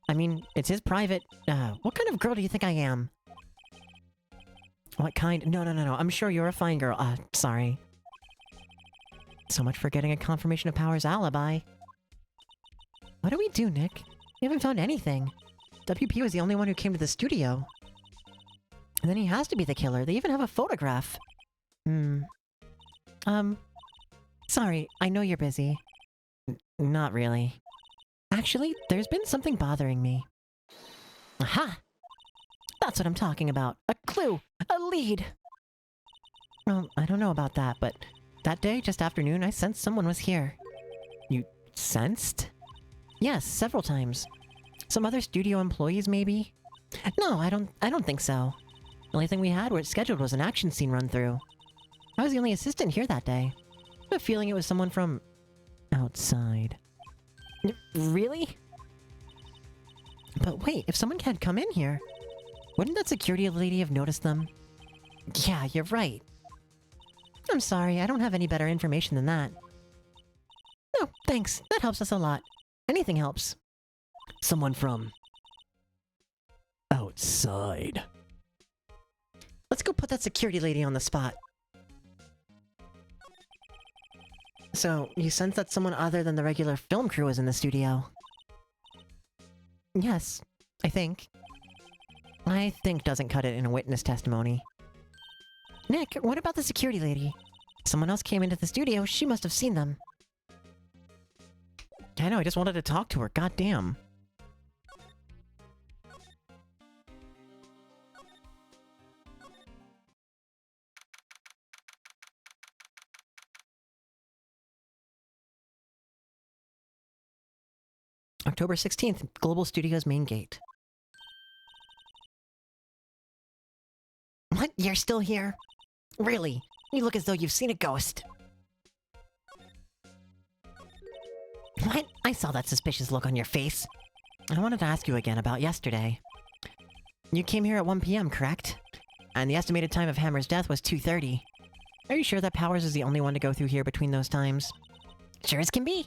I mean, it's his private... what kind of girl do you think I am? What kind? No. I'm sure you're a fine girl. Sorry. So much for getting a confirmation of Power's alibi. What do we do, Nick? We haven't found anything. WP was the only one who came to the studio. And then he has to be the killer. They even have a photograph. Sorry, I know you're busy. Not really. Actually, there's been something bothering me. Aha! That's what I'm talking about. A clue! A lead! Well, I don't know about that, but that day, just after noon, I sensed someone was here. You sensed? Yes, several times. Some other studio employees, maybe? No, I don't think so. The only thing we had scheduled was an action scene run-through. I was the only assistant here that day. I have a feeling it was someone from outside. Really? But wait, if someone had come in here, wouldn't that security lady have noticed them? Yeah, you're right. I'm sorry, I don't have any better information than that. No, thanks. That helps us a lot. Anything helps. Someone from outside. Let's go put that security lady on the spot. So, you sense that someone other than the regular film crew is in the studio? Yes, I think. I think doesn't cut it in a witness testimony. Nick, what about the security lady? Someone else came into the studio, she must have seen them. I know, I just wanted to talk to her, goddamn. October 16th, Global Studios main gate. What? You're still here? Really? You look as though you've seen a ghost. What? I saw that suspicious look on your face. I wanted to ask you again about yesterday. You came here at 1 p.m., correct? And the estimated time of Hammer's death was 2:30. Are you sure that Powers is the only one to go through here between those times? Sure as can be.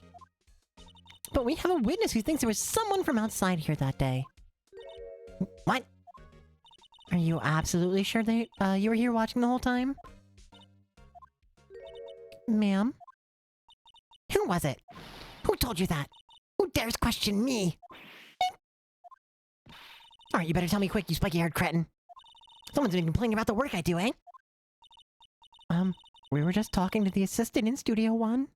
But we have a witness who thinks there was someone from outside here that day. What? Are you absolutely sure you were here watching the whole time? Ma'am? Who was it? Who told you that? Who dares question me? Alright, you better tell me quick, you spiky-haired cretin. Someone's been complaining about the work I do, eh? We were just talking to the assistant in Studio One.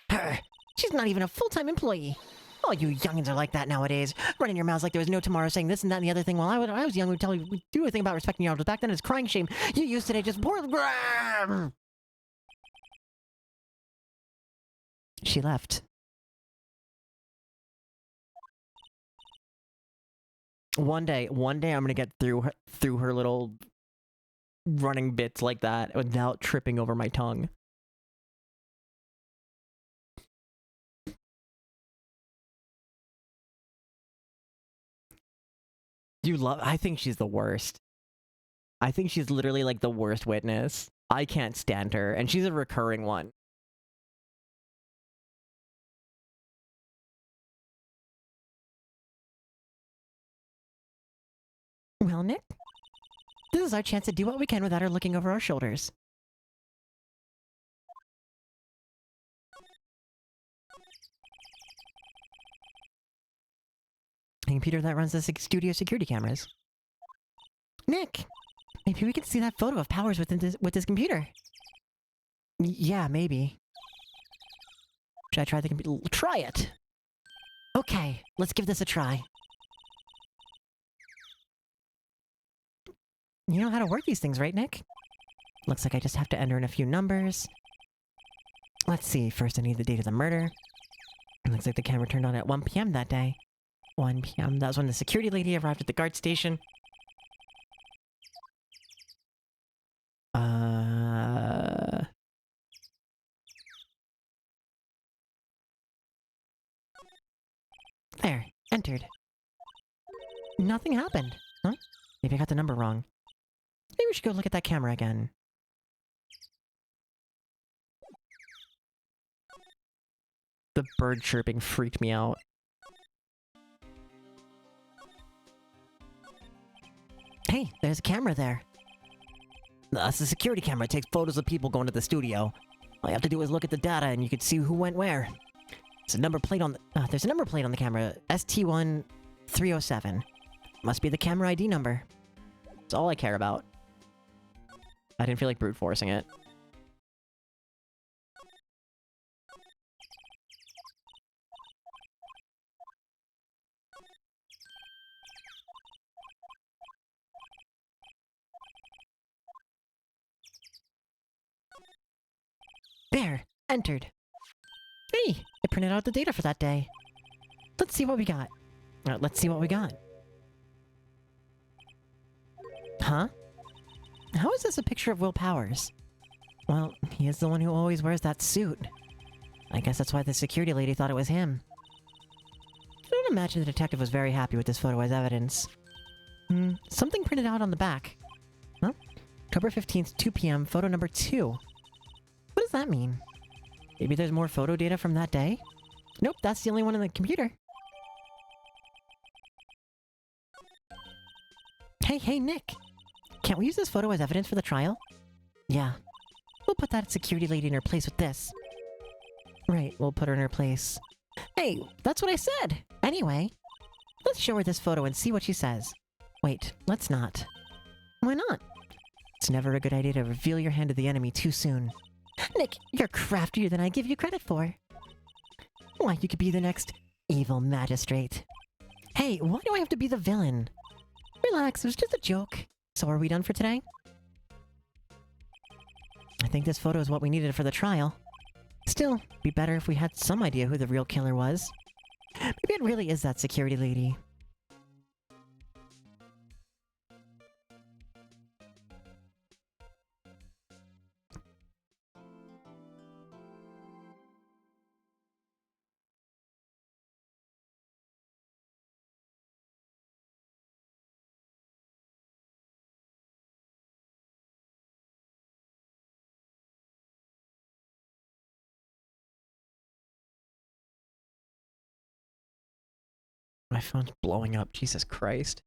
Her! She's not even a full-time employee. All you youngins are like that nowadays, running your mouths like there was no tomorrow, saying this and that and the other thing. While I was young, we'd tell you we'd do a thing about respecting your elders. Back then, it's crying shame. You used today just poor. She left. One day I'm gonna get through her little running bits like that without tripping over my tongue. I think she's the worst. I think she's literally like the worst witness. I can't stand her, and she's a recurring one. Well, Nick, this is our chance to do what we can without her looking over our shoulders. A computer that runs the studio security cameras. Nick, maybe we can see that photo of Powers with this computer. Yeah, maybe. Should I try the computer? Try it! Okay, let's give this a try. You know how to work these things, right, Nick? Looks like I just have to enter in a few numbers. Let's see, first I need the date of the murder. It looks like the camera turned on at 1 p.m. that day. 1 p.m. That was when the security lady arrived at the guard station. There, entered. Nothing happened. Huh? Maybe I got the number wrong. Maybe we should go look at that camera again. The bird chirping freaked me out. Hey, there's a camera there. That's the security camera. It takes photos of people going to the studio. All you have to do is look at the data and you can see who went where. There's a number plate on the camera. ST1307. Must be the camera ID number. That's all I care about. I didn't feel like brute forcing it. There, entered. Hey, I printed out the data for that day. Let's see what we got. Huh? How is this a picture of Will Powers? Well, he is the one who always wears that suit. I guess that's why the security lady thought it was him. I don't imagine the detective was very happy with this photo as evidence. Something printed out on the back. Huh? October 15th, 2 p.m., photo number 2. What does that mean? Maybe there's more photo data from that day? Nope, that's the only one in the computer. Hey, Nick! Can't we use this photo as evidence for the trial? Yeah. We'll put that security lady in her place with this. Right, we'll put her in her place. Hey, that's what I said! Anyway, let's show her this photo and see what she says. Wait, let's not. Why not? It's never a good idea to reveal your hand to the enemy too soon. Nick, you're craftier than I give you credit for. Why, you could be the next evil magistrate. Hey, why do I have to be the villain? Relax, it was just a joke. So are we done for today? I think this photo is what we needed for the trial. Still, be better if we had some idea who the real killer was. Maybe it really is that security lady. My phone's blowing up. Jesus Christ.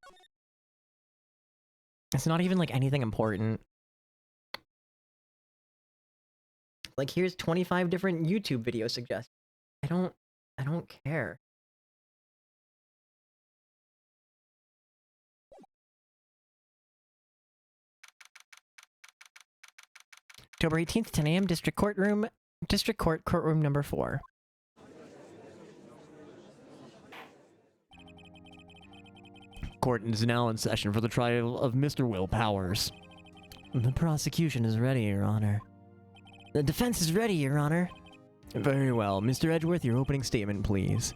It's not even like anything important. Like, here's 25 different YouTube video suggestions. I don't care. October 18th, 10 a.m., District Court, courtroom number 4. Court is now in session for the trial of Mr. Will Powers. The prosecution is ready, Your Honor. The defense is ready, Your Honor. Very well. Mr. Edgeworth, your opening statement, please.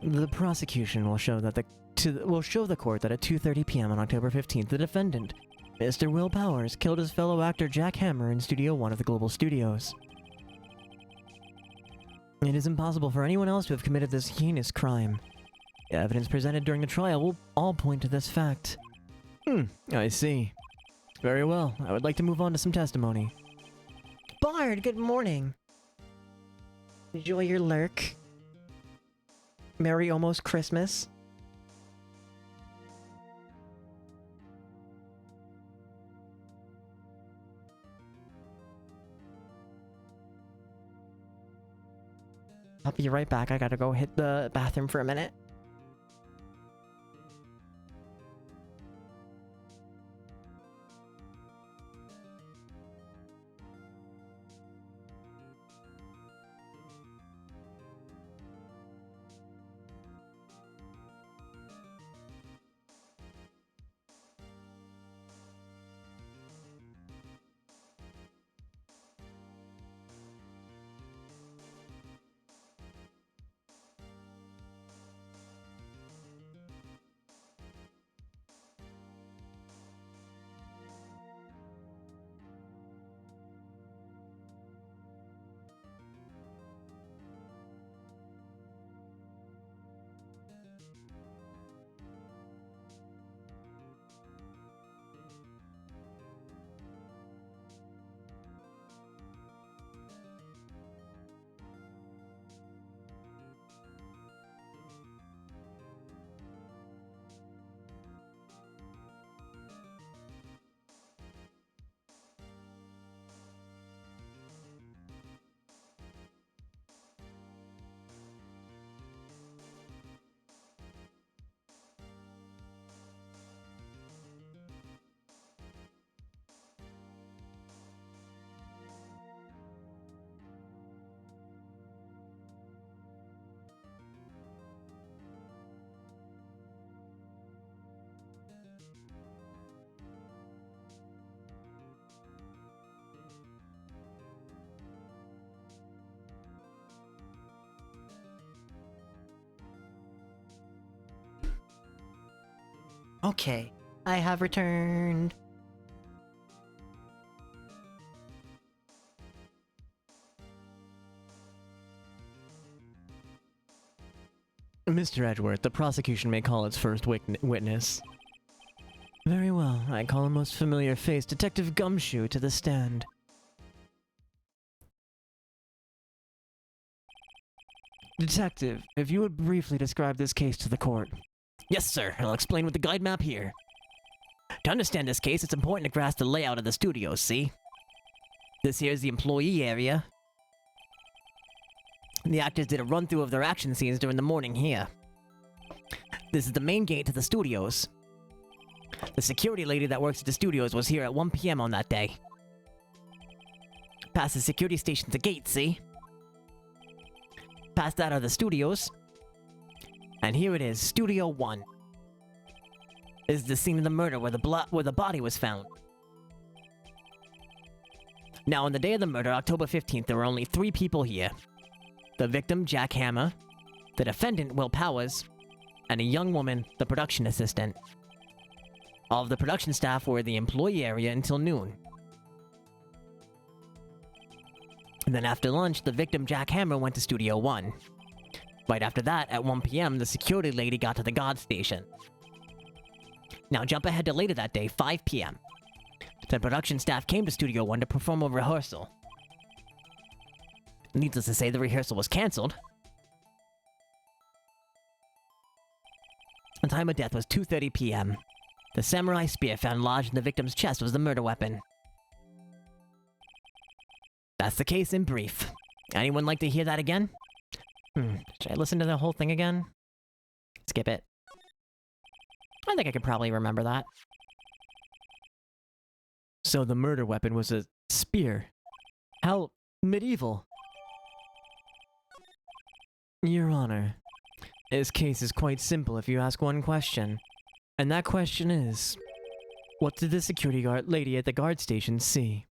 The prosecution will show the court that at 2:30 p.m. on October 15th, the defendant, Mr. Will Powers, killed his fellow actor Jack Hammer in Studio 1 of the Global Studios. It is impossible for anyone else to have committed this heinous crime. The evidence presented during the trial will all point to this fact. I see. Very well. I would like to move on to some testimony. Bard, good morning. Enjoy your lurk. Merry almost Christmas. I'll be right back. I gotta go hit the bathroom for a minute. Okay, I have returned. Mr. Edgeworth, the prosecution may call its first witness. Very well, I call a most familiar face, Detective Gumshoe, to the stand. Detective, if you would briefly describe this case to the court. Yes, sir. I'll explain with the guide map here. To understand this case, it's important to grasp the layout of the studio, see? This here is the employee area. The actors did a run-through of their action scenes during the morning here. This is the main gate to the studios. The security lady that works at the studios was here at 1 p.m. on that day. Past the security station's a gate, see? Past that are the studios. And here it is, Studio 1. This is the scene of the murder where the body was found. Now, on the day of the murder, October 15th, there were only 3 people here. The victim, Jack Hammer, the defendant, Will Powers, and a young woman, the production assistant. All of the production staff were in the employee area until noon. And then after lunch, the victim, Jack Hammer, went to Studio 1. Right after that, at 1 p.m., the security lady got to the guard station. Now jump ahead to later that day, 5 p.m. The production staff came to Studio 1 to perform a rehearsal. Needless to say, the rehearsal was cancelled. The time of death was 2:30 p.m. The samurai spear found lodged in the victim's chest was the murder weapon. That's the case in brief. Anyone like to hear that again? Should I listen to the whole thing again? Skip it. I think I could probably remember that. So the murder weapon was a spear. How medieval. Your Honor, this case is quite simple if you ask one question. And that question is, what did the security guard lady at the guard station see?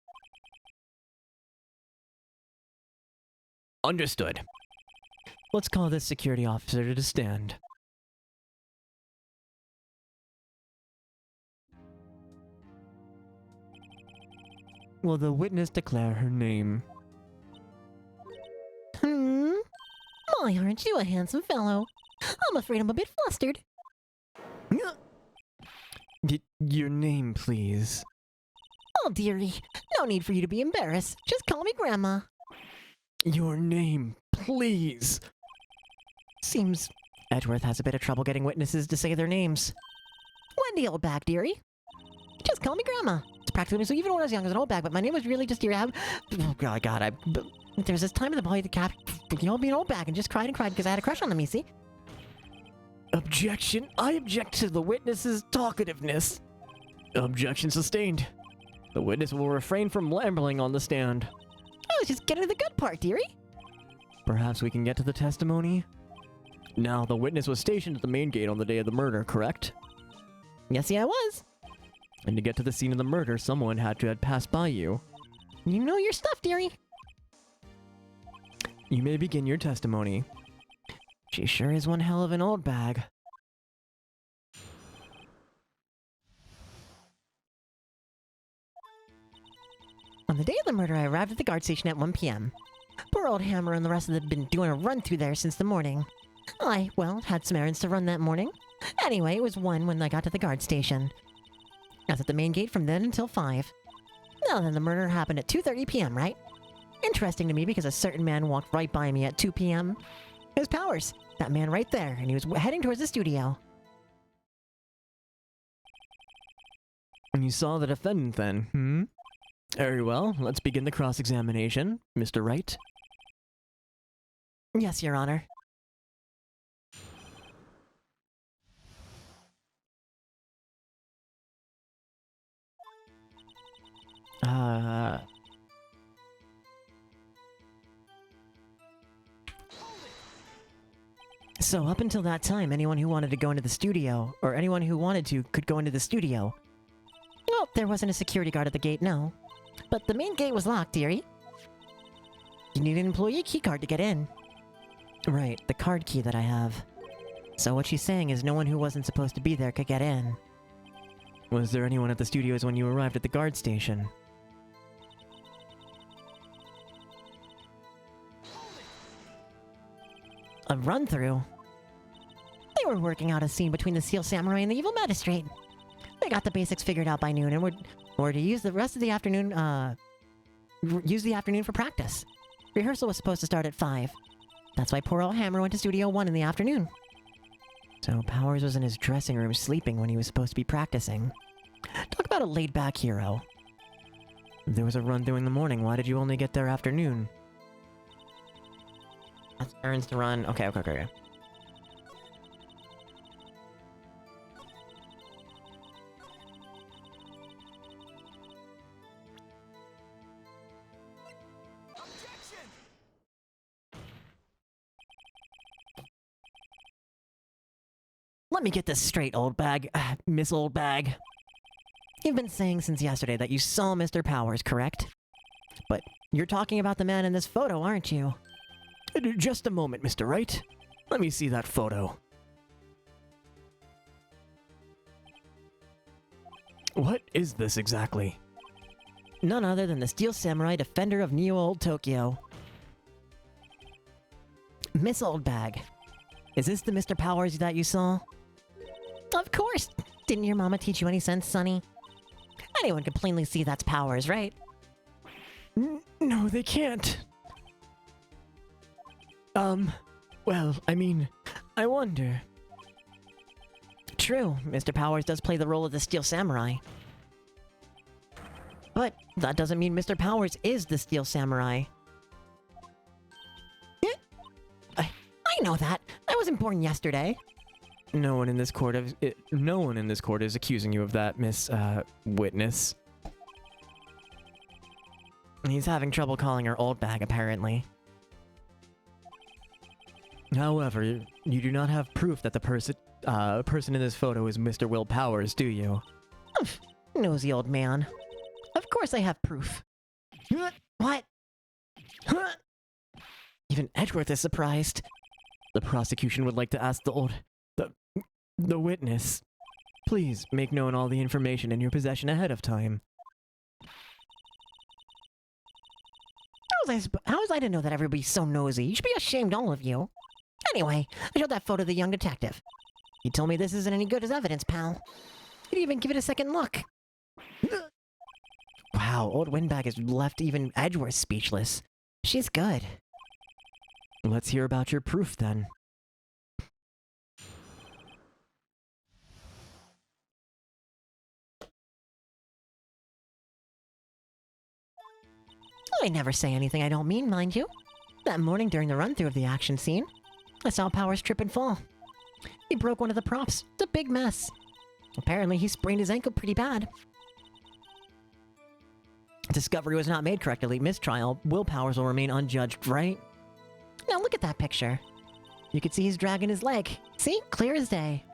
Understood. Let's call this security officer to stand. Will the witness declare her name? My, aren't you a handsome fellow? I'm afraid I'm a bit flustered. Your name, please. Oh, dearie. No need for you to be embarrassed. Just call me Grandma. Your name, please. Seems Edgeworth has a bit of trouble getting witnesses to say their names. Wendy Oldbag, dearie. Just call me Grandma. It's practically so even when I was young, I was an Oldbag, but my name was really just dear. Oh, God, there was this time in the boy, the cat, being an Oldbag and just cried because I had a crush on him, you see? Objection. I object to the witness's talkativeness. Objection sustained. The witness will refrain from rambling on the stand. I was just getting to the good part, dearie. Perhaps we can get to the testimony? Now, the witness was stationed at the main gate on the day of the murder, correct? Yes, I was. And to get to the scene of the murder, someone had to have passed by you. You know your stuff, dearie. You may begin your testimony. She sure is one hell of an old bag. On the day of the murder, I arrived at the guard station at 1 p.m. Poor old Hammer and the rest of them had been doing a run through there since the morning. I, well, had some errands to run that morning. Anyway, it was 1 when I got to the guard station. I was at the main gate from then until 5. Now then, the murder happened at 2:30 p.m., right? Interesting to me because a certain man walked right by me at 2 p.m. It was Powers, that man right there, and he was heading towards the studio. And you saw the defendant then, Very well, let's begin the cross-examination. Mr. Wright? Yes, Your Honor. So up until that time, anyone who wanted to go into the studio, or anyone who wanted to, could go into the studio. Well, there wasn't a security guard at the gate, no. But the main gate was locked, dearie. You need an employee keycard to get in. Right, the card key that I have. So what she's saying is no one who wasn't supposed to be there could get in. Was there anyone at the studios when you arrived at the guard station? A run-through? They were working out a scene between the Steel Samurai and the Evil Magistrate. They got the basics figured out by noon and were to use the rest of the afternoon, use the afternoon for practice. Rehearsal was supposed to start at 5. That's why poor old Hammer went to Studio 1 in the afternoon. So Powers was in his dressing room sleeping when he was supposed to be practicing. Talk about a laid-back hero. There was a run-through in the morning. Why did you only get there afternoon? That's errands to run. Okay. Let me get this straight, old bag. Miss Old Bag. You've been saying since yesterday that you saw Mr. Powers, correct? But you're talking about the man in this photo, aren't you? Just a moment, Mr. Wright. Let me see that photo. What is this exactly? None other than the Steel Samurai, defender of Neo Old Tokyo. Miss Old Bag. Is this the Mr. Powers that you saw? Of course! Didn't your mama teach you any sense, Sonny? Anyone can plainly see that's Powers, right? No, they can't. Well, I mean, I wonder. True, Mr. Powers does play the role of the Steel Samurai. But that doesn't mean Mr. Powers is the Steel Samurai. I know that. I wasn't born yesterday. No one in this court is accusing you of that, Miss Witness. He's having trouble calling her old bag, apparently. However, you do not have proof that the person in this photo is Mr. Will Powers, do you? Nosy old man. Of course I have proof. What? Even Edgeworth is surprised. The prosecution would like to ask the witness. Please make known all the information in your possession ahead of time. How was I to know that everybody's so nosy? You should be ashamed, all of you. Anyway, I showed that photo to the young detective. He told me this isn't any good as evidence, pal. He didn't even give it a second look. Wow, old Windbag has left even Edgeworth speechless. She's good. Let's hear about your proof, then. I never say anything I don't mean, mind you. That morning during the run-through of the action scene, I saw Powers trip and fall. He broke one of the props. It's a big mess. Apparently, he sprained his ankle pretty bad. Discovery was not made correctly. Mistrial. Will Powers will remain unjudged, right? Now look at that picture. You could see he's dragging his leg. See? Clear as day.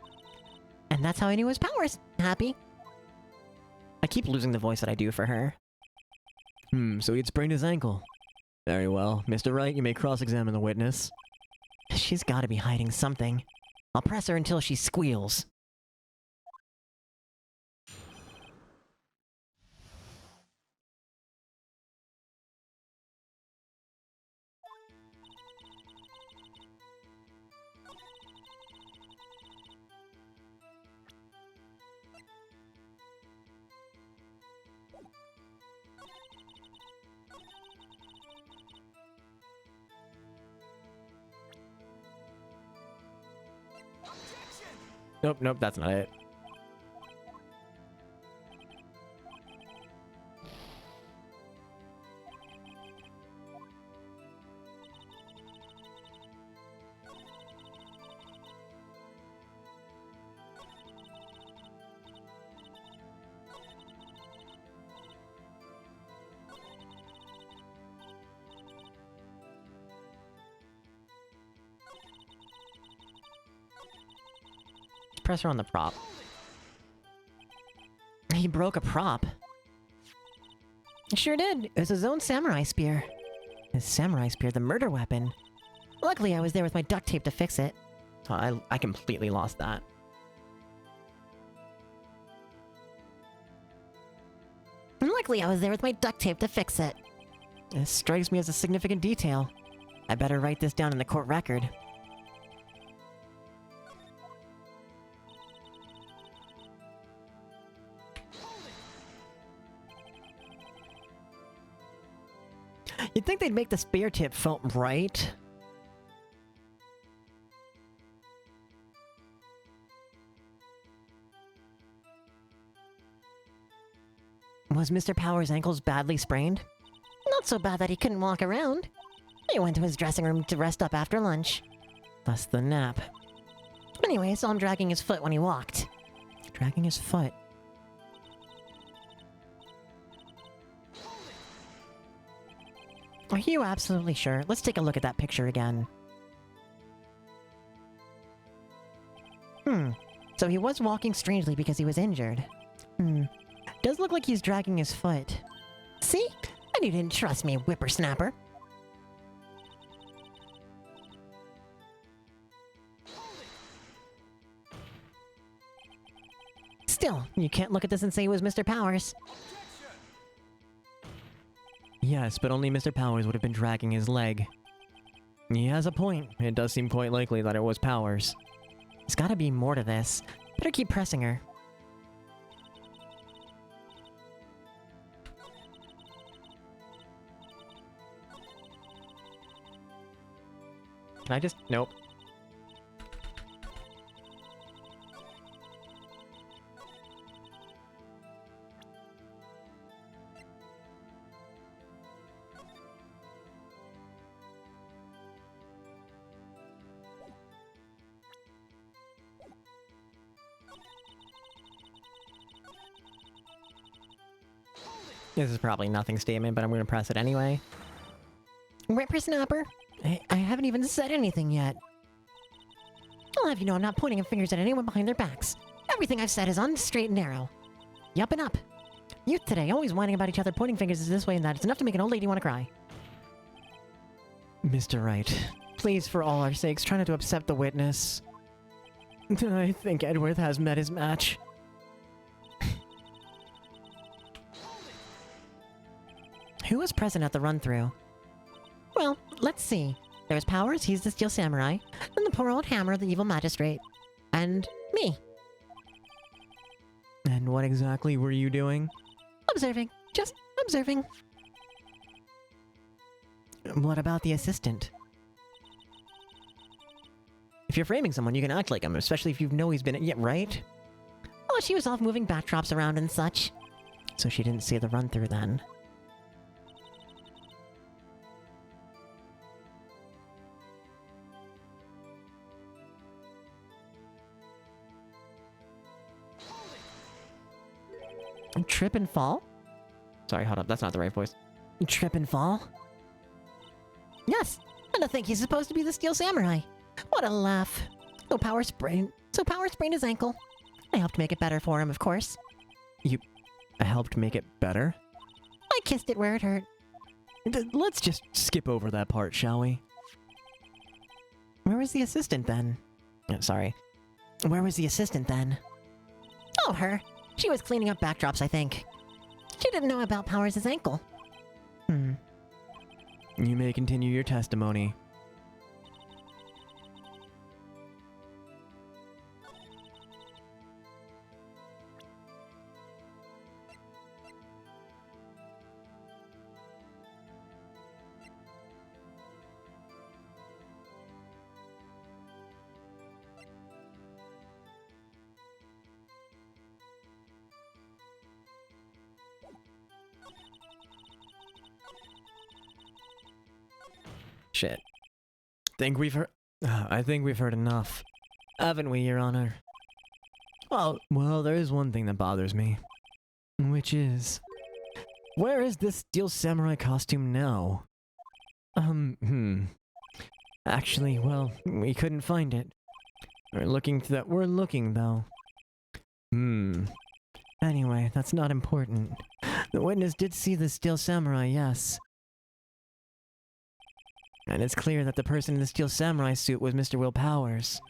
And that's how I knew it was Powers. Happy? I keep losing the voice that I do for her. So he'd sprained his ankle. Very well. Mr. Wright, you may cross-examine the witness. She's gotta be hiding something. I'll press her until she squeals. Nope, that's not it. Press her on the prop. He broke a prop. He sure did. It was his own samurai spear. His samurai spear, the murder weapon. Luckily, I was there with my duct tape to fix it. Oh, I completely lost that. Luckily, I was there with my duct tape to fix it. This strikes me as a significant detail. I better write this down in the court record. You'd think they'd make the spear tip felt right. Was Mr. Power's ankles badly sprained? Not so bad that he couldn't walk around. He went to his dressing room to rest up after lunch. Thus the nap. Anyway, I saw him dragging his foot when he walked. Dragging his foot. Are you absolutely sure? Let's take a look at that picture again. So he was walking strangely because he was injured. Does look like he's dragging his foot. See? And you didn't trust me, whippersnapper. Still, you can't look at this and say it was Mr. Powers. Yes, but only Mr. Powers would have been dragging his leg. He has a point. It does seem quite likely that it was Powers. There's gotta be more to this. Better keep pressing her. Can I just... Nope. This is probably nothing statement, but I'm gonna press it anyway. Whippersnapper? I haven't even said anything yet. I'll have you know I'm not pointing fingers at anyone behind their backs. Everything I've said is on the straight and narrow. Yup and up. Youth today, always whining about each other, pointing fingers is this way and that. It's enough to make an old lady want to cry. Mr. Wright, please, for all our sakes, try not to upset the witness. I think Edworth has met his match. Who was present at the run-through? Well, let's see. There was Powers, he's the Steel Samurai, and the poor old Hammer, the evil magistrate. And me. And what exactly were you doing? Observing. Just observing. What about the assistant? If you're framing someone, you can act like him, especially if you know he's been... Yeah, right? Oh, she was off moving backdrops around and such. So she didn't see the run-through then. Trip and fall? Sorry, hold up. That's not the right voice. Trip and fall? Yes, and to think he's supposed to be the Steel Samurai. What a laugh. So Power sprained his ankle. I helped make it better for him, of course. You helped make it better? I kissed it where it hurt. Let's just skip over that part, shall we? Where was the assistant then? Sorry. Where was the assistant then? Oh, her. She was cleaning up backdrops, I think. She didn't know about Powers' ankle. You may continue your testimony. Shit. I think we've heard enough. Haven't we, Your Honor? Well, there is one thing that bothers me. Which is... Where is this Steel Samurai costume now? Actually, well, we couldn't find it. We're looking, though. Anyway, that's not important. The witness did see the Steel Samurai, yes. And it's clear that the person in the Steel Samurai suit was Mr. Will Powers.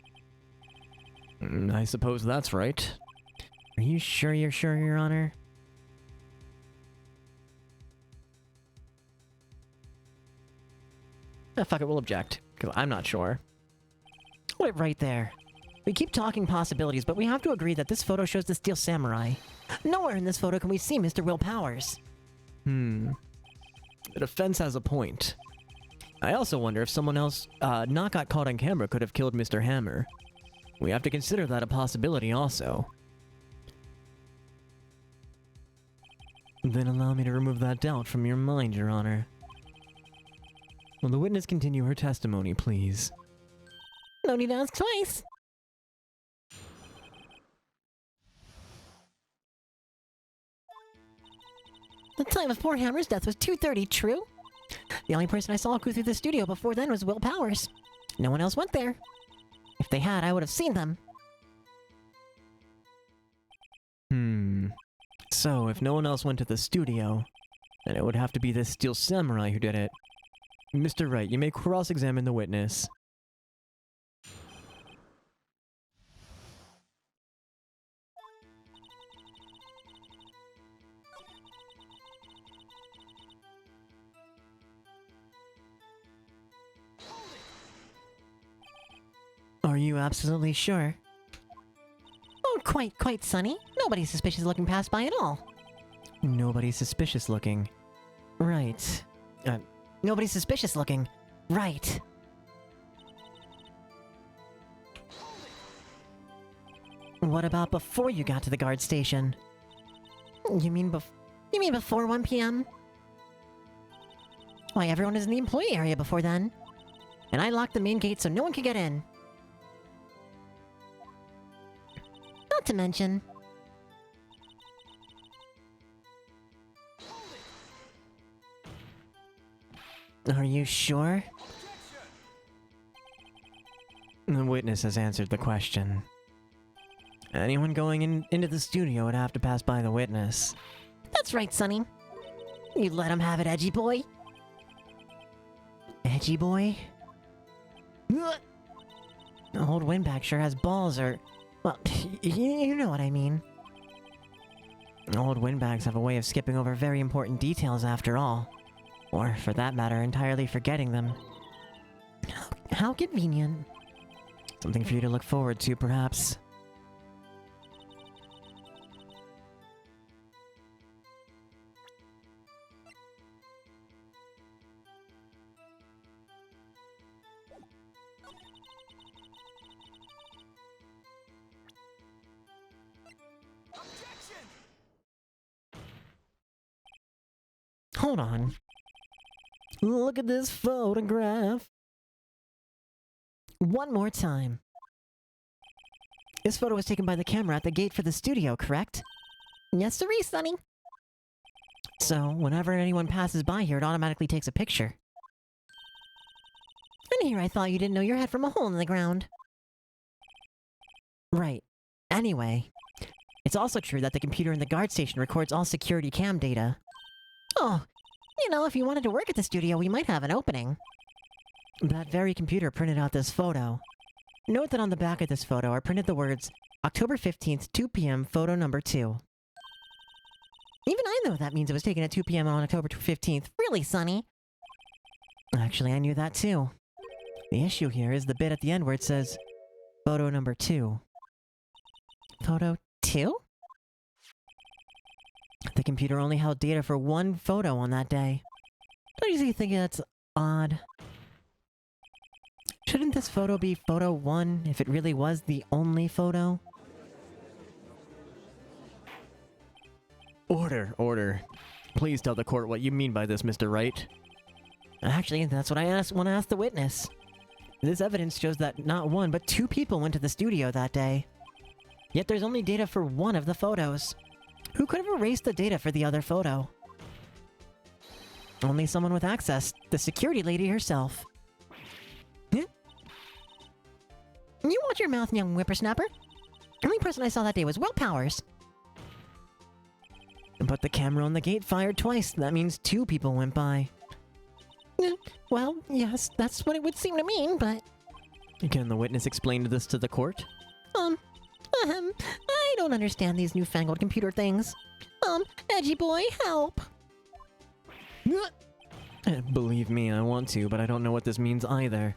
I suppose that's right. Are you sure you're sure, Your Honor? Fuck it, we'll object. Because I'm not sure. Hold it right there. We keep talking possibilities, but we have to agree that this photo shows the Steel Samurai. Nowhere in this photo can we see Mr. Will Powers. The defense has a point. I also wonder if someone else, not got caught on camera could have killed Mr. Hammer. We have to consider that a possibility also. Then allow me to remove that doubt from your mind, Your Honor. Will the witness continue her testimony, please? No need to ask twice. The time of poor Hammer's death was 2:30, true? The only person I saw go through the studio before then was Will Powers. No one else went there. If they had, I would have seen them. So, if no one else went to the studio, then it would have to be this Steel Samurai who did it. Mr. Wright, you may cross-examine the witness. Are you absolutely sure? Oh, quite, Sonny. Nobody's suspicious looking passed by at all. Nobody's suspicious looking. Right. Nobody's suspicious looking. Right. What about before you got to the guard station? You mean before 1 p.m.? Why, everyone is in the employee area before then. And I locked the main gate so no one could get in. Not to mention... Are you sure? The witness has answered the question. Anyone going into the studio would have to pass by the witness. That's right, Sonny. You let him have it, edgy boy. Edgy boy? Old Windbag sure has balls, or... Well, you know what I mean. Old windbags have a way of skipping over very important details after all. Or, for that matter, entirely forgetting them. How convenient. Something for you to look forward to, perhaps. Hold on. Look at this photograph. One more time. This photo was taken by the camera at the gate for the studio, correct? Yes, sirree, Sonny. So, whenever anyone passes by here, it automatically takes a picture. And here I thought you didn't know your head from a hole in the ground. Right. Anyway, it's also true that the computer in the guard station records all security cam data. Oh, you know, if you wanted to work at the studio, we might have an opening. That very computer printed out this photo. Note that on the back of this photo are printed the words, October 15th, 2 p.m., photo number 2. Even I know that means it was taken at 2 p.m. on October 15th. Really, Sonny? Actually, I knew that too. The issue here is the bit at the end where it says, photo number 2. Photo 2? The computer only held data for one photo on that day. Don't you think that's odd? Shouldn't this photo be photo 1 if it really was the only photo? Order. Please tell the court what you mean by this, Mr. Wright. Actually, that's what I want to ask the witness. This evidence shows that not one, but 2 people went to the studio that day. Yet there's only data for one of the photos. Who could have erased the data for the other photo? Only someone with access, the security lady herself. Huh? You watch your mouth, young whippersnapper. The only person I saw that day was Will Powers. But the camera on the gate fired twice. That means 2 people went by. Well, yes, that's what it would seem to mean, but... Can the witness explain this to the court? I don't understand these newfangled computer things. Edgy boy, help! Believe me, I want to, but I don't know what this means either.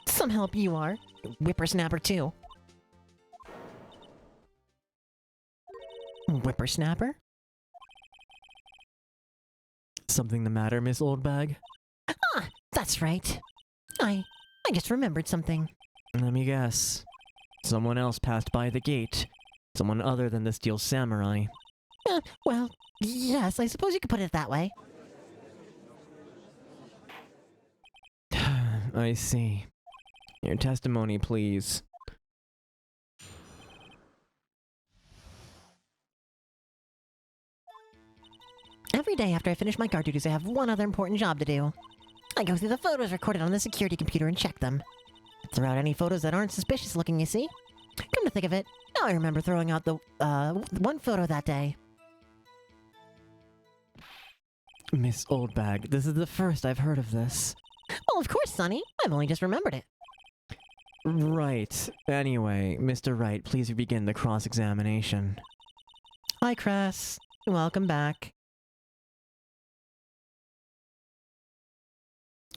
Some help you are. Whippersnapper too. Whippersnapper? Something the matter, Miss Oldbag? Ah, that's right. I just remembered something. Let me guess. Someone else passed by the gate. Someone other than the Steel Samurai. Well, yes, I suppose you could put it that way. I see. Your testimony, please. Every day after I finish my guard duties, I have one other important job to do. I go through the photos recorded on the security computer and check them. Throw out any photos that aren't suspicious looking, you see? Come to think of it, now I remember throwing out the, one photo that day. Miss Oldbag, this is the first I've heard of this. Well, of course, Sonny. I've only just remembered it. Right. Anyway, Mr. Wright, please begin the cross-examination. Hi, Cress. Welcome back.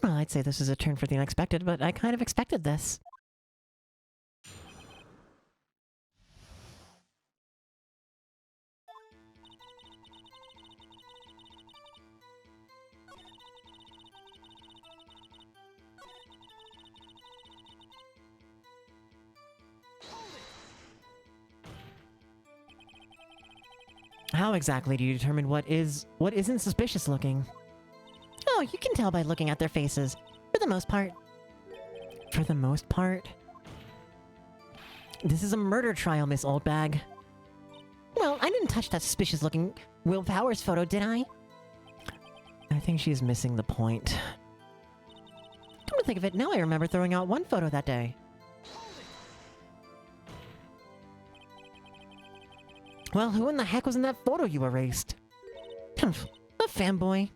Well, I'd say this is a turn for the unexpected, but I kind of expected this. How exactly do you determine what isn't suspicious looking? Oh, you can tell by looking at their faces, for the most part. For the most part? This is a murder trial, Miss Oldbag. Well, I didn't touch that suspicious-looking Will Powers photo, did I? I think she's missing the point. Come to think of it, now I remember throwing out one photo that day. Well, who in the heck was in that photo you erased? A fanboy.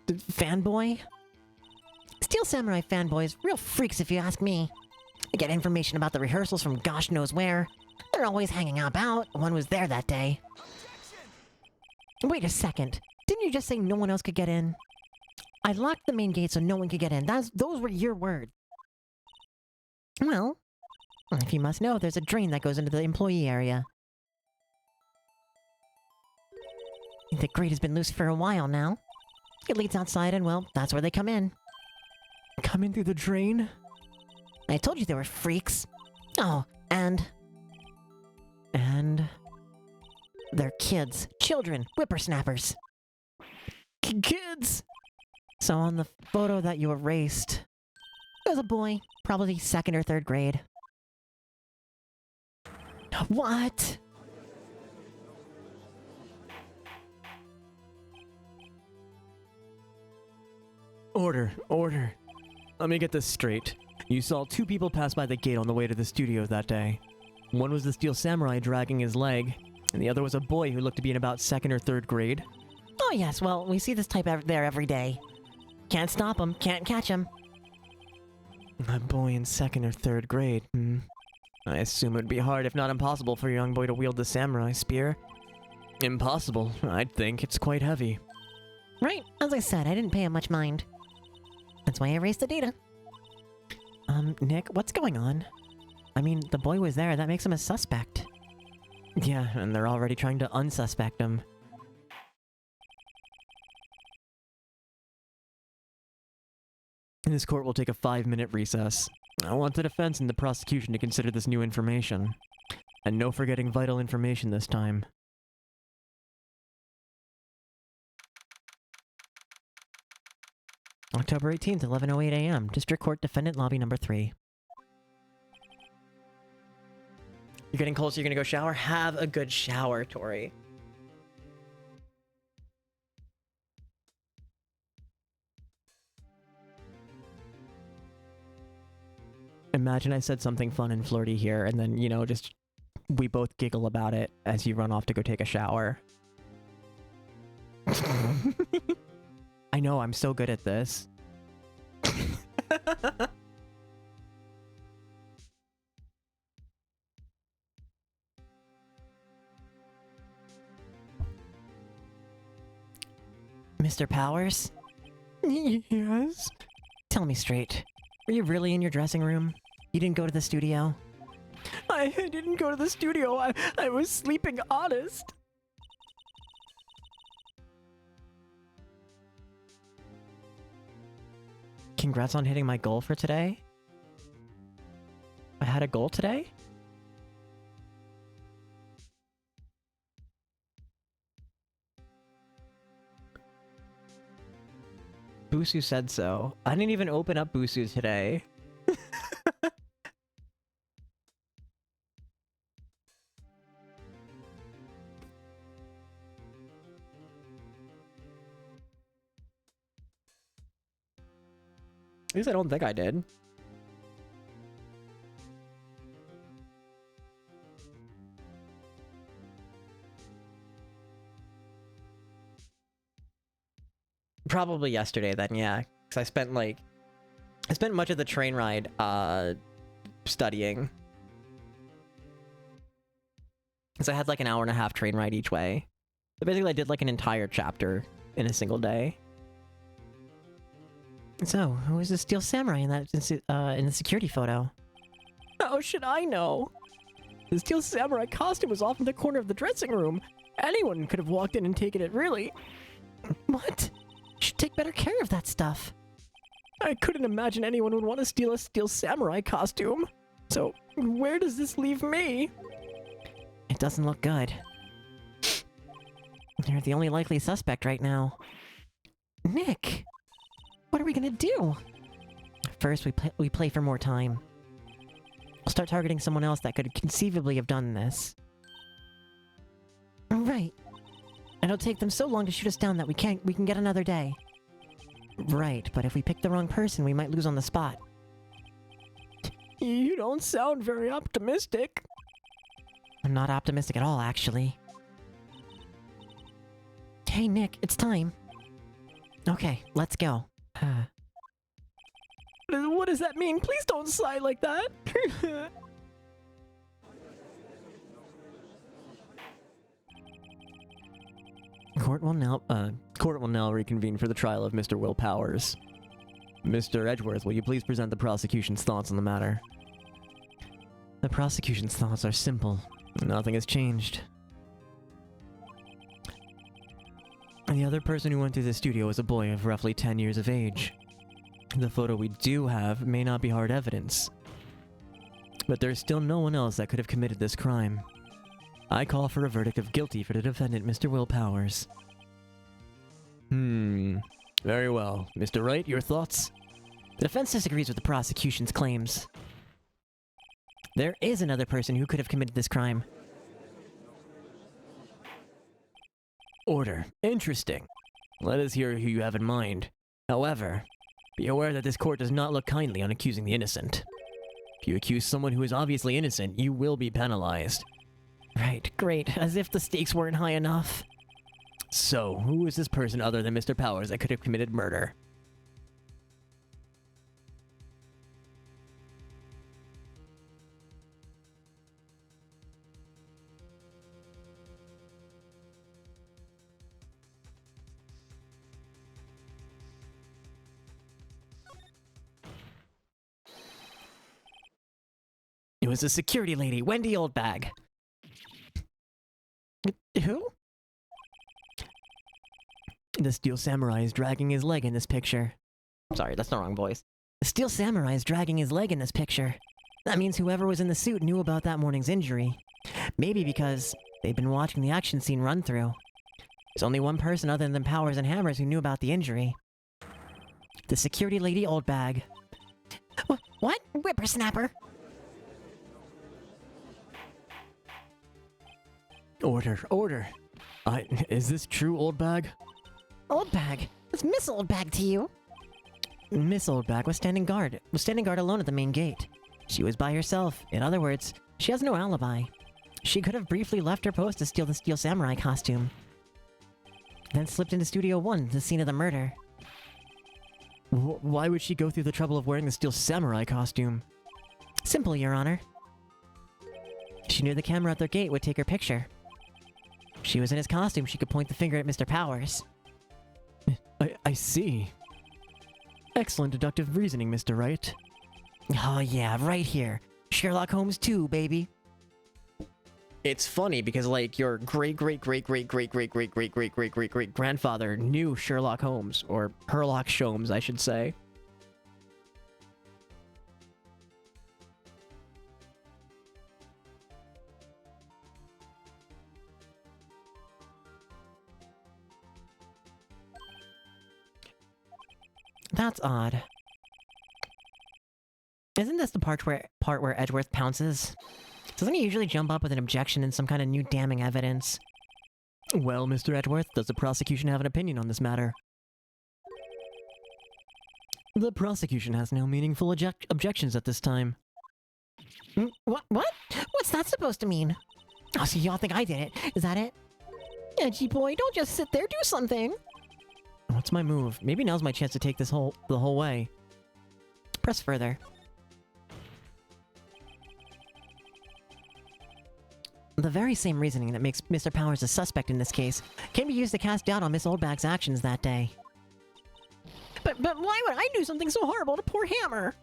Fanboy? Steel Samurai fanboys, real freaks if you ask me. I get information about the rehearsals from gosh knows where. They're always hanging about. One was there that day. Wait a second. Didn't you just say no one else could get in? I locked the main gate so no one could get in. Those were your words. Well, if you must know, there's a drain that goes into the employee area. The grate has been loose for a while now. It leads outside and, well, that's where they come in. Come in through the drain? I told you they were freaks. Oh, and... they're kids. Children. Whippersnappers. Kids! So on the photo that you erased, it was a boy, probably 2nd or 3rd grade. What? Order. Let me get this straight. You saw 2 people pass by the gate on the way to the studio that day. One was the Steel Samurai dragging his leg, and the other was a boy who looked to be in about 2nd or 3rd grade. Oh yes, well, we see this type there every day. Can't stop him, can't catch him. A boy in 2nd or 3rd grade, I assume it would be hard, if not impossible, for a young boy to wield the samurai spear. Impossible, I'd think. It's quite heavy. Right, as I said, I didn't pay him much mind. That's why I erased the data. Nick, what's going on? I mean, the boy was there, that makes him a suspect. Yeah, and they're already trying to unsuspect him. This court will take a 5-minute recess. I want the defense and the prosecution to consider this new information. And no forgetting vital information this time. October 18th, 11:08 a.m. District Court Defendant Lobby Number 3. You're getting closer, you're gonna go shower? Have a good shower, Tori. Imagine I said something fun and flirty here, and then, you know, just we both giggle about it as you run off to go take a shower. I know, I'm so good at this. Mr. Powers? Yes? Tell me straight. Were you really in your dressing room? You didn't go to the studio? I didn't go to the studio. I was sleeping, honest. Congrats on hitting my goal for today. I had a goal today? Busu said so. I didn't even open up Busu today. At least I don't think I did. Probably yesterday then, yeah. Because I spent much of the train ride studying. Because I had like an hour and a half train ride each way. So basically I did like an entire chapter in a single day. So, who is the Steel Samurai in that in the security photo? How should I know? The Steel Samurai costume was off in the corner of the dressing room. Anyone could have walked in and taken it, really. What? You should take better care of that stuff. I couldn't imagine anyone would want to steal a Steel Samurai costume. So, where does this leave me? It doesn't look good. You're the only likely suspect right now. Nick! What are we gonna do? First, we play for more time. We'll start targeting someone else that could conceivably have done this. Right. And it'll take them so long to shoot us down that we can get another day. Right, but if we pick the wrong person, we might lose on the spot. You don't sound very optimistic. I'm not optimistic at all, actually. Hey, Nick, it's time. Okay, let's go. What does that mean? Please don't sigh like that. Court will now reconvene for the trial of Mr. Will Powers. Mr. Edgeworth, will you please present the prosecution's thoughts on the matter? The prosecution's thoughts are simple. Nothing has changed. The other person who went through the studio was a boy of roughly 10 years of age. The photo we do have may not be hard evidence, but there's still no one else that could have committed this crime. I call for a verdict of guilty for the defendant, Mr. Will Powers. Very well. Mr. Wright, your thoughts? The defense disagrees with the prosecution's claims. There is another person who could have committed this crime. Order. Interesting. Let us hear who you have in mind. However, be aware that this court does not look kindly on accusing the innocent. If you accuse someone who is obviously innocent, you will be penalized. Right, great. As if the stakes weren't high enough. So, who is this person other than Mr. Powers that could have committed murder? It was the security lady, Wendy Oldbag. Who? The Steel Samurai is dragging his leg in this picture. Sorry, that's the wrong voice. The Steel Samurai is dragging his leg in this picture. That means whoever was in the suit knew about that morning's injury. Maybe because they'd been watching the action scene run through. There's only one person other than Powers and Hammers who knew about the injury. The security lady Oldbag. What? Whippersnapper? Order. Is this true, Oldbag? Oldbag? It's Miss Oldbag to you? Miss Oldbag was standing guard alone at the main gate. She was by herself. In other words, she has no alibi. She could have briefly left her post to steal the Steel Samurai costume. Then slipped into Studio 1, the scene of the murder. Why would she go through the trouble of wearing the Steel Samurai costume? Simple, Your Honor. She knew the camera at their gate would take her picture. She was in his costume, she could point the finger at Mr. Powers. I see. Excellent deductive reasoning, Mr. Wright. Oh yeah, right here. Sherlock Holmes 2, baby. It's funny because, like, your great grandfather knew Sherlock Holmes, or Herlock Sholmes, I should say. That's odd. Isn't this the part where Edgeworth pounces? Doesn't he usually jump up with an objection and some kind of new damning evidence? Well, Mr. Edgeworth, does the prosecution have an opinion on this matter? The prosecution has no meaningful objections at this time. What? What's that supposed to mean? Oh, so y'all think I did it? Is that it? Edgy boy, don't just sit there, do something! What's my move? Maybe now's my chance to take this the whole way. Press further. The very same reasoning that makes Mr. Powers a suspect in this case can be used to cast doubt on Miss Oldbag's actions that day. But why would I do something so horrible to poor Hammer?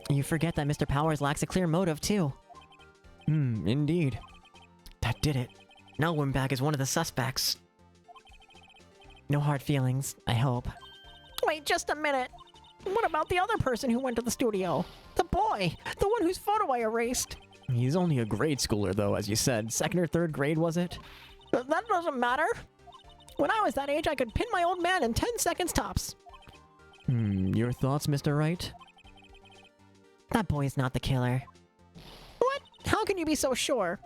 You forget that Mr. Powers lacks a clear motive, too. Indeed. That did it. Now Wimmbag is one of the suspects. No hard feelings, I hope. Wait just a minute. What about the other person who went to the studio? The boy! The one whose photo I erased! He's only a grade schooler, though, as you said. Second or third grade, was it? That doesn't matter. When I was that age, I could pin my old man in 10 seconds tops. Your thoughts, Mr. Wright? That boy's not the killer. What? How can you be so sure?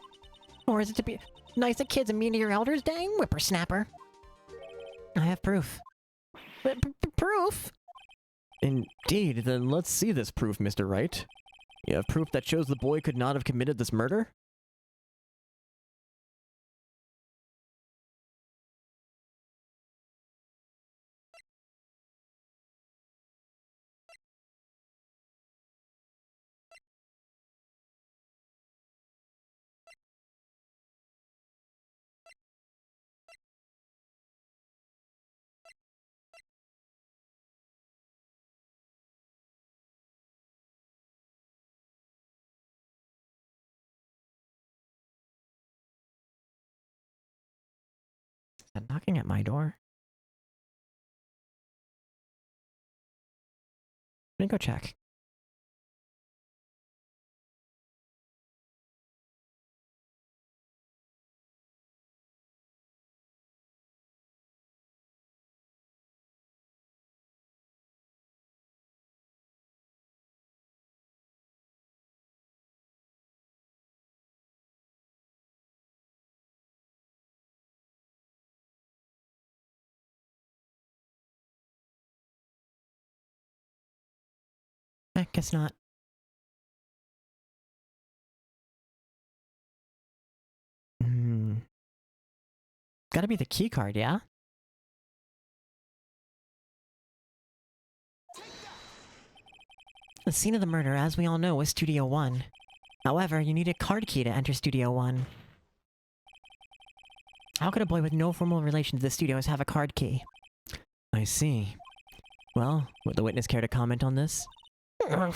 Or is it to be nice at kids and mean to your elders, dang whippersnapper? I have proof. Proof? Indeed, then let's see this proof, Mr. Wright. You have proof that shows the boy could not have committed this murder? Is that knocking at my door? Let me go check. I guess not. Gotta be the key card, yeah? The scene of the murder, as we all know, was Studio 1. However, you need a card key to enter Studio 1. How could a boy with no formal relation to the studios have a card key? I see. Well, would the witness care to comment on this? The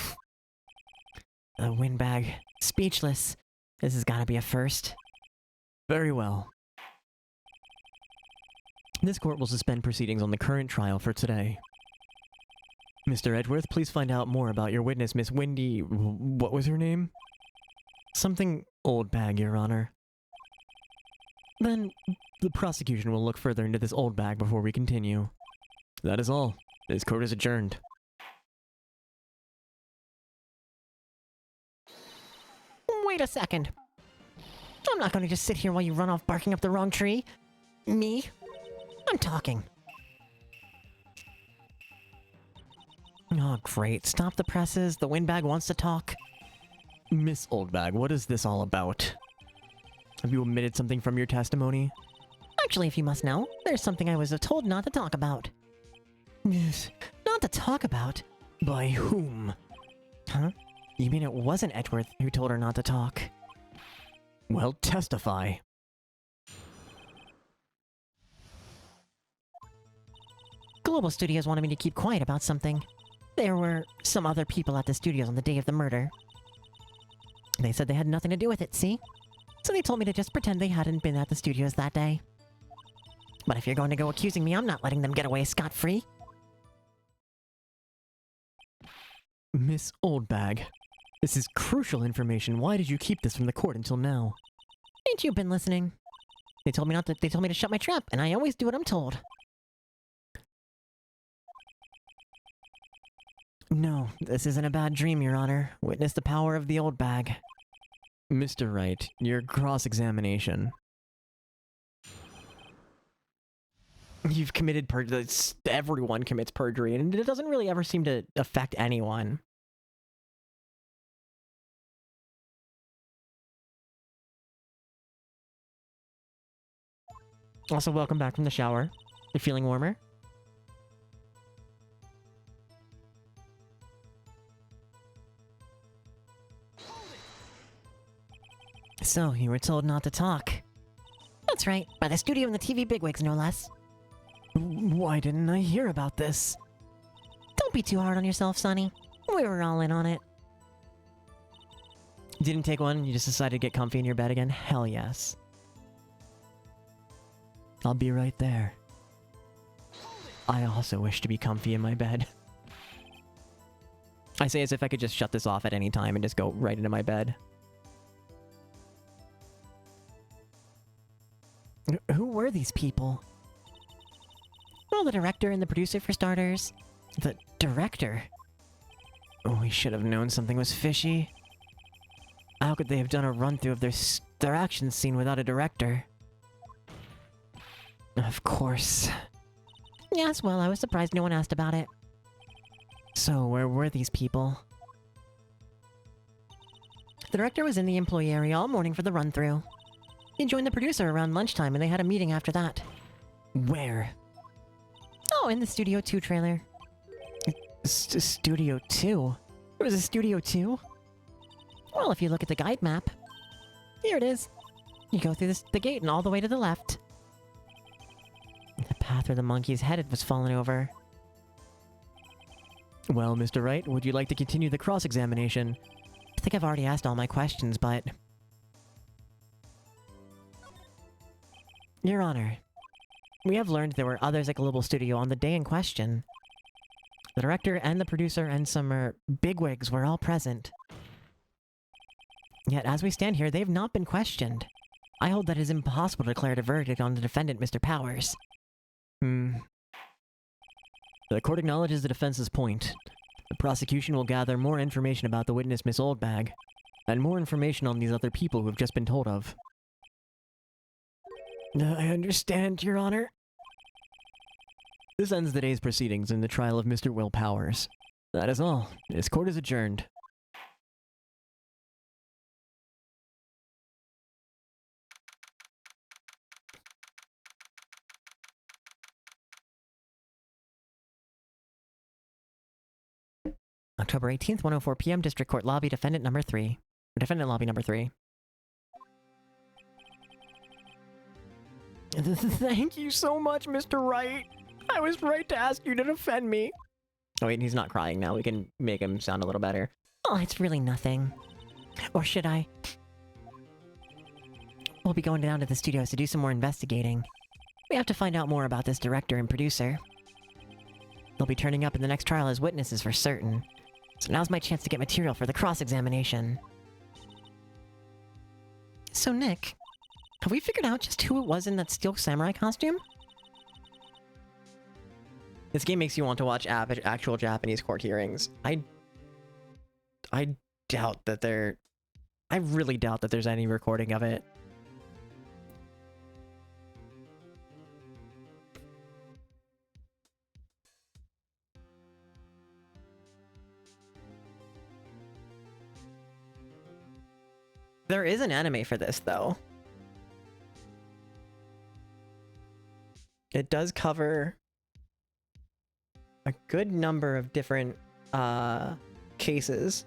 windbag. Speechless. This has gotta be a first. Very well. This court will suspend proceedings on the current trial for today. Mr. Edgeworth, please find out more about your witness, Miss Wendy... What was her name? Something Oldbag, Your Honor. Then, the prosecution will look further into this Oldbag before we continue. That is all. This court is adjourned. Wait a second. I'm not gonna just sit here while you run off barking up the wrong tree. Me? I'm talking. Oh, great. Stop the presses. The windbag wants to talk. Miss Oldbag, what is this all about? Have you omitted something from your testimony? Actually, if you must know, there's something I was told not to talk about. Not to talk about? By whom? Huh? You mean it wasn't Edgeworth who told her not to talk? Well, testify. Global Studios wanted me to keep quiet about something. There were some other people at the studios on the day of the murder. They said they had nothing to do with it, see? So they told me to just pretend they hadn't been at the studios that day. But if you're going to go accusing me, I'm not letting them get away scot-free. Miss Oldbag, this is crucial information. Why did you keep this from the court until now? Ain't you been listening? They told me not to. They told me to shut my trap, and I always do what I'm told. No, this isn't a bad dream, Your Honor. Witness the power of the old bag. Mr. Wright, your cross-examination. You've committed perjury. Everyone commits perjury, and it doesn't really ever seem to affect anyone. Also, welcome back from the shower. You're feeling warmer? So, you were told not to talk. That's right, by the studio and the TV bigwigs, no less. Why didn't I hear about this? Don't be too hard on yourself, Sonny. We were all in on it. You didn't take one? You just decided to get comfy in your bed again? Hell yes. I'll be right there. I also wish to be comfy in my bed. I say as if I could just shut this off at any time and just go right into my bed. Who were these people? Well, the director and the producer, for starters. The director? Oh, we should have known something was fishy. How could they have done a run-through of their action scene without a director? Of course. Yes, well, I was surprised no one asked about it. So, where were these people? The director was in the employee area all morning for the run-through. He joined the producer around lunchtime and they had a meeting after that. Where? Oh, in the Studio 2 trailer. Studio 2? It was a Studio 2? Well, if you look at the guide map. Here it is. You go through the gate and all the way to the left. The path where the monkey's head was fallen over. Well, Mr. Wright, would you like to continue the cross-examination? I think I've already asked all my questions, but... Your Honor, we have learned there were others at Global Studio on the day in question. The director and the producer and some bigwigs were all present. Yet, as we stand here, they have not been questioned. I hold that it is impossible to declare a verdict on the defendant, Mr. Powers. The court acknowledges the defense's point. The prosecution will gather more information about the witness, Miss Oldbag, and more information on these other people who have just been told of. I understand, Your Honor. This ends the day's proceedings in the trial of Mr. Will Powers. That is all. This court is adjourned. October 18th, 1:04 p.m., District Court Lobby, Defendant Number 3. Defendant Lobby Number 3. Thank you so much, Mr. Wright. I was right to ask you to defend me. Oh wait, he's not crying now. We can make him sound a little better. Oh, it's really nothing. Or should I? We'll be going down to the studios to do some more investigating. We have to find out more about this director and producer. They'll be turning up in the next trial as witnesses for certain. So now's my chance to get material for the cross-examination. So Nick, have we figured out just who it was in that steel samurai costume? This game makes you want to watch actual Japanese court hearings. I doubt that I really doubt that there's any recording of it. There is an anime for this, though. It does cover a good number of different cases.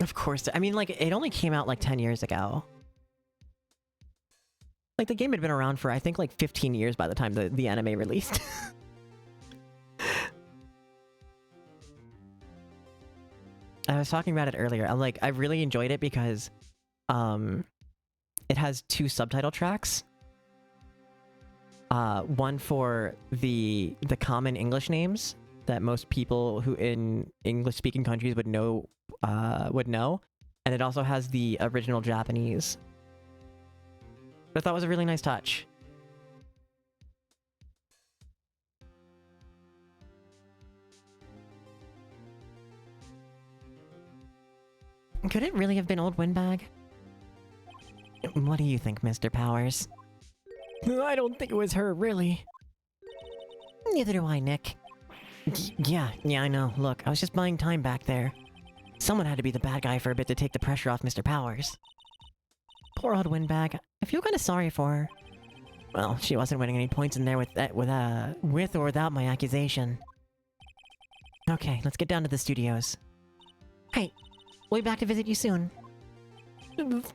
Of course. I mean, like, it only came out like 10 years ago. Like, the game had been around for, I think, like 15 years by the time the anime released. I was talking about it earlier. I'm like, I really enjoyed it because it has 2 subtitle tracks. One for the common English names that most people who in English-speaking countries would know, and it also has the original Japanese. But I thought it was a really nice touch. Could it really have been old Windbag? What do you think, Mr. Powers? I don't think it was her, really. Neither do I, Nick. Yeah, I know. Look, I was just buying time back there. Someone had to be the bad guy for a bit to take the pressure off Mr. Powers. Poor old Windbag. I feel kind of sorry for her. Well, she wasn't winning any points in there with or without my accusation. Okay, let's get down to the studios. Hey, we'll be back to visit you soon.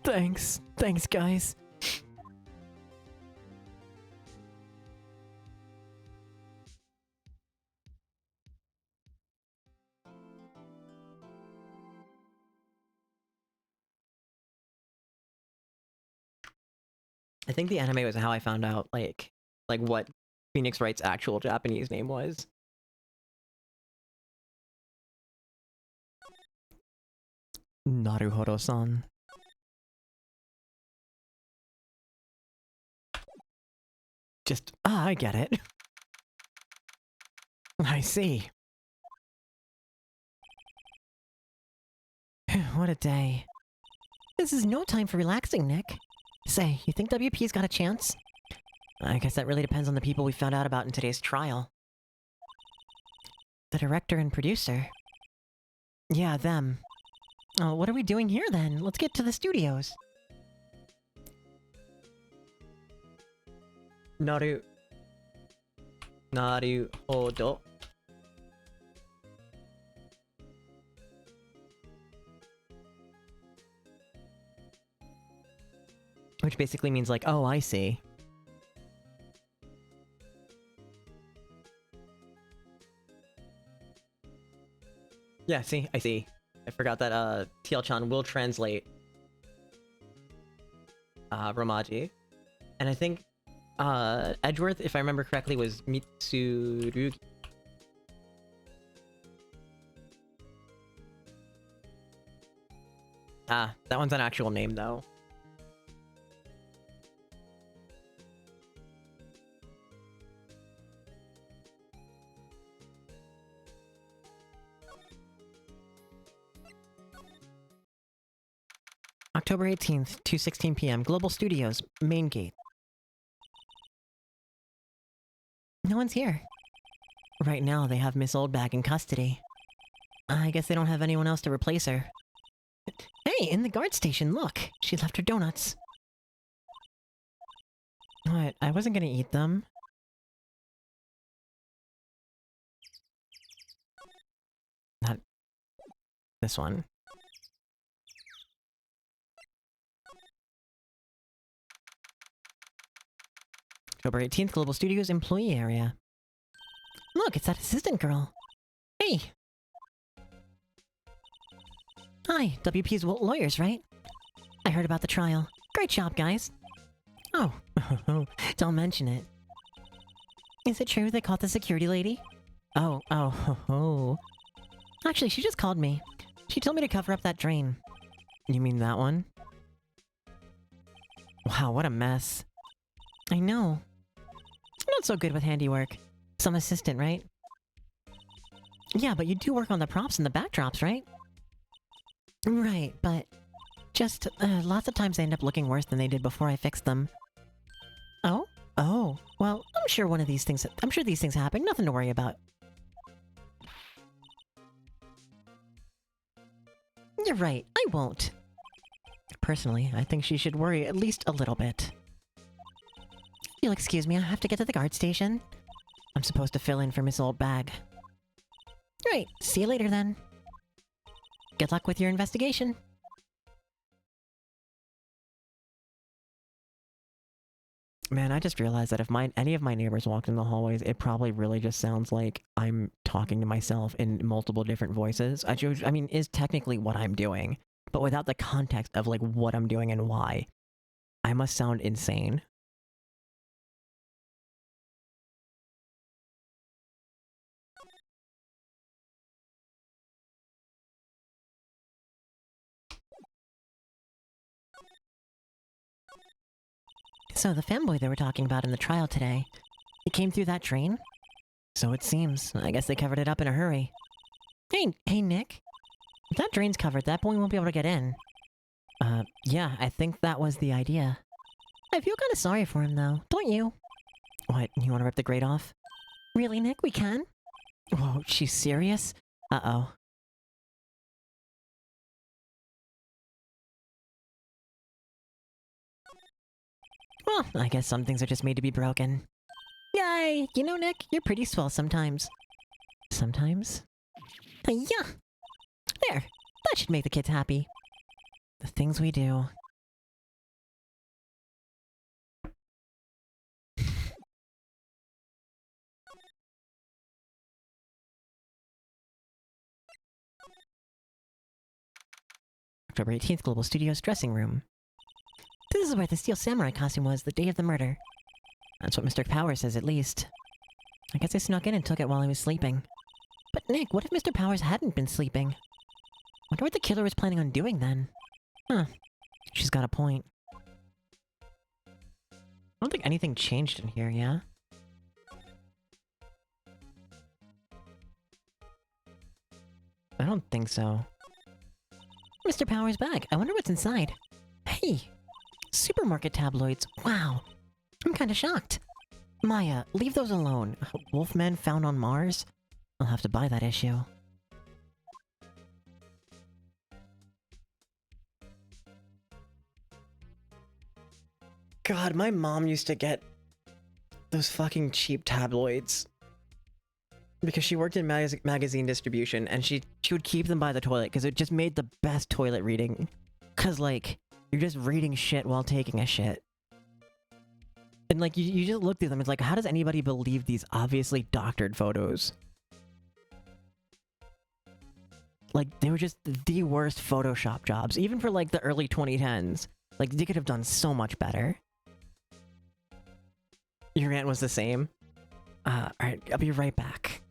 Thanks, guys. I think the anime was how I found out, like what Phoenix Wright's actual Japanese name was. Naruhodo-san. I get it. I see. What a day. This is no time for relaxing, Nick. Say, you think WP's got a chance? I guess that really depends on the people we found out about in today's trial. The director and producer? Yeah, them. Oh, what are we doing here then? Let's get to the studios. Naruhodo. Which basically means like, oh, I see. Yeah, see, I see. I forgot that TL-chan will translate Romaji. And I think Edgeworth, if I remember correctly, was Mitsurugi. Ah, that one's an actual name though. October 18th, 2:16 p.m. Global Studios, main gate. No one's here. Right now, they have Miss Oldbag in custody. I guess they don't have anyone else to replace her. Hey, in the guard station, look! She left her donuts. What? I wasn't gonna eat them. Not this one. October 18th, Global Studios employee area. Look, it's that assistant girl. Hey! Hi, WP's lawyers, right? I heard about the trial. Great job, guys. Oh, don't mention it. Is it true they caught the security lady? Oh. Actually, she just called me. She told me to cover up that drain. You mean that one? Wow, what a mess. I know. Not so good with handiwork. Some assistant, right? Yeah, but you do work on the props and the backdrops, right? Right, but just lots of times they end up looking worse than they did before I fixed them. Oh? Oh. Well, I'm sure these things happen. Nothing to worry about. You're right. I won't. Personally, I think she should worry at least a little bit. You'll excuse me, I have to get to the guard station. I'm supposed to fill in for Miss Oldbag. Right, see you later then. Good luck with your investigation. Man, I just realized that if any of my neighbors walked in the hallways, it probably really just sounds like I'm talking to myself in multiple different voices. I mean, is technically what I'm doing, but without the context of like what I'm doing and why. I must sound insane. So the fanboy they were talking about in the trial today, he came through that drain? So it seems. I guess they covered it up in a hurry. Hey, Nick. If that drain's covered, that boy won't be able to get in. Yeah, I think that was the idea. I feel kind of sorry for him, though. Don't you? What, you want to rip the grate off? Really, Nick? We can? Whoa, she's serious? Uh-oh. Well, I guess some things are just made to be broken. Yay! You know, Nick, you're pretty swell sometimes. Sometimes? Yeah! There! That should make the kids happy. The things we do. October 18th, Global Studios dressing room. This is where the Steel Samurai costume was the day of the murder. That's what Mr. Powers says, at least. I guess I snuck in and took it while he was sleeping. But Nick, what if Mr. Powers hadn't been sleeping? Wonder what the killer was planning on doing then? Huh. She's got a point. I don't think anything changed in here, yeah? I don't think so. Mr. Powers' bag. I wonder what's inside. Hey! Supermarket tabloids. Wow. I'm kinda shocked. Maya, leave those alone. Wolfmen found on Mars? I'll have to buy that issue. God, my mom used to get those fucking cheap tabloids. Because she worked in magazine distribution, and she would keep them by the toilet, because it just made the best toilet reading. Because, like, you're just reading shit while taking a shit. And, like, you just look through them, it's like, how does anybody believe these obviously doctored photos? Like, they were just the worst Photoshop jobs, even for, like, the early 2010s. Like, they could have done so much better. Your aunt was the same? Alright, I'll be right back.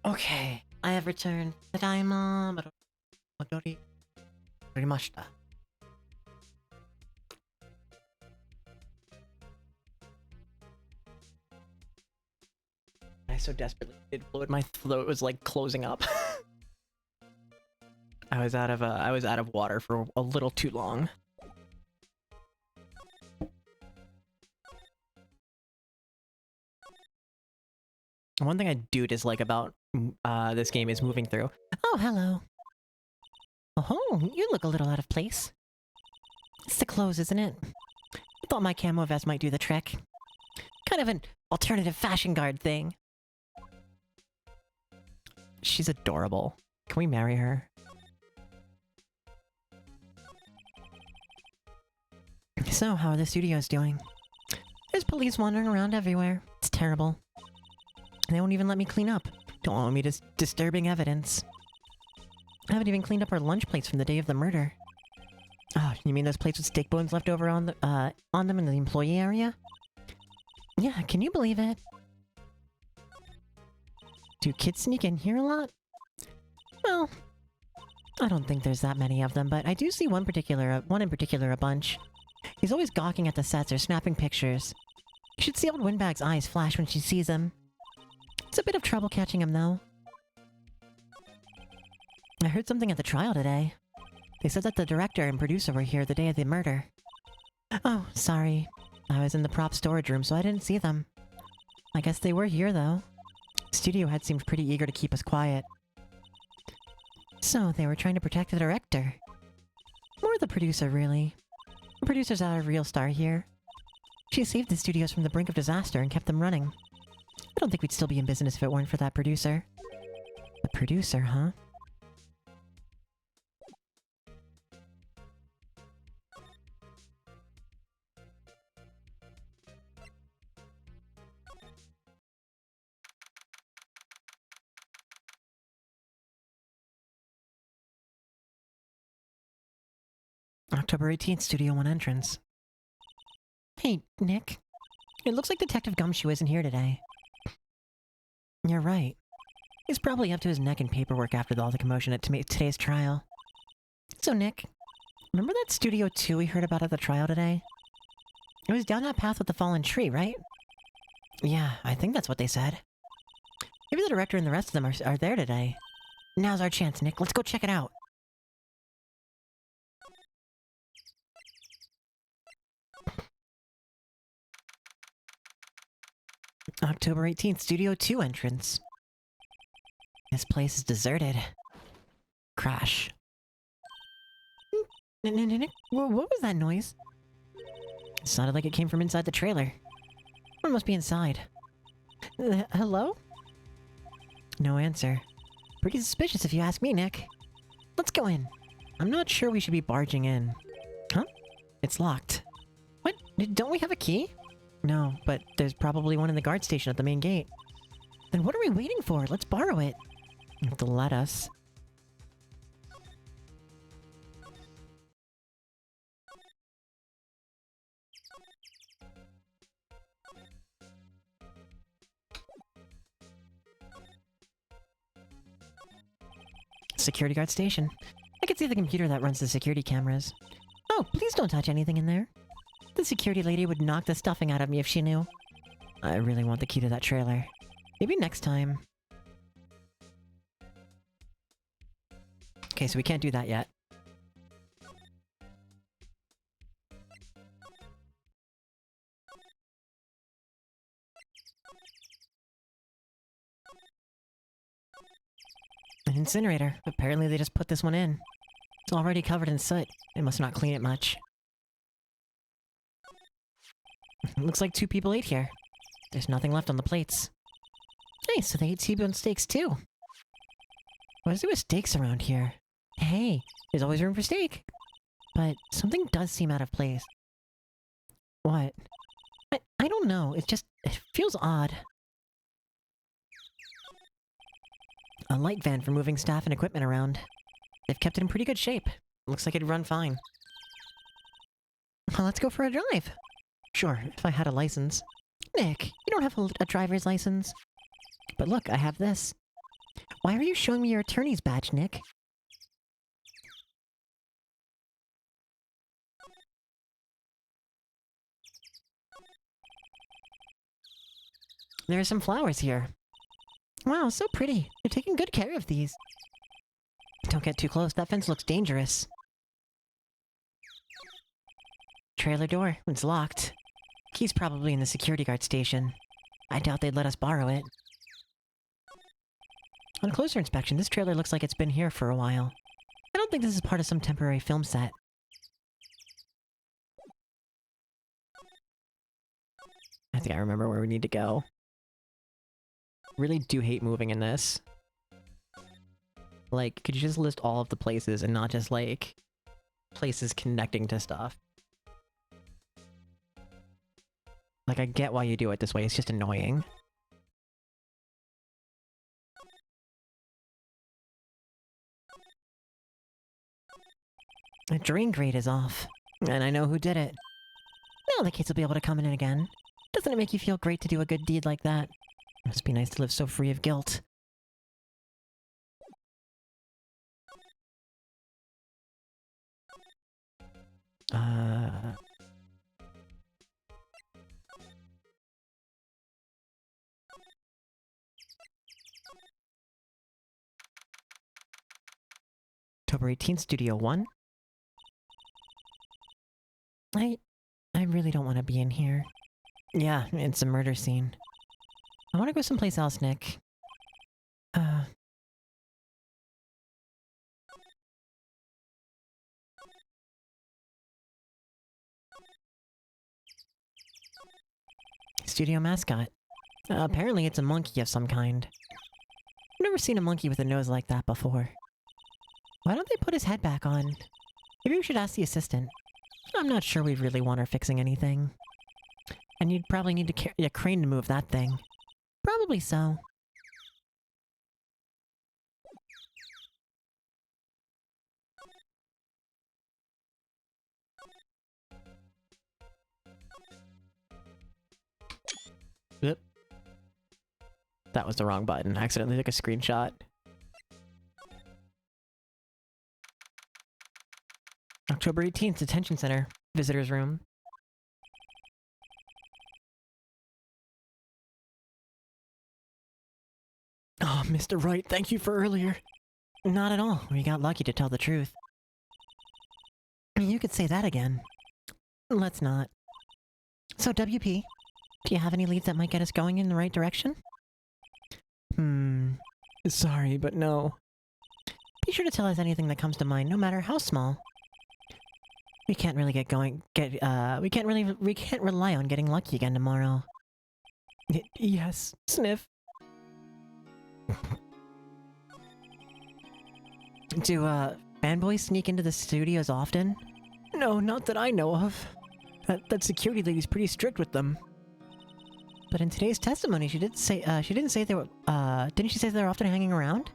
Okay, I have returned. Tadaima, modori morimashita. I so desperately did fluid. My throat was like closing up. I was out of water for a little too long. One thing I do dislike about this game is moving through. Oh, hello. Oh, you look a little out of place. It's the clothes, isn't it? I thought my camo vest might do the trick. Kind of an alternative fashion guard thing. She's adorable. Can we marry her? So, how are the studios doing? There's police wandering around everywhere. It's terrible. They won't even let me clean up. Don't want me disturbing evidence. I haven't even cleaned up our lunch plates from the day of the murder. Oh, you mean those plates with steak bones left over on them in the employee area? Yeah, can you believe it? Do kids sneak in here a lot? Well, I don't think there's that many of them, but I do see one in particular a bunch. He's always gawking at the sets or snapping pictures. You should see old Windbag's eyes flash when she sees him. It's a bit of trouble catching him, though. I heard something at the trial today. They said that the director and producer were here the day of the murder. Oh, sorry. I was in the prop storage room, so I didn't see them. I guess they were here, though. Studio head seemed pretty eager to keep us quiet. So, they were trying to protect the director. More the producer, really. The producer's our real star here. She saved the studios from the brink of disaster and kept them running. I don't think we'd still be in business if it weren't for that producer. The producer, huh? October 18th, Studio 1 entrance. Hey, Nick. It looks like Detective Gumshoe isn't here today. You're right. He's probably up to his neck in paperwork after all the commotion at today's trial. So, Nick, remember that Studio 2 we heard about at the trial today? It was down that path with the fallen tree, right? Yeah, I think that's what they said. Maybe the director and the rest of them are there today. Now's our chance, Nick. Let's go check it out. October 18th, Studio 2 entrance. This place is deserted. Crash. Nick, what was that noise? It sounded like it came from inside the trailer. One must be inside. Hello? No answer. Pretty suspicious if you ask me, Nick. Let's go in. I'm not sure we should be barging in. Huh? It's locked. What? Don't we have a key? No, but there's probably one in the guard station at the main gate. Then what are we waiting for? Let's borrow it. You have to let us. Security guard station. I can see the computer that runs the security cameras. Oh, please don't touch anything in there. The security lady would knock the stuffing out of me if she knew. I really want the key to that trailer. Maybe next time. Okay, so we can't do that yet. An incinerator. Apparently they just put this one in. It's already covered in soot. They must not clean it much. Looks like 2 people ate here. There's nothing left on the plates. Hey, so they ate T-bone steaks too. What is there with steaks around here? Hey, there's always room for steak. But something does seem out of place. What? I don't know. It feels odd. A light van for moving staff and equipment around. They've kept it in pretty good shape. Looks like it'd run fine. Well, let's go for a drive. Sure, if I had a license. Nick, you don't have a driver's license. But look, I have this. Why are you showing me your attorney's badge, Nick? There are some flowers here. Wow, so pretty. You're taking good care of these. Don't get too close, that fence looks dangerous. Trailer door, it's locked. Key's probably in the security guard station. I doubt they'd let us borrow it. On closer inspection, this trailer looks like it's been here for a while. I don't think this is part of some temporary film set. I think I remember where we need to go. Really do hate moving in this. Like, could you just list all of the places and not just, like, places connecting to stuff? Like, I get why you do it this way, it's just annoying. The drain grate is off. And I know who did it. Now the kids will be able to come in again. Doesn't it make you feel great to do a good deed like that? Must be nice to live so free of guilt. October 18th, Studio 1. I really don't want to be in here. Yeah, it's a murder scene. I want to go someplace else, Nick. Studio mascot. Apparently it's a monkey of some kind. I've never seen a monkey with a nose like that before. Why don't they put his head back on? Maybe we should ask the assistant. I'm not sure we really want her fixing anything. And you'd probably need to carry a crane to move that thing. Probably so. Yep. That was the wrong button. I accidentally took a screenshot. October 18th, Detention Center. Visitor's room. Oh, Mr. Wright, thank you for earlier. Not at all. We got lucky, to tell the truth. You could say that again. Let's not. So, WP, do you have any leads that might get us going in the right direction? Sorry, but no. Be sure to tell us anything that comes to mind, no matter how small. We can't really we can't rely on getting lucky again tomorrow. Yes, Sniff. Do, fanboys sneak into the studios often? No, not that I know of. That security lady's pretty strict with them. But in today's testimony, she didn't say they were, didn't she say they're often hanging around?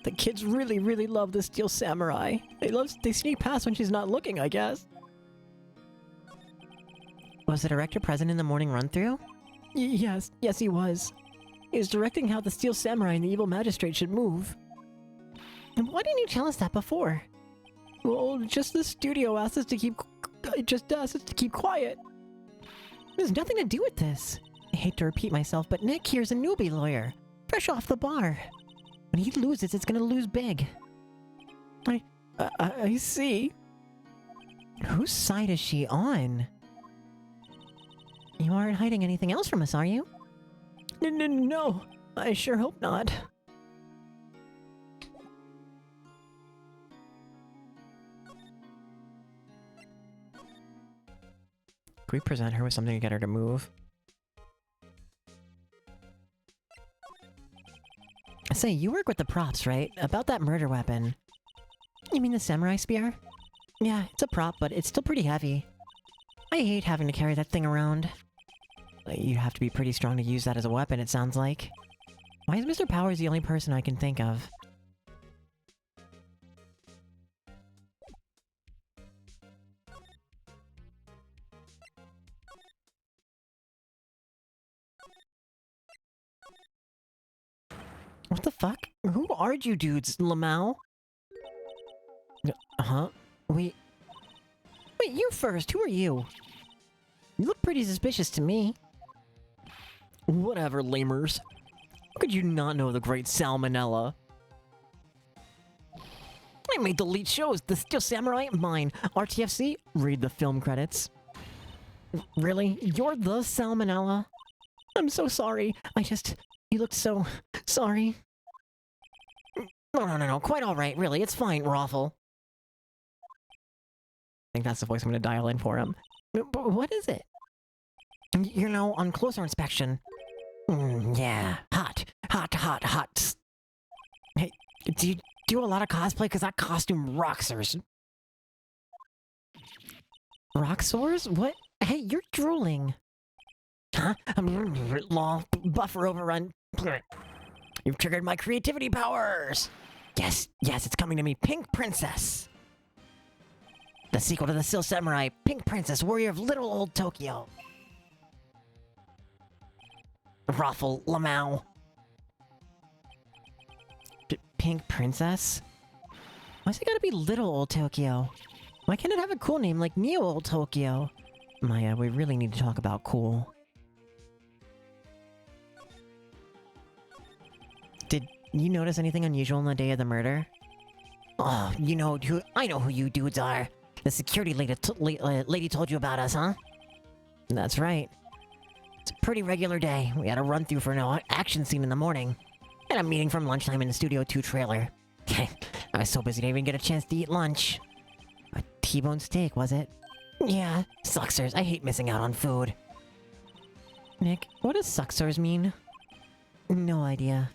The kids really, really love the Steel Samurai. They sneak past when she's not looking, I guess. Was the director present in the morning run-through? Yes, he was. He was directing how the Steel Samurai and the Evil Magistrate should move. And why didn't you tell us that before? Well, just the studio asked us to keep quiet. There's nothing to do with this. I hate to repeat myself, but Nick here's a newbie lawyer. Fresh off the bar. When he loses, it's gonna lose big. I see. Whose side is she on? You aren't hiding anything else from us, are you? No, I sure hope not. Can we present her with something to get her to move? Say, you work with the props, right? About that murder weapon. You mean the samurai spear? Yeah, it's a prop, but it's still pretty heavy. I hate having to carry that thing around. You have to be pretty strong to use that as a weapon, it sounds like. Why is Mr. Powers the only person I can think of? What the fuck? Who are you dudes, Lamau? Huh? Wait, you first. Who are you? You look pretty suspicious to me. Whatever, lamers. How could you not know the great Salmonella? I made the lead shows. The Steel Samurai, mine. RTFC, read the film credits. Really? You're the Salmonella? I'm so sorry. You looked so sorry. No. Quite alright, really. It's fine, Raffle. I think that's the voice I'm gonna dial in for him. But what is it? You know, on closer inspection. Yeah. Hot. Hey, do you do a lot of cosplay? Because that costume rocksers. Roxors? What? Hey, you're drooling. Huh? Long buffer overrun. You've triggered my creativity powers. Yes, it's coming to me. Pink Princess. The sequel to the Steel Samurai, Pink Princess, Warrior of Little Old Tokyo. Raffle Lamau. Pink Princess? Why's it gotta be Little Old Tokyo? Why can't it have a cool name like Neo Old Tokyo? Maya, we really need to talk about cool. Did you notice anything unusual on the day of the murder? Oh, I know who you dudes are. The security lady told you about us, huh? That's right. It's a pretty regular day. We had a run-through for an action scene in the morning. And a meeting from lunchtime in the Studio 2 trailer. I was so busy I didn't even get a chance to eat lunch. A T-bone steak, was it? Yeah, sucksers. I hate missing out on food. Nick, what does sucksers mean? No idea.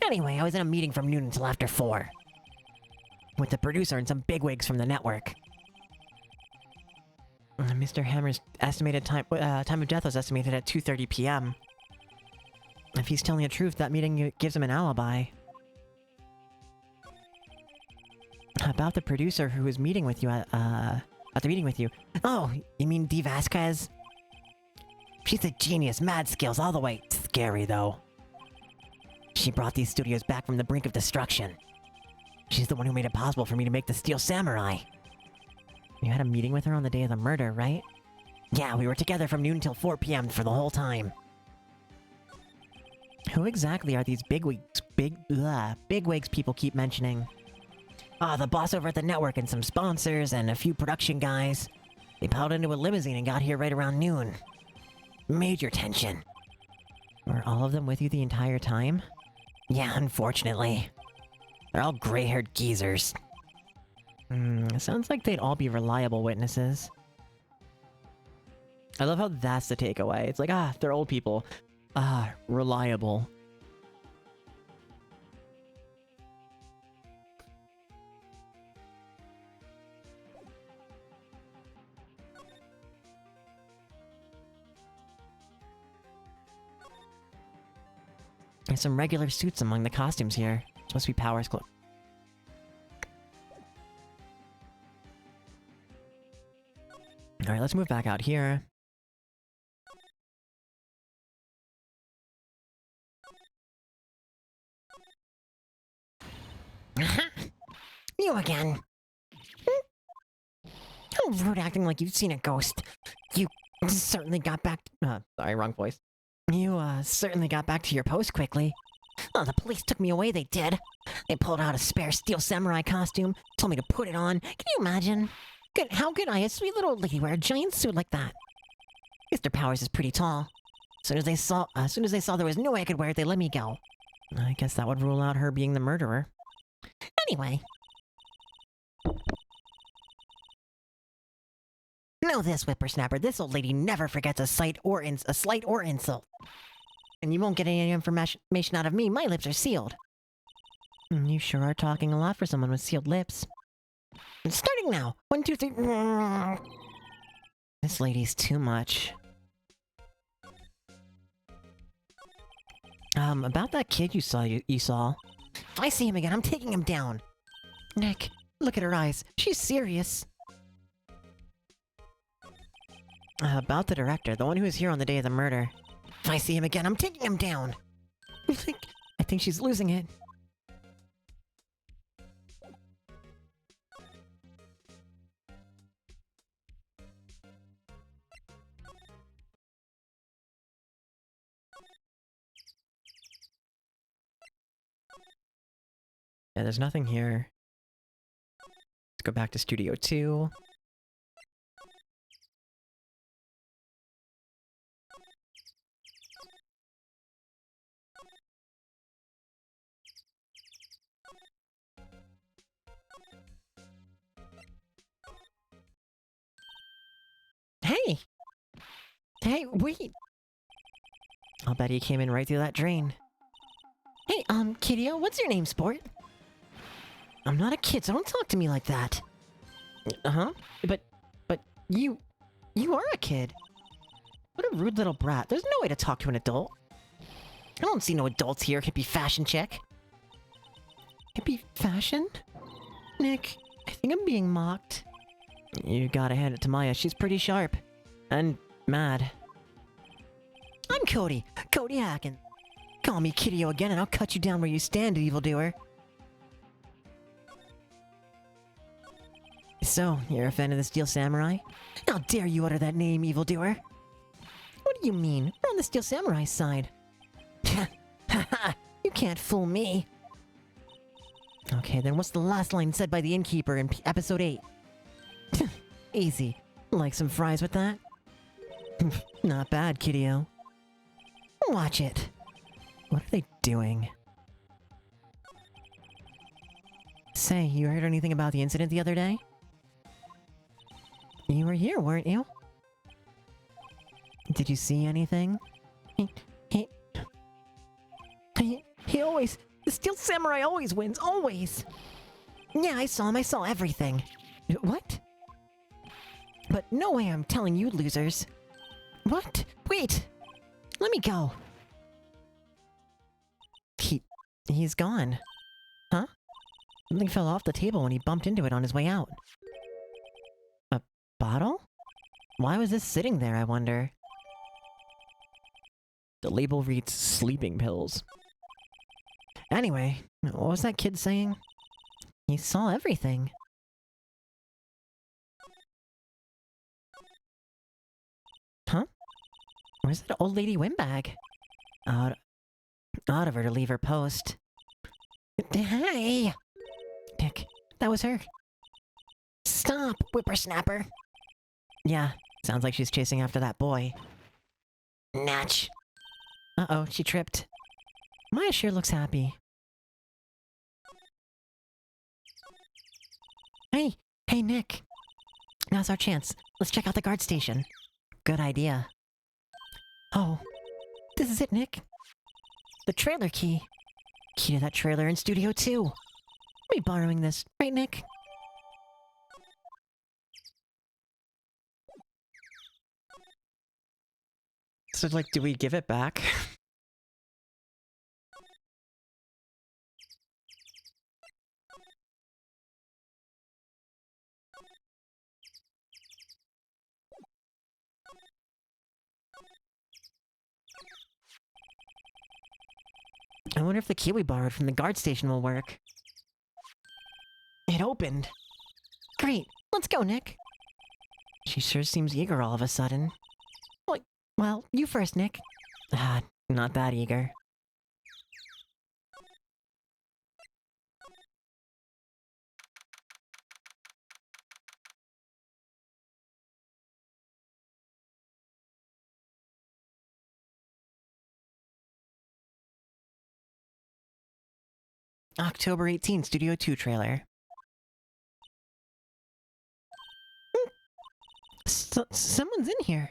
Anyway, I was in a meeting from noon until after 4. With the producer and some bigwigs from the network. Mr. Hammer's estimated time of death was estimated at 2:30 p.m. If he's telling the truth, that meeting gives him an alibi. About the producer who was meeting with you at the meeting with you. Oh, you mean Dee Vasquez? She's a genius, mad skills all the way. Scary, though. She brought these studios back from the brink of destruction. She's the one who made it possible for me to make the Steel Samurai. You had a meeting with her on the day of the murder, right? Yeah, we were together from noon till 4 p.m. for the whole time. Who exactly are these bigwigs people keep mentioning? The boss over at the network and some sponsors and a few production guys. They piled into a limousine and got here right around noon. Major tension. Were all of them with you the entire time? Yeah, unfortunately. They're all gray-haired geezers. Sounds like they'd all be reliable witnesses. I love how that's the takeaway. It's like, they're old people. Reliable. There's some regular suits among the costumes here. Supposed to be Powers Club. Alright, let's move back out here. You again. Don't rude acting like you've seen a ghost. You certainly got back... Sorry, wrong voice. You, certainly got back to your post quickly. Oh, the police took me away, they did. They pulled out a spare Steel Samurai costume, told me to put it on. Can you imagine? How could a sweet little lady wear a giant suit like that? Mr. Powers is pretty tall. As soon as they saw there was no way I could wear it, they let me go. I guess that would rule out her being the murderer. Anyway. Know this, whippersnapper. This old lady never forgets a slight or insult. And you won't get any information out of me. My lips are sealed. You sure are talking a lot for someone with sealed lips. Starting now. 1, 2, 3. This lady's too much. About that kid you saw. If I see him again, I'm taking him down. Nick, look at her eyes. She's serious. About the director, the one who was here on the day of the murder. If I see him again, I'm taking him down. I think she's losing it. Yeah, there's nothing here. go back to Studio 2. Hey! Hey, wait! I'll bet he came in right through that drain. Hey, Kiddo, what's your name, sport? I'm not a kid, so don't talk to me like that. Uh-huh. But you are a kid. What a rude little brat. There's no way to talk to an adult. I don't see no adults here, hippie fashion chick. Hippie fashion? Nick, I think I'm being mocked. You gotta hand it to Maya. She's pretty sharp. And mad. I'm Cody Hacken. Call me Kiddo again and I'll cut you down where you stand, evildoer. So, you're a fan of the Steel Samurai? How dare you utter that name, evildoer? What do you mean? We're on the Steel Samurai side. Ha ha! You can't fool me. Okay, then what's the last line said by the innkeeper in episode 8? Easy. Like some fries with that? Not bad, Kiddo. Watch it. What are they doing? Say, you heard anything about the incident the other day? You were here, weren't you? Did you see anything? He always... The Steel Samurai always wins, always! Yeah, I saw him, I saw everything. What? But no way I'm telling you losers. What? Wait! Let me go! He's gone. Huh? Something fell off the table when he bumped into it on his way out. A bottle? Why was this sitting there, I wonder? The label reads sleeping pills. Anyway, what was that kid saying? He saw everything. Huh? Where's that old lady windbag? Out of her to leave her post. Hey! Nick, that was her. Stop, whippersnapper! Yeah, sounds like she's chasing after that boy. Natch! Uh-oh, she tripped. Maya sure looks happy. Hey, Nick. Now's our chance. Let's check out the guard station. Good idea. Oh, this is it, Nick. The trailer key. Key to that trailer in Studio 2. We'll be borrowing this, right, Nick? So, like, do we give it back? I wonder if the key we borrowed from the guard station will work. It opened. Great. Let's go, Nick. She sure seems eager all of a sudden. Well, you first, Nick. Not that eager. October 18, Studio 2 trailer. Someone's in here.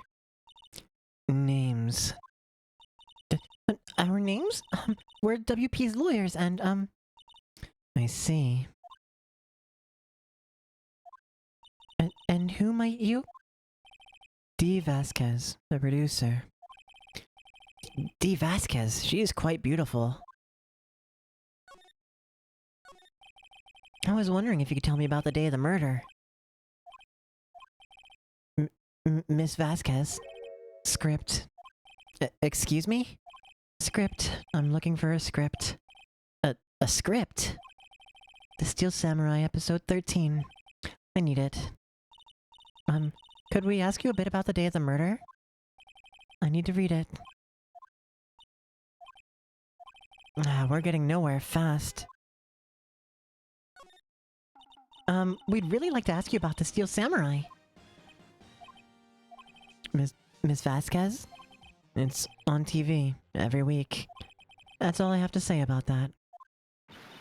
Names. Our names? We're WP's lawyers and, I see. And who might you? Dee Vasquez, the producer. Dee Vasquez, she is quite beautiful. I was wondering if you could tell me about the day of the murder. Miss Vasquez. Script. Excuse me? Script. I'm looking for a script. A script? The Steel Samurai, episode 13. I need it. Could we ask you a bit about the day of the murder? I need to read it. We're getting nowhere fast. we'd really like to ask you about the Steel Samurai. Miss Vasquez? It's on TV every week. That's all I have to say about that.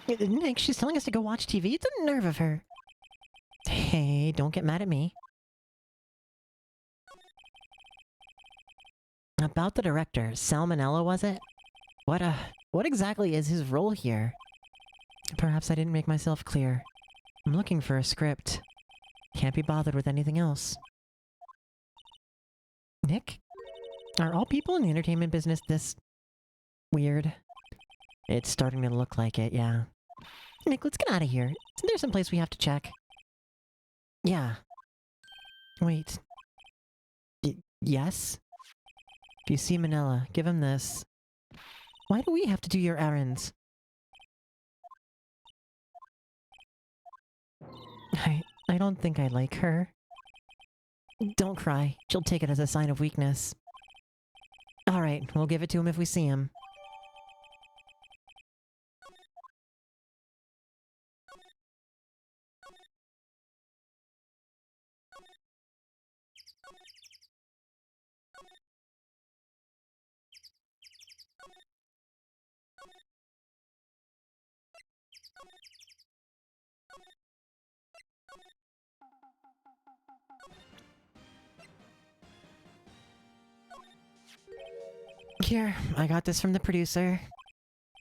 Nick, she's telling us to go watch TV? It's a nerve of her. Hey, don't get mad at me. About the director, Salmonella, was it? What exactly is his role here? Perhaps I didn't make myself clear. I'm looking for a script. Can't be bothered with anything else. Nick? Are all people in the entertainment business this... weird? It's starting to look like it, yeah. Nick, let's get out of here. Isn't there someplace we have to check? Yeah. Wait. Yes? If you see Manila, give him this. Why do we have to do your errands? I don't think I like her. Don't cry. She'll take it as a sign of weakness. Alright, we'll give it to him if we see him. Here, I got this from the producer.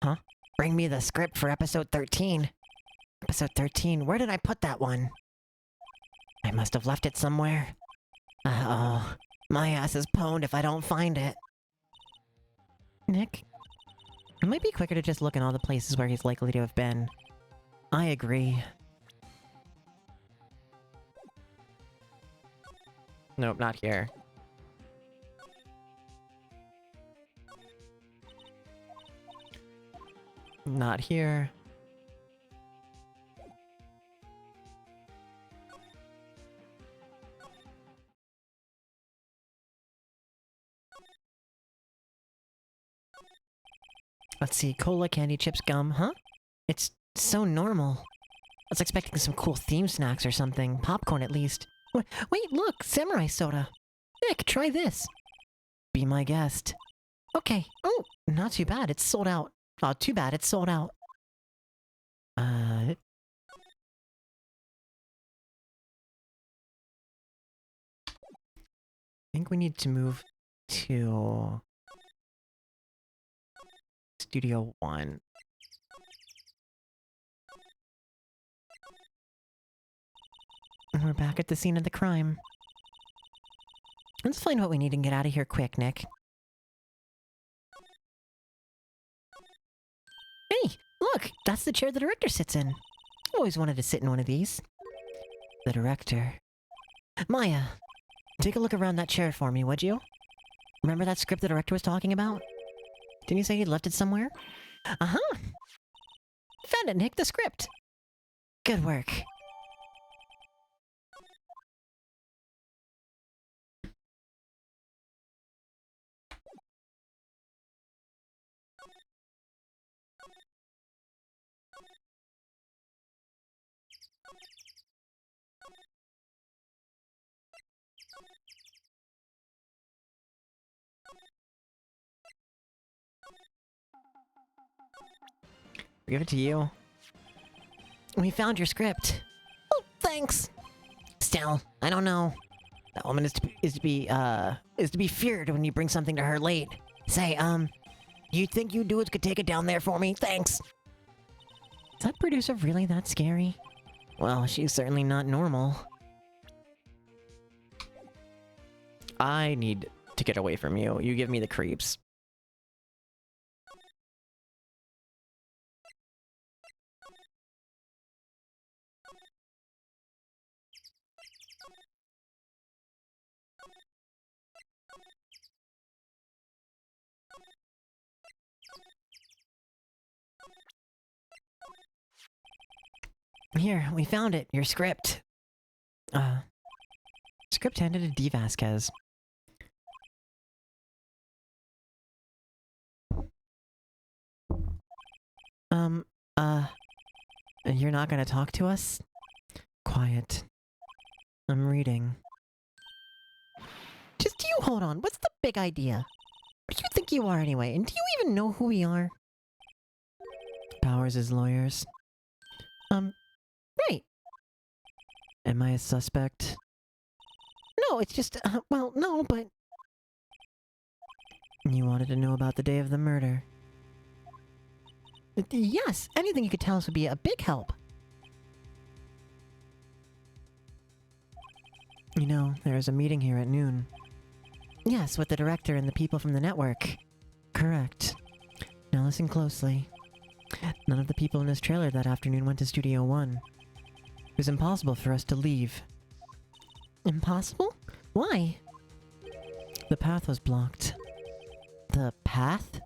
Huh? Bring me the script for episode 13. Episode 13, where did I put that one? I must have left it somewhere. Uh-oh. My ass is pwned if I don't find it. Nick? It might be quicker to just look in all the places where he's likely to have been. I agree. Nope, not here. Not here. Let's see, cola, candy, chips, gum, huh? It's so normal. I was expecting some cool theme snacks or something. Popcorn, at least. Wait, look! Samurai soda! Nick, try this! Be my guest. Okay. Oh, not too bad. It's sold out. Oh, too bad. It's sold out. I think we need to move to... Studio 1. And we're back at the scene of the crime. Let's find what we need and get out of here quick, Nick. Hey, look! That's the chair the director sits in. I always wanted to sit in one of these. The director. Maya, take a look around that chair for me, would you? Remember that script the director was talking about? Didn't you say he'd left it somewhere? Uh-huh! Found it, Nick, the script! Good work. Give it to you. We found your script. Oh, thanks. Still, I don't know. That woman is to be feared when you bring something to her late. Say, you think you dudes could take it down there for me? Thanks. Is that producer really that scary? Well, she's certainly not normal. I need to get away from you. You give me the creeps. Here, we found it. Your script. Script handed to D. Vasquez. You're not gonna talk to us? Quiet. I'm reading. Just you hold on. What's the big idea? Who do you think you are anyway? And do you even know who we are? Powers as lawyers. Right. Am I a suspect? No, it's just, well, no, but... You wanted to know about the day of the murder. Yes, anything you could tell us would be a big help. You know, there is a meeting here at noon. Yes, with the director and the people from the network. Correct. Now listen closely. None of the people in this trailer that afternoon went to Studio 1. It was impossible for us to leave. Impossible? Why? The path was blocked. The path?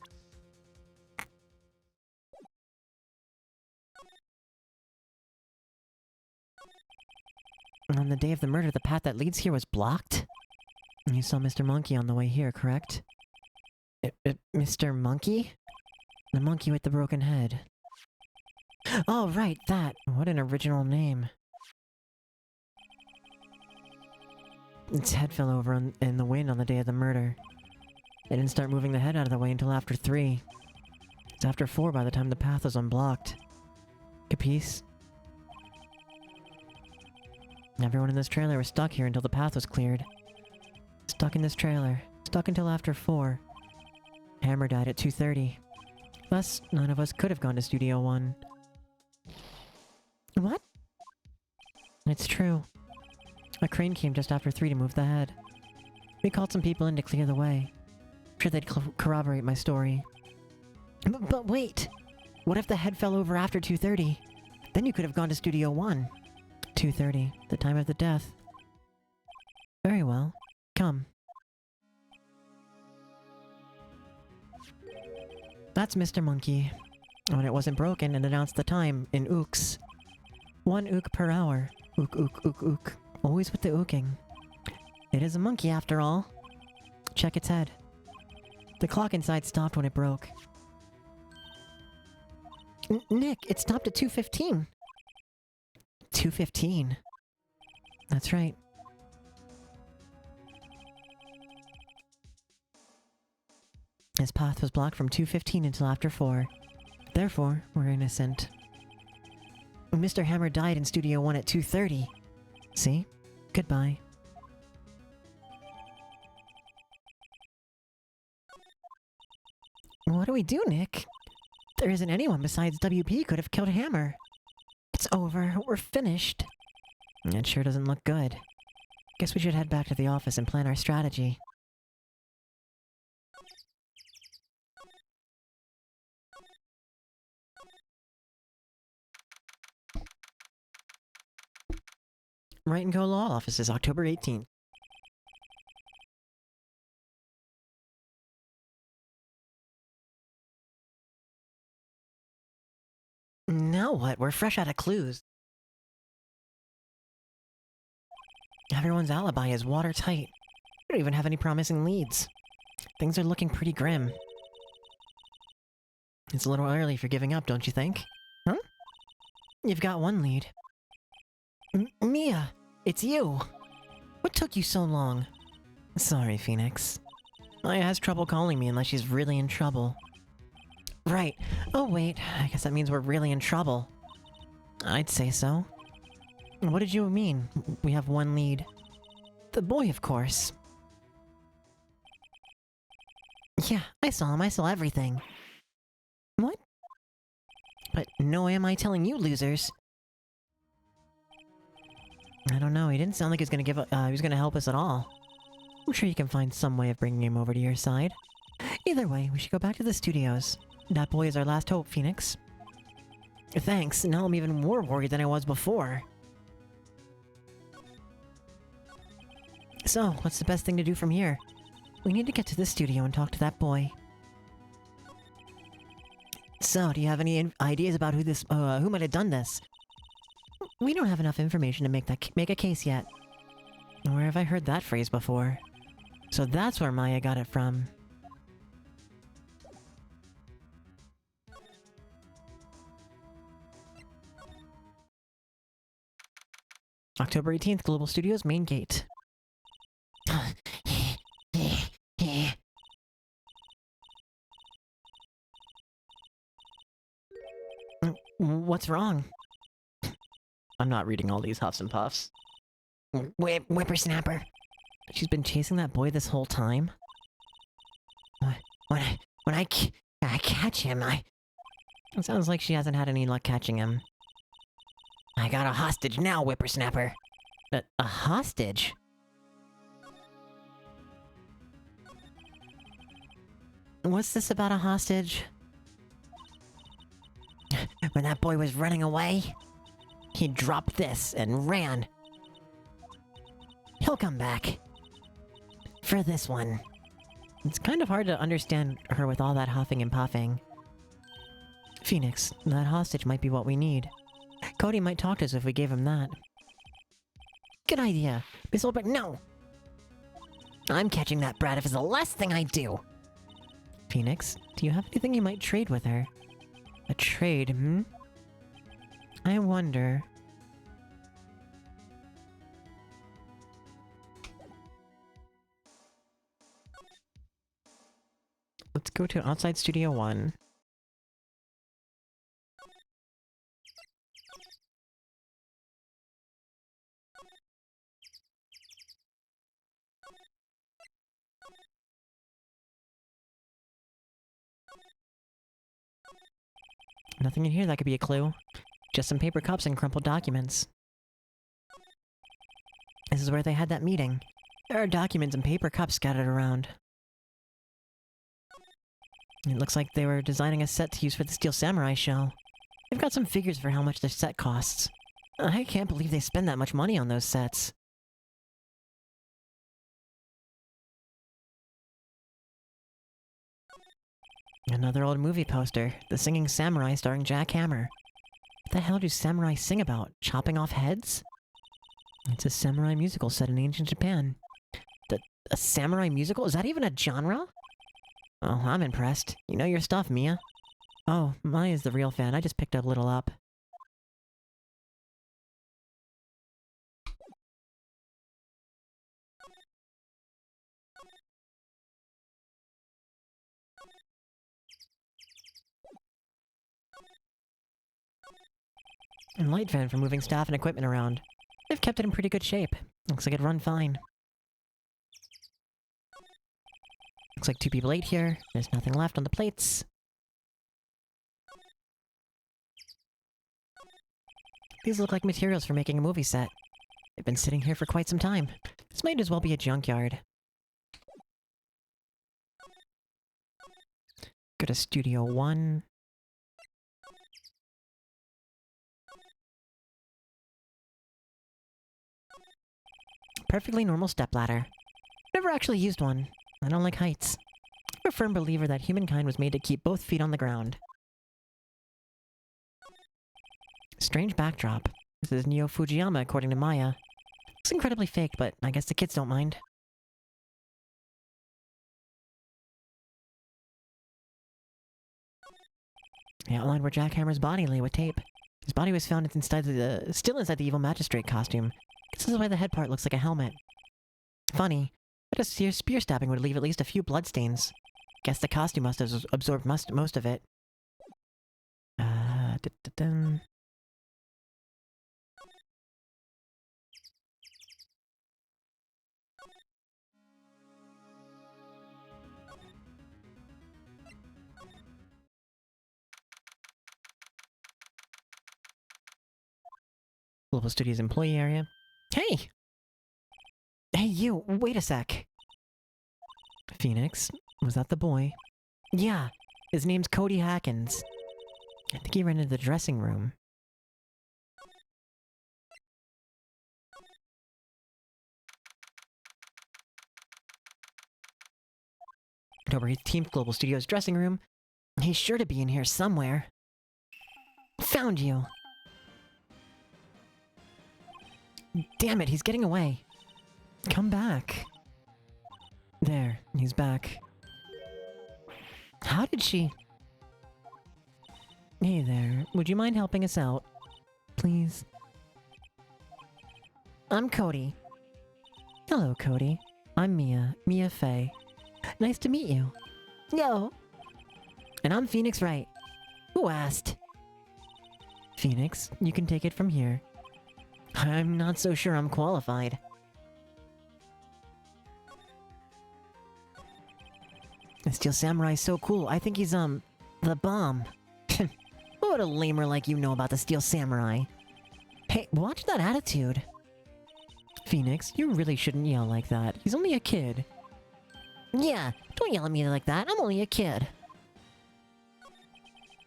On the day of the murder, the path that leads here was blocked? You saw Mr. Monkey on the way here, correct? Mr. Monkey? The monkey with the broken head. Oh, right, that. What an original name. Its head fell over in the wind on the day of the murder. It didn't start moving the head out of the way until after 3. It's after 4 by the time the path was unblocked. Capice? Everyone in this trailer was stuck here until the path was cleared. Stuck in this trailer. Stuck until after 4. Hammer died at 2:30. Thus, none of us could have gone to Studio 1. What? It's true. A crane came just after 3 to move the head. We called some people in to clear the way. I'm sure they'd corroborate my story. But wait! What if the head fell over after 2:30? Then you could have gone to Studio 1. 2:30, the time of the death. Very well. Come. That's Mr. Monkey. When it wasn't broken, it announced the time in ooks. 1 ook per hour. Ook, ook, ook, ook. Always with the ooking. It is a monkey after all. Check its head. The clock inside stopped when it broke. Nick, it stopped at 2:15. 2:15. That's right. His path was blocked from 2:15 until after 4. Therefore, we're innocent. Mr. Hammer died in Studio 1 at 2:30. See? Goodbye. What do we do, Nick? There isn't anyone besides WP could have killed Hammer. It's over. We're finished. It sure doesn't look good. Guess we should head back to the office and plan our strategy. Right and Go Law Offices, October 18th. Now what? We're fresh out of clues. Everyone's alibi is watertight. We don't even have any promising leads. Things are looking pretty grim. It's a little early for giving up, don't you think? Huh? You've got one lead. Mia, it's you. What took you so long? Sorry, Phoenix. Maya has trouble calling me unless she's really in trouble. Right. Oh wait, I guess that means we're really in trouble. I'd say so. What did you mean? We have one lead. The boy, of course. Yeah, I saw him. I saw everything. What? But no am I telling you, losers. I don't know, he didn't sound like he was gonna help us at all. I'm sure you can find some way of bringing him over to your side. Either way, we should go back to the studios. That boy is our last hope, Phoenix. Thanks, now I'm even more worried than I was before. So, what's the best thing to do from here? We need to get to the studio and talk to that boy. So, do you have any ideas about who might have done this? We don't have enough information to make a case yet. Where have I heard that phrase before? So that's where Maya got it from. October 18th, Global Studios main gate. What's wrong? I'm not reading all these huffs and puffs. Whippersnapper. She's been chasing that boy this whole time? When I catch him, It sounds like she hasn't had any luck catching him. I got a hostage now, Whippersnapper. A hostage? What's this about a hostage? When that boy was running away, He dropped this and ran. he'll come back. For this one. It's kind of hard to understand her with all that huffing and puffing. Phoenix, that hostage might be what we need. Cody might talk to us if we gave him that. Good idea. Miss Olberg, no! I'm catching that brat if it's the last thing I do. Phoenix, do you have anything you might trade with her? A trade, hmm? I wonder... Let's go to Outside Studio 1. Nothing in here that could be a clue. Just some paper cups and crumpled documents. This is where they had that meeting. There are documents and paper cups scattered around. It looks like they were designing a set to use for the Steel Samurai show. They've got some figures for how much their set costs. I can't believe they spend that much money on those sets. Another old movie poster. The Singing Samurai starring Jack Hammer. What the hell do samurai sing about? Chopping off heads? It's a samurai musical set in ancient Japan. A samurai musical? Is that even a genre? Oh, I'm impressed. You know your stuff, Mia. Oh, Maya's the real fan. I just picked a little up. And light fan for moving staff and equipment around. They've kept it in pretty good shape. Looks like it'd run fine. Looks like 2 people ate here. There's nothing left on the plates. These look like materials for making a movie set. They've been sitting here for quite some time. This might as well be a junkyard. Go to Studio 1. Perfectly normal stepladder. Never actually used one. I don't like heights. I'm a firm believer that humankind was made to keep both feet on the ground. Strange backdrop. This is Neo Fujiyama according to Maya. Looks incredibly fake, but I guess the kids don't mind. The outline where Jack Hammer's body lay with tape. His body was found still inside the evil magistrate costume. This is why the head part looks like a helmet. Funny, but a spear stabbing would leave at least a few bloodstains. Guess the costume must have absorbed most of it. Dun. Global Studios employee area. Hey! Hey, you! Wait a sec! Phoenix, was that the boy? Yeah, his name's Cody Hackins. I think he ran into the dressing room. October 18th, Global Studios dressing room. He's sure to be in here somewhere. Found you! Damn it, he's getting away. Come back. There, he's back. How did she... Hey there, would you mind helping us out? Please? I'm Cody. Hello, Cody. I'm Mia Fey. Nice to meet you. Yo. And I'm Phoenix Wright. Who asked? Phoenix, you can take it from here. I'm not so sure I'm qualified. The Steel Samurai's so cool. I think he's, the bomb. What would a lamer like you know about the Steel Samurai? Hey, watch that attitude. Phoenix, you really shouldn't yell like that. He's only a kid. Yeah, don't yell at me like that. I'm only a kid.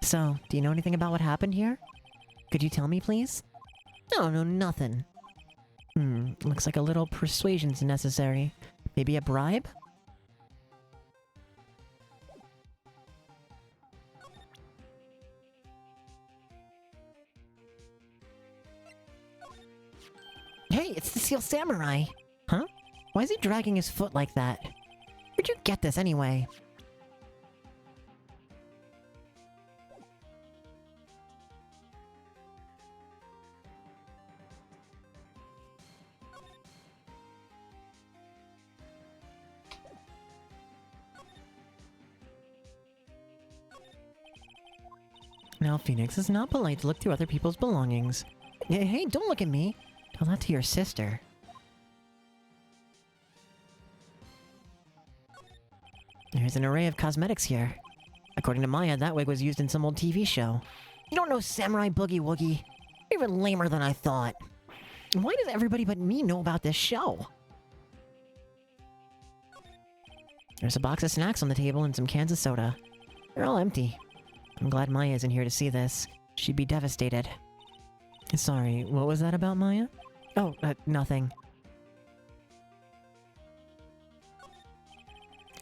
So, do you know anything about what happened here? Could you tell me, please? No, nothing. Looks like a little persuasion's necessary. Maybe a bribe? Hey, it's the Steel Samurai! Huh? Why is he dragging his foot like that? Where'd you get this anyway? Now, Phoenix, it's not polite to look through other people's belongings. Hey, don't look at me! Tell that to your sister. There's an array of cosmetics here. According to Maya, that wig was used in some old TV show. You don't know Samurai Boogie Woogie? You're even lamer than I thought. Why does everybody but me know about this show? There's a box of snacks on the table and some cans of soda. They're all empty. I'm glad Maya isn't here to see this. She'd be devastated. Sorry, what was that about, Maya? Oh, nothing.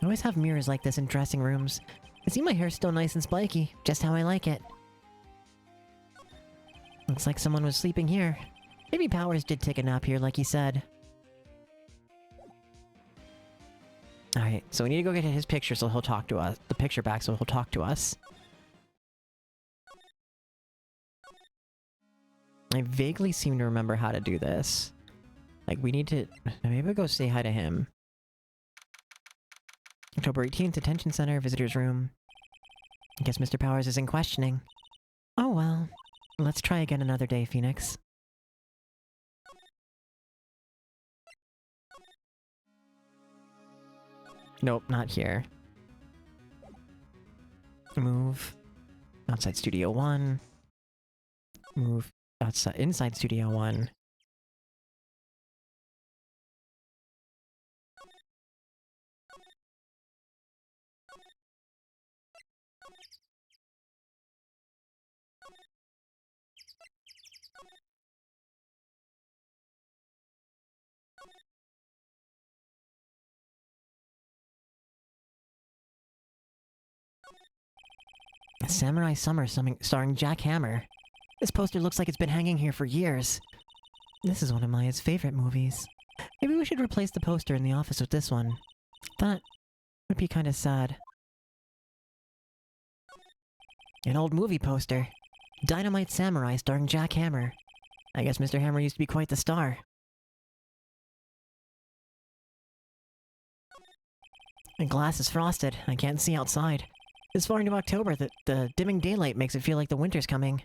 I always have mirrors like this in dressing rooms. I see my hair's still nice and spiky, just how I like it. Looks like someone was sleeping here. Maybe Powers did take a nap here like he said. Alright, so we need to go get his picture so he'll talk to us. The picture back so he'll talk to us. I vaguely seem to remember how to do this. Like, we need to... Maybe we'll go say hi to him. October 18th, Detention Center, Visitor's Room. I guess Mr. Powers is in questioning. Oh well. Let's try again another day, Phoenix. Nope, not here. Move. Outside Studio 1. Move. Outside, inside Studio 1. Samurai Summer starring Jack Hammer. This poster looks like it's been hanging here for years. This is one of Maya's favorite movies. Maybe we should replace the poster in the office with this one. That would be kind of sad. An old movie poster. Dynamite Samurai starring Jack Hammer. I guess Mr. Hammer used to be quite the star. The glass is frosted. I can't see outside. This far into October, the dimming daylight makes it feel like the winter's coming.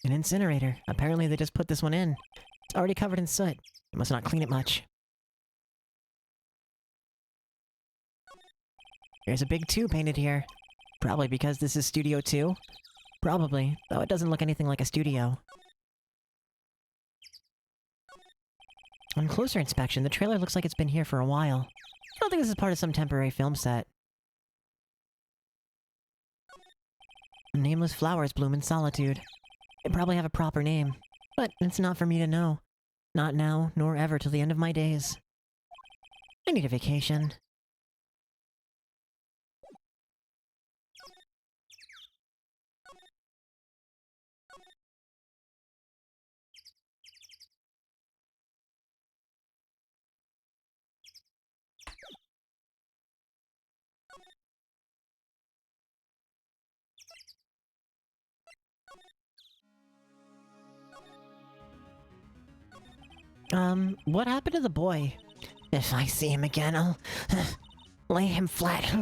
An incinerator. Apparently they just put this one in. It's already covered in soot. You must not clean it much. There's a big 2 painted here. Probably because this is Studio 2. Probably, though it doesn't look anything like a studio. On closer inspection, the trailer looks like it's been here for a while. I don't think this is part of some temporary film set. Nameless flowers bloom in solitude. They probably have a proper name, but it's not for me to know. Not now, nor ever till the end of my days. I need a vacation. What happened to the boy? If I see him again, I'll lay him flat.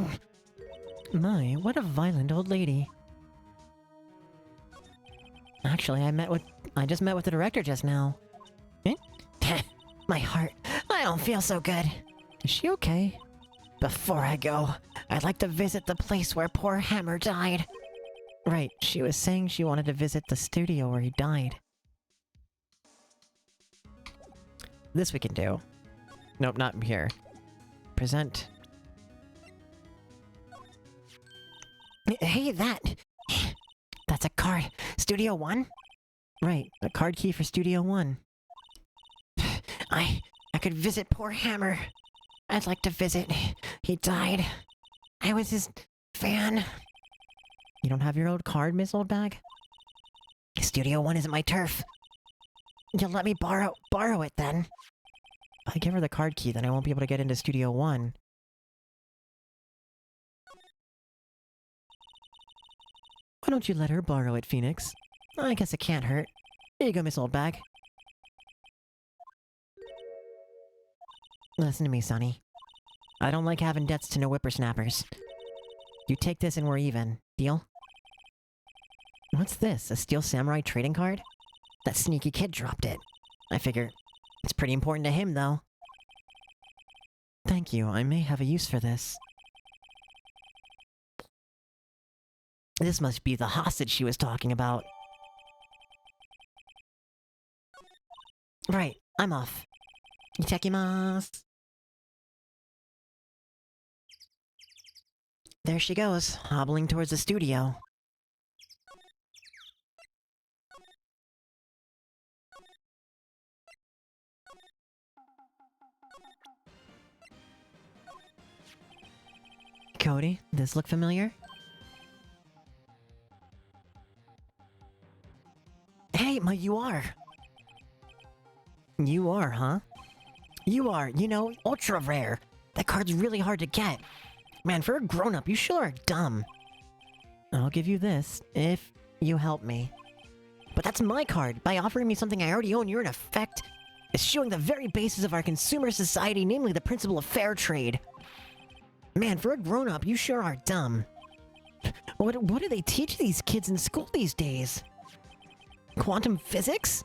My, what a violent old lady. Actually, I just met with the director just now. Eh? My heart, I don't feel so good. Is she okay? Before I go, I'd like to visit the place where poor Hammer died. Right, she was saying she wanted to visit the studio where he died. This we can do. Nope, not here. Present. Hey, that's a card. Studio 1? Right, a card key for Studio 1. I could visit poor Hammer. I'd like to visit. He died. I was his fan. You don't have your old card, Miss Oldbag? Studio 1 isn't my turf. You'll let me borrow it then. If I give her the card key, then I won't be able to get into Studio 1. Why don't you let her borrow it, Phoenix? I guess it can't hurt. Here you go, Miss Oldbag. Listen to me, Sonny. I don't like having debts to no whippersnappers. You take this and we're even. Deal? What's this? A Steel Samurai trading card? That sneaky kid dropped it. I figure it's pretty important to him, though. Thank you. I may have a use for this. This must be the hostage she was talking about. Right, I'm off. Itakimasu. There she goes, hobbling towards the studio. Cody, this look familiar? Hey, you are. You are, huh? You are, ultra rare. That card's really hard to get. Man, for a grown-up, you sure are dumb. I'll give you this, if you help me. But that's my card. By offering me something I already own, you're in effect eschewing the very basis of our consumer society, namely the principle of fair trade. Man, for a grown-up, you sure are dumb. What do they teach these kids in school these days? Quantum physics?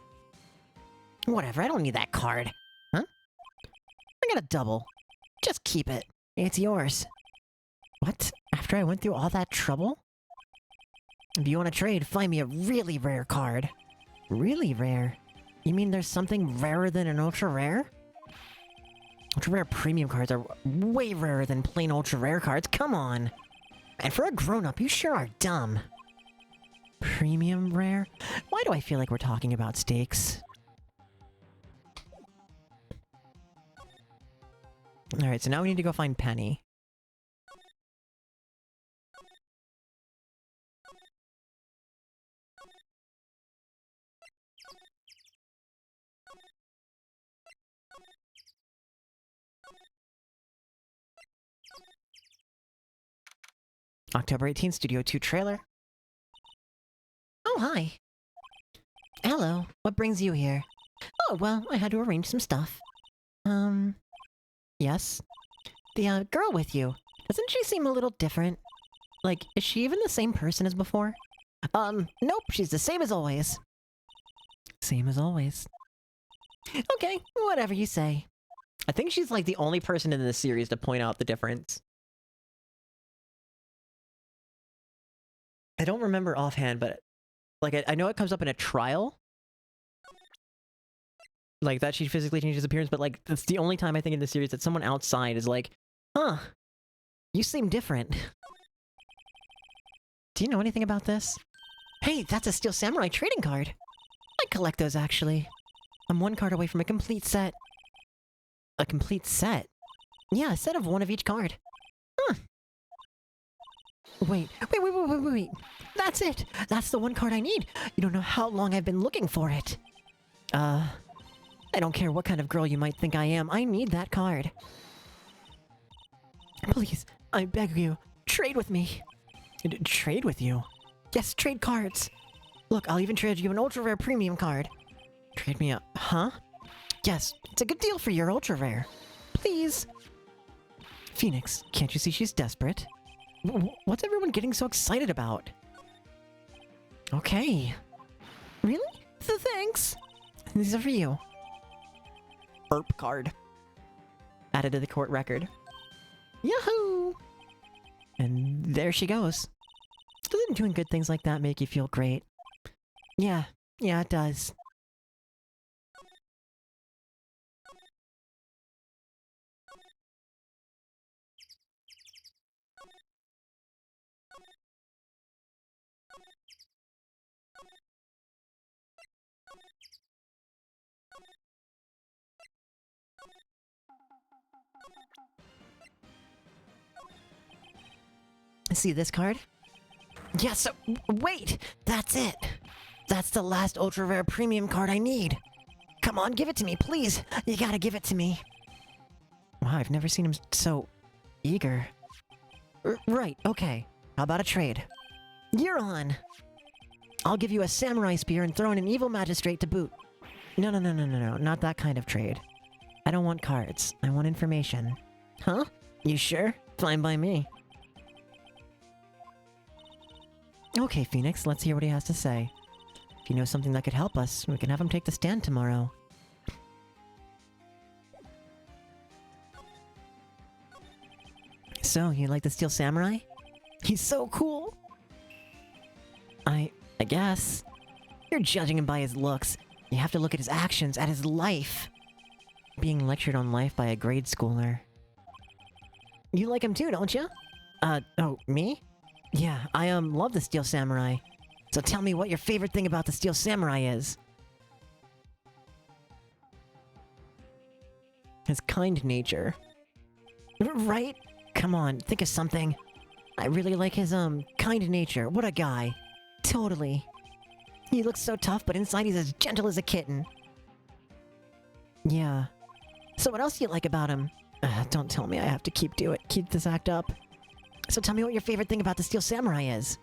Whatever, I don't need that card. Huh? I got a double. Just keep it. It's yours. What? After I went through all that trouble? If you want to trade, find me a really rare card. Really rare? You mean there's something rarer than an ultra rare? Ultra rare premium cards are way rarer than plain ultra rare cards, come on! And for a grown-up, you sure are dumb. Premium rare? Why do I feel like we're talking about steaks? Alright, so now we need to go find Penny. October 18th, Studio 2 trailer. Oh, hi. Hello, what brings you here? Oh, well, I had to arrange some stuff. Yes? The, girl with you, doesn't she seem a little different? Like, is she even the same person as before? Nope, she's the same as always. Same as always. Okay, whatever you say. I think she's like the only person in this series to point out the difference. I don't remember offhand, but like I know it comes up in a trial. Like that she physically changes appearance, but like that's the only time I think in the series that someone outside is like, huh, you seem different. Do you know anything about this? Hey, that's a Steel Samurai trading card. I collect those, actually. I'm one card away from a complete set. A complete set? Yeah, a set of one of each card. Huh. Wait. That's it! That's the one card I need! You don't know how long I've been looking for it! I don't care what kind of girl you might think I am, I need that card. Please, I beg you, trade with me. Trade with you? Yes, trade cards. Look, I'll even trade you an ultra rare premium card. Trade me up, huh? Yes, it's a good deal for your ultra rare. Please. Phoenix, can't you see she's desperate? What's everyone getting so excited about? Okay. Really? Thanks. These are for you. Burp card. Added to the court record. Yahoo! And there she goes. Doesn't doing good things like that make you feel great? Yeah, it does. See this card? Yes, wait! That's it! That's the last ultra rare premium card I need! Come on, give it to me, please! You gotta give it to me! Wow, I've never seen him so eager. Right, okay. How about a trade? You're on! I'll give you a samurai spear and throw in an evil magistrate to boot. No, not that kind of trade. I don't want cards. I want information. Huh? You sure? Fine by me. Okay, Phoenix, let's hear what he has to say. If you know something that could help us, we can have him take the stand tomorrow. So, you like the Steel Samurai? He's so cool! I guess. You're judging him by his looks. You have to look at his actions, at his life. Being lectured on life by a grade schooler. You like him too, don't you? Oh, me? Yeah, I love the Steel Samurai. So tell me what your favorite thing about the Steel Samurai is. His kind nature. Right? Come on, think of something. I really like his, kind nature. What a guy. Totally. He looks so tough, but inside he's as gentle as a kitten. Yeah. So what else do you like about him? Don't tell me I have to keep this act up. So tell me what your favorite thing about the Steel Samurai is.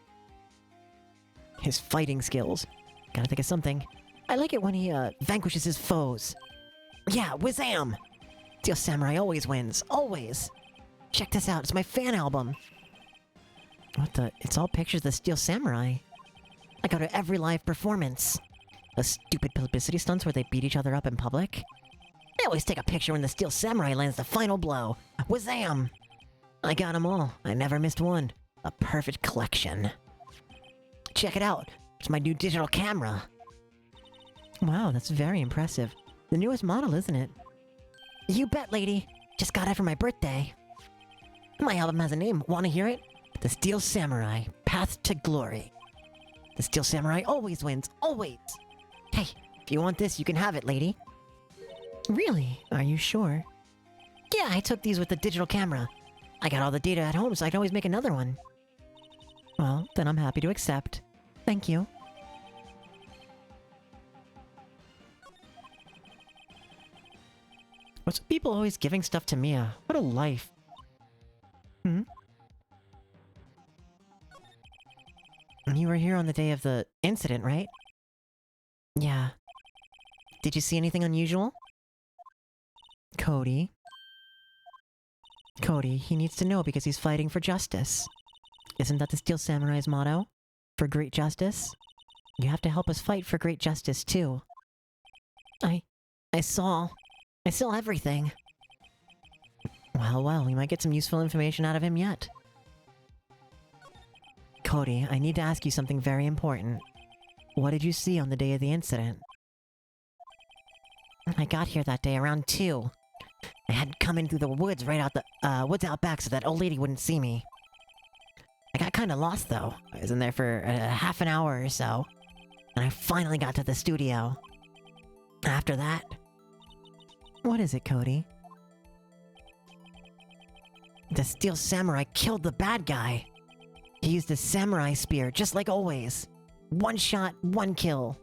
His fighting skills. Gotta think of something. I like it when he, vanquishes his foes. Yeah, Wazam! Steel Samurai always wins. Always! Check this out, it's my fan album. What the? It's all pictures of the Steel Samurai. I go to every live performance. Those stupid publicity stunts where they beat each other up in public? I always take a picture when the Steel Samurai lands the final blow. Wazam! I got 'em all. I never missed one. A perfect collection. Check it out. It's my new digital camera. Wow, that's very impressive. The newest model, isn't it? You bet, lady. Just got it for my birthday. My album has a name. Want to hear it? The Steel Samurai, Path to Glory. The Steel Samurai always wins. Always. Hey, if you want this, you can have it, lady. Really? Are you sure? Yeah, I took these with the digital camera. I got all the data at home, so I can always make another one. Well, then I'm happy to accept. Thank you. What's with people always giving stuff to Mia? What a life. You were here on the day of the incident, right? Yeah. Did you see anything unusual? Cody, he needs to know because he's fighting for justice. Isn't that the Steel Samurai's motto? For great justice? You have to help us fight for great justice, too. I saw everything. Well, we might get some useful information out of him yet. Cody, I need to ask you something very important. What did you see on the day of the incident? I got here that day around 2. I had to come in through the woods right out the, woods out back so that old lady wouldn't see me. I got kinda lost though. I was in there for half an hour or so. And I finally got to the studio. After that... What is it, Cody? The Steel Samurai killed the bad guy. He used a samurai spear, just like always. 1 shot, 1 kill.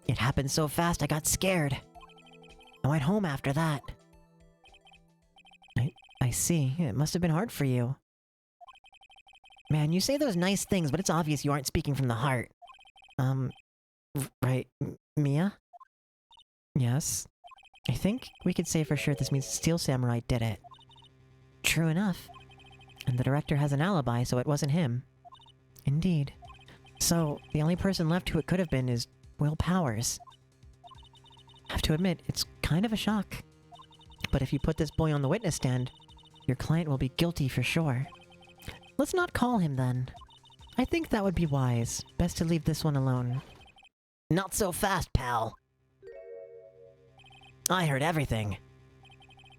It happened so fast I got scared. I went home after that. I see. It must have been hard for you. Man, you say those nice things, but it's obvious you aren't speaking from the heart. Right. Mia? Yes? I think we could say for sure this means Steel Samurai did it. True enough. And the director has an alibi, so it wasn't him. Indeed. So, the only person left who it could have been is Will Powers. Have to admit, it's kind of a shock. But if you put this boy on the witness stand, your client will be guilty for sure. Let's not call him then. I think that would be wise. Best to leave this one alone. Not so fast, pal. I heard everything.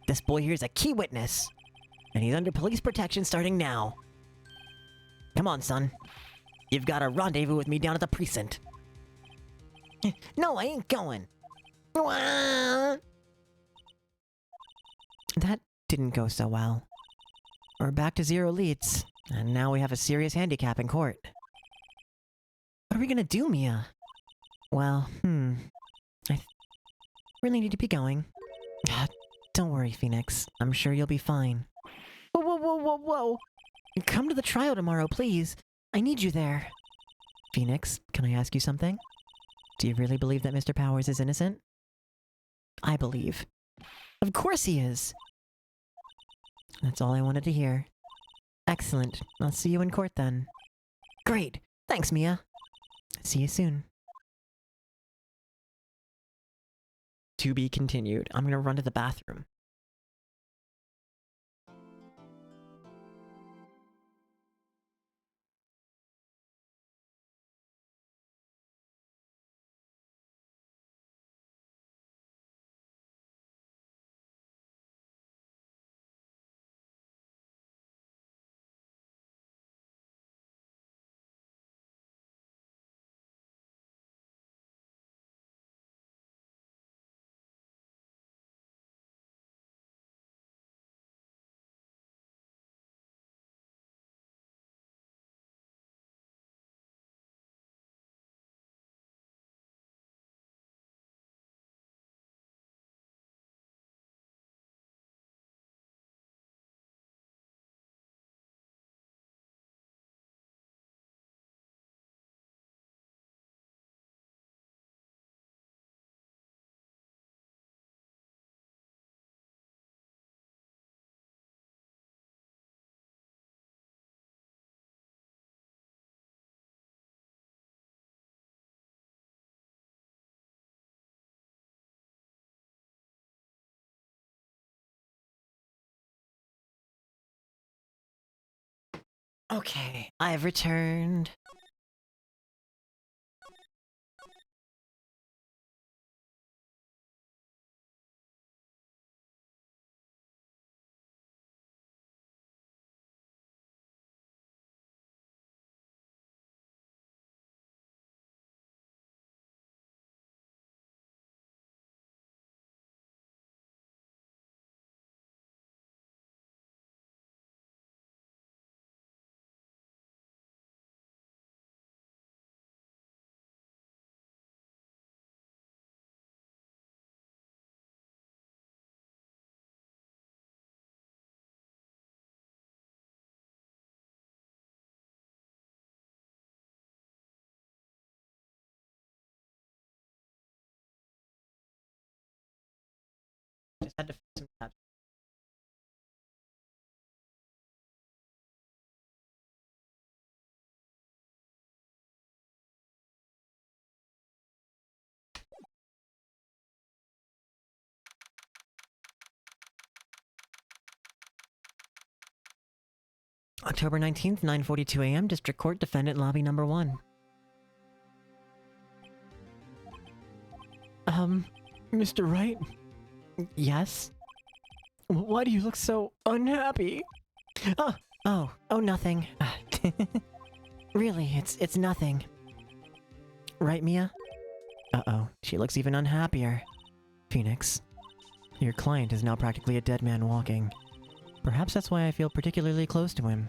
This boy here is a key witness, and he's under police protection starting now. Come on, son. You've got a rendezvous with me down at the precinct. No, I ain't going. That didn't go so well. We're back to 0 leads, and now we have a serious handicap in court. What are we gonna do, Mia? Well, I really need to be going. Don't worry, Phoenix. I'm sure you'll be fine. Whoa. Come to the trial tomorrow, please. I need you there. Phoenix, can I ask you something? Do you really believe that Mr. Powers is innocent? I believe. Of course he is! That's all I wanted to hear. Excellent. I'll see you in court then. Great. Thanks, Mia. See you soon. To be continued. I'm gonna run to the bathroom. Okay, I've returned. Just had to fix some tabs. October 19th, 9:42 a.m., District Court, Defendant Lobby Number 1. Mr. Wright? Yes? Why do you look so unhappy? Oh, nothing. Really, it's nothing. Right, Mia? Uh-oh, she looks even unhappier. Phoenix, your client is now practically a dead man walking. Perhaps that's why I feel particularly close to him.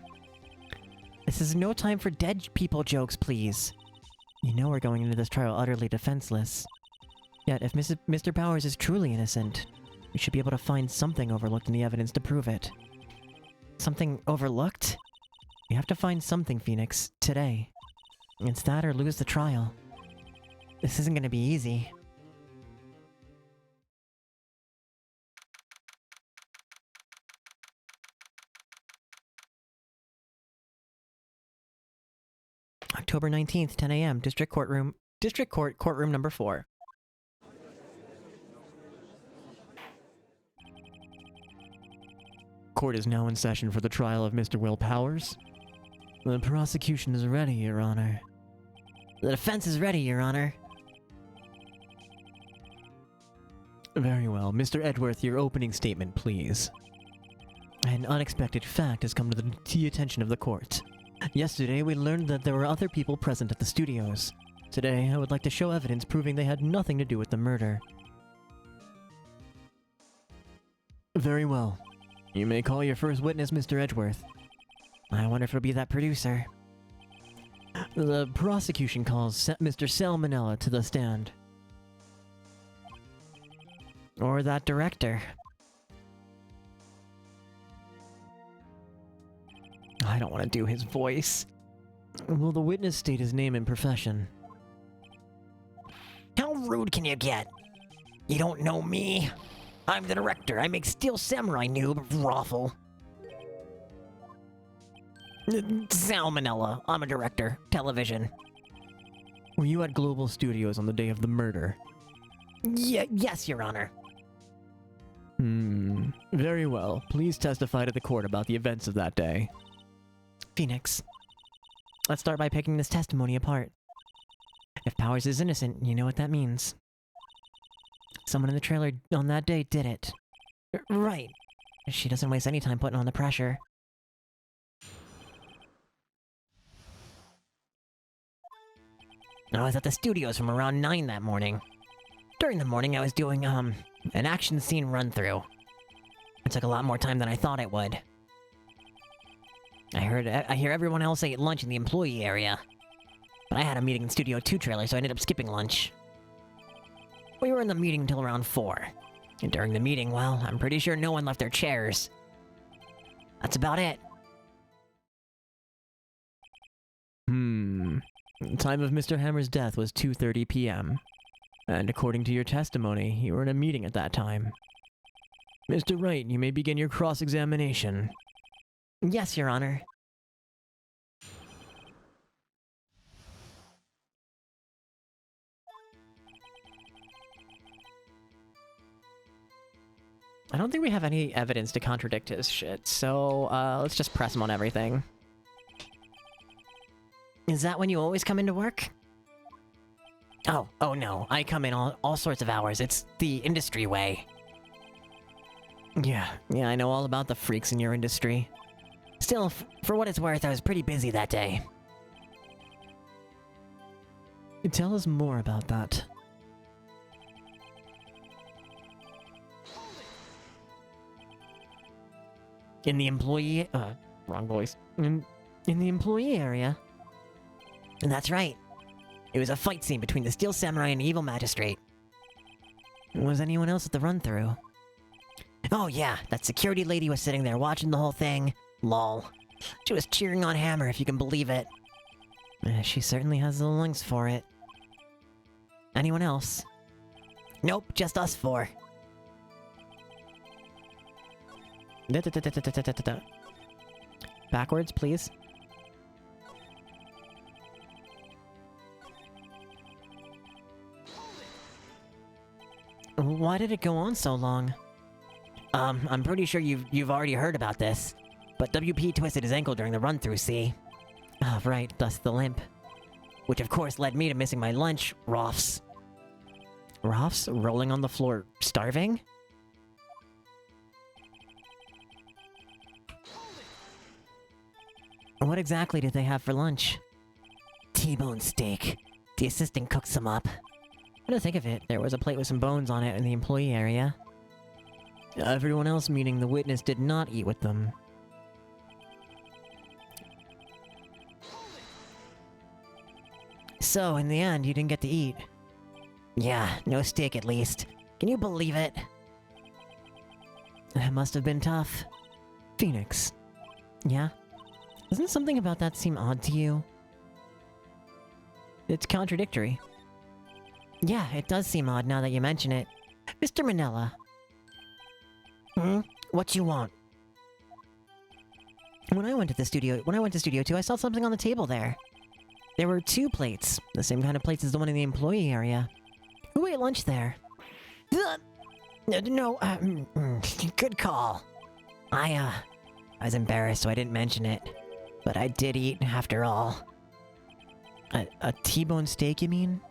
This is no time for dead people jokes, please. You know we're going into this trial utterly defenseless. Yet, if Mr. Powers is truly innocent, we should be able to find something overlooked in the evidence to prove it. Something overlooked? We have to find something, Phoenix, today. It's that or lose the trial. This isn't gonna be easy. October 19th, 10 a.m., District Court, courtroom number 4. Court is now in session for the trial of Mr. Will Powers. The prosecution is ready, Your Honor. The defense is ready, Your Honor. Very well. Mr. Edworth, your opening statement, please. An unexpected fact has come to the attention of the court. Yesterday, we learned that there were other people present at the studios. Today, I would like to show evidence proving they had nothing to do with the murder. Very well. You may call your first witness, Mr. Edgeworth. I wonder if it'll be that producer. The prosecution calls Mr. Salmonella to the stand. Or that director. I don't want to do his voice. Will the witness state his name and profession? How rude can you get? You don't know me? I'm the director. I make Steel Samurai, noob. Raffle. Salmonella. I'm a director. Television. Were you at Global Studios on the day of the murder? Yes, Your Honor. Very well. Please testify to the court about the events of that day. Phoenix. Let's start by picking this testimony apart. If Powers is innocent, you know what that means. Someone in the trailer on that day did it. Right. She doesn't waste any time putting on the pressure. I was at the studios from around 9 that morning. During the morning, I was doing, an action scene run-through. It took a lot more time than I thought it would. I hear everyone else ate lunch in the employee area. But I had a meeting in Studio 2 trailer, so I ended up skipping lunch. We were in the meeting until around 4. And during the meeting, well, I'm pretty sure no one left their chairs. That's about it. The time of Mr. Hammer's death was 2:30 p.m. And according to your testimony, you were in a meeting at that time. Mr. Wright, you may begin your cross-examination. Yes, Your Honor. I don't think we have any evidence to contradict his shit, so let's just press him on everything. Is that when you always come into work? Oh no, I come in all sorts of hours. It's the industry way. Yeah, I know all about the freaks in your industry. Still, for what it's worth, I was pretty busy that day. Tell us more about that. In the employee... wrong voice. In the employee area? And that's right. It was a fight scene between the Steel Samurai and the Evil Magistrate. Was anyone else at the run-through? Oh yeah, that security lady was sitting there watching the whole thing. Lol. She was cheering on Hammer, if you can believe it. She certainly has the lungs for it. Anyone else? Nope, just us 4. Backwards, please. Why did it go on so long? I'm pretty sure you've already heard about this. But WP twisted his ankle during the run-through, see? Ah, right, thus the limp. Which of course led me to missing my lunch, Roths. Roths? Rolling on the floor, starving? What exactly did they have for lunch? T-bone steak. The assistant cooked some up. What to think of it, there was a plate with some bones on it in the employee area. Everyone else, meaning the witness, did not eat with them. So, in the end, you didn't get to eat. Yeah, no steak at least. Can you believe it? That must have been tough. Phoenix. Yeah? Doesn't something about that seem odd to you? It's contradictory. Yeah, it does seem odd now that you mention it. Mr. Manella. What you want? When I went to Studio 2, I saw something on the table there. There were 2 plates, the same kind of plates as the one in the employee area. Who ate lunch there? No, good call. I was embarrassed, so I didn't mention it. But I did eat, after all. A T-bone steak, you mean?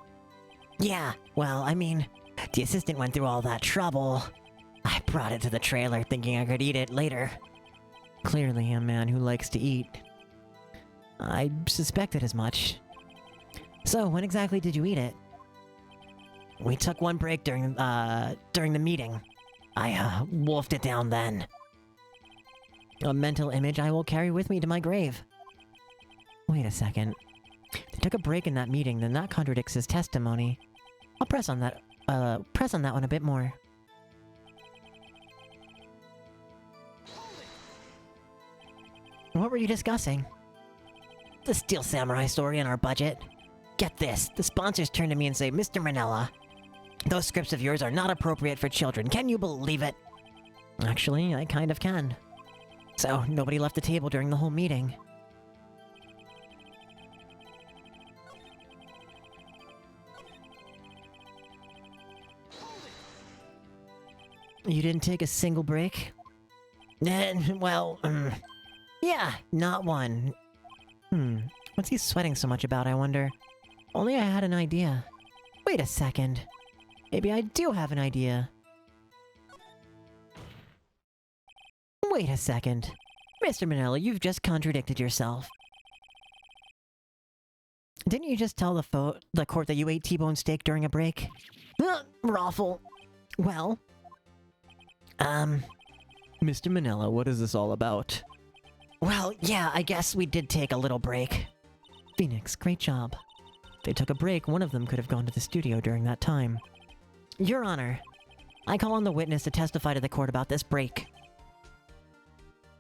Yeah, well, I mean, the assistant went through all that trouble. I brought it to the trailer thinking I could eat it later. Clearly a man who likes to eat. I suspected as much. So, when exactly did you eat it? We took one break during the meeting. I wolfed it down then. A mental image I will carry with me to my grave. Wait a second. They took a break in that meeting, then that contradicts his testimony. I'll press on that one a bit more. What were you discussing? The Steel Samurai story in our budget. Get this, the sponsors turn to me and say, Mr. Manella, those scripts of yours are not appropriate for children. Can you believe it? Actually, I kind of can. So, nobody left the table during the whole meeting. You didn't take a single break? Well, yeah, not one. What's he sweating so much about, I wonder? Only I had an idea. Wait a second. Maybe I do have an idea. Wait a second. Mr. Manella, you've just contradicted yourself. Didn't you just tell the court that you ate T-bone steak during a break? Raffle. Well, Mr. Manella, what is this all about? well, yeah, I guess we did take a little break. Phoenix, great job. If they took a break, one of them could have gone to the studio during that time. Your Honor, I call on the witness to testify to the court about this break.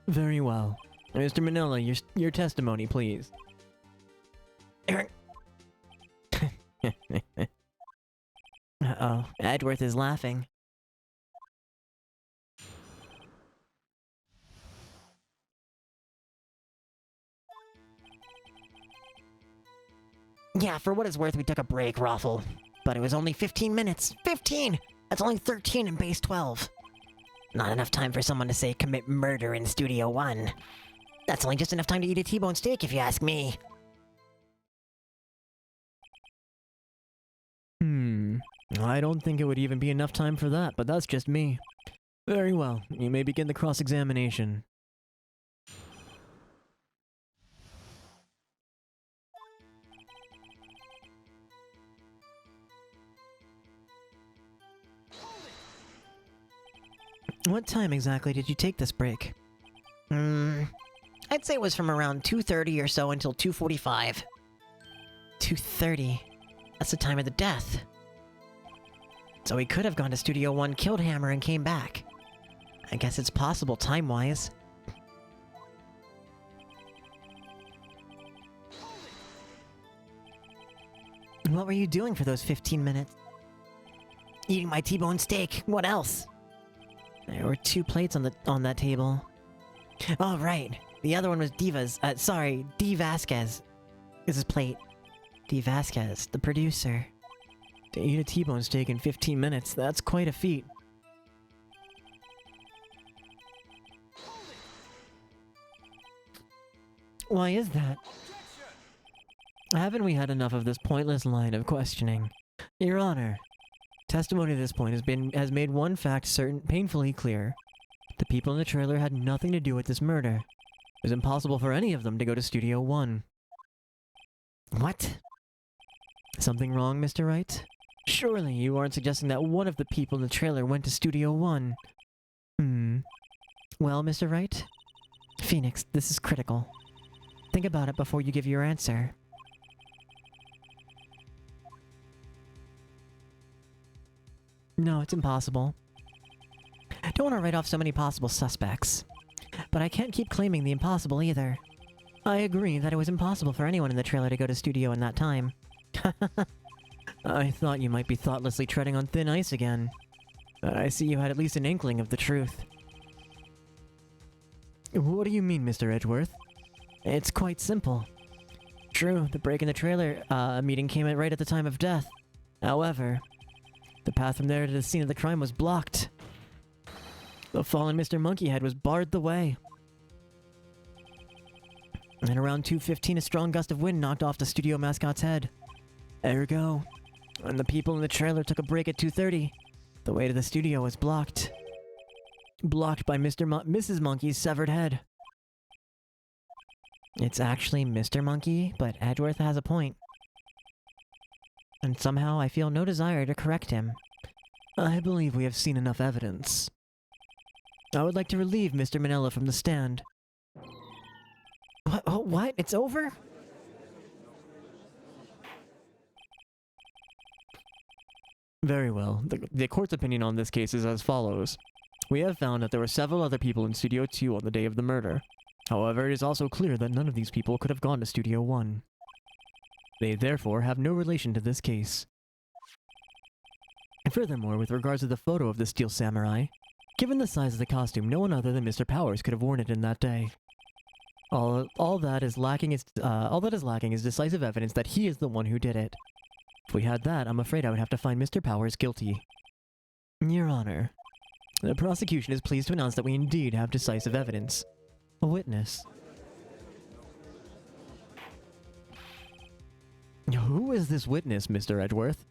Very well. Mr. Manella, your testimony, please. Uh-oh, Edgeworth is laughing. Yeah, for what it's worth, we took a break, Raffle. But it was only 15 minutes. 15! That's only 13 in base 12. Not enough time for someone to say commit murder in Studio 1. That's only just enough time to eat a T-bone steak, if you ask me. I don't think it would even be enough time for that, but that's just me. Very well, you may begin the cross-examination. What time exactly did you take this break? I'd say it was from around 2:30 or so until 2:45. 2:30. That's the time of the death. So he could have gone to Studio 1, killed Hammer, and came back. I guess it's possible time-wise. What were you doing for those 15 minutes? Eating my T-bone steak. What else? There were 2 plates on that table. Oh, right. The other one was D. Vasquez. Is his plate. D. Vasquez, the producer. To eat a T-bone steak in 15 minutes, that's quite a feat. Why is that? Haven't we had enough of this pointless line of questioning? Your Honor, testimony at this point has made one fact painfully clear. The people in the trailer had nothing to do with this murder. It was impossible for any of them to go to Studio 1. What? Something wrong, Mr. Wright? Surely you aren't suggesting that one of the people in the trailer went to Studio 1. Well, Mr. Wright? Phoenix, this is critical. Think about it before you give your answer. No, it's impossible. I don't want to write off so many possible suspects. But I can't keep claiming the impossible either. I agree that it was impossible for anyone in the trailer to go to studio in that time. I thought you might be thoughtlessly treading on thin ice again. But I see you had at least an inkling of the truth. What do you mean, Mr. Edgeworth? It's quite simple. True, the break in the trailer meeting came right at the time of death. However, the path from there to the scene of the crime was blocked. The fallen Mr. Monkeyhead was barred the way. And around 2:15, a strong gust of wind knocked off the studio mascot's head. Ergo, when the people in the trailer took a break at 2:30, the way to the studio was blocked. Blocked by Mrs. Monkey's severed head. It's actually Mr. Monkey, but Edgeworth has a point. And somehow I feel no desire to correct him. I believe we have seen enough evidence. I would like to relieve Mr. Manella from the stand. What? It's over? Very well. The court's opinion on this case is as follows. We have found that there were several other people in Studio 2 on the day of the murder. However, it is also clear that none of these people could have gone to Studio 1. They therefore have no relation to this case. Furthermore, with regards to the photo of the Steel Samurai, given the size of the costume, no one other than Mr. Powers could have worn it in that day. All that is lacking is decisive evidence that he is the one who did it. If we had that, I'm afraid I would have to find Mr. Powers guilty. Your Honor, the prosecution is pleased to announce that we indeed have decisive evidence. A witness. Who is this witness, Mr. Edgeworth?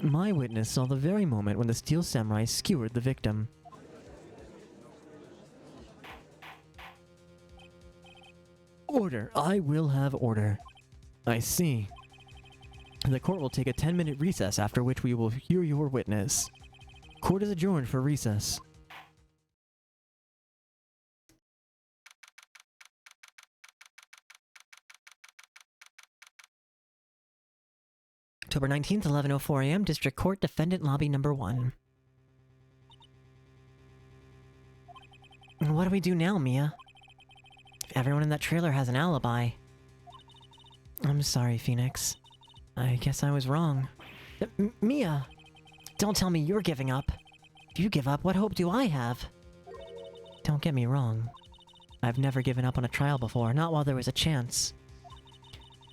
My witness saw the very moment when the Steel Samurai skewered the victim. Order. I will have order. I see. The court will take a 10-minute recess, after which we will hear your witness. Court is adjourned for recess. October 19th, 11:04 a.m., District Court, Defendant Lobby Number 1. What do we do now, Mia? Everyone in that trailer has an alibi. I'm sorry, Phoenix. I guess I was wrong. Mia! Don't tell me you're giving up. If you give up, what hope do I have? Don't get me wrong. I've never given up on a trial before, not while there was a chance.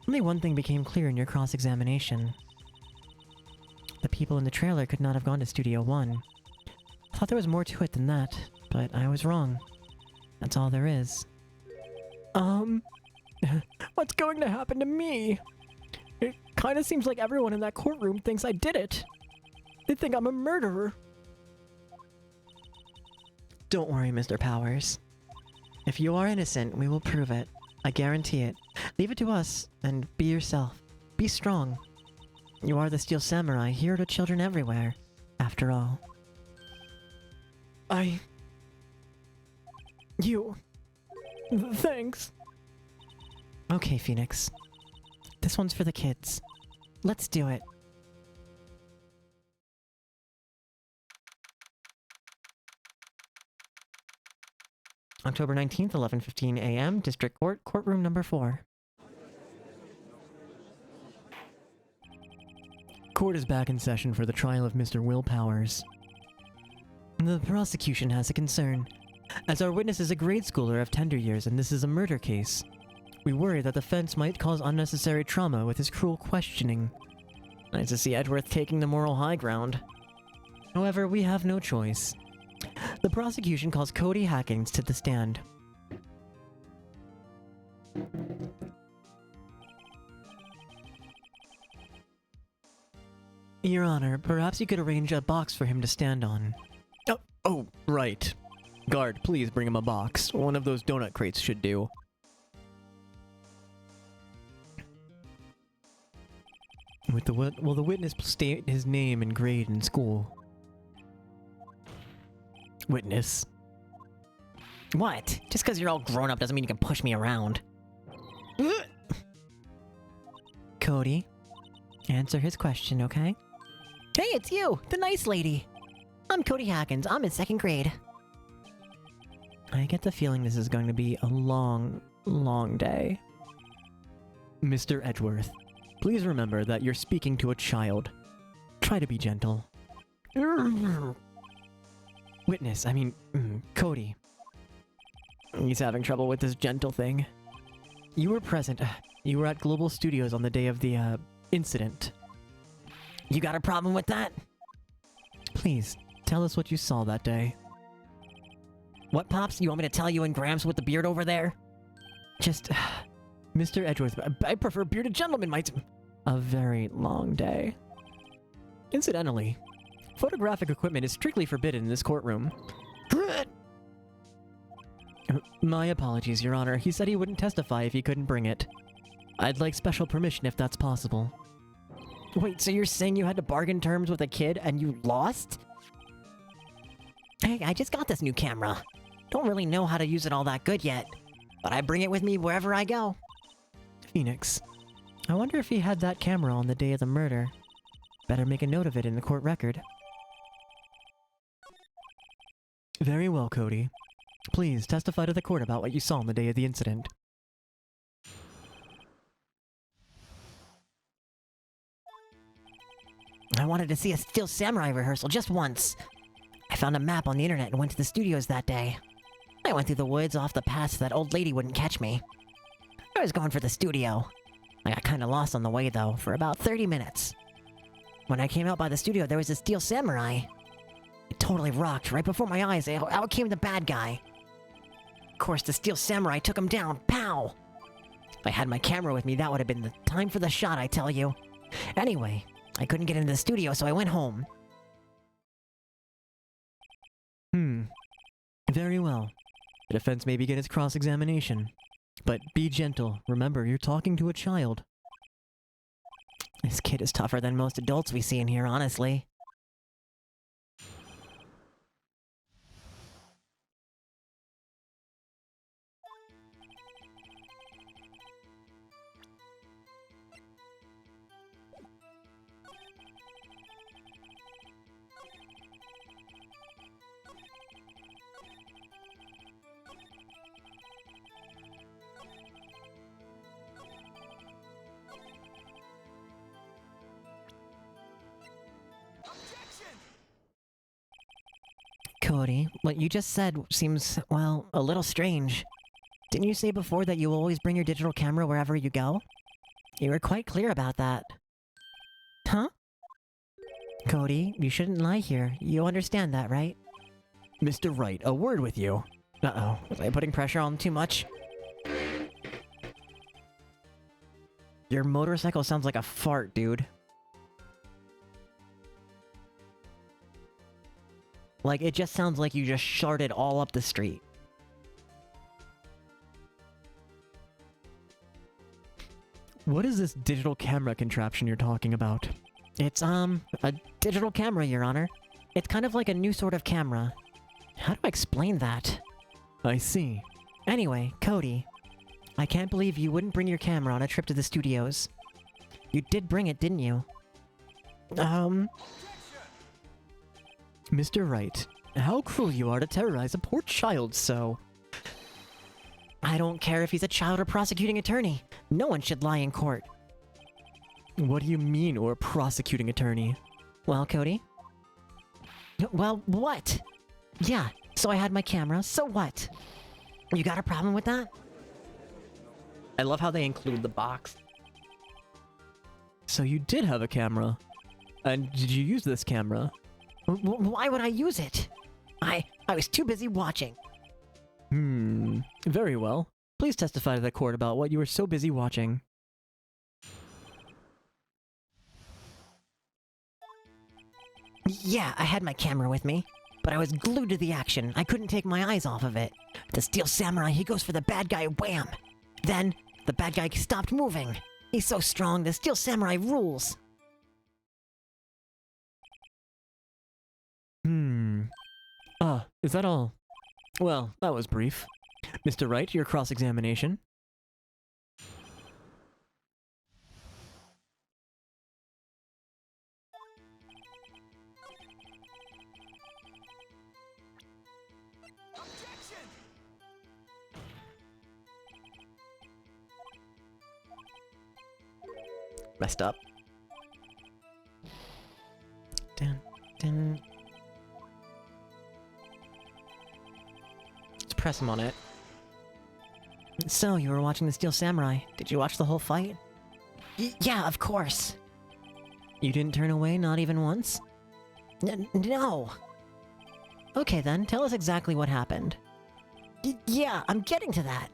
Only one thing became clear in your cross-examination. The people in the trailer could not have gone to Studio 1. I thought there was more to it than that, but I was wrong. That's all there is. What's going to happen to me? It kinda seems like everyone in that courtroom thinks I did it. They think I'm a murderer. Don't worry, Mr. Powers. If you are innocent, we will prove it. I guarantee it. Leave it to us, and be yourself. Be strong. You are the Steel Samurai, hero to children everywhere, after all. Thanks. Okay, Phoenix. This one's for the kids. Let's do it. October 19th, 11:15 a.m., District Court, Courtroom Number 4. Court is back in session for the trial of Mr. Will Powers. The prosecution has a concern. As our witness is a grade schooler of tender years and this is a murder case, we worry that the defense might cause unnecessary trauma with his cruel questioning. Nice to see Edgeworth taking the moral high ground. However, we have no choice. The prosecution calls Cody Hackins to the stand. Your Honor, perhaps you could arrange a box for him to stand on. Oh, right. Guard, please bring him a box. One of those donut crates should do. Will the witness state his name and grade in school? Witness. What? Just because you're all grown up doesn't mean you can push me around. Cody, answer his question, okay? Hey, it's you, the nice lady. I'm Cody Hackins. I'm in 2nd grade. I get the feeling this is going to be a long, long day. Mr. Edgeworth, please remember that you're speaking to a child. Try to be gentle. Witness, Cody. He's having trouble with this gentle thing. You were present. You were at Global Studios on the day of the, incident. You got a problem with that? Please, tell us what you saw that day. What, Pops? You want me to tell you and Gramps with the beard over there? Just... Mr. Edgeworth, I prefer bearded gentlemen, might... A very long day. Incidentally, photographic equipment is strictly forbidden in this courtroom. My apologies, Your Honor. He said he wouldn't testify if he couldn't bring it. I'd like special permission if that's possible. Wait, so you're saying you had to bargain terms with a kid and you lost? Hey, I just got this new camera. Don't really know how to use it all that good yet, but I bring it with me wherever I go. Phoenix. I wonder if he had that camera on the day of the murder. Better make a note of it in the court record. Very well, Cody. Please testify to the court about what you saw on the day of the incident. I wanted to see a Steel Samurai rehearsal just once. I found a map on the internet and went to the studios that day. I went through the woods off the path so that old lady wouldn't catch me. I was going for the studio. I got kinda lost on the way though, for about 30 minutes. When I came out by the studio, there was a Steel Samurai. It totally rocked. Right before my eyes, out came the bad guy. Of course, the Steel Samurai took him down. Pow! If I had my camera with me, that would have been the time for the shot, I tell you. Anyway, I couldn't get into the studio, so I went home. Very well. The defense may begin its cross-examination. But be gentle. Remember, you're talking to a child. This kid is tougher than most adults we see in here, honestly. Cody, what you just said seems, well, a little strange. Didn't you say before that you always bring your digital camera wherever you go? You were quite clear about that. Huh? Cody, you shouldn't lie here. You understand that, right? Mr. Wright, a word with you. Uh-oh. Was I putting pressure on him too much? Your motorcycle sounds like a fart, dude. Like, it just sounds like you just sharted all up the street. What is this digital camera contraption you're talking about? It's, a digital camera, Your Honor. It's kind of like a new sort of camera. How do I explain that? I see. Anyway, Cody, I can't believe you wouldn't bring your camera on a trip to the studios. You did bring it, didn't you? Mr. Wright, how cruel you are to terrorize a poor child so. I don't care if he's a child or prosecuting attorney. No one should lie in court. What do you mean, or a prosecuting attorney? Well, Cody? Well, what? Yeah, so I had my camera, so what? You got a problem with that? I love how they include the box. So you did have a camera. And did you use this camera? Why would I use it? I was too busy watching. Very well. Please testify to the court about what you were so busy watching. Yeah, I had my camera with me, but I was glued to the action. I couldn't take my eyes off of it. The Steel Samurai, he goes for the bad guy, wham! Then, the bad guy stopped moving. He's so strong, the Steel Samurai rules. Is that all? Well, that was brief. Mr. Wright, your cross-examination. Messed up. Dun, dun. Let's press him on it. So, you were watching the Steel Samurai. Did you watch the whole fight? Yeah, of course. You didn't turn away, not even once? No. Okay then, tell us exactly what happened. Yeah, I'm getting to that.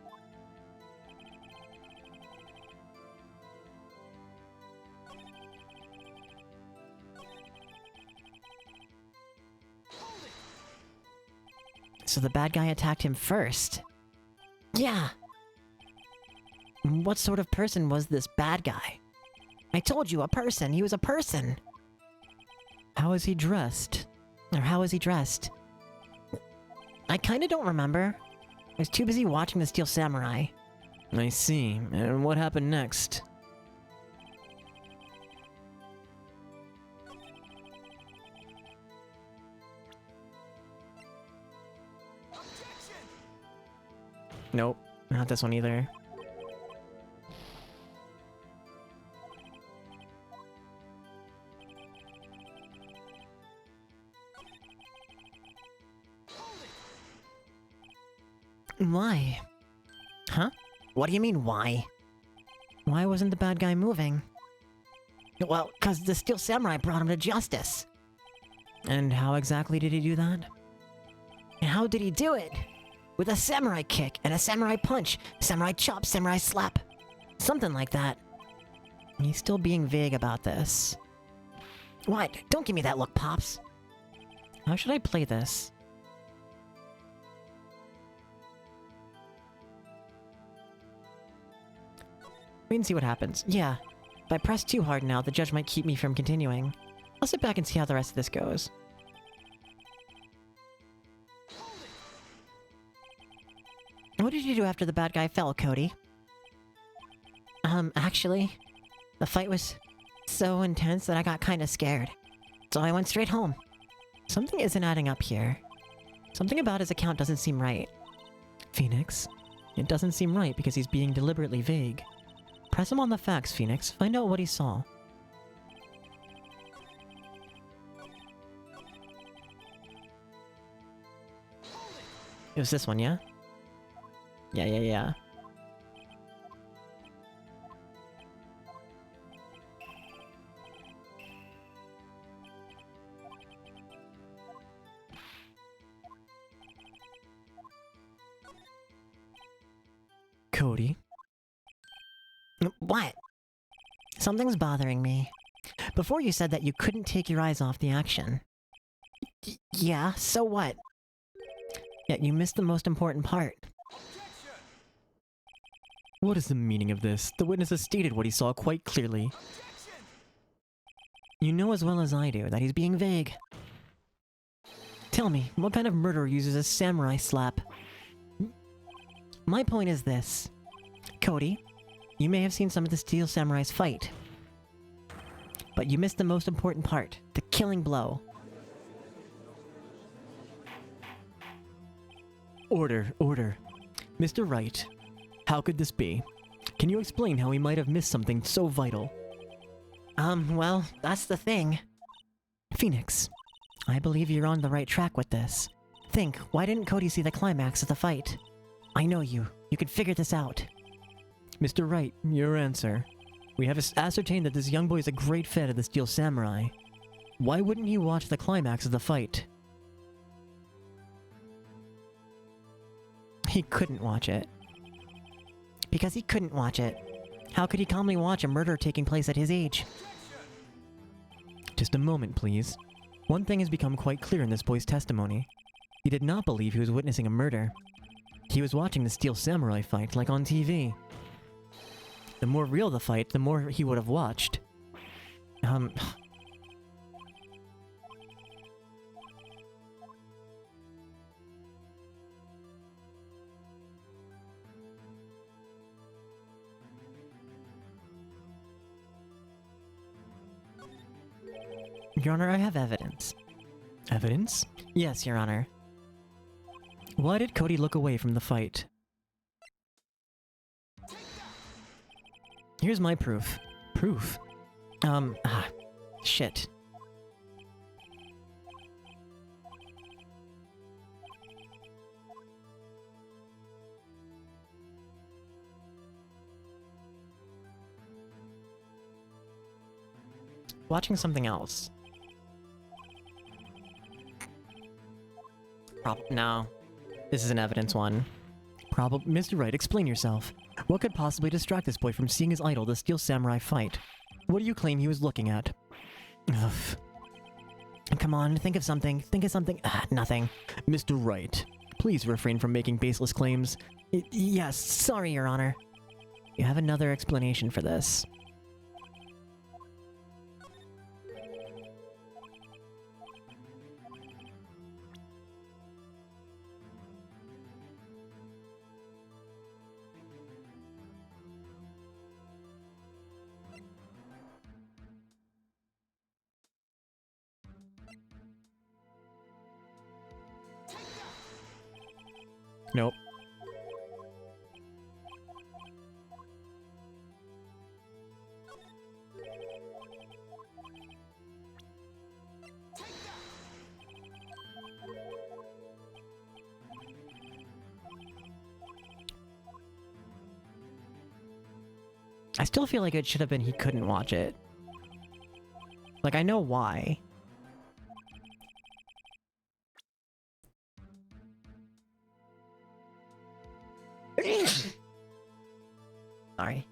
So the bad guy attacked him first. Yeah. What sort of person was this bad guy? I told you, a person. He was a person. How is he dressed? Or how was he dressed? I kinda don't remember. I was too busy watching the Steel Samurai. I see. And what happened next? Nope, not this one either. Why? Huh? What do you mean, why? Why wasn't the bad guy moving? Well, 'cause the Steel Samurai brought him to justice. And how exactly did he do that? And how did he do it? With a samurai kick, and a samurai punch, samurai chop, samurai slap. Something like that. He's still being vague about this. What? Don't give me that look, Pops. How should I play this? Wait and see what happens. Yeah, if I press too hard now, the judge might keep me from continuing. I'll sit back and see how the rest of this goes. What did you do after the bad guy fell, Cody? Actually, the fight was so intense that I got kinda scared. So I went straight home. Something isn't adding up here. Something about his account doesn't seem right. Phoenix, it doesn't seem right because he's being deliberately vague. Press him on the facts, Phoenix. Find out what he saw. It was this one, yeah? Yeah. Cody? What? Something's bothering me. Before you said that you couldn't take your eyes off the action. Yeah, so what? Yet you missed the most important part. What is the meaning of this? The witness has stated what he saw quite clearly. You know as well as I do that he's being vague. Tell me, what kind of murderer uses a samurai slap? My point is this. Cody, you may have seen some of the Steel Samurais fight. But you missed the most important part, the killing blow. Order. Mr. Wright, how could this be? Can you explain how he might have missed something so vital? Well, that's the thing. Phoenix, I believe you're on the right track with this. Think, why didn't Cody see the climax of the fight? I know you. You can figure this out. Mr. Wright, your answer. We have ascertained that this young boy is a great fan of the Steel Samurai. Why wouldn't he watch the climax of the fight? He couldn't watch it. Because he couldn't watch it. How could he calmly watch a murder taking place at his age? Just a moment, please. One thing has become quite clear in this boy's testimony. He did not believe he was witnessing a murder. He was watching the Steel Samurai fight, like on TV. The more real the fight, the more he would have watched. Your Honor, I have evidence. Evidence? Yes, Your Honor. Why did Cody look away from the fight? Here's my proof. Proof? Shit. Watching something else. No. This is an evidence one. Mr. Wright, explain yourself. What could possibly distract this boy from seeing his idol, the Steel Samurai, fight? What do you claim he was looking at? Ugh. Come on, think of something. Think of something. Nothing. Mr. Wright, please refrain from making baseless claims. Yes, sorry, Your Honor. You have another explanation for this. Nope. I still feel like it should have been he couldn't watch it. Like, I know why. Sorry.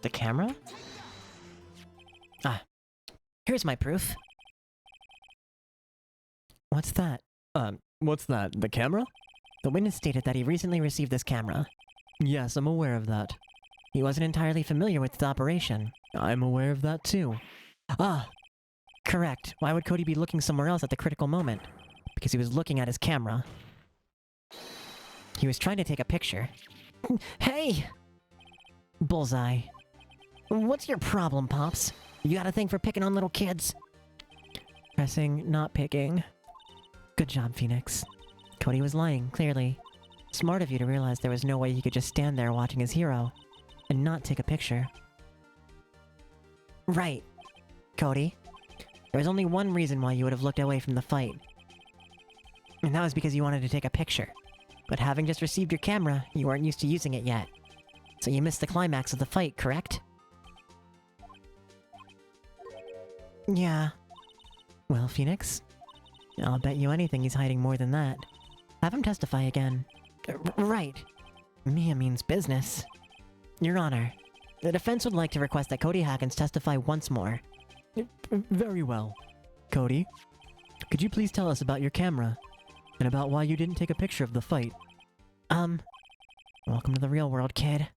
The camera? Here's my proof. What's that? What's that? The camera? The witness stated that he recently received this camera. Yes, I'm aware of that. He wasn't entirely familiar with its operation. I'm aware of that too. Correct. Why would Cody be looking somewhere else at the critical moment? Because he was looking at his camera. He was trying to take a picture. Hey! Bullseye. What's your problem, Pops? You got a thing for picking on little kids? Pressing, not picking. Good job, Phoenix. Cody was lying, clearly. Smart of you to realize there was no way he could just stand there watching his hero and not take a picture. Right, Cody. There was only one reason why you would have looked away from the fight. And that was because you wanted to take a picture. But having just received your camera, you weren't used to using it yet. So you missed the climax of the fight, correct? Yeah. Well, Phoenix, I'll bet you anything he's hiding more than that. Have him testify again. Right. Mia means business. Your Honor, the defense would like to request that Cody Hackins testify once more. Very well. Cody, could you please tell us about your camera? And about why you didn't take a picture of the fight? Welcome to the real world, kid.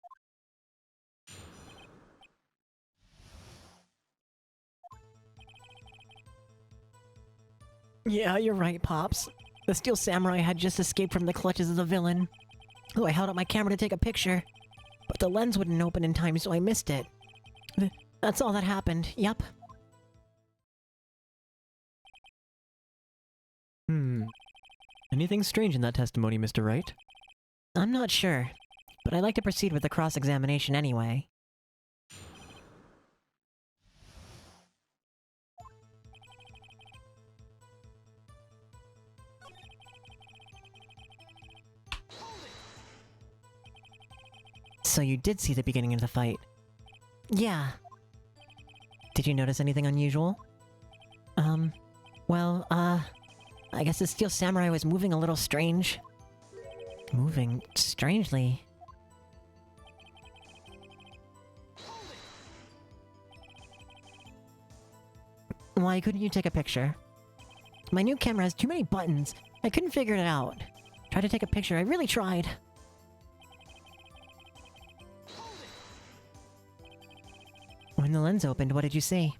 Yeah, you're right, Pops. The Steel Samurai had just escaped from the clutches of the villain. Oh, I held up my camera to take a picture, but the lens wouldn't open in time, so I missed it. That's all that happened, yep. Anything strange in that testimony, Mr. Wright? I'm not sure, but I'd like to proceed with the cross-examination anyway. So you did see the beginning of the fight? Yeah. Did you notice anything unusual? I guess the Steel Samurai was moving a little strange. Moving strangely. Why couldn't you take a picture? My new camera has too many buttons. I couldn't figure it out. Tried to take a picture, I really tried. When the lens opened, what did you see?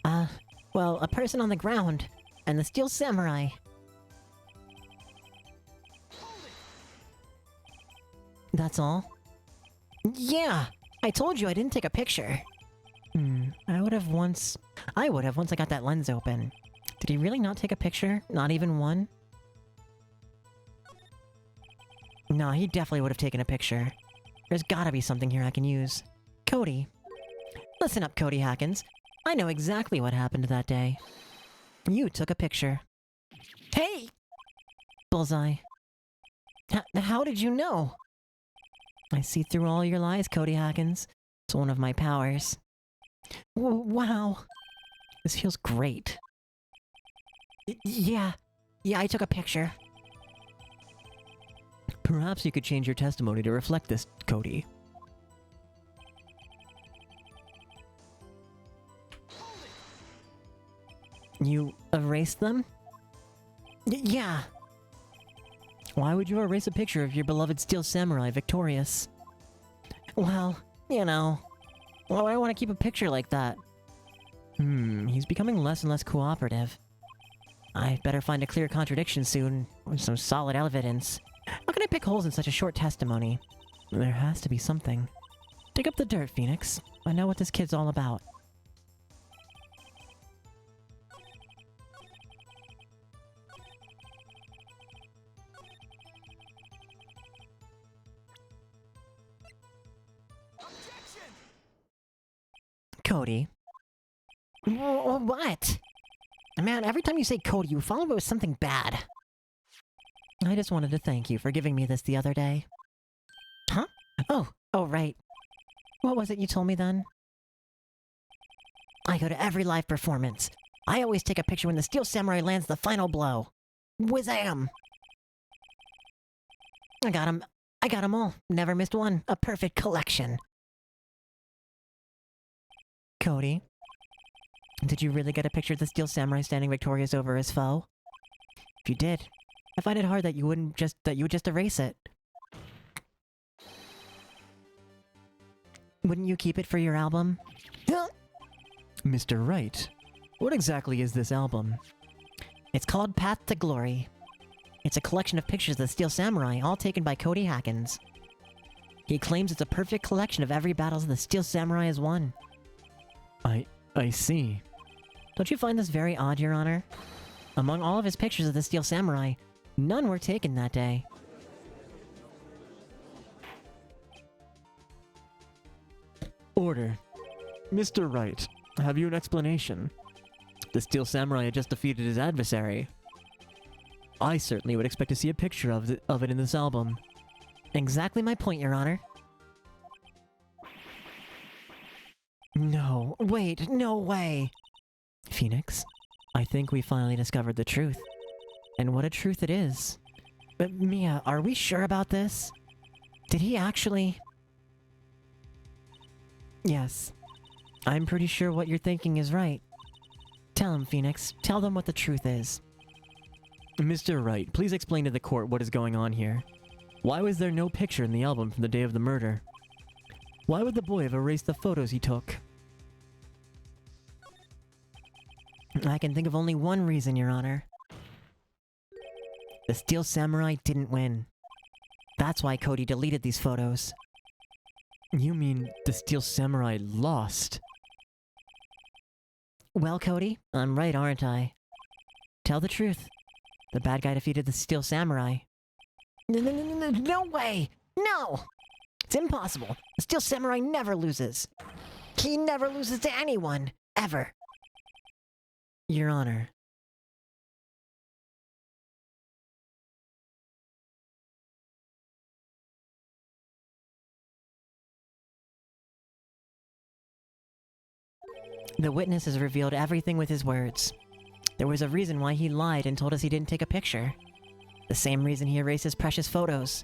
Well, a person on the ground, and the Steel Samurai. That's all? Yeah! I told you I didn't take a picture. I would have once I got that lens open. Did he really not take a picture? Not even one? No, he definitely would have taken a picture. There's gotta be something here I can use. Cody. Listen up, Cody Hackins. I know exactly what happened that day. You took a picture. Hey! Bullseye. How did you know? I see through all your lies, Cody Hawkins. It's one of my powers. Wow. This feels great. Yeah, I took a picture. Perhaps you could change your testimony to reflect this, Cody. You erased them? Yeah. Why would you erase a picture of your beloved Steel Samurai victorious? Well, you know. Why would I want to keep a picture like that? He's becoming less and less cooperative. I better find a clear contradiction soon, with some solid evidence. How can I pick holes in such a short testimony? There has to be something. Dig up the dirt, Phoenix. I know what this kid's all about. Cody. What? Man, every time you say Cody, you follow it with something bad. I just wanted to thank you for giving me this the other day. Huh? Oh, right. What was it you told me then? I go to every live performance. I always take a picture when the Steel Samurai lands the final blow. Whizam! I got 'em all. Never missed one. A perfect collection. Cody, did you really get a picture of the Steel Samurai standing victorious over his foe? If you did, I find it hard that you would just erase it. Wouldn't you keep it for your album? Mr. Wright, what exactly is this album? It's called Path to Glory. It's a collection of pictures of the Steel Samurai, all taken by Cody Hawkins. He claims it's a perfect collection of every battle the Steel Samurai has won. I see. Don't you find this very odd, Your Honor? Among all of his pictures of the Steel Samurai, none were taken that day. Order. Mr. Wright, have you an explanation? The Steel Samurai had just defeated his adversary. I certainly would expect to see a picture of it in this album. Exactly my point, Your Honor. No. Wait, no way! Phoenix, I think we finally discovered the truth. And what a truth it is. But Mia, are we sure about this? Did he actually... Yes. I'm pretty sure what you're thinking is right. Tell him, Phoenix. Tell them what the truth is. Mr. Wright, please explain to the court what is going on here. Why was there no picture in the album from the day of the murder? Why would the boy have erased the photos he took? I can think of only one reason, Your Honor. The Steel Samurai didn't win. That's why Cody deleted these photos. You mean the Steel Samurai lost? Well, Cody, I'm right, aren't I? Tell the truth. The bad guy defeated the Steel Samurai. No way! No! It's impossible. The Steel Samurai never loses. He never loses to anyone. Ever. Your Honor. The witness has revealed everything with his words. There was a reason why he lied and told us he didn't take a picture. The same reason he erased his precious photos.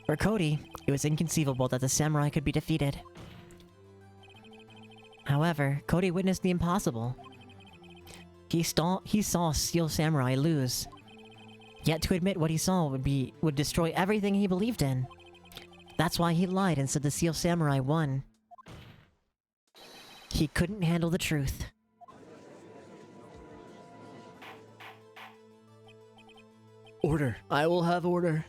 For Cody, it was inconceivable that the samurai could be defeated. However, Cody witnessed the impossible. He saw a Steel Samurai lose. Yet to admit what he saw would destroy everything he believed in. That's why he lied and said the Steel Samurai won. He couldn't handle the truth. Order. I will have order.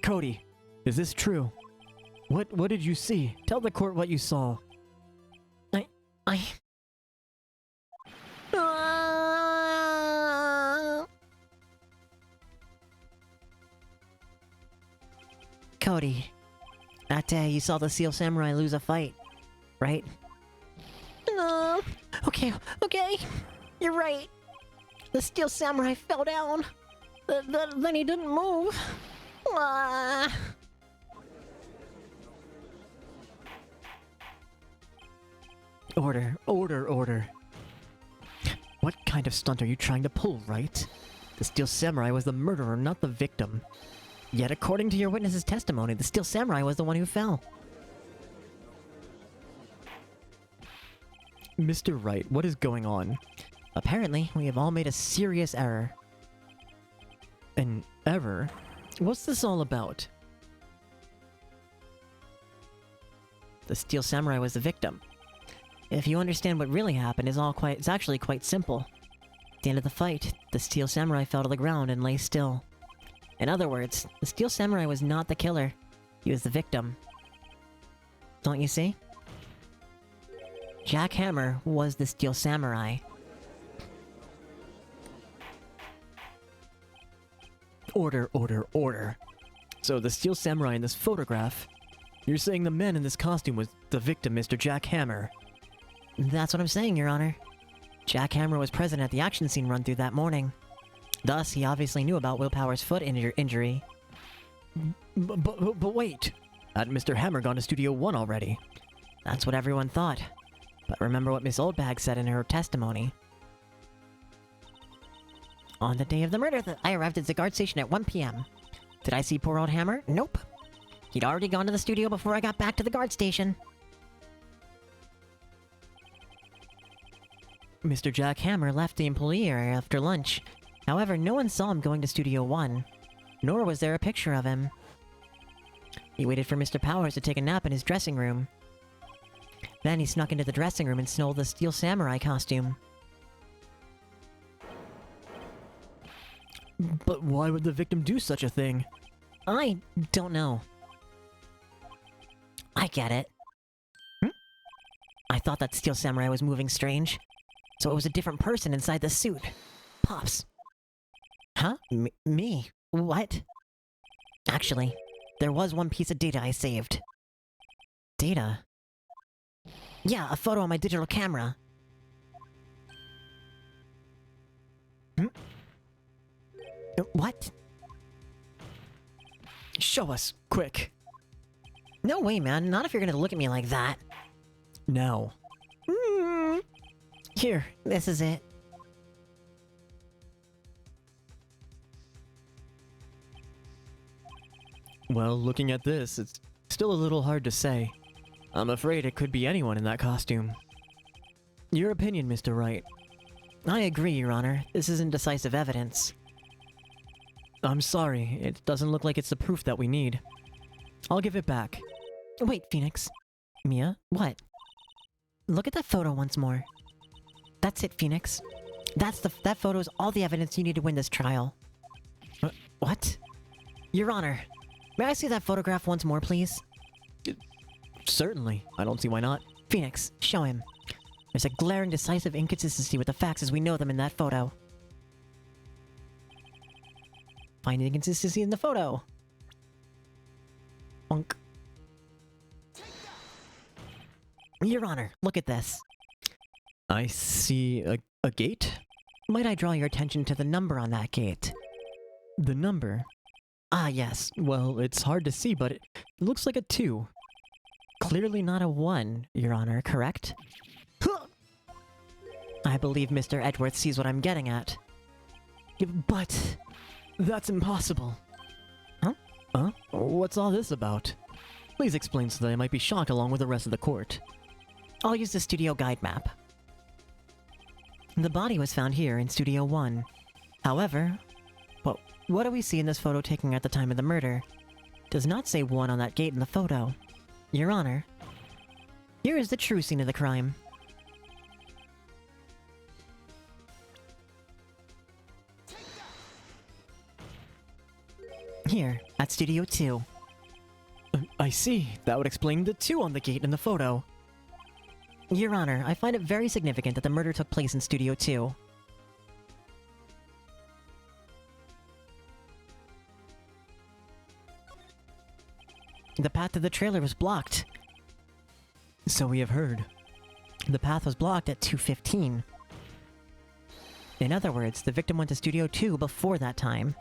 Cody, is this true? What did you see? Tell the court what you saw. Cody, that day you saw the Steel Samurai lose a fight, right? No. Okay. You're right. The steel samurai fell down. Then he didn't move. Ah. Order, order, order. What kind of stunt are you trying to pull, right? The Steel Samurai was the murderer, not the victim. Yet according to your witness's testimony, the steel samurai was the one who fell. Mr. Wright, what is going on? Apparently, we have all made a serious error. An error? What's this all about? The steel samurai was the victim. If you understand what really happened, it's actually quite simple. At the end of the fight, the steel samurai fell to the ground and lay still. In other words, the steel samurai was not the killer. He was the victim. Don't you see? Jack Hammer was the steel samurai. Order, order, order. So the Steel Samurai in this photograph, you're saying the man in this costume was the victim, Mr. Jack Hammer? That's what I'm saying, Your Honor. Jack Hammer was present at the action scene run-through that morning. Thus, he obviously knew about Willpower's foot injury. But wait! Hadn't Mr. Hammer gone to Studio 1 already? That's what everyone thought. But remember what Miss Oldbag said in her testimony. On the day of the murder, I arrived at the guard station at 1 p.m. Did I see poor old Hammer? Nope. He'd already gone to the studio before I got back to the guard station. Mr. Jack Hammer left the employee area after lunch. However, no one saw him going to Studio 1, nor was there a picture of him. He waited for Mr. Powers to take a nap in his dressing room. Then he snuck into the dressing room and stole the Steel Samurai costume. But why would the victim do such a thing? I don't know. I get it. I thought that Steel Samurai was moving strange. So it was a different person inside the suit. Pops. Huh? Me? What? Actually, there was one piece of data I saved. Data? Yeah, a photo on my digital camera. What? Show us, quick. No way, man. Not if you're gonna look at me like that. Now. Here, this is it. Well, looking at this, it's still a little hard to say. I'm afraid it could be anyone in that costume. Your opinion, Mr. Wright? I agree, Your Honor. This isn't decisive evidence. I'm sorry, it doesn't look like it's the proof that we need. I'll give it back. Wait, Phoenix. Mia? What? Look at that photo once more. That's it, Phoenix. That photo is all the evidence you need to win this trial. What? Your Honor, may I see that photograph once more, please? Certainly. I don't see why not. Phoenix, show him. There's a glaring decisive inconsistency with the facts as we know them in that photo. Find the inconsistency in the photo. Bonk. Your Honor, look at this. I see a gate? Might I draw your attention to the number on that gate? The number? Ah, yes. Well, it's hard to see, but it looks like a 2. Clearly not a 1, Your Honor, correct? I believe Mr. Edgeworth sees what I'm getting at. But... that's impossible. Huh? Huh? What's all this about? Please explain so that I might be shocked along with the rest of the court. I'll use the studio guide map. The body was found here in Studio 1. However, what do we see in this photo taken at the time of the murder? Does not say 1 on that gate in the photo. Your Honor, here is the true scene of the crime. Here, at Studio 2. I see. That would explain the 2 on the gate in the photo. Your Honor, I find it very significant that the murder took place in Studio 2. The path to the trailer was blocked. So we have heard. The path was blocked at 2:15. In other words, the victim went to Studio 2 before that time.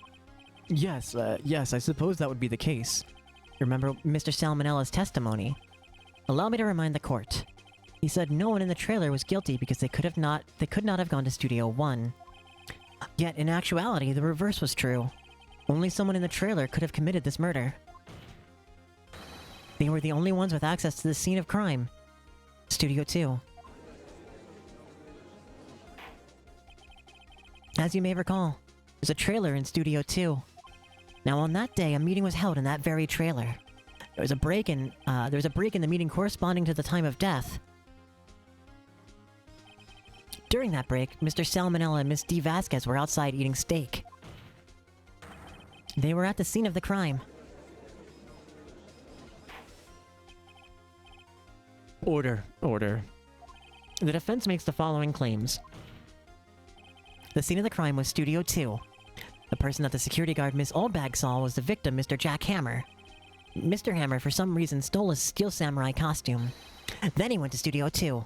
Yes, I suppose that would be the case. Remember Mr. Salmonella's testimony? Allow me to remind the court. He said no one in the trailer was guilty because they could not have gone to Studio 1. Yet, in actuality, the reverse was true. Only someone in the trailer could have committed this murder. They were the only ones with access to the scene of crime. Studio 2. As you may recall, there's a trailer in Studio 2. Now on that day, a meeting was held in that very trailer. There was a break in the meeting corresponding to the time of death. During that break, Mr. Salmonella and Miss D. Vasquez were outside eating steak. They were at the scene of the crime. Order. The defense makes the following claims. The scene of the crime was Studio 2. The person that the security guard Miss Oldbag saw was the victim, Mr. Jack Hammer. Mr. Hammer, for some reason, stole a Steel Samurai costume. Then he went to Studio 2.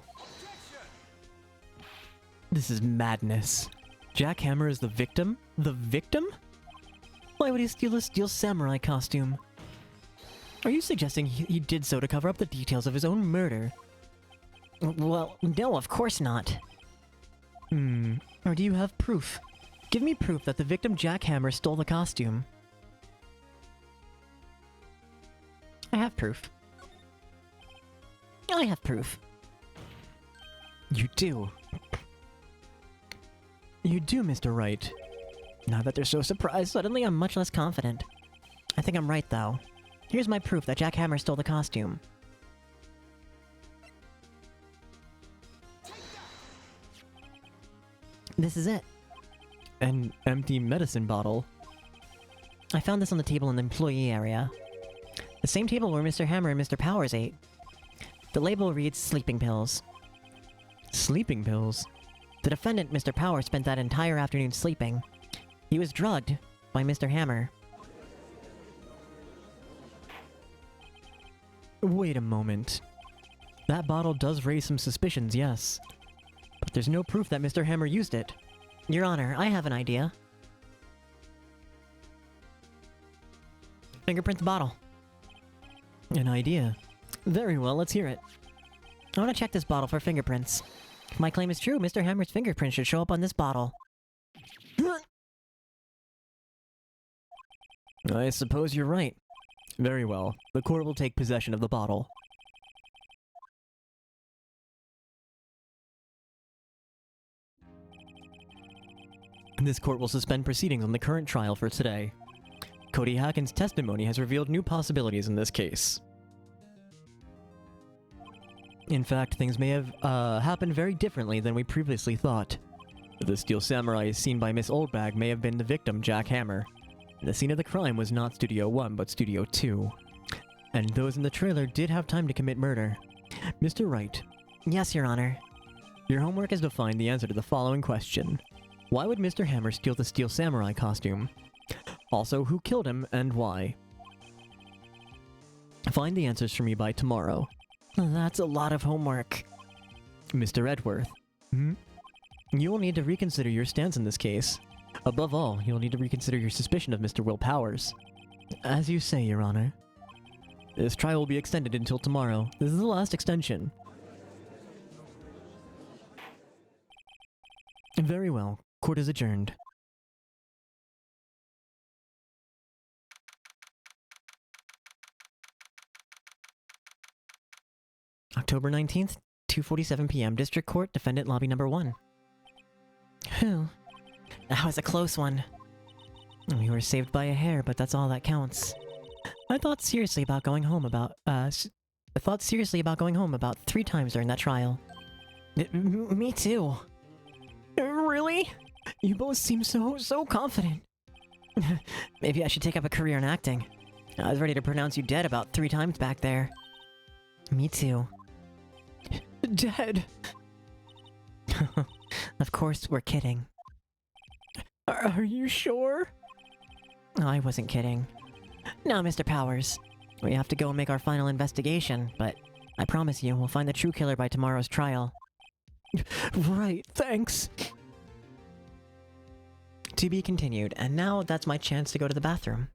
This is madness. Jack Hammer is the victim? The victim? Why would he steal a Steel Samurai costume? Are you suggesting he did so to cover up the details of his own murder? Well, no, of course not. Or do you have proof? Give me proof that the victim Jack Hammer stole the costume. I have proof. I have proof. You do. You do, Mr. Wright. Now that they're so surprised, suddenly I'm much less confident. I think I'm right, though. Here's my proof that Jack Hammer stole the costume. This is it. An empty medicine bottle. I found this on the table in the employee area. The same table where Mr. Hammer and Mr. Powers ate. The label reads sleeping pills. Sleeping pills? The defendant, Mr. Powers, spent that entire afternoon sleeping. He was drugged by Mr. Hammer. Wait a moment. That bottle does raise some suspicions, yes. But there's no proof that Mr. Hammer used it. Your Honor, I have an idea. Fingerprint the bottle. An idea? Very well, let's hear it. I want to check this bottle for fingerprints. If my claim is true, Mr. Hammer's fingerprint should show up on this bottle. I suppose you're right. Very well. The court will take possession of the bottle. This court will suspend proceedings on the current trial for today. Cody Hacken's testimony has revealed new possibilities in this case. In fact, things may have happened very differently than we previously thought. The Steel Samurai seen by Miss Oldbag may have been the victim, Jack Hammer. The scene of the crime was not Studio 1, but Studio 2. And those in the trailer did have time to commit murder. Mr. Wright. Yes, Your Honor. Your homework is to find the answer to the following question. Why would Mr. Hammer steal the Steel Samurai costume? Also, who killed him and why? Find the answers for me by tomorrow. That's a lot of homework. Mr. Edworth. You will need to reconsider your stance in this case. Above all, you'll need to reconsider your suspicion of Mr. Will Powers. As you say, Your Honor. This trial will be extended until tomorrow. This is the last extension. Very well. Court is adjourned. October 19th, 2:47 p.m. District Court, Defendant Lobby Number 1. Whew. That was a close one. We were saved by a hair, but that's all that counts. I thought seriously about going home about 3 times during that trial. Me too. Really? You both seem so confident. Maybe I should take up a career in acting. I was ready to pronounce you dead about 3 times back there. Me too. Dead? Of course, we're kidding. Are you sure? I wasn't kidding. Now, Mr. Powers, we have to go and make our final investigation, but I promise you we'll find the true killer by tomorrow's trial. Right, thanks. To be continued, and now that's my chance to go to the bathroom.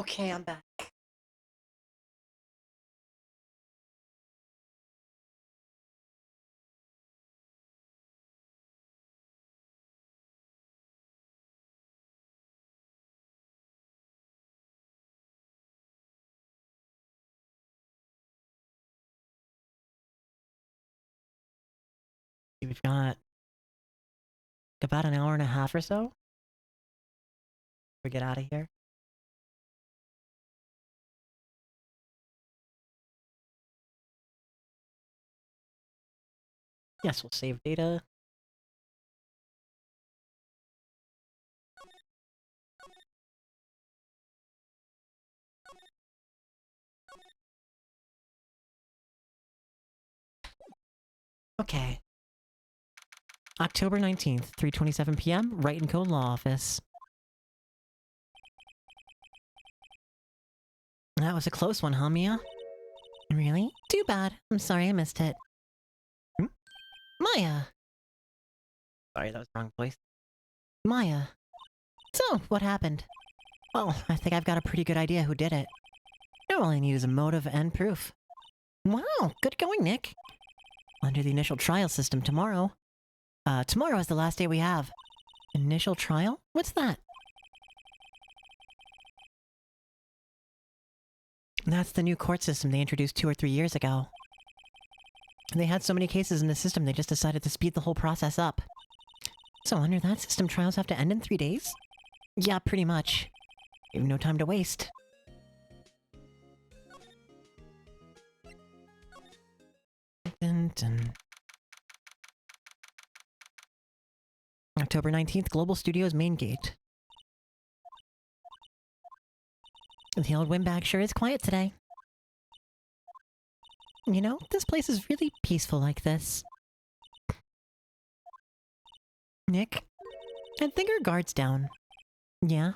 Okay, I'm back. We've got about an hour and a half or so. We get out of here. Yes, we'll save data. Okay. October 19th, 3:27 p.m., Write and Code Law Office. That was a close one, huh, Mia? Really? Too bad. I'm sorry I missed it. Maya! Sorry, that was the wrong voice. Maya. So, what happened? Well, I think I've got a pretty good idea who did it. Now all I need is a motive and proof. Wow, good going, Nick. Under the initial trial system tomorrow. Tomorrow is the last day we have. Initial trial? What's that? That's the new court system they introduced 2 or 3 years ago. They had so many cases in the system, they just decided to speed the whole process up. So under that system, trials have to end in 3 days? Yeah, pretty much. We have no time to waste. Dun, dun. October 19th, Global Studios main gate. The old windbag sure is quiet today. You know, this place is really peaceful like this. Nick? I think our guard's down. Yeah?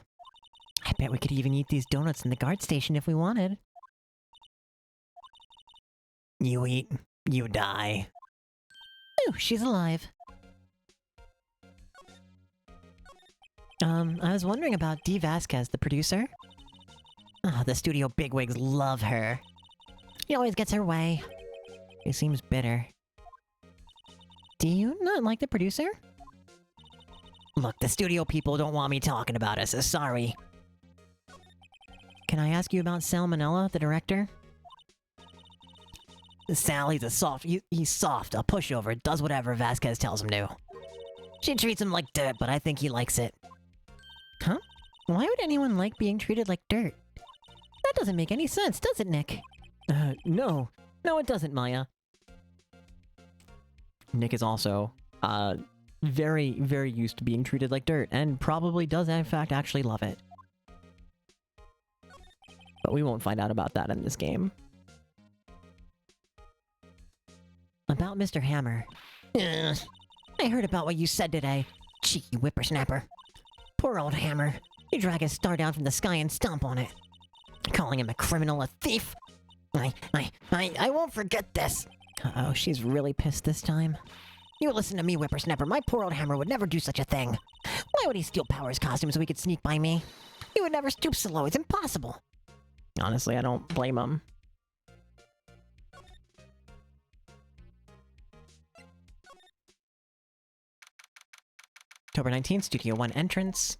I bet we could even eat these donuts in the guard station if we wanted. You eat, you die. Ooh, she's alive. I was wondering about Dee Vasquez, the producer. Oh, the studio bigwigs love her. She always gets her way. She seems bitter. Do you not like the producer? Look, the studio people don't want me talking about us, sorry. Can I ask you about Salmonella, the director? Sal, he's a soft, he's soft, a pushover, does whatever Vasquez tells him to. She treats him like dirt, but I think he likes it. Huh? Why would anyone like being treated like dirt? That doesn't make any sense, does it, Nick? No. No, it doesn't, Maya. Nick is also, very, very used to being treated like dirt, and probably does, in fact, actually love it. But we won't find out about that in this game. About Mr. Hammer. Ugh. I heard about what you said today. Cheeky whippersnapper. Poor old Hammer. You drag his star down from the sky and stomp on it. Calling him a criminal, a thief. I won't forget this. Uh-oh, she's really pissed this time. You listen to me, whippersnapper. My poor old Hammer would never do such a thing. Why would he steal Power's costume so he could sneak by me? He would never stoop so low. It's impossible. Honestly, I don't blame him. October 19th, Studio 1 entrance.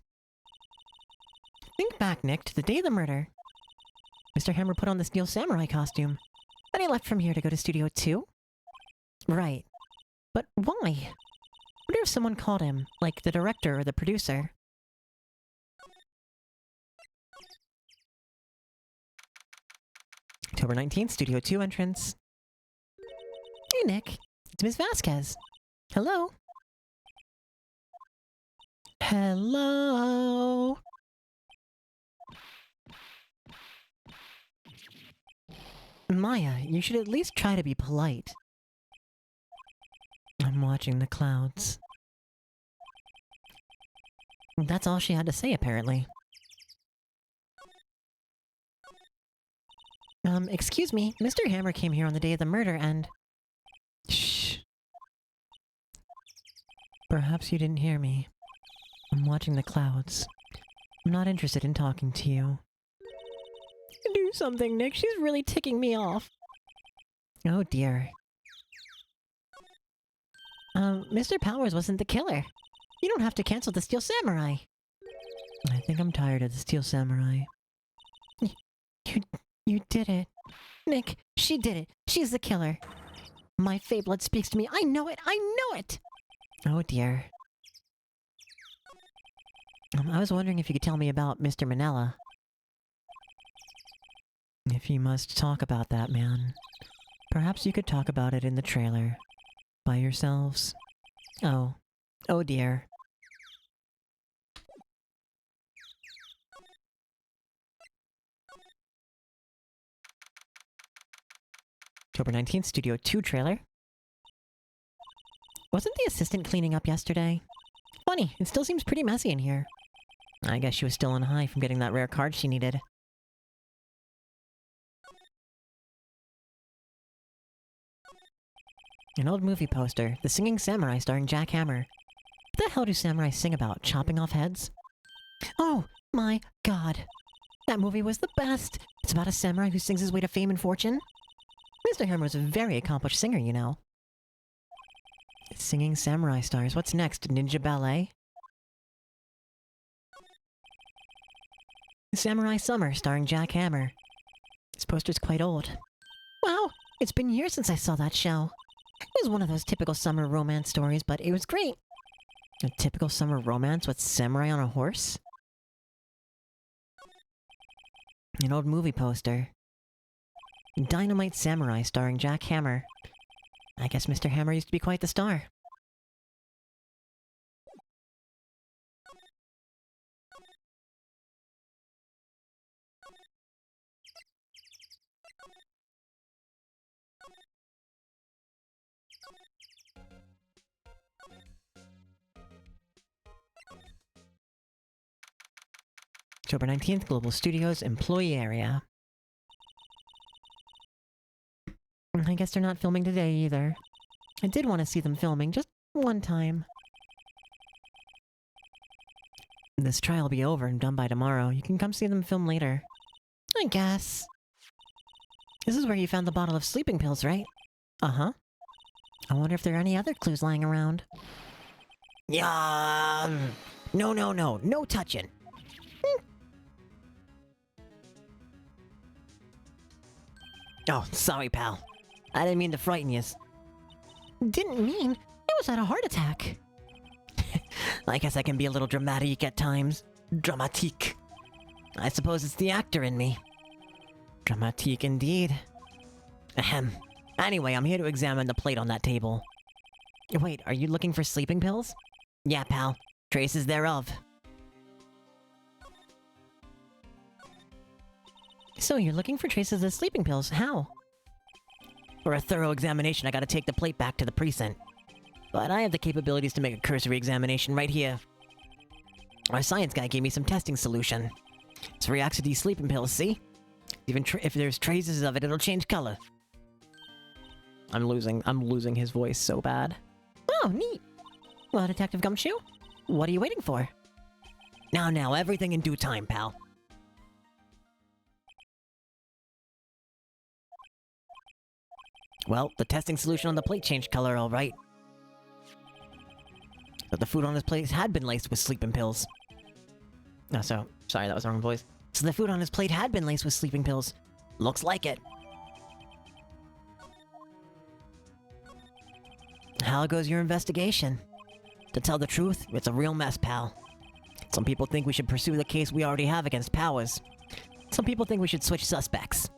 Think back, Nick, to the day of the murder. Mr. Hammer put on the Steel Samurai costume. Then he left from here to go to Studio 2? Right. But why? I wonder if someone called him, like the director or the producer. October 19th, Studio 2 entrance. Hey, Nick. It's Miss Vasquez. Hello? Hello? Maya, you should at least try to be polite. I'm watching the clouds. That's all she had to say, apparently. Excuse me, Mr. Hammer came here on the day of the murder and... Shh. Perhaps you didn't hear me. I'm watching the clouds. I'm not interested in talking to you. Do something, Nick. She's really ticking me off. Oh dear. Mr. Powers wasn't the killer. You don't have to cancel the Steel Samurai. I think I'm tired of the Steel Samurai. You did it. Nick, she did it. She's the killer. My fey blood speaks to me. I know it. I know it. Oh dear. I was wondering if you could tell me about Mr. Manella. If you must talk about that man, perhaps you could talk about it in the trailer. By yourselves. Oh. Oh dear. October 19th, Studio 2 trailer. Wasn't the assistant cleaning up yesterday? Funny, it still seems pretty messy in here. I guess she was still on high from getting that rare card she needed. An old movie poster, The Singing Samurai starring Jack Hammer. What the hell do samurai sing about? Chopping off heads? Oh my god. That movie was the best. It's about a samurai who sings his way to fame and fortune. Mr. Hammer was a very accomplished singer, you know. Singing samurai stars. What's next? Ninja ballet? Samurai Summer starring Jack Hammer. This poster's quite old. Wow, it's been years since I saw that show. It was one of those typical summer romance stories, but it was great. A typical summer romance with samurai on a horse? An old movie poster. Dynamite Samurai starring Jack Hammer. I guess Mr. Hammer used to be quite the star. October 19th, Global Studios Employee Area. I guess they're not filming today either. I did want to see them filming just one time. This trial will be over and done by tomorrow. You can come see them film later. I guess. This is where you found the bottle of sleeping pills, right? Uh-huh. I wonder if there are any other clues lying around. Yeah. No touching. Oh, sorry, pal. I didn't mean to frighten you. Didn't mean. I was at a heart attack. I guess I can be a little dramatic at times. Dramatique. I suppose it's the actor in me. Dramatique indeed. Ahem. Anyway, I'm here to examine the plate on that table. Wait, are you looking for sleeping pills? Yeah, pal. Traces thereof. So you're looking for traces of sleeping pills. How? For a thorough examination, I gotta take the plate back to the precinct. But I have the capabilities to make a cursory examination right here. Our science guy gave me some testing solution. This reacts to these sleeping pills, see? Even if there's traces of it, it'll change color. I'm losing his voice so bad. Oh, neat. Well, Detective Gumshoe, what are you waiting for? Now, everything in due time, pal. Well, the testing solution on the plate changed color, all right. But the food on his plate had been laced with sleeping pills. Sorry, that was the wrong voice. So the food on his plate had been laced with sleeping pills. Looks like it. How goes your investigation? To tell the truth, it's a real mess, pal. Some people think we should pursue the case we already have against Powers. Some people think we should switch suspects.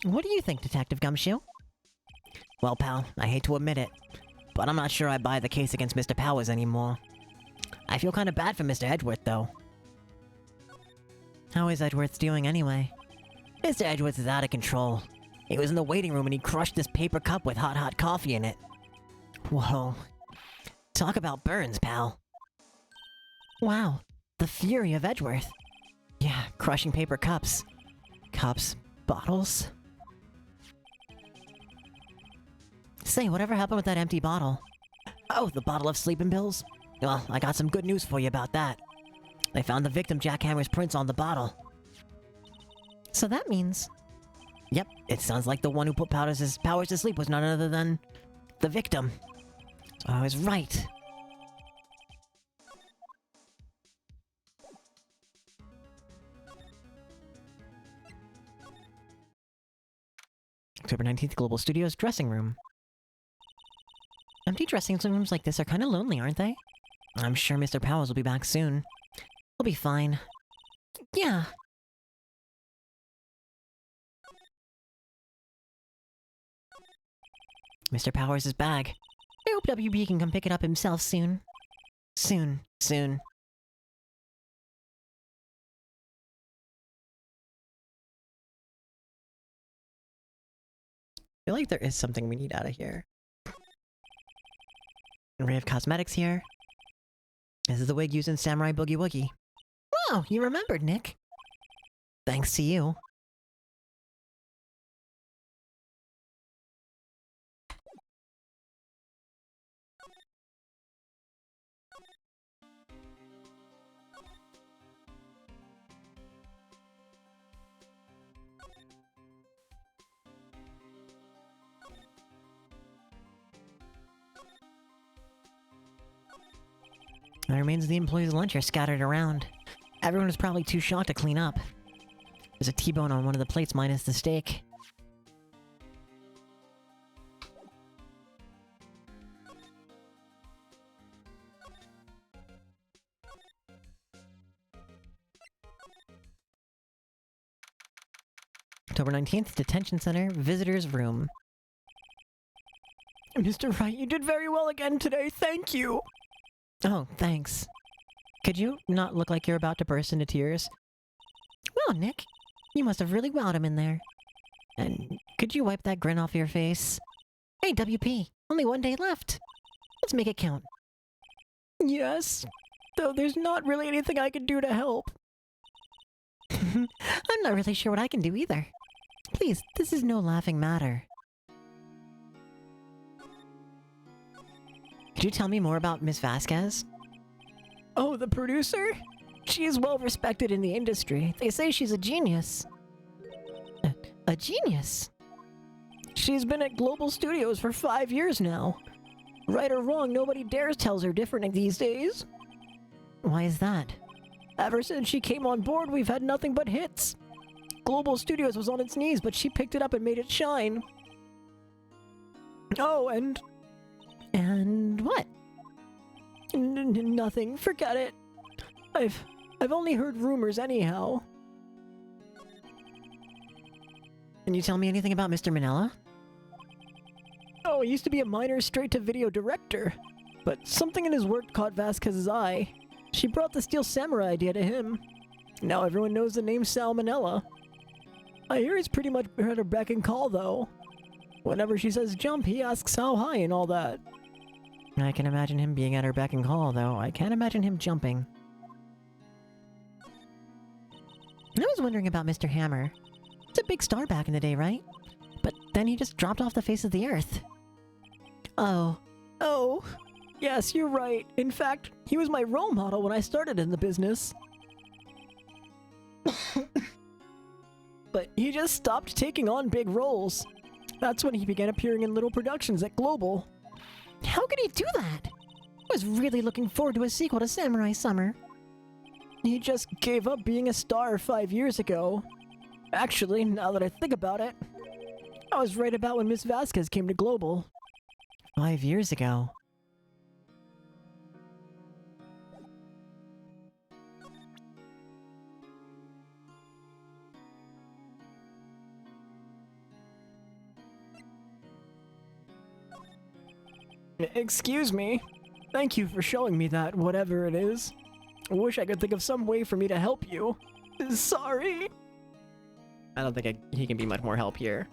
What do you think, Detective Gumshoe? Well, pal, I hate to admit it, but I'm not sure I buy the case against Mr. Powers anymore. I feel kind of bad for Mr. Edgeworth, though. How is Edgeworth doing anyway? Mr. Edgeworth is out of control. He was in the waiting room and he crushed this paper cup with hot coffee in it. Whoa. Talk about burns, pal. Wow, the fury of Edgeworth. Yeah, crushing paper cups. Cups, bottles. Say, whatever happened with that empty bottle? Oh, the bottle of sleeping pills? Well, I got some good news for you about that. They found the victim Jack Hammer's prints on the bottle. So that means... Yep, it sounds like the one who put Powers to sleep was none other than... the victim. So I was right. October 19th, Global Studios dressing room. Empty dressing rooms like this are kind of lonely, aren't they? I'm sure Mr. Powers will be back soon. He'll be fine. Yeah. Mr. Powers' bag. I hope WB can come pick it up himself soon. Soon. I feel like there is something we need out of here. Array of cosmetics here. This is the wig used in Samurai Boogie Woogie. Wow, you remembered, Nick. Thanks to you. The remains of the employees' lunch are scattered around. Everyone is probably too shocked to clean up. There's a T-bone on one of the plates minus the steak. October 19th, Detention Center, Visitor's Room. Mr. Wright, you did very well again today. Thank you. Oh, thanks. Could you not look like you're about to burst into tears? Well, Nick, you must have really wowed him in there. And could you wipe that grin off your face? Hey, WP, only 1 day left. Let's make it count. Yes, though there's not really anything I can do to help. I'm not really sure what I can do either. Please, this is no laughing matter. Could you tell me more about Miss Vasquez? Oh, the producer? She is well respected in the industry. They say she's a genius. A genius? She's been at Global Studios for 5 years now. Right or wrong, nobody dares tells her different these days. Why is that? Ever since she came on board, we've had nothing but hits. Global Studios was on its knees, but she picked it up and made it shine. Oh, and what? Nothing. Forget it. I've only heard rumors anyhow. Can you tell me anything about Mr. Manella? Oh, he used to be a minor straight-to-video director, but something in his work caught Vasquez's eye. She brought the Steel Samurai idea to him. Now everyone knows the name Salmonella. I hear he's pretty much at her beck and call, though. Whenever she says jump, he asks how high and all that. I can imagine him being at her beck and call, though. I can't imagine him jumping. I was wondering about Mr. Hammer. He's a big star back in the day, right? But then he just dropped off the face of the earth. Oh. Oh. Yes, you're right. In fact, he was my role model when I started in the business. But he just stopped taking on big roles. That's when he began appearing in little productions at Global. How could he do that? I was really looking forward to a sequel to Samurai Summer. He just gave up being a star 5 years ago. Actually, now that I think about it, I was right about when Miss Vasquez came to Global. 5 years ago. Excuse me. Thank you for showing me that, whatever it is. I wish I could think of some way for me to help you. Sorry. I don't think he can be much more help here.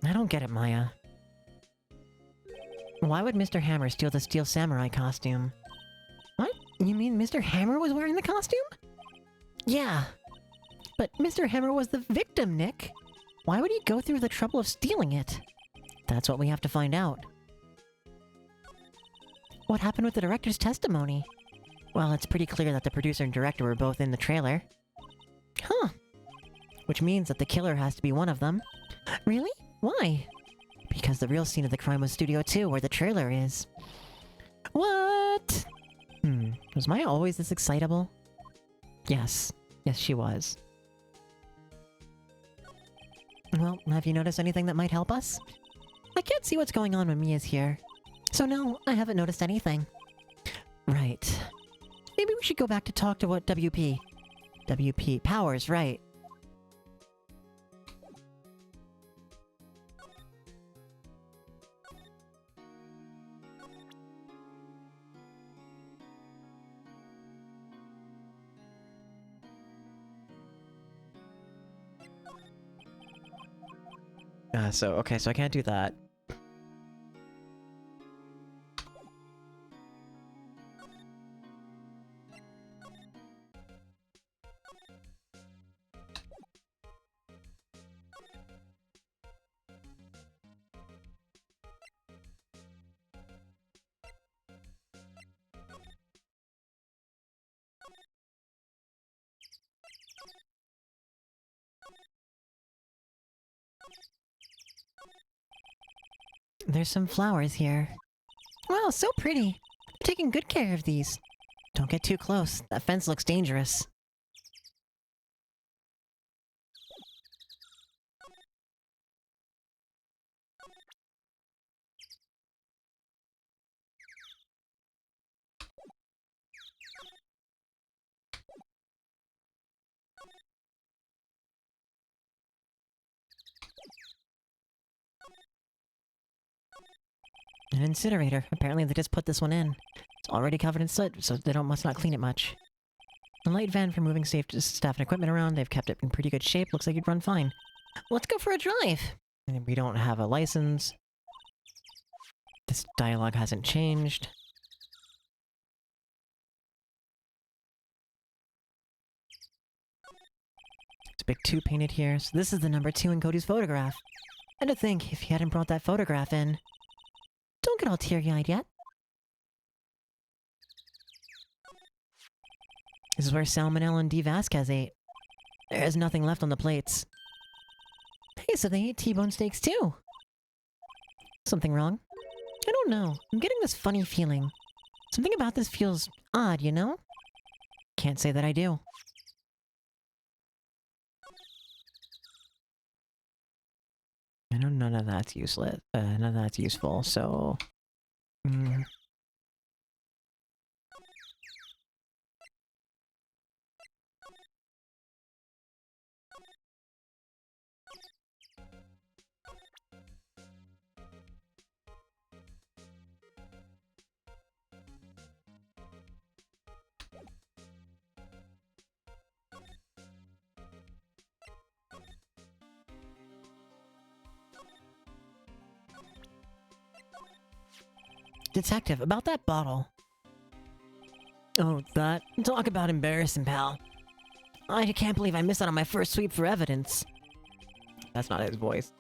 I don't get it, Maya. Why would Mr. Hammer steal the Steel Samurai costume? What? You mean Mr. Hammer was wearing the costume? Yeah. But Mr. Hammer was the victim, Nick. Why would he go through the trouble of stealing it? That's what we have to find out. What happened with the director's testimony? Well, it's pretty clear that the producer and director were both in the trailer. Huh. Which means that the killer has to be one of them. Really? Why? Because the real scene of the crime was Studio 2, where the trailer is. What? Was Maya always this excitable? Yes. Yes, she was. Well, have you noticed anything that might help us? I can't see what's going on when Mia's here. So no, I haven't noticed anything. Right. Maybe we should go back to talk to what WP... WP Powers, right. So I can't do that. There's some flowers here. Wow, so pretty. I'm taking good care of these. Don't get too close. That fence looks dangerous. An incinerator. Apparently they just put this one in. It's already covered in soot, so they must not clean it much. A light van for moving safe staff and equipment around. They've kept it in pretty good shape. Looks like it'd run fine. Let's go for a drive. And we don't have a license. This dialogue hasn't changed. It's a big 2 painted here. So this is the number 2 in Cody's photograph. And to think, if he hadn't brought that photograph in... Don't get all teary-eyed yet. This is where Salmonella and D. Vasquez ate. There's nothing left on the plates. Hey, so they ate T-bone steaks too. Something wrong? I don't know. I'm getting this funny feeling. Something about this feels odd, you know? Can't say that I do. I know none of that's useless. None of that's useful, so... Detective, about that bottle. Oh, that? Talk about embarrassing, pal. I can't believe I missed out on my first sweep for evidence. That's not his voice.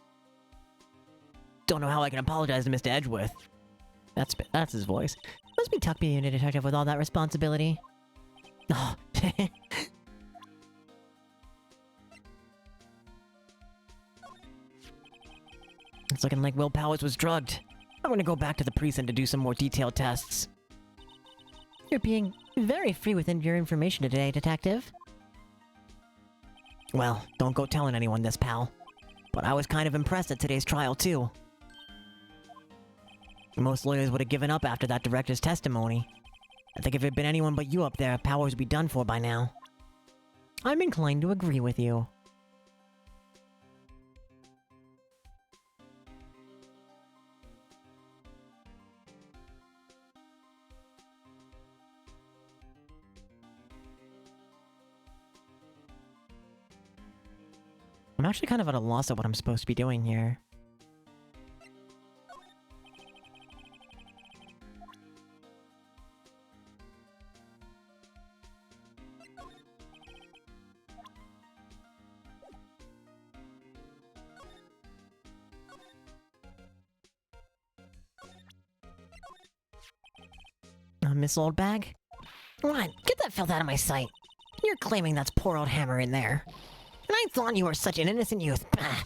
Don't know how I can apologize to Mr. Edgeworth. That's his voice. Must be tough being a detective with all that responsibility. Oh. It's looking like Will Powers was drugged. I'm gonna go back to the precinct to do some more detailed tests. You're being very free within your information today, Detective. Well, don't go telling anyone this, pal. But I was kind of impressed at today's trial, too. Most lawyers would have given up after that director's testimony. I think if it had been anyone but you up there, Powers would be done for by now. I'm inclined to agree with you. I'm actually kind of at a loss at what I'm supposed to be doing here. Miss Oldbag? What? Get that filth out of my sight. You're claiming that's poor old Hammer in there. And I thought you were such an innocent youth. Bah.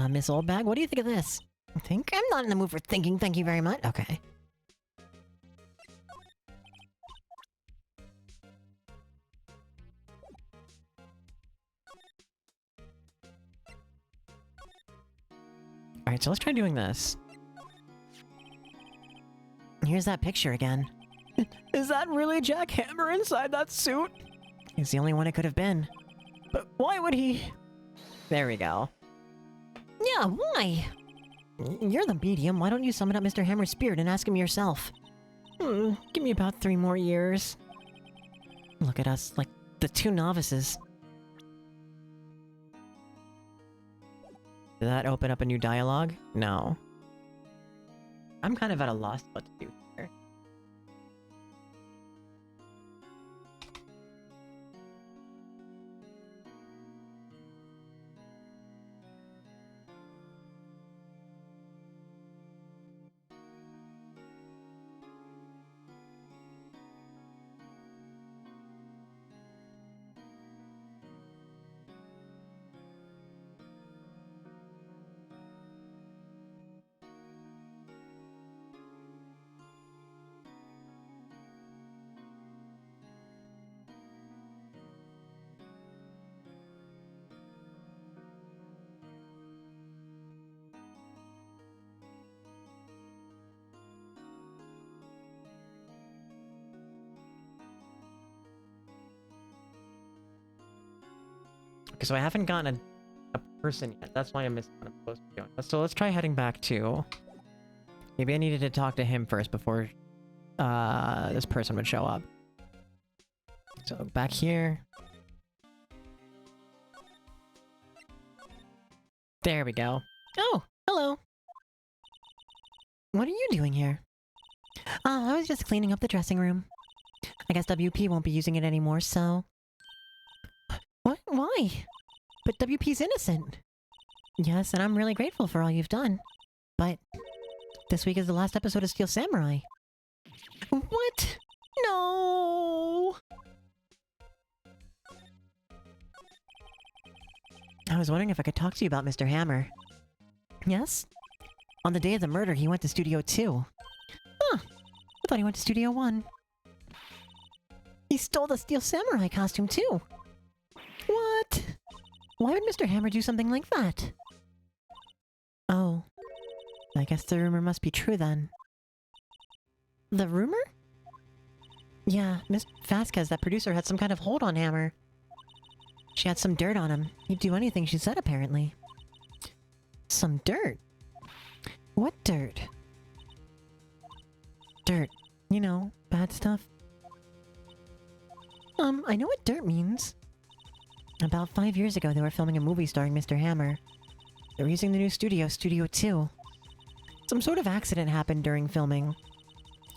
Miss Oldbag, what do you think of this? Think? I'm not in the mood for thinking, thank you very much. Okay. Alright, so let's try doing this. Here's that picture again. Is that really Jack Hammer inside that suit? He's the only one it could have been. But why would he... There we go. Yeah, why? You're the medium. Why don't you summon up Mr. Hammer's spirit and ask him yourself? Give me about 3 more years. Look at us, like the 2 novices. Did that open up a new dialogue? No. I'm kind of at a loss what to do here. Okay, so I haven't gotten a person yet. That's why I missed what I'm supposed to be doing. So let's try heading back to... Maybe I needed to talk to him first before this person would show up. So back here. There we go. Oh, hello. What are you doing here? I was just cleaning up the dressing room. I guess WP won't be using it anymore, so... What? Why? But WP's innocent. Yes, and I'm really grateful for all you've done. But... this week is the last episode of Steel Samurai. What? No! I was wondering if I could talk to you about Mr. Hammer. Yes? On the day of the murder, he went to Studio 2. Huh. I thought he went to Studio 1. He stole the Steel Samurai costume, too. What? Why would Mr. Hammer do something like that? Oh. I guess the rumor must be true, then. The rumor? Yeah, Miss Vasquez, that producer, had some kind of hold on Hammer. She had some dirt on him. He'd do anything she said, apparently. Some dirt? What dirt? Dirt. You know, bad stuff. I know what dirt means. About 5 years ago, they were filming a movie starring Mr. Hammer. They were using the new studio, Studio 2. Some sort of accident happened during filming.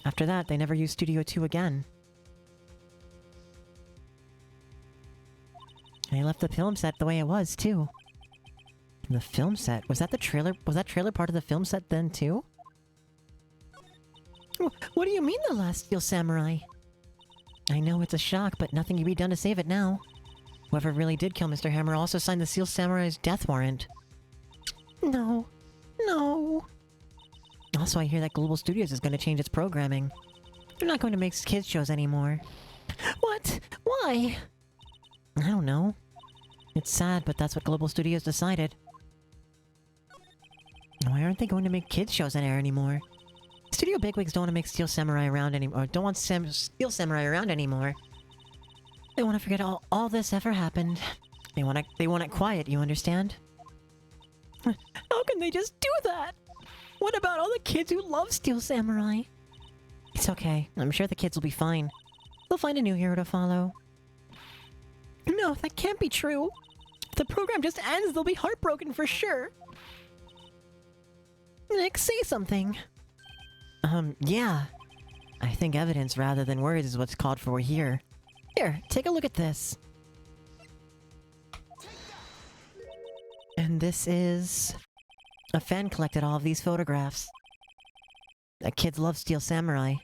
After that, they never used Studio 2 again. They left the film set the way it was, too. The film set? Was that the trailer? Was that trailer part of the film set then, too? What do you mean, the last Steel Samurai? I know it's a shock, but nothing can be done to save it now. Whoever really did kill Mr. Hammer also signed the Steel Samurai's death warrant. No. No. Also, I hear that Global Studios is going to change its programming. They're not going to make kids shows anymore. What? Why? I don't know. It's sad, but that's what Global Studios decided. Why aren't they going to make kids shows on air anymore? Studio bigwigs don't want to make Steel Samurai around anymore. Don't want Steel Samurai around anymore. They want to forget all this ever happened. They want it quiet, you understand? How can they just do that? What about all the kids who love Steel Samurai? It's okay. I'm sure the kids will be fine. They'll find a new hero to follow. No, that can't be true. If the program just ends, they'll be heartbroken for sure. Nick, say something. Yeah. I think evidence rather than words is what's called for here. Here, take a look at this. And this is... a fan collected all of these photographs. The kids love Steel Samurai.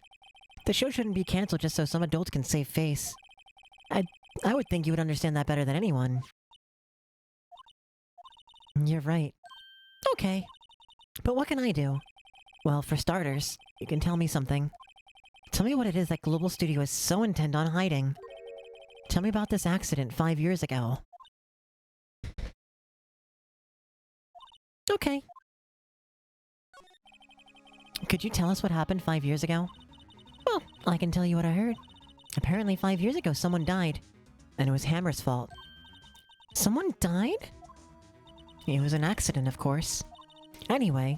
The show shouldn't be cancelled just so some adults can save face. I would think you would understand that better than anyone. You're right. Okay. But what can I do? Well, for starters, you can tell me something. Tell me what it is that Global Studio is so intent on hiding. Tell me about this accident 5 years ago. Okay. Could you tell us what happened 5 years ago? Well, I can tell you what I heard. Apparently 5 years ago someone died. And it was Hammer's fault. Someone died? It was an accident, of course. Anyway,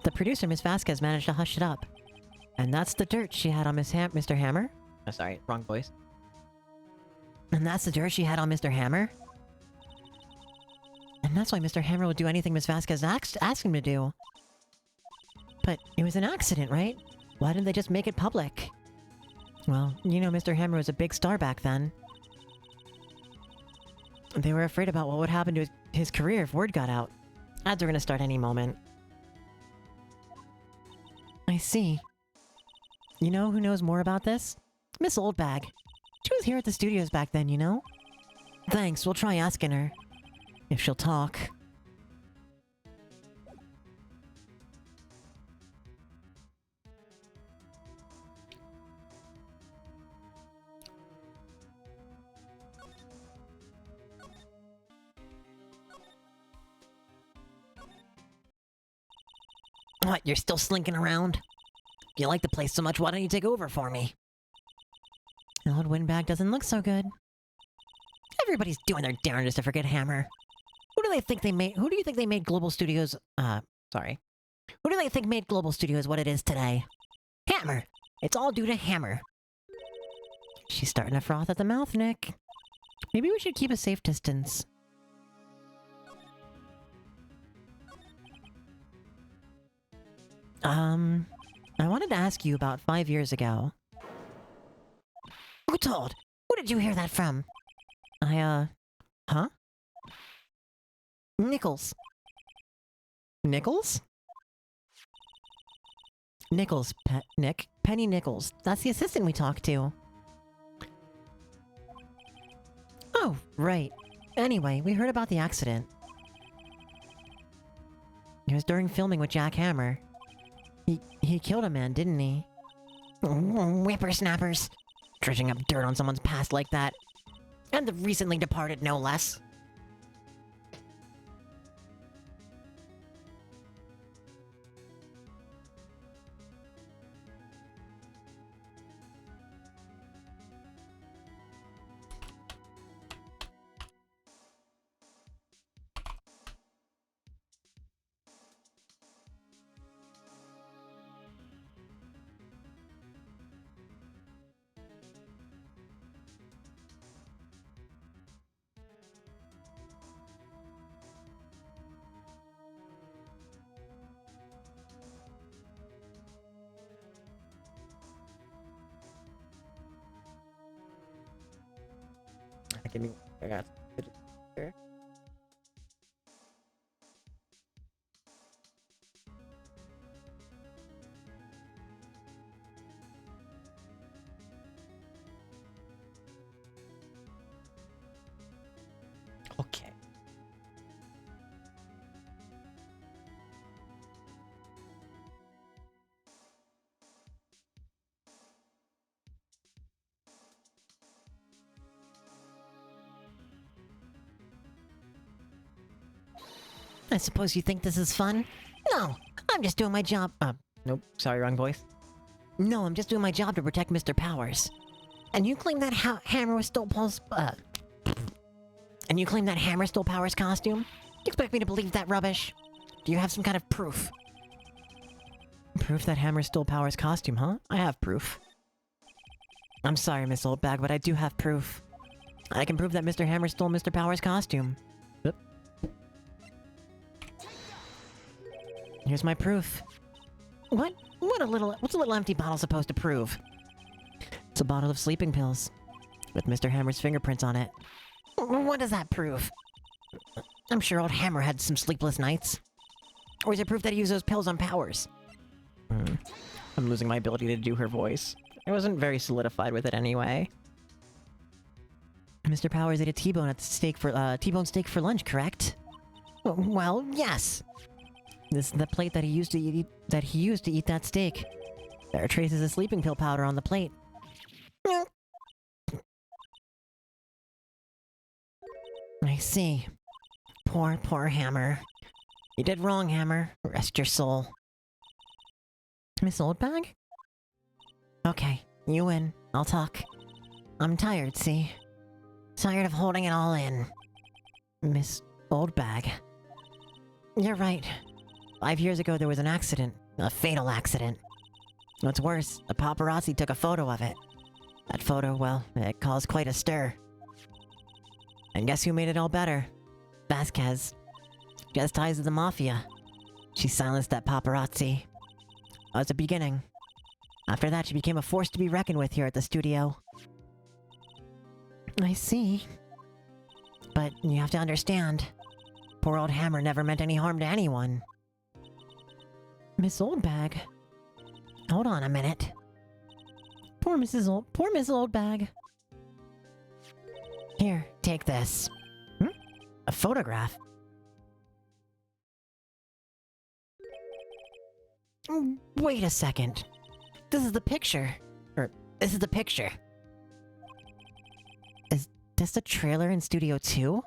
the producer, Miss Vasquez, managed to hush it up. And that's the dirt she had on Mr. Hammer? Oh, sorry, wrong voice. And that's the dirt she had on Mr. Hammer? And that's why Mr. Hammer would do anything Miss Vasquez asked him to do. But it was an accident, right? Why didn't they just make it public? Well, you know Mr. Hammer was a big star back then. They were afraid about what would happen to his career if word got out. Ads are gonna start any moment. I see. You know who knows more about this? Miss Oldbag. She was here at the studios back then, you know? Thanks, we'll try asking her. If she'll talk. What, you're still slinking around? If you like the place so much, why don't you take over for me? The old windbag doesn't look so good. Everybody's doing their darndest to forget Hammer. Who do you think they made Global Studios, sorry. Who do they think made Global Studios what it is today? Hammer! It's all due to Hammer. She's starting to froth at the mouth, Nick. Maybe we should keep a safe distance. I wanted to ask you about 5 years ago. Who told? Who did you hear that from? Huh? Nichols. Nichols? Nichols, Nick. Penny Nichols. That's the assistant we talked to. Oh, right. Anyway, we heard about the accident. It was during filming with Jack Hammer. He killed a man, didn't he? Whippersnappers. Dredging up dirt on someone's past like that. And the recently departed, no less. I got there. Okay. I suppose you think this is fun? No, I'm just doing my job. Nope, sorry, wrong voice. No, I'm just doing my job to protect Mr. Powers. And you claim that Hammer stole Paul's, And you claim that Hammer stole Powers' costume? You expect me to believe that rubbish? Do you have some kind of proof? Proof that Hammer stole Powers' costume, huh? I have proof. I'm sorry, Miss Oldbag, but I do have proof. I can prove that Mr. Hammer stole Mr. Powers' costume. Here's my proof. What's a little empty bottle supposed to prove? It's a bottle of sleeping pills. With Mr. Hammer's fingerprints on it. What does that prove? I'm sure old Hammer had some sleepless nights. Or is it proof that he used those pills on Powers? I'm losing my ability to do her voice. I wasn't very solidified with it anyway. Mr. Powers ate a T-bone T-bone steak for lunch, correct? Well, yes. This is the plate that he used to eat that steak. There are traces of sleeping pill powder on the plate. I see. Poor Hammer. You did wrong, Hammer. Rest your soul. Miss Oldbag? Okay, you win. I'll talk. I'm tired, see? Tired of holding it all in. Miss Oldbag. You're right. 5 years ago, there was an accident. A fatal accident. What's worse, a paparazzi took a photo of it. That photo, well, it caused quite a stir. And guess who made it all better? Vasquez. She has ties to the Mafia. She silenced that paparazzi. That was the beginning. After that, she became a force to be reckoned with here at the studio. I see. But you have to understand. Poor old Hammer never meant any harm to anyone. Miss Oldbag. Hold on a minute. Poor Miss Oldbag. Here, take this. A photograph? Wait a second. This is the picture. This is the picture. Is this the trailer in Studio 2?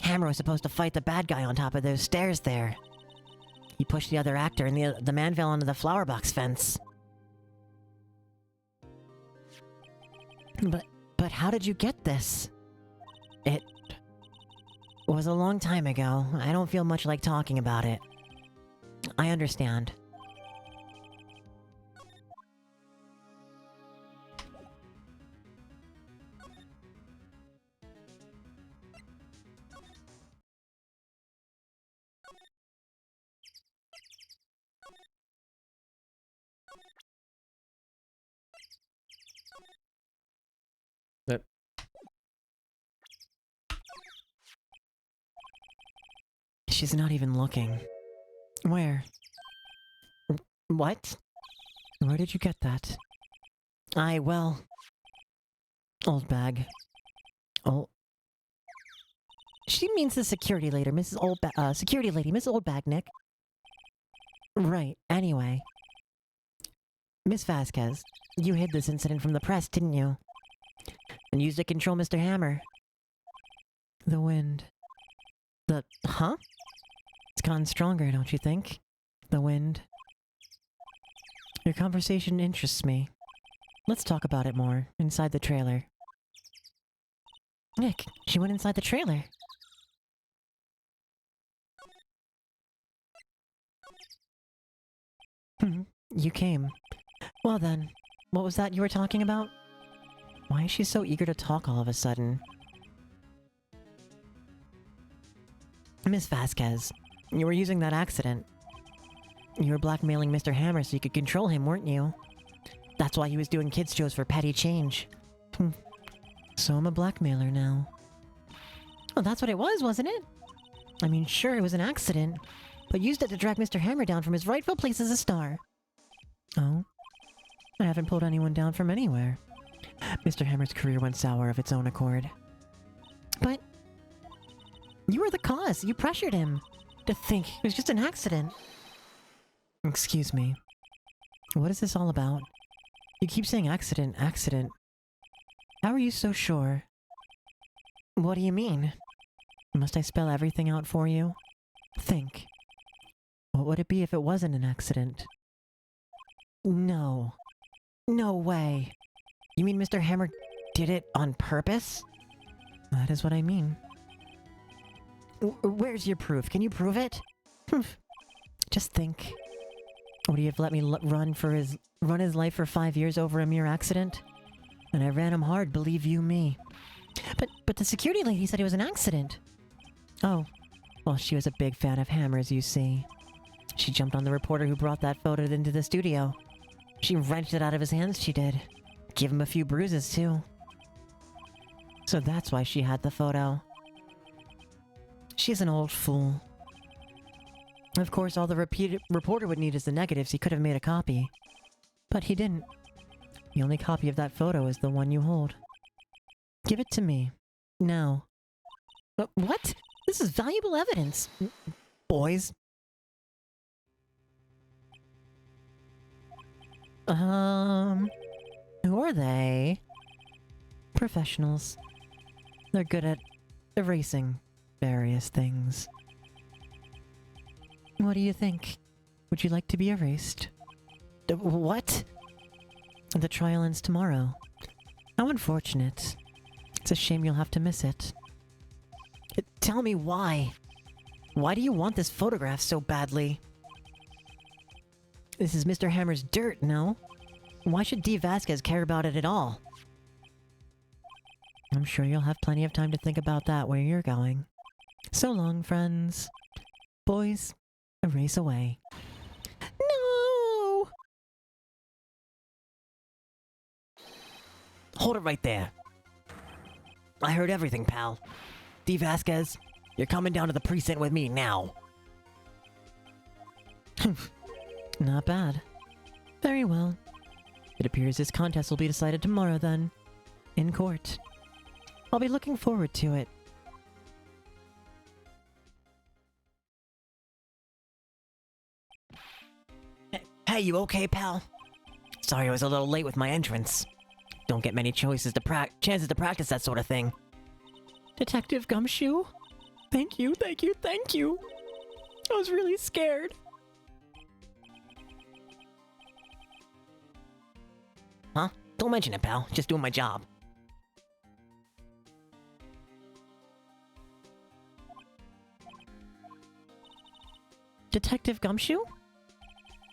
Hammer was supposed to fight the bad guy on top of those stairs there. He pushed the other actor and the man fell onto the flower box fence. But how did you get this? It was a long time ago. I don't feel much like talking about it. I understand. She's not even looking. Where? What? Where did you get that? Well... Old bag. Oh... She means the security lady, Mrs. Security lady, Mrs. Oldbagnick. Right, anyway. Miss Vasquez, you hid this incident from the press, didn't you? And used to control Mr. Hammer. The wind. Huh? It's gotten stronger, don't you think? The wind. Your conversation interests me. Let's talk about it more, inside the trailer. Nick, she went inside the trailer. You came. Well then, what was that you were talking about? Why is she so eager to talk all of a sudden? Miss Vasquez, you were using that accident. You were blackmailing Mr. Hammer so you could control him, weren't you? That's why he was doing kids' shows for petty change. So I'm a blackmailer now. Well, that's what it was, wasn't it? I mean, sure, it was an accident, but used it to drag Mr. Hammer down from his rightful place as a star. Oh? I haven't pulled anyone down from anywhere. Mr. Hammer's career went sour of its own accord. But... you were the cause. You pressured him. To think it was just an accident. Excuse me. What is this all about? You keep saying accident, accident. How are you so sure? What do you mean? Must I spell everything out for you? Think. What would it be if it wasn't an accident? No. No way. You mean Mr. Hammer did it on purpose? That is what I mean. Where's your proof? Can you prove it? Just think. Would he have let me run his life for 5 years over a mere accident? And I ran him hard, believe you me. But the security lady said it was an accident. Oh. Well, she was a big fan of Hammers, you see. She jumped on the reporter who brought that photo into the studio. She wrenched it out of his hands, she did. Give him a few bruises, too. So that's why she had the photo. She's an old fool. Of course, all the reporter would need is the negatives. He could have made a copy. But he didn't. The only copy of that photo is the one you hold. Give it to me. Now. What? This is valuable evidence. Boys. Who are they? Professionals. They're good at erasing various things. What do you think? Would you like to be erased? What? The trial ends tomorrow. How unfortunate. It's a shame you'll have to miss it. Tell me why. Why do you want this photograph so badly? This is Mr. Hammer's dirt, no? Why should D. Vasquez care about it at all? I'm sure you'll have plenty of time to think about that where you're going. So long, friends. Boys, erase away. No! Hold it right there. I heard everything, pal. D. Vasquez, you're coming down to the precinct with me now. Not bad. Very well. It appears this contest will be decided tomorrow then. In court. I'll be looking forward to it. Hey, you okay, pal? Sorry I was a little late with my entrance. Don't get many chances to practice that sort of thing. Detective Gumshoe? Thank you, thank you, thank you! I was really scared. Huh? Don't mention it, pal. Just doing my job. Detective Gumshoe?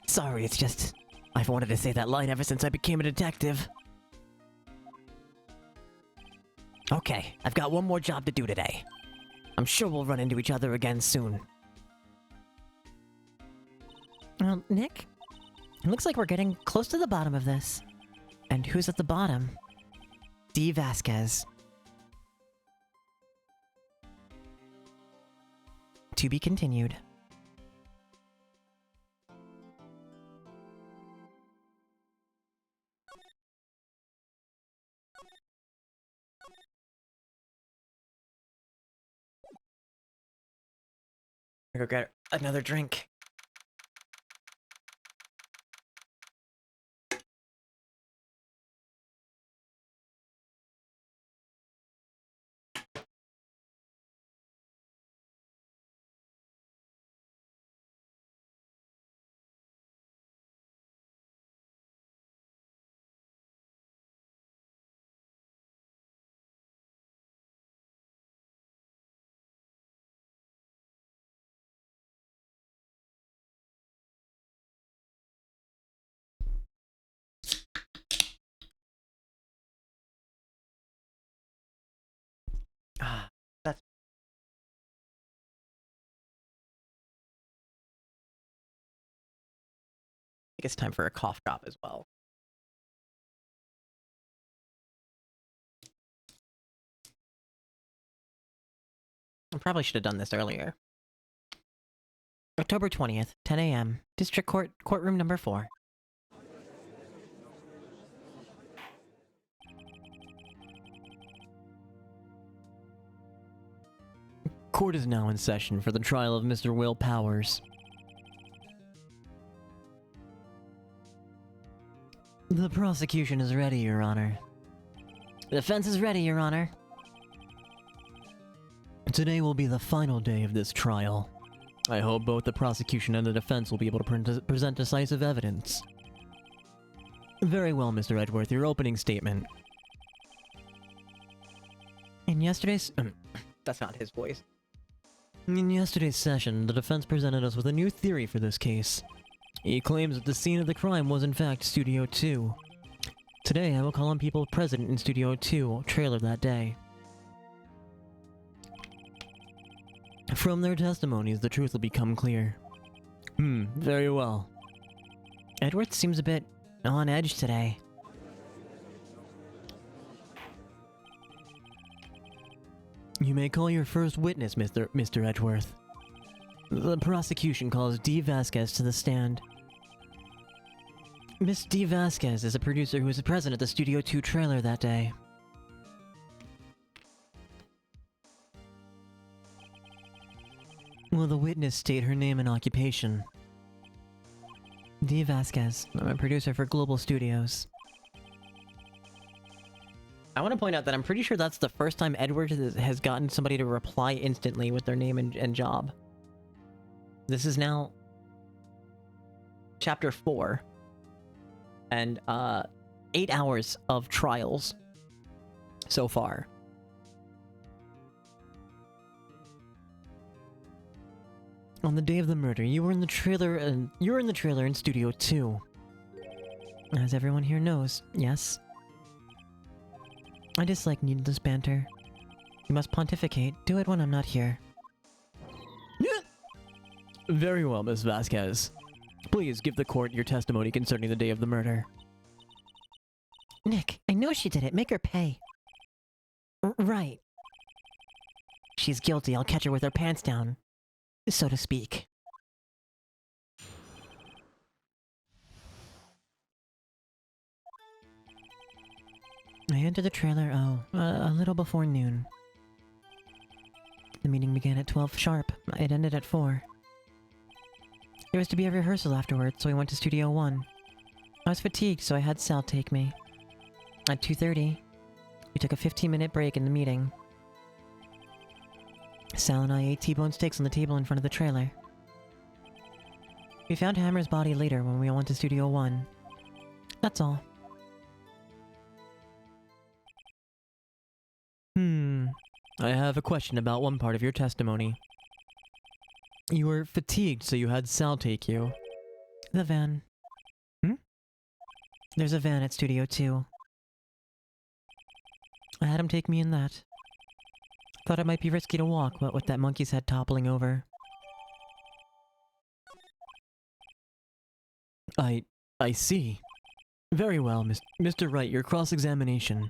Sorry, it's just... I've wanted to say that line ever since I became a detective. Okay, I've got one more job to do today. I'm sure we'll run into each other again soon. Well, Nick, it looks like we're getting close to the bottom of this. And who's at the bottom? D. Vasquez. To be continued. Go get another drink. Ah, that's... I think it's time for a cough drop as well. I probably should have done this earlier. October 20th, 10 a.m. District Court, courtroom number 4. Court is now in session for the trial of Mr. Will Powers. The prosecution is ready, Your Honor. The defense is ready, Your Honor. Today will be the final day of this trial. I hope both the prosecution and the defense will be able to present decisive evidence. Very well, Mr. Edgeworth, your opening statement. In yesterday's... that's not his voice. In yesterday's session, the defense presented us with a new theory for this case. He claims that the scene of the crime was in fact Studio 2. Today, I will call on people present in Studio 2, trailer that day. From their testimonies, the truth will become clear. Very well. Edward seems a bit on edge today. You may call your first witness, Mr. Edgeworth. The prosecution calls D. Vasquez to the stand. Miss D. Vasquez is a producer who was present at the Studio 2 trailer that day. Will the witness state her name and occupation? D. Vasquez. I'm a producer for Global Studios. I want to point out that I'm pretty sure that's the first time Edward has gotten somebody to reply instantly with their name and job. This is now Chapter 4. And, 8 hours of trials so far. On the day of the murder, you were in the trailer in Studio 2. As everyone here knows, yes. I dislike needless banter. You must pontificate. Do it when I'm not here. Very well, Miss Vasquez. Please give the court your testimony concerning the day of the murder. Nick, I know she did it. Make her pay. Right. She's guilty. I'll catch her with her pants down, so to speak. I entered the trailer, a little before noon. The meeting began at 12 sharp. It ended at 4. There was to be a rehearsal afterwards, so we went to Studio 1. I was fatigued, so I had Sal take me. At 2:30, we took a 15-minute break in the meeting. Sal and I ate T-bone steaks on the table in front of the trailer. We found Hammer's body later when we went to Studio 1. That's all. I have a question about one part of your testimony. You were fatigued, so you had Sal take you. The van. Hmm? There's a van at Studio 2. I had him take me in that. Thought it might be risky to walk, what with that monkey's head toppling over. I see. Very well, Mr. Wright, your cross-examination.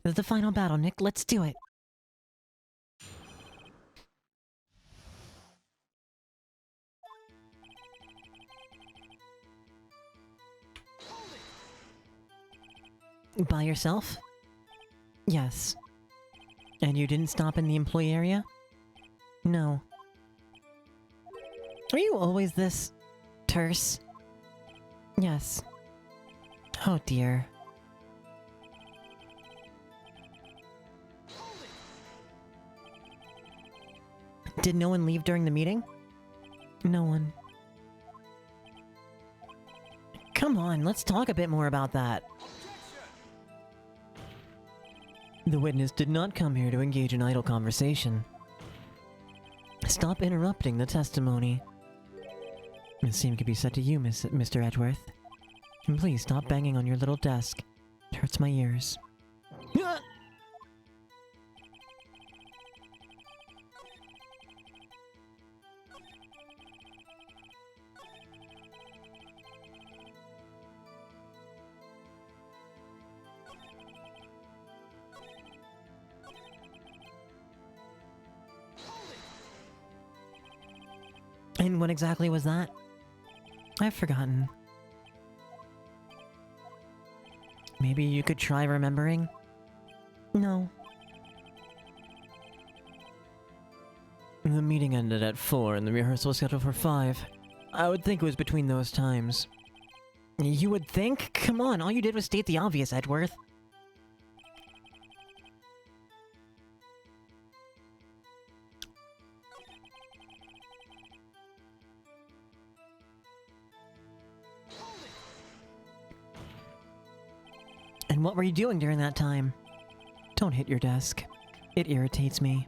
This is the final battle, Nick. Let's do it. By yourself? Yes. And you didn't stop in the employee area? No. Are you always this terse? Yes. Oh dear. Did no one leave during the meeting? No one. Come on, let's talk a bit more about that. The witness did not come here to engage in idle conversation. Stop interrupting the testimony. The same could be said to you, Mr. Edgeworth. And please stop banging on your little desk. It hurts my ears. And what exactly was that? I've forgotten. Maybe you could try remembering? No. The meeting ended at 4 and the rehearsal was scheduled for 5. I would think it was between those times. You would think? Come on, all you did was state the obvious, Edgeworth. And what were you doing during that time? Don't hit your desk. It irritates me.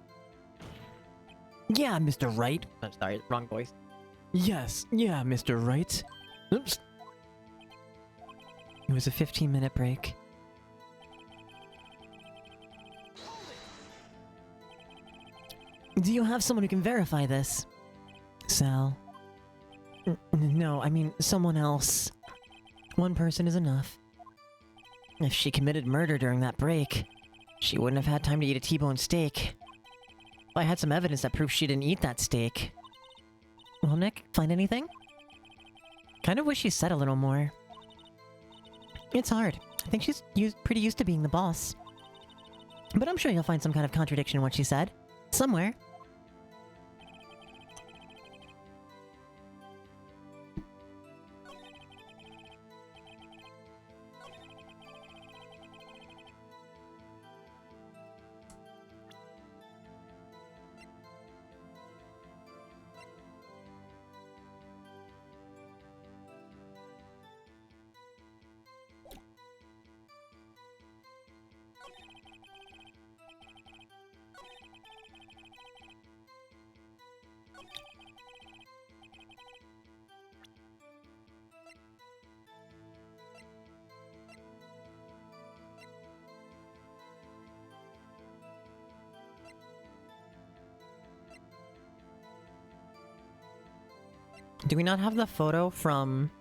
Yeah, Mr. Wright. I'm sorry, wrong voice. Yes, yeah, Mr. Wright. Oops. It was a 15-minute break. Do you have someone who can verify this? Sal. No, I mean someone else. One person is enough. If she committed murder during that break, she wouldn't have had time to eat a T-bone steak. I had some evidence that proves she didn't eat that steak. Well, Nick, find anything? Kind of wish she said a little more. It's hard. I think she's pretty used to being the boss. But I'm sure you'll find some kind of contradiction in what she said. Somewhere. Do we not have the photo from...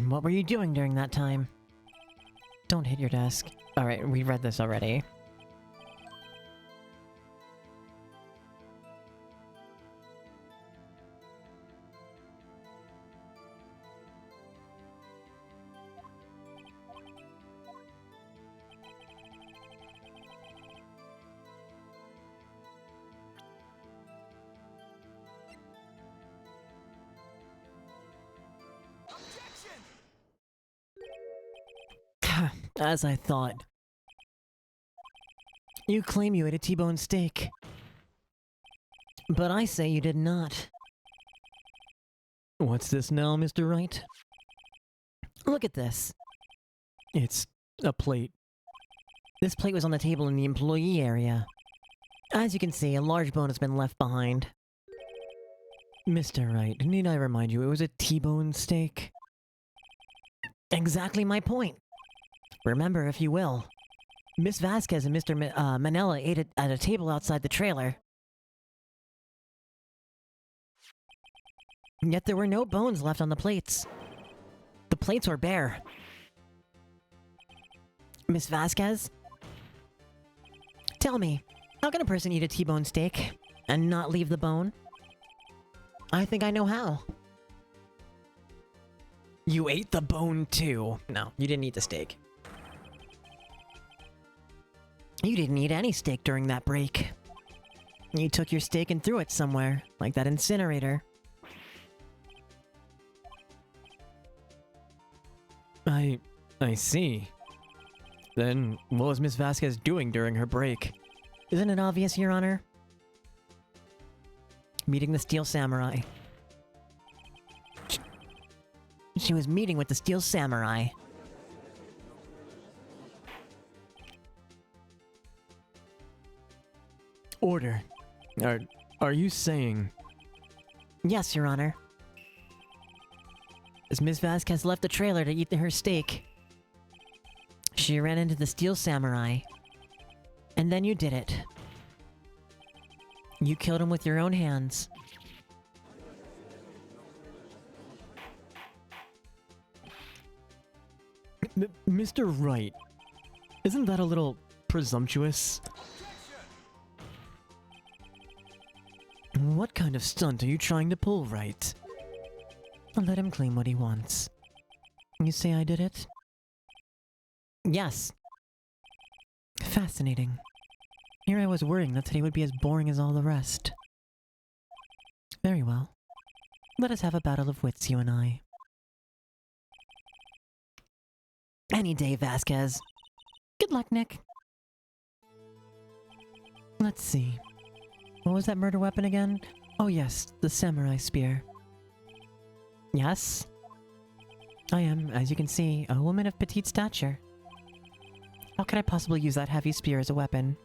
What were you doing during that time? Don't hit your desk. Alright, we read this already. As I thought. You claim you ate a T-bone steak. But I say you did not. What's this now, Mr. Wright? Look at this. It's a plate. This plate was on the table in the employee area. As you can see, a large bone has been left behind. Mr. Wright, need I remind you, it was a T-bone steak? Exactly my point. Remember, if you will, Miss Vasquez and Mr. Manella ate it at a table outside the trailer. Yet there were no bones left on the plates. The plates were bare. Miss Vasquez? Tell me, how can a person eat a T-bone steak and not leave the bone? I think I know how. You ate the bone too. No, you didn't eat the steak. You didn't eat any steak during that break. You took your steak and threw it somewhere, like that incinerator. I see. Then, what was Miss Vasquez doing during her break? Isn't it obvious, Your Honor? Meeting the Steel Samurai. She was meeting with the Steel Samurai. Order. Are you saying... Yes, Your Honor. As Ms. Vasquez left the trailer to eat her steak, she ran into the Steel Samurai. And then you did it. You killed him with your own hands. Mr. Wright, isn't that a little presumptuous? What kind of stunt are you trying to pull, Wright? I'll let him claim what he wants. You say I did it? Yes. Fascinating. Here I was worrying that today would be as boring as all the rest. Very well. Let us have a battle of wits, you and I. Any day, Vasquez. Good luck, Nick. Let's see. What was that murder weapon again? Oh yes, the samurai spear. Yes? I am, as you can see, a woman of petite stature. How could I possibly use that heavy spear as a weapon?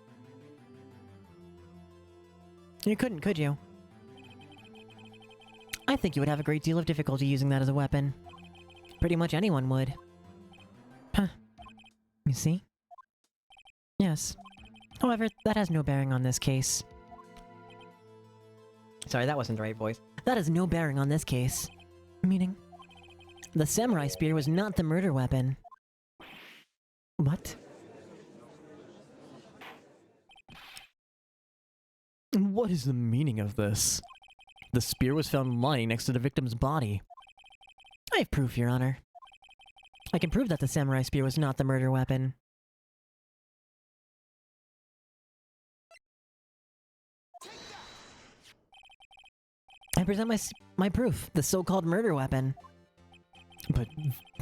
You couldn't, could you? I think you would have a great deal of difficulty using that as a weapon. Pretty much anyone would. Huh. You see? Yes. However, that has no bearing on this case. Sorry, that wasn't the right voice. That has no bearing on this case. Meaning? The samurai spear was not the murder weapon. What? What is the meaning of this? The spear was found lying next to the victim's body. I have proof, Your Honor. I can prove that the samurai spear was not the murder weapon. I present my proof, the so-called murder weapon. But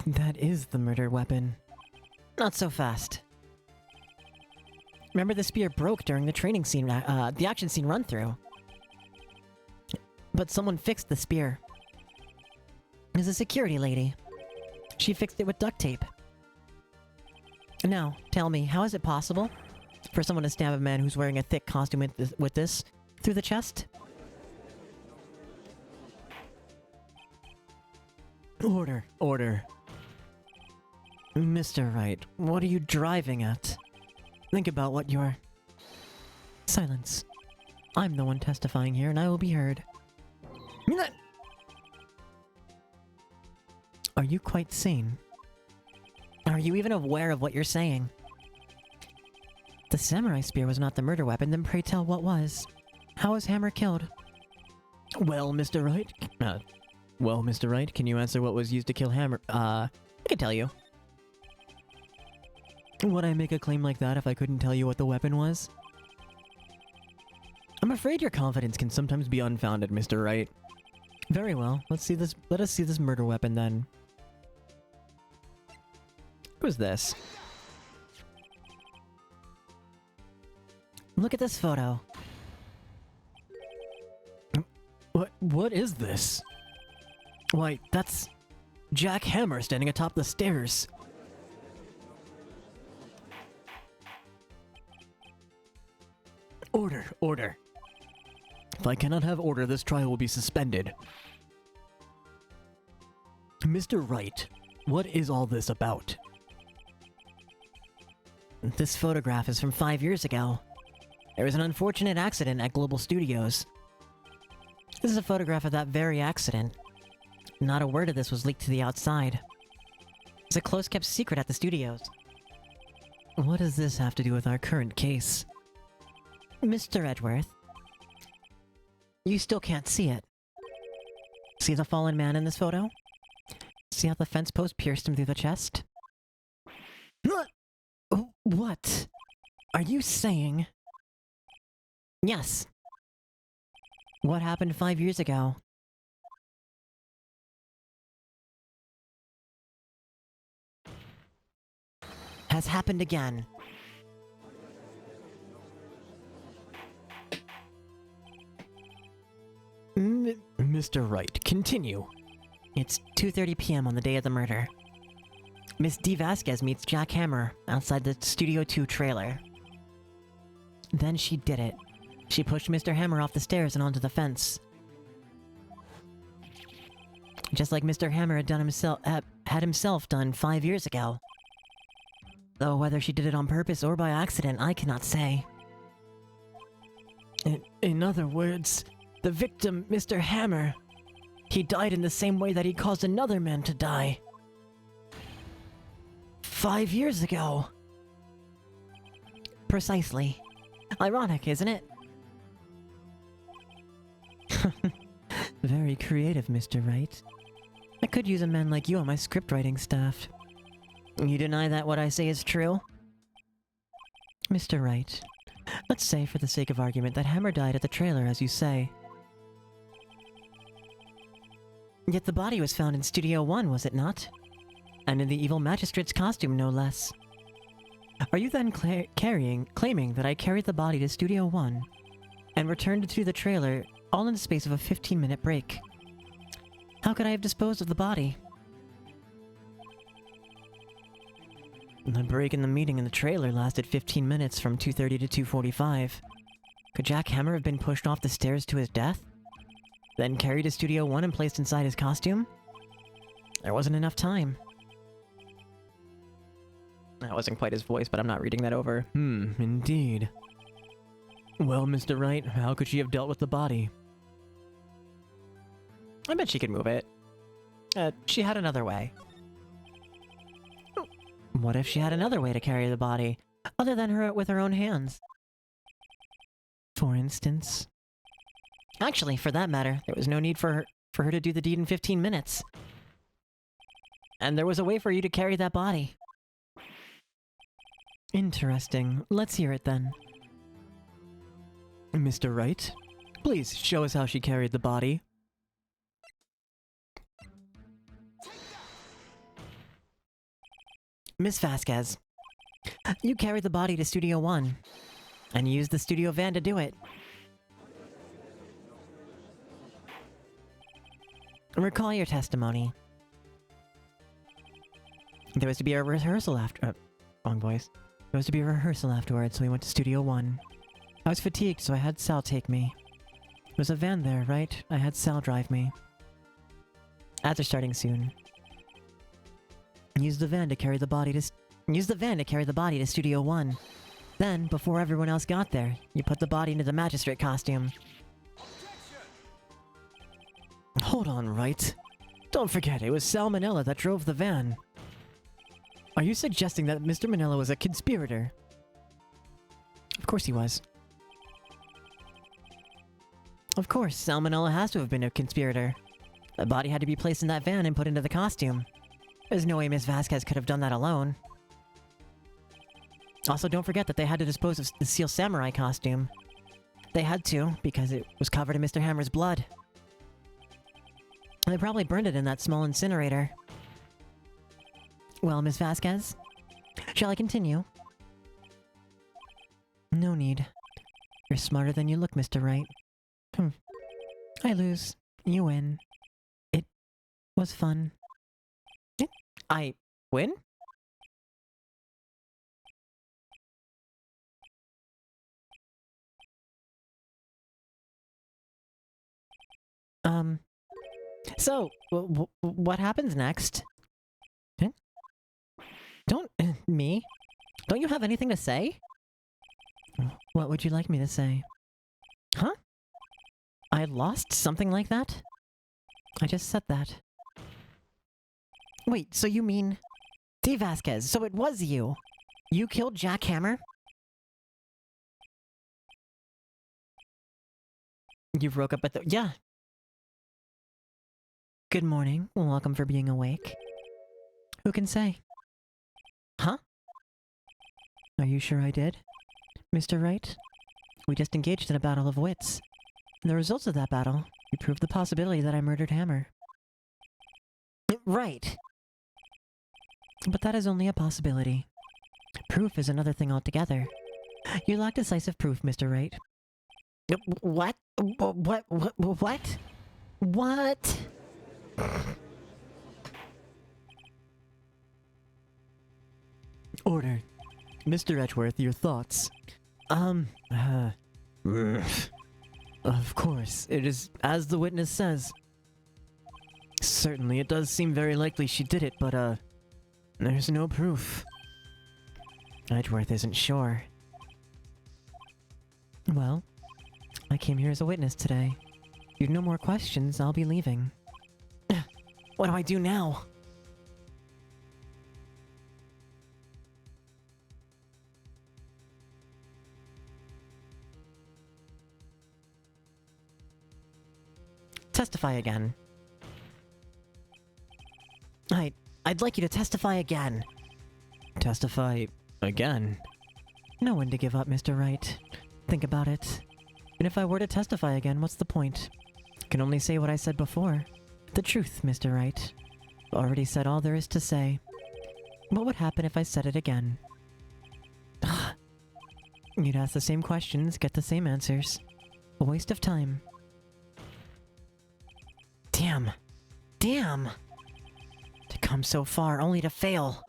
that is the murder weapon. Not so fast. Remember the spear broke during the training scene, the action scene run-through. But someone fixed the spear. It was a security lady. She fixed it with duct tape. Now, tell me, how is it possible for someone to stab a man who's wearing a thick costume with this through the chest? Order. Mr. Wright, what are you driving at? Think about what you're... Silence. I'm the one testifying here, and I will be heard. Are you quite sane? Are you even aware of what you're saying? The samurai spear was not the murder weapon, then pray tell what was. How was Hammer killed? Well, Mr. Wright, can you answer what was used to kill Hammer? I can tell you. Would I make a claim like that if I couldn't tell you what the weapon was? I'm afraid your confidence can sometimes be unfounded, Mr. Wright. Very well, let us see this murder weapon then. Who's this? Look at this photo. What is this? Why, that's Jack Hammer standing atop the stairs. Order. If I cannot have order, this trial will be suspended. Mr. Wright, what is all this about? This photograph is from 5 years ago. There was an unfortunate accident at Global Studios. This is a photograph of that very accident. Not a word of this was leaked to the outside. It's a close-kept secret at the studios. What does this have to do with our current case? Mr. Edgeworth, you still can't see it. See the fallen man in this photo? See how the fence post pierced him through the chest? What? Are you saying? Yes. What happened 5 years ago? Has happened again. Mr. Wright, continue. It's 2:30 p.m. on the day of the murder. Miss D. Vasquez meets Jack Hammer outside the Studio 2 trailer. Then she did it. She pushed Mr. Hammer off the stairs and onto the fence. Just like Mr. Hammer had himself done 5 years ago. Though whether she did it on purpose or by accident, I cannot say. In other words, the victim, Mr. Hammer, he died in the same way that he caused another man to die. 5 years ago. Precisely. Ironic, isn't it? Very creative, Mr. Wright. I could use a man like you on my script writing staff. You deny that what I say is true? Mr. Wright, let's say for the sake of argument that Hammer died at the trailer, as you say. Yet the body was found in Studio 1, was it not? And in the evil magistrate's costume, no less. Are you then claiming that I carried the body to Studio 1 and returned to the trailer all in the space of a 15-minute break? How could I have disposed of the body? The break in the meeting in the trailer lasted 15 minutes from 2:30 to 2:45. Could Jack Hammer have been pushed off the stairs to his death? Then carried to Studio 1 and placed inside his costume? There wasn't enough time. That wasn't quite his voice, but I'm not reading that over. Indeed. Well, Mr. Wright, how could she have dealt with the body? I bet she could move it. She had another way. What if she had another way to carry the body, other than with her own hands? For instance? Actually, for that matter, there was no need for her to do the deed in 15 minutes. And there was a way for you to carry that body. Interesting. Let's hear it then. Mr. Wright, please show us how she carried the body. Miss Vasquez, you carried the body to Studio 1, and used the studio van to do it. Recall your testimony. There was to be a rehearsal after... wrong voice. There was to be a rehearsal afterwards, so we went to Studio 1. I was fatigued, so I had Sal take me. There was a van there, right? I had Sal drive me. Ads are starting soon. Use the van to carry the body to Studio 1. Then, before everyone else got there, you put the body into the magistrate costume. Hold on, Wright. Don't forget, it was Sal Manella that drove the van. Are you suggesting that Mr. Manella was a conspirator? Of course he was. Of course, Sal Manella has to have been a conspirator. The body had to be placed in that van and put into the costume. There's no way Miss Vasquez could have done that alone. Also, don't forget that they had to dispose of the Seal Samurai costume. They had to, because it was covered in Mr. Hammer's blood. They probably burned it in that small incinerator. Well, Miss Vasquez, shall I continue? No need. You're smarter than you look, Mr. Wright. I lose. You win. It was fun. I win? So, what happens next? Huh? Don't... me? Don't you have anything to say? What would you like me to say? Huh? I lost something like that? I just said that. Wait, so you mean... Dave Vasquez, so it was you! You killed Jack Hammer? You broke up at the... Yeah. Good morning. Welcome for being awake. Who can say? Huh? Are you sure I did? Mr. Wright? We just engaged in a battle of wits. And the results of that battle, you proved the possibility that I murdered Hammer. Right. But that is only a possibility. Proof is another thing altogether. You lack decisive proof, Mr. Wright. What? What? What? Order. Mr. Edgeworth, your thoughts? Of course, it is as the witness says. Certainly, it does seem very likely she did it, but, there's no proof. Edgeworth isn't sure. Well, I came here as a witness today. If you've no more questions, I'll be leaving. What do I do now? Testify again. I'd like you to testify again. Testify again? Know when to give up, Mr. Wright. Think about it. And if I were to testify again, what's the point? I can only say what I said before. The truth, Mr. Wright. Already said all there is to say. What would happen if I said it again? You'd ask the same questions, get the same answers. A waste of time. Damn. Damn! To come so far only to fail.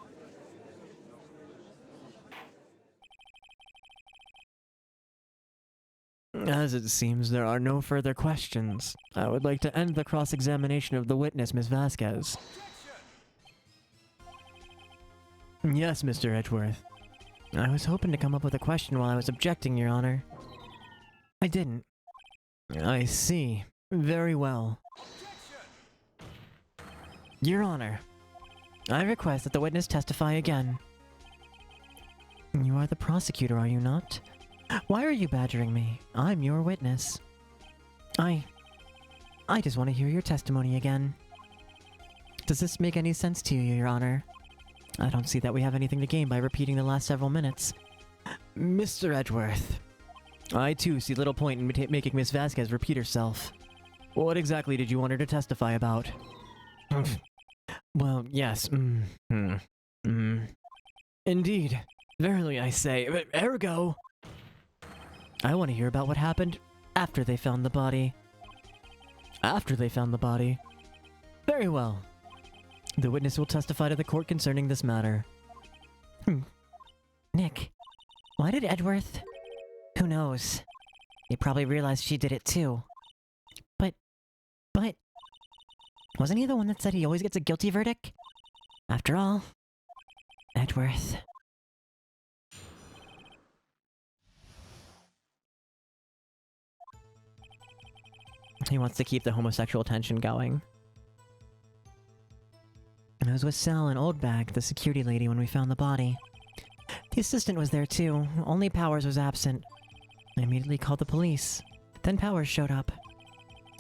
As it seems there are no further questions, I would like to end the cross-examination of the witness, Miss Vasquez. Yes, Mr. Edgeworth. I was hoping to come up with a question while I was objecting, Your Honor. I didn't. I see. Very well. Your Honor, I request that the witness testify again. You are the prosecutor, are you not? Why are you badgering me? I'm your witness. I just want to hear your testimony again. Does this make any sense to you, Your Honor? I don't see that we have anything to gain by repeating the last several minutes. Mr. Edgeworth, I too see little point in making Miss Vasquez repeat herself. What exactly did you want her to testify about? Well, yes. Indeed. Verily, I say. Ergo. I want to hear about what happened after they found the body. After they found the body? Very well. The witness will testify to the court concerning this matter. Nick, why did Edgeworth... Who knows? He probably realized she did it too. But... Wasn't he the one that said he always gets a guilty verdict? After all, Edgeworth... He wants to keep the homosexual tension going. I was with Sal and Oldbag, the security lady, when we found the body. The assistant was there too, only Powers was absent. I immediately called the police. Then Powers showed up.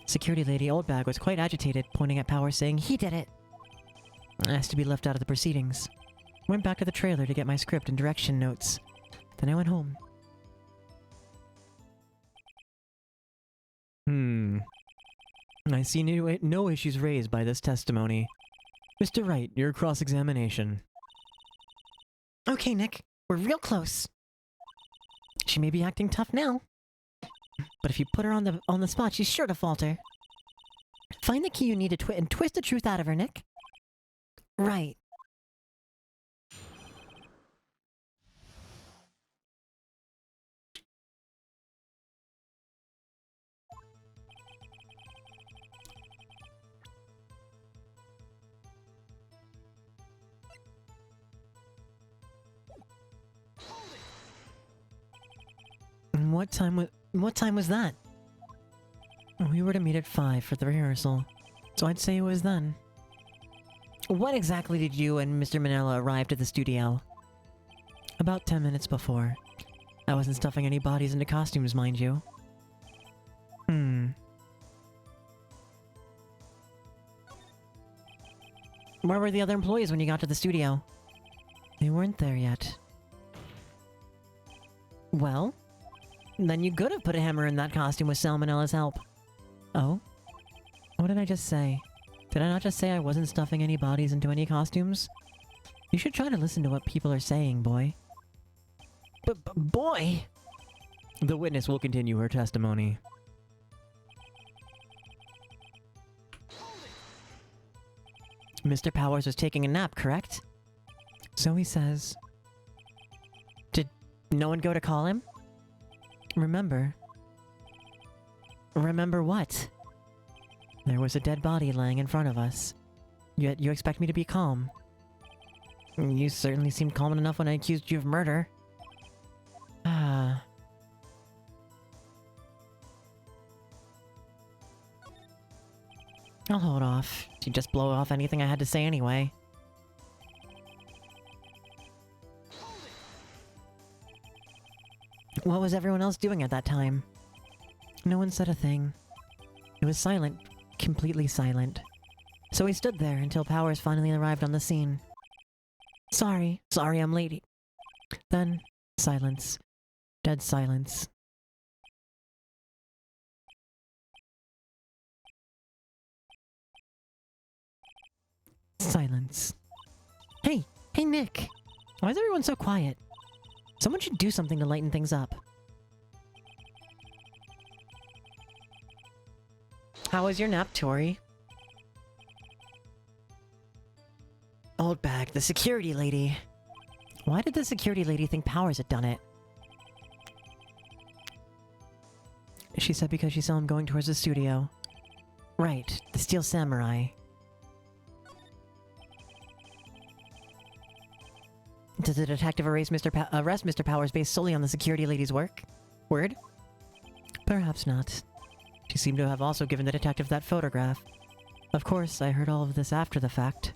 Security lady Oldbag was quite agitated, pointing at Powers saying he did it! I asked to be left out of the proceedings. Went back to the trailer to get my script and direction notes. Then I went home. I see no issues raised by this testimony. Mr. Wright, your cross-examination. Okay, Nick. We're real close. She may be acting tough now, But if you put her on the spot, she's sure to falter. Find the key you need to and twist the truth out of her, Nick. Right. And what time was that? We were to meet at 5 for the rehearsal, so I'd say it was then. When exactly did you and Mr. Manella arrive at the studio? About 10 minutes before. I wasn't stuffing any bodies into costumes, mind you. Where were the other employees when you got to the studio? They weren't there yet. Well, then you could have put a hammer in that costume with Salmonella's help. Oh? What did I just say? Did I not just say I wasn't stuffing any bodies into any costumes? You should try to listen to what people are saying, boy. Boy! The witness will continue her testimony. Mr. Powers was taking a nap, correct? So he says. Did no one go to call him? Remember. Remember what? There was a dead body lying in front of us. Yet you expect me to be calm. You certainly seemed calm enough when I accused you of murder. Ah. I'll hold off. She'd just blow off anything I had to say anyway. What was everyone else doing at that time? No one said a thing. It was silent. Completely silent. So we stood there until Powers finally arrived on the scene. Sorry I'm late. Then, silence. Dead silence. Silence. Hey Nick! Why is everyone so quiet? Someone should do something to lighten things up. How was your nap, Tori? Old bag, the security lady. Why did the security lady think Powers had done it? She said because she saw him going towards the studio. Right, the Steel Samurai. Did the detective arrest Mr. Powers based solely on the security lady's work? Word? Perhaps not. She seemed to have also given the detective that photograph. Of course, I heard all of this after the fact.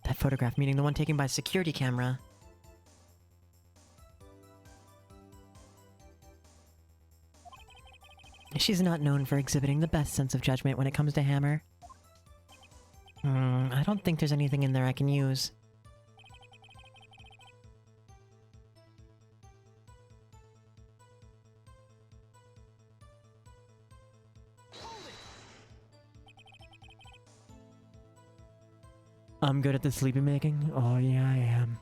That photograph meaning the one taken by a security camera. She's not known for exhibiting the best sense of judgment when it comes to Hammer. I don't think there's anything in there I can use. I'm good at the sleepy making? Oh yeah, I am.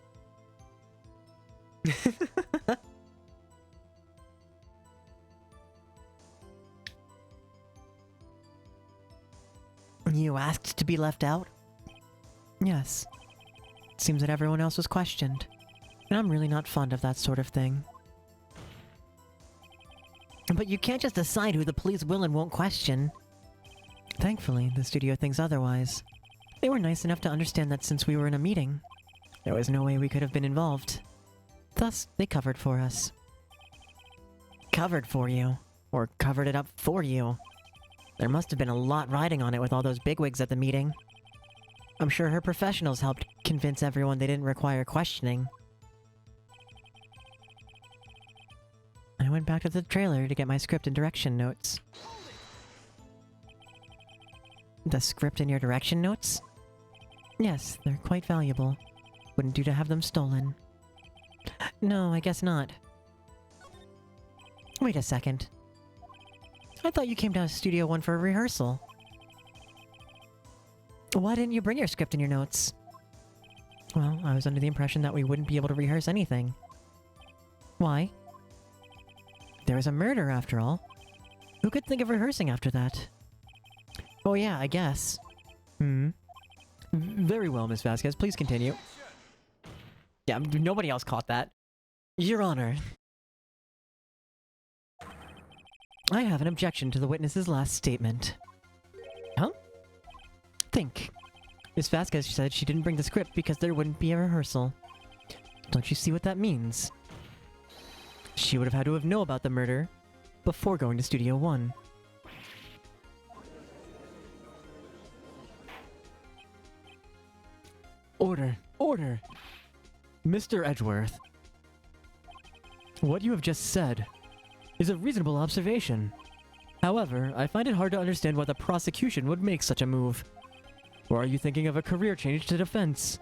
You asked to be left out? Yes. It seems that everyone else was questioned. And I'm really not fond of that sort of thing. But you can't just decide who the police will and won't question. Thankfully, the studio thinks otherwise. They were nice enough to understand that since we were in a meeting, there was no way we could have been involved. Thus, they covered for us. Covered for you? Or covered it up for you? There must have been a lot riding on it with all those bigwigs at the meeting. I'm sure her professionals helped convince everyone they didn't require questioning. I went back to the trailer to get my script and direction notes. The script and your direction notes? Yes, they're quite valuable. Wouldn't do to have them stolen. No, I guess not. Wait a second. I thought you came down to Studio 1 for a rehearsal. Why didn't you bring your script and your notes? Well, I was under the impression that we wouldn't be able to rehearse anything. Why? There was a murder after all. Who could think of rehearsing after that? Oh yeah, I guess. Very well, Miss Vasquez. Please continue. Yeah, nobody else caught that. Your Honor. I have an objection to the witness's last statement. Huh? Think. Miss Vasquez said she didn't bring the script because there wouldn't be a rehearsal. Don't you see what that means? She would have had to have known about the murder before going to Studio One. Order! Order! Mr. Edgeworth, what you have just said is a reasonable observation. However, I find it hard to understand why the prosecution would make such a move. Or are you thinking of a career change to defense?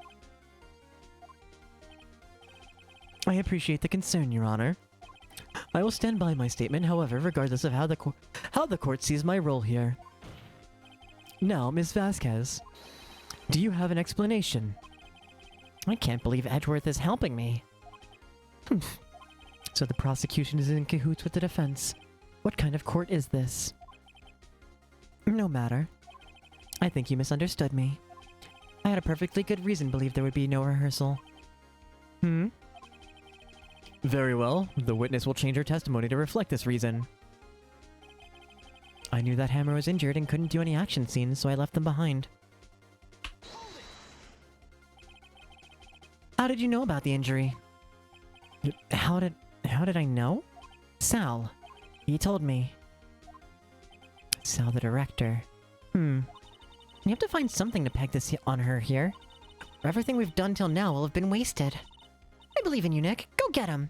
I appreciate the concern, Your Honor. I will stand by my statement, however, regardless of how the court sees my role here. Now, Ms. Vasquez, do you have an explanation? I can't believe Edgeworth is helping me. So the prosecution is in cahoots with the defense. What kind of court is this? No matter. I think you misunderstood me. I had a perfectly good reason to believe there would be no rehearsal. Very well. The witness will change her testimony to reflect this reason. I knew that Hammer was injured and couldn't do any action scenes, so I left them behind. How did you know about the injury? How did I know? Sal. He told me. Sal the director. You have to find something to peg this on her here. Or everything we've done till now will have been wasted. I believe in you, Nick. Go get him!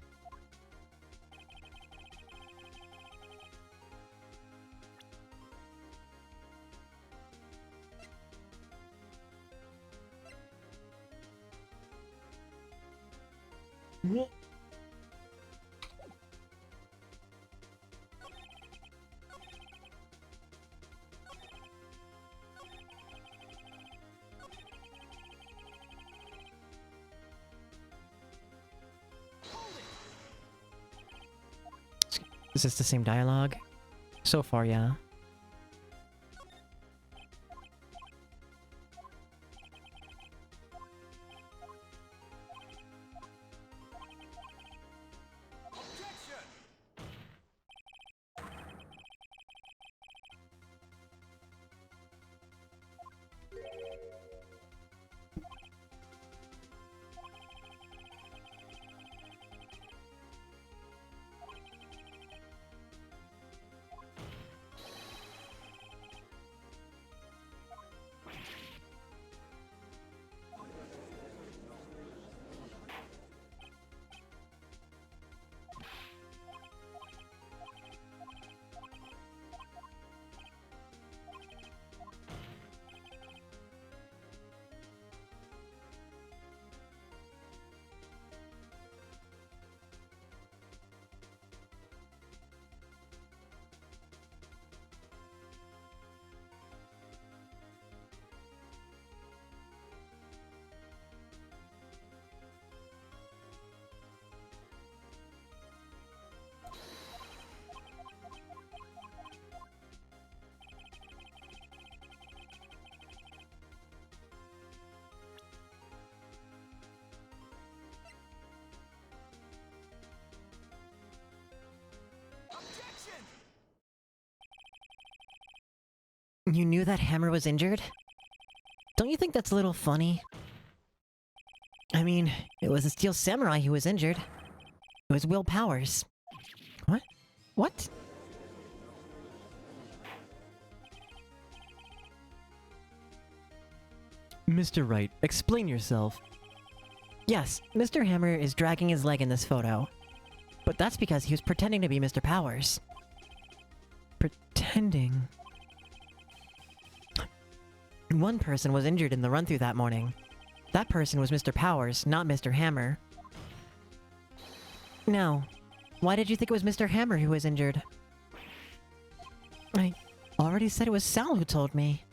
Is this the same dialogue? So far, yeah. You knew that Hammer was injured? Don't you think that's a little funny? I mean, it was the Steel Samurai who was injured. It was Will Powers. What? What? Mr. Wright, explain yourself. Yes, Mr. Hammer is dragging his leg in this photo. But that's because he was pretending to be Mr. Powers. Pretending? One person was injured in the run-through that morning. That person was Mr. Powers, not Mr. Hammer. Now, why did you think it was Mr. Hammer who was injured? I already said it was Sal who told me.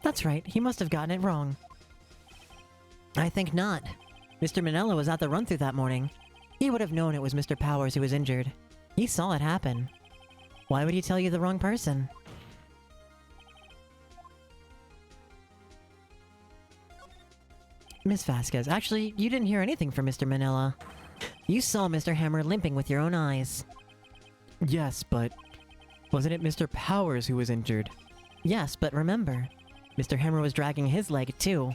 That's right, he must have gotten it wrong. I think not. Mr. Manella was at the run-through that morning. He would have known it was Mr. Powers who was injured. He saw it happen. Why would he tell you the wrong person? Miss Vasquez, actually, you didn't hear anything from Mr. Manila. You saw Mr. Hammer limping with your own eyes. Yes, but wasn't it Mr. Powers who was injured? Yes, but remember, Mr. Hammer was dragging his leg too.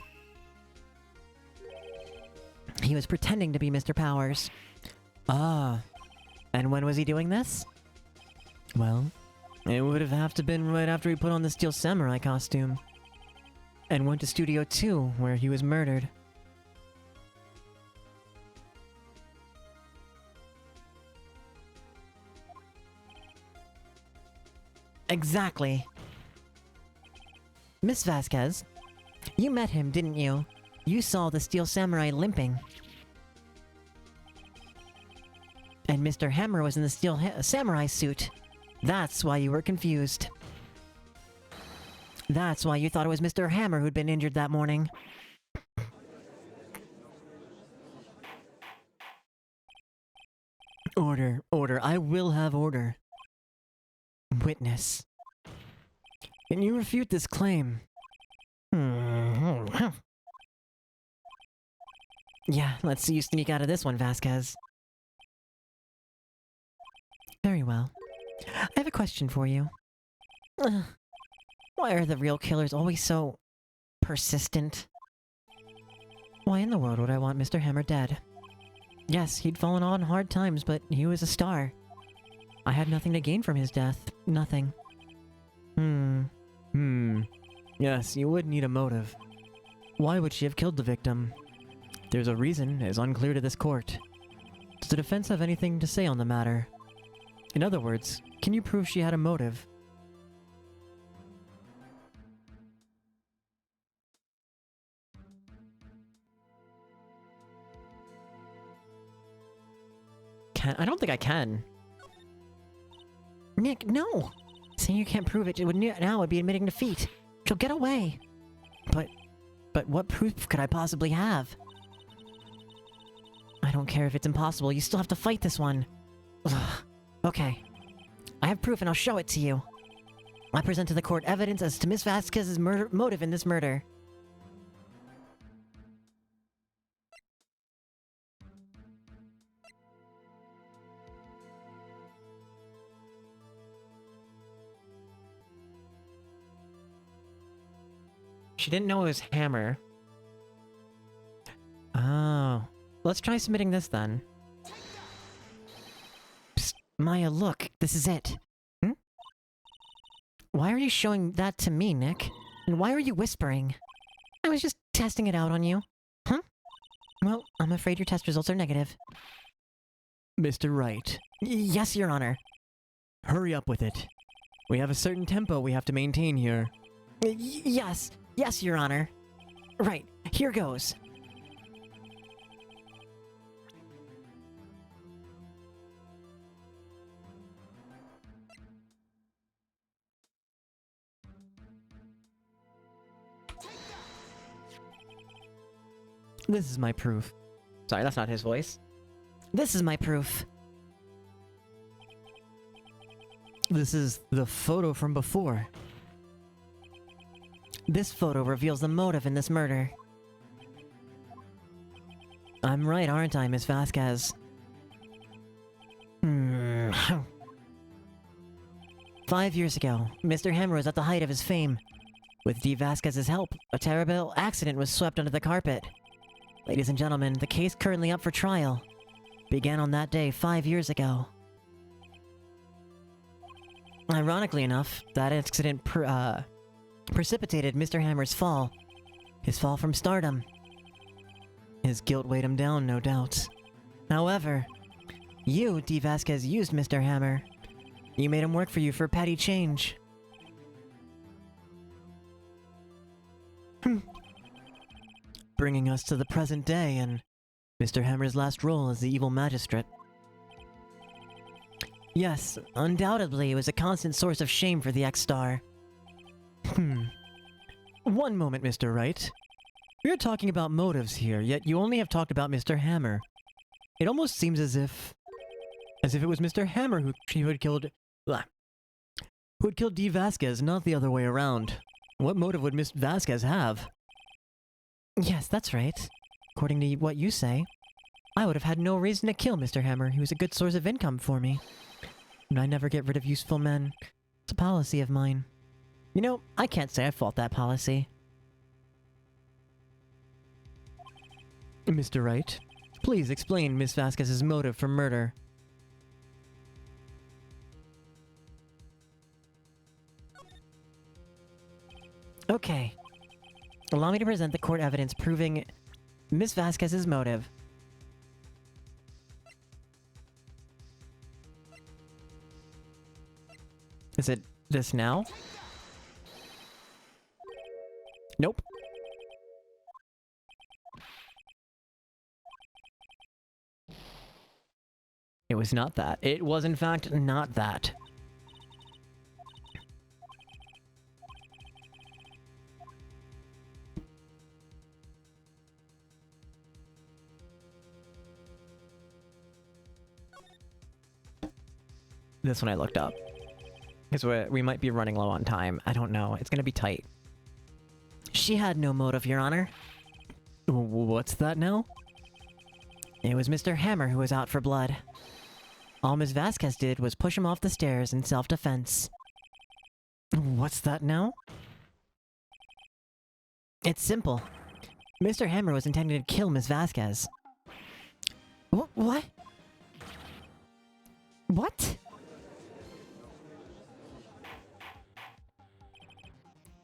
He was pretending to be Mr. Powers. Ah, And when was he doing this? well, it would have to been right after he put on the Steel Samurai costume. And went to Studio 2, where he was murdered. Exactly. Miss Vasquez, you met him, didn't you? You saw the Steel Samurai limping. And Mr. Hammer was in the Steel Samurai suit. That's why you were confused. That's why you thought it was Mr. Hammer who'd been injured that morning. Order, order, I will have order. Witness. Can you refute this claim? Yeah, let's see you sneak out of this one, Vasquez. Very well. I have a question for you. Why are the real killers always so persistent? Why in the world would I want Mr. Hammer dead? Yes, he'd fallen on hard times, but he was a star. I had nothing to gain from his death. Nothing. Yes, you would need a motive. Why would she have killed the victim? There's a reason is unclear to this court. Does the defense have anything to say on the matter? In other words, can you prove she had a motive? I don't think I can. Nick, no! Saying you can't prove it, now would be admitting defeat. She'll get away. But what proof could I possibly have? I don't care if it's impossible, you still have to fight this one. Ugh. Okay. I have proof and I'll show it to you. I present to the court evidence as to Miss Vasquez's motive in this murder. She didn't know it was Hammer. Oh. Let's try submitting this then. Psst, Maya, look. This is it. Why are you showing that to me, Nick? And why are you whispering? I was just testing it out on you. Huh? Well, I'm afraid your test results are negative. Mr. Wright, Yes, Your Honor. hurry up with it. We have a certain tempo we have to maintain here. Yes. Yes, Your Honor. Right. Here goes. This is my proof. Sorry, that's not his voice. This is my proof. This is the photo from before. This photo reveals the motive in this murder. I'm right, aren't I, Miss Vasquez? 5 years ago, Mr. Hammer was at the height of his fame. With D. Vasquez's help, a terrible accident was swept under the carpet. Ladies and gentlemen, the case currently up for trial began on that day 5 years ago. Ironically enough, that accident precipitated Mr. Hammer's fall. His fall from stardom. His guilt weighed him down, no doubt. However, you, D. Vasquez, used Mr. Hammer. You made him work for you for petty change. Bringing us to the present day and Mr. Hammer's last role as the evil magistrate. Yes, undoubtedly it was a constant source of shame for the ex-star. One moment, Mr. Wright. We are talking about motives here, yet you only have talked about Mr. Hammer. It almost seems as if As if it was Mr. Hammer who had killed... Blah. Who had killed D. Vasquez, not the other way around. What motive would Miss Vasquez have? Yes, that's right. According to what you say, I would have had no reason to kill Mr. Hammer. He was a good source of income for me. And I never get rid of useful men. It's a policy of mine. You know, I can't say I fault that policy. Mr. Wright, please explain Miss Vasquez's motive for murder. Okay. Allow me to present the court evidence proving Miss Vasquez's motive. Is it this now? Nope. It was not that. It was in fact not that. This one I looked up. Because we might be running low on time. I don't know. It's gonna be tight. She had no motive, Your Honor. What's that now? It was Mr. Hammer who was out for blood. All Ms. Vasquez did was push him off the stairs in self-defense. What's that now? It's simple. Mr. Hammer was intending to kill Ms. Vasquez. What? What?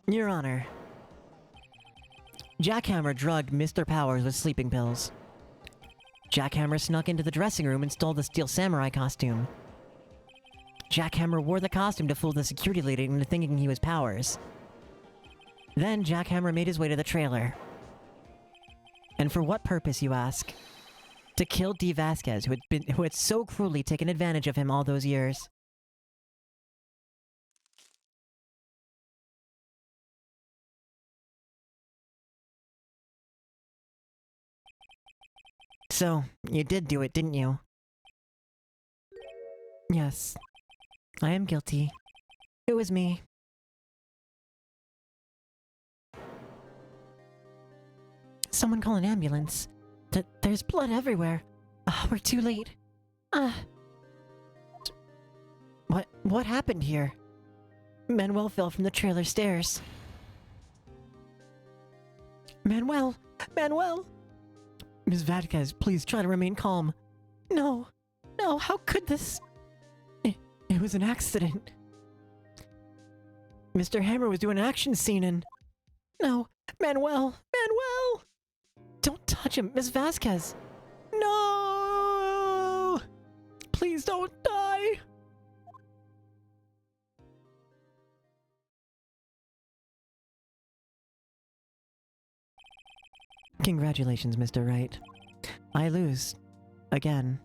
Your Honor, Jackhammer drugged Mr. Powers with sleeping pills. Jackhammer snuck into the dressing room and stole the steel samurai costume. Jackhammer wore the costume to fool the security lady into thinking he was Powers. Then Jackhammer made his way to the trailer. And for what purpose, you ask? To kill D. Vasquez, who had so cruelly taken advantage of him all those years. So, you did do it, didn't you? Yes. I am guilty. It was me. Someone call an ambulance. There's blood everywhere. We're too late. What happened here? Manuel fell from the trailer stairs. Manuel! Manuel! Ms. Vasquez, please try to remain calm. No, how could this? It was an accident. Mr. Hammer was doing an action scene and... No, Manuel! Don't touch him, Ms. Vasquez! No! Please don't die! Congratulations, Mr. Wright. I lose. Again.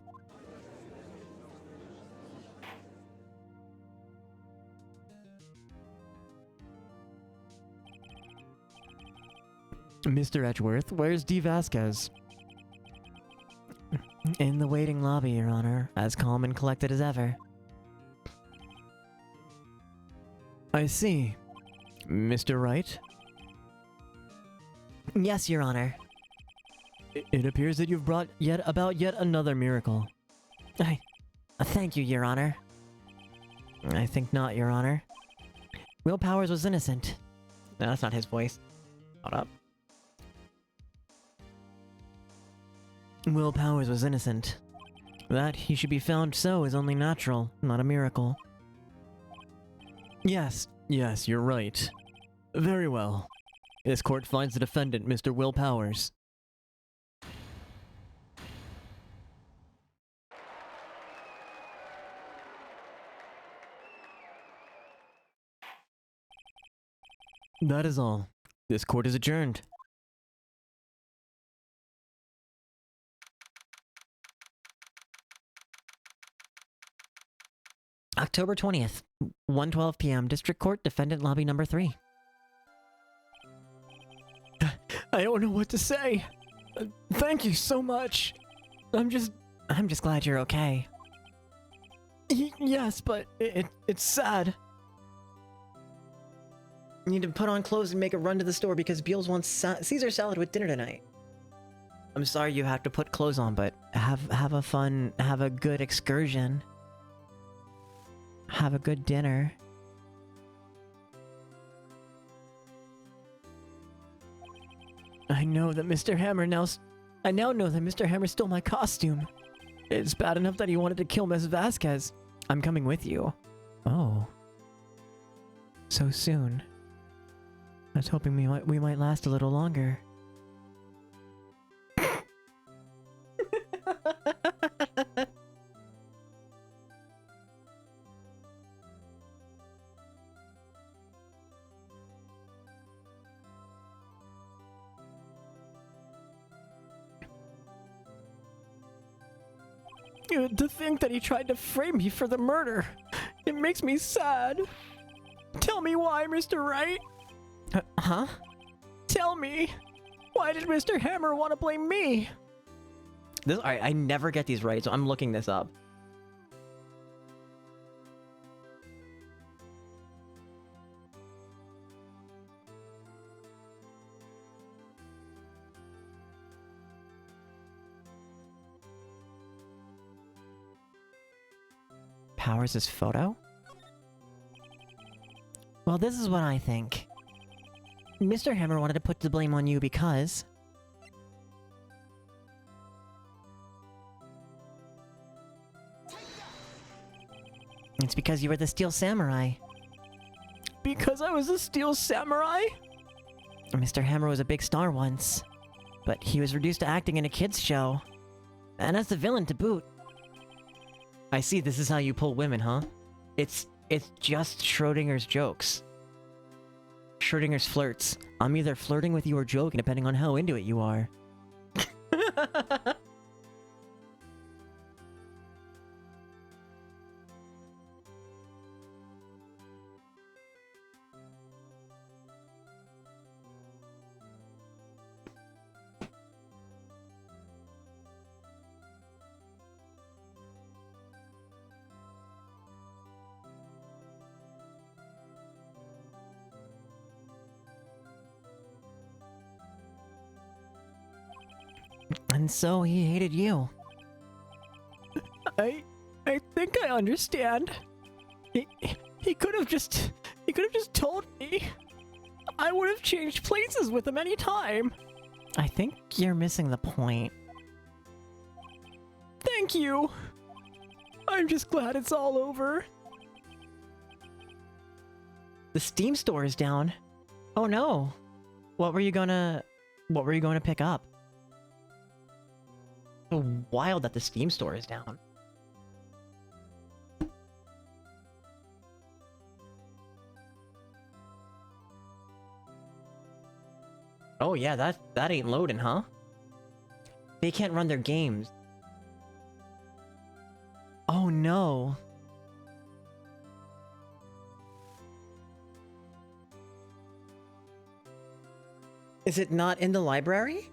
Mr. Edgeworth, where's D. Vasquez? In the waiting lobby, Your Honor, as calm and collected as ever. I see. Mr. Wright? Yes, Your Honor. It appears that you've brought about yet another miracle. Thank you, Your Honor. I think not, Your Honor. Will Powers was innocent. No, that's not his voice. Hold up. Will Powers was innocent. That he should be found so is only natural, not a miracle. Yes, you're right. Very well. This court finds the defendant, Mr. Will Powers. That is all. This court is adjourned. October 20th, 1:12 p.m. District Court, Defendant Lobby Number 3. I don't know what to say. Thank you so much. I'm just glad you're okay. Yes, but it's sad. You need to put on clothes and make a run to the store because Beals wants Caesar salad with dinner tonight. I'm sorry you have to put clothes on, but have a good excursion. Have a good dinner. I now know that Mr. Hammer stole my costume. It's bad enough that he wanted to kill Miss Vasquez. I'm coming with you. Oh. So soon. I was hoping we might last a little longer. To think that he tried to frame me for the murder. It makes me sad. Tell me why, Mr. Wright. Huh? Tell me. Why did Mr. Hammer want to blame me? I never get these right, so I'm looking this up. Powers' photo? Well, this is what I think. Mr. Hammer wanted to put the blame on you because... It's because you were the Steel Samurai. Because I was a Steel Samurai? Mr. Hammer was a big star once, but he was reduced to acting in a kid's show. And as the villain to boot. I see, this is how you pull women, huh? It's just Schrodinger's jokes. Schrodinger's flirts. I'm either flirting with you or joking, depending on how into it you are. And so he hated you. I think I understand. He could have just told me. I would have changed places with him any time. I think you're missing the point. Thank you. I'm just glad it's all over. The Steam store is down. Oh no. What were you gonna pick up? So wild that the Steam store is down. Oh yeah, that ain't loading, huh? They can't run their games. Oh no. Is it not in the library?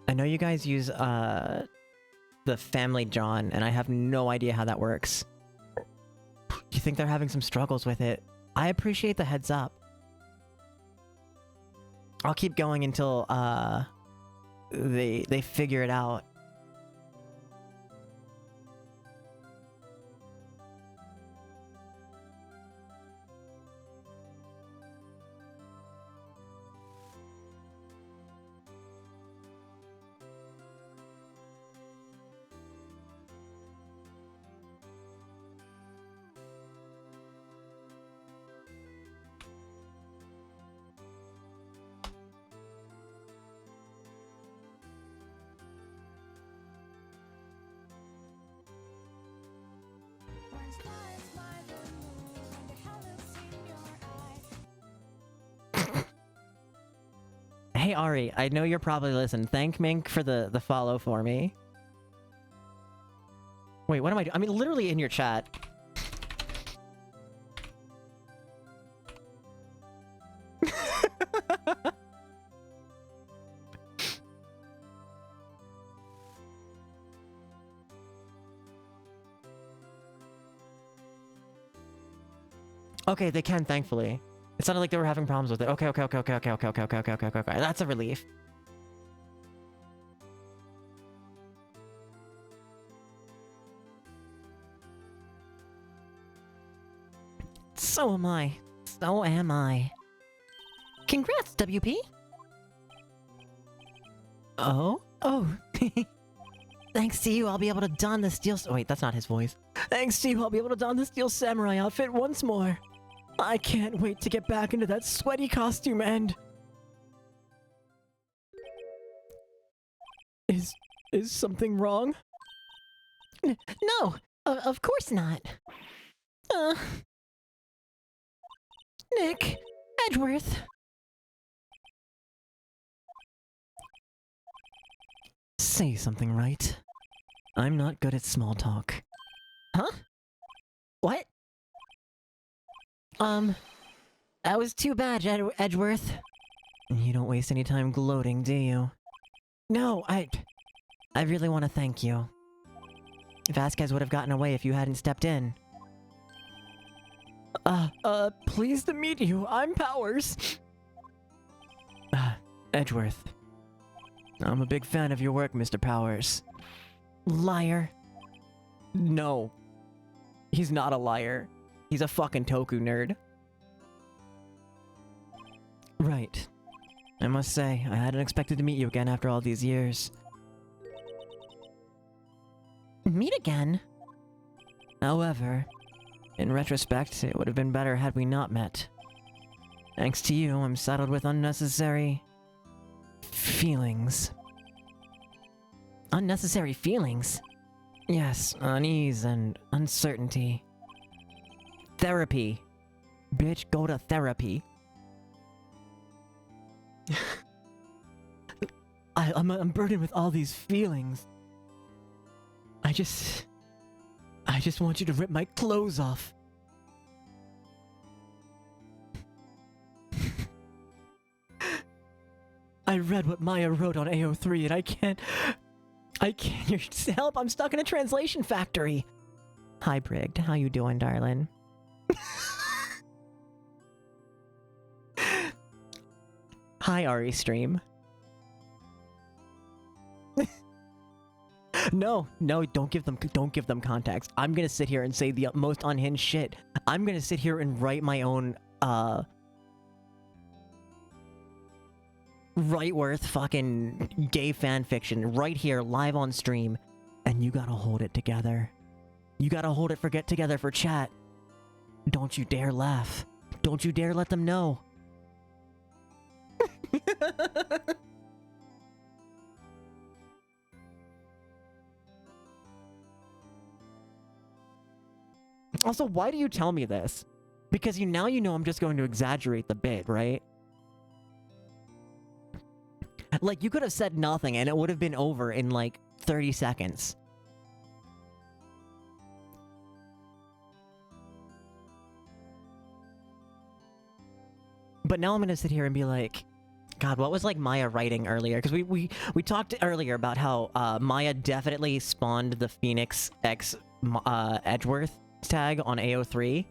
I know you guys use the family John, and I have no idea how that works. You think they're having some struggles with it? I appreciate the heads up. I'll keep going until they figure it out. Hey Ari, I know you're probably listening. Thank Mink for the follow for me. Wait, what am I doing? I mean, literally in your chat. Okay, they can, thankfully. It sounded like they were having problems with it. Okay. That's a relief. So am I. So am I. Congrats, WP. Oh? Oh. Thanks to you, I'll be able to don the steel... Oh, wait, that's not his voice. Thanks to you, I'll be able to don the Steel Samurai outfit once more. I can't wait to get back into that sweaty costume and... Is something wrong? No, of course not. Nick, Edgeworth. Say something right. I'm not good at small talk. Huh? What? That was too bad, Edgeworth. You don't waste any time gloating, do you? No, I really want to thank you. Vasquez would have gotten away if you hadn't stepped in. Pleased to meet you. I'm Powers. Edgeworth. I'm a big fan of your work, Mr. Powers. Liar. No. He's not a liar. He's a fucking Toku nerd. Right. I must say, I hadn't expected to meet you again after all these years. Meet again? However, in retrospect, it would have been better had we not met. Thanks to you, I'm saddled with unnecessary... feelings. Unnecessary feelings? Yes, unease and uncertainty. Therapy. Bitch, go to therapy. I'm burdened with all these feelings. I just want you to rip my clothes off. I read what Maya wrote on AO3 and I can't... Help, I'm stuck in a translation factory. Hi, Brigged. How you doing, darling? Hi, Ari Stream. No, don't give them context. I'm gonna sit here and say the most unhinged shit. I'm gonna sit here and write my own, right-worth fucking gay fan fiction right here, live on stream. And you gotta hold it together. You gotta hold it together for chat. Don't you dare laugh. Don't you dare let them know. Also, why do you tell me this? Because now you know I'm just going to exaggerate the bit, right? Like, you could have said nothing and it would have been over in like 30 seconds. But now I'm gonna sit here and be like, God, what was like Maya writing earlier? Because we talked earlier about how Maya definitely spawned the Phoenix X Edgeworth tag on AO3.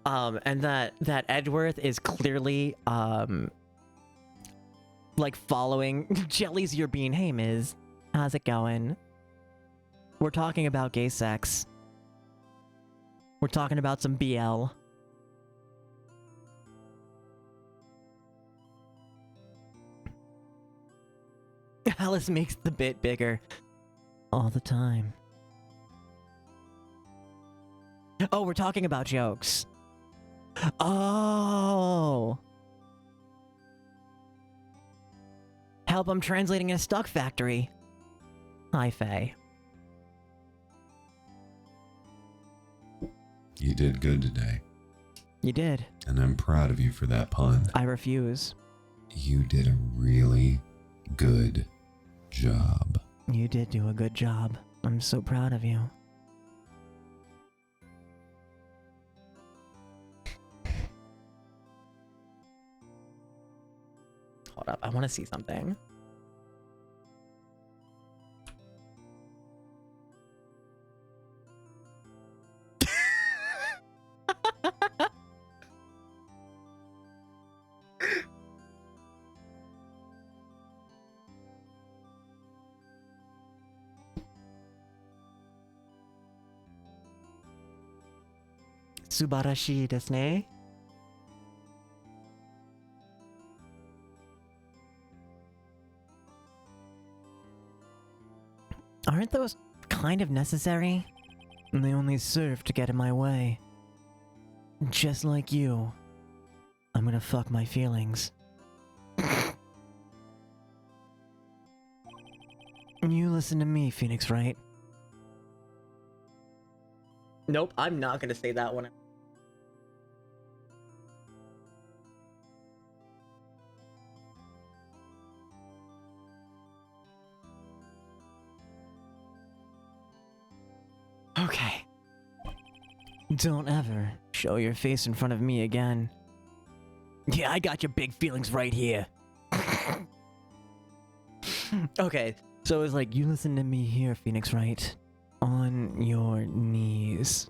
And that Edgeworth is clearly like following Jelly's Your Bean. Hey Miz, how's it going? We're talking about gay sex. We're talking about some BL. Alice makes the bit bigger all the time. Oh, we're talking about jokes. Oh. Help, I'm translating in a stuck factory. Hi, Faye. You did good today. You did. And I'm proud of you for that pun. I refuse. You did a really good job. You did do a good job. I'm so proud of you. Hold up, I want to see something. Subarashi desu ne. Aren't those kind of necessary? They only serve to get in my way. Just like you. I'm gonna fuck my feelings. You listen to me, Phoenix, right? Nope, I'm not gonna say that one. Okay. Don't ever show your face in front of me again. Yeah, I got your big feelings right here. Okay, so it's like, you listen to me here, Phoenix, right? On your knees.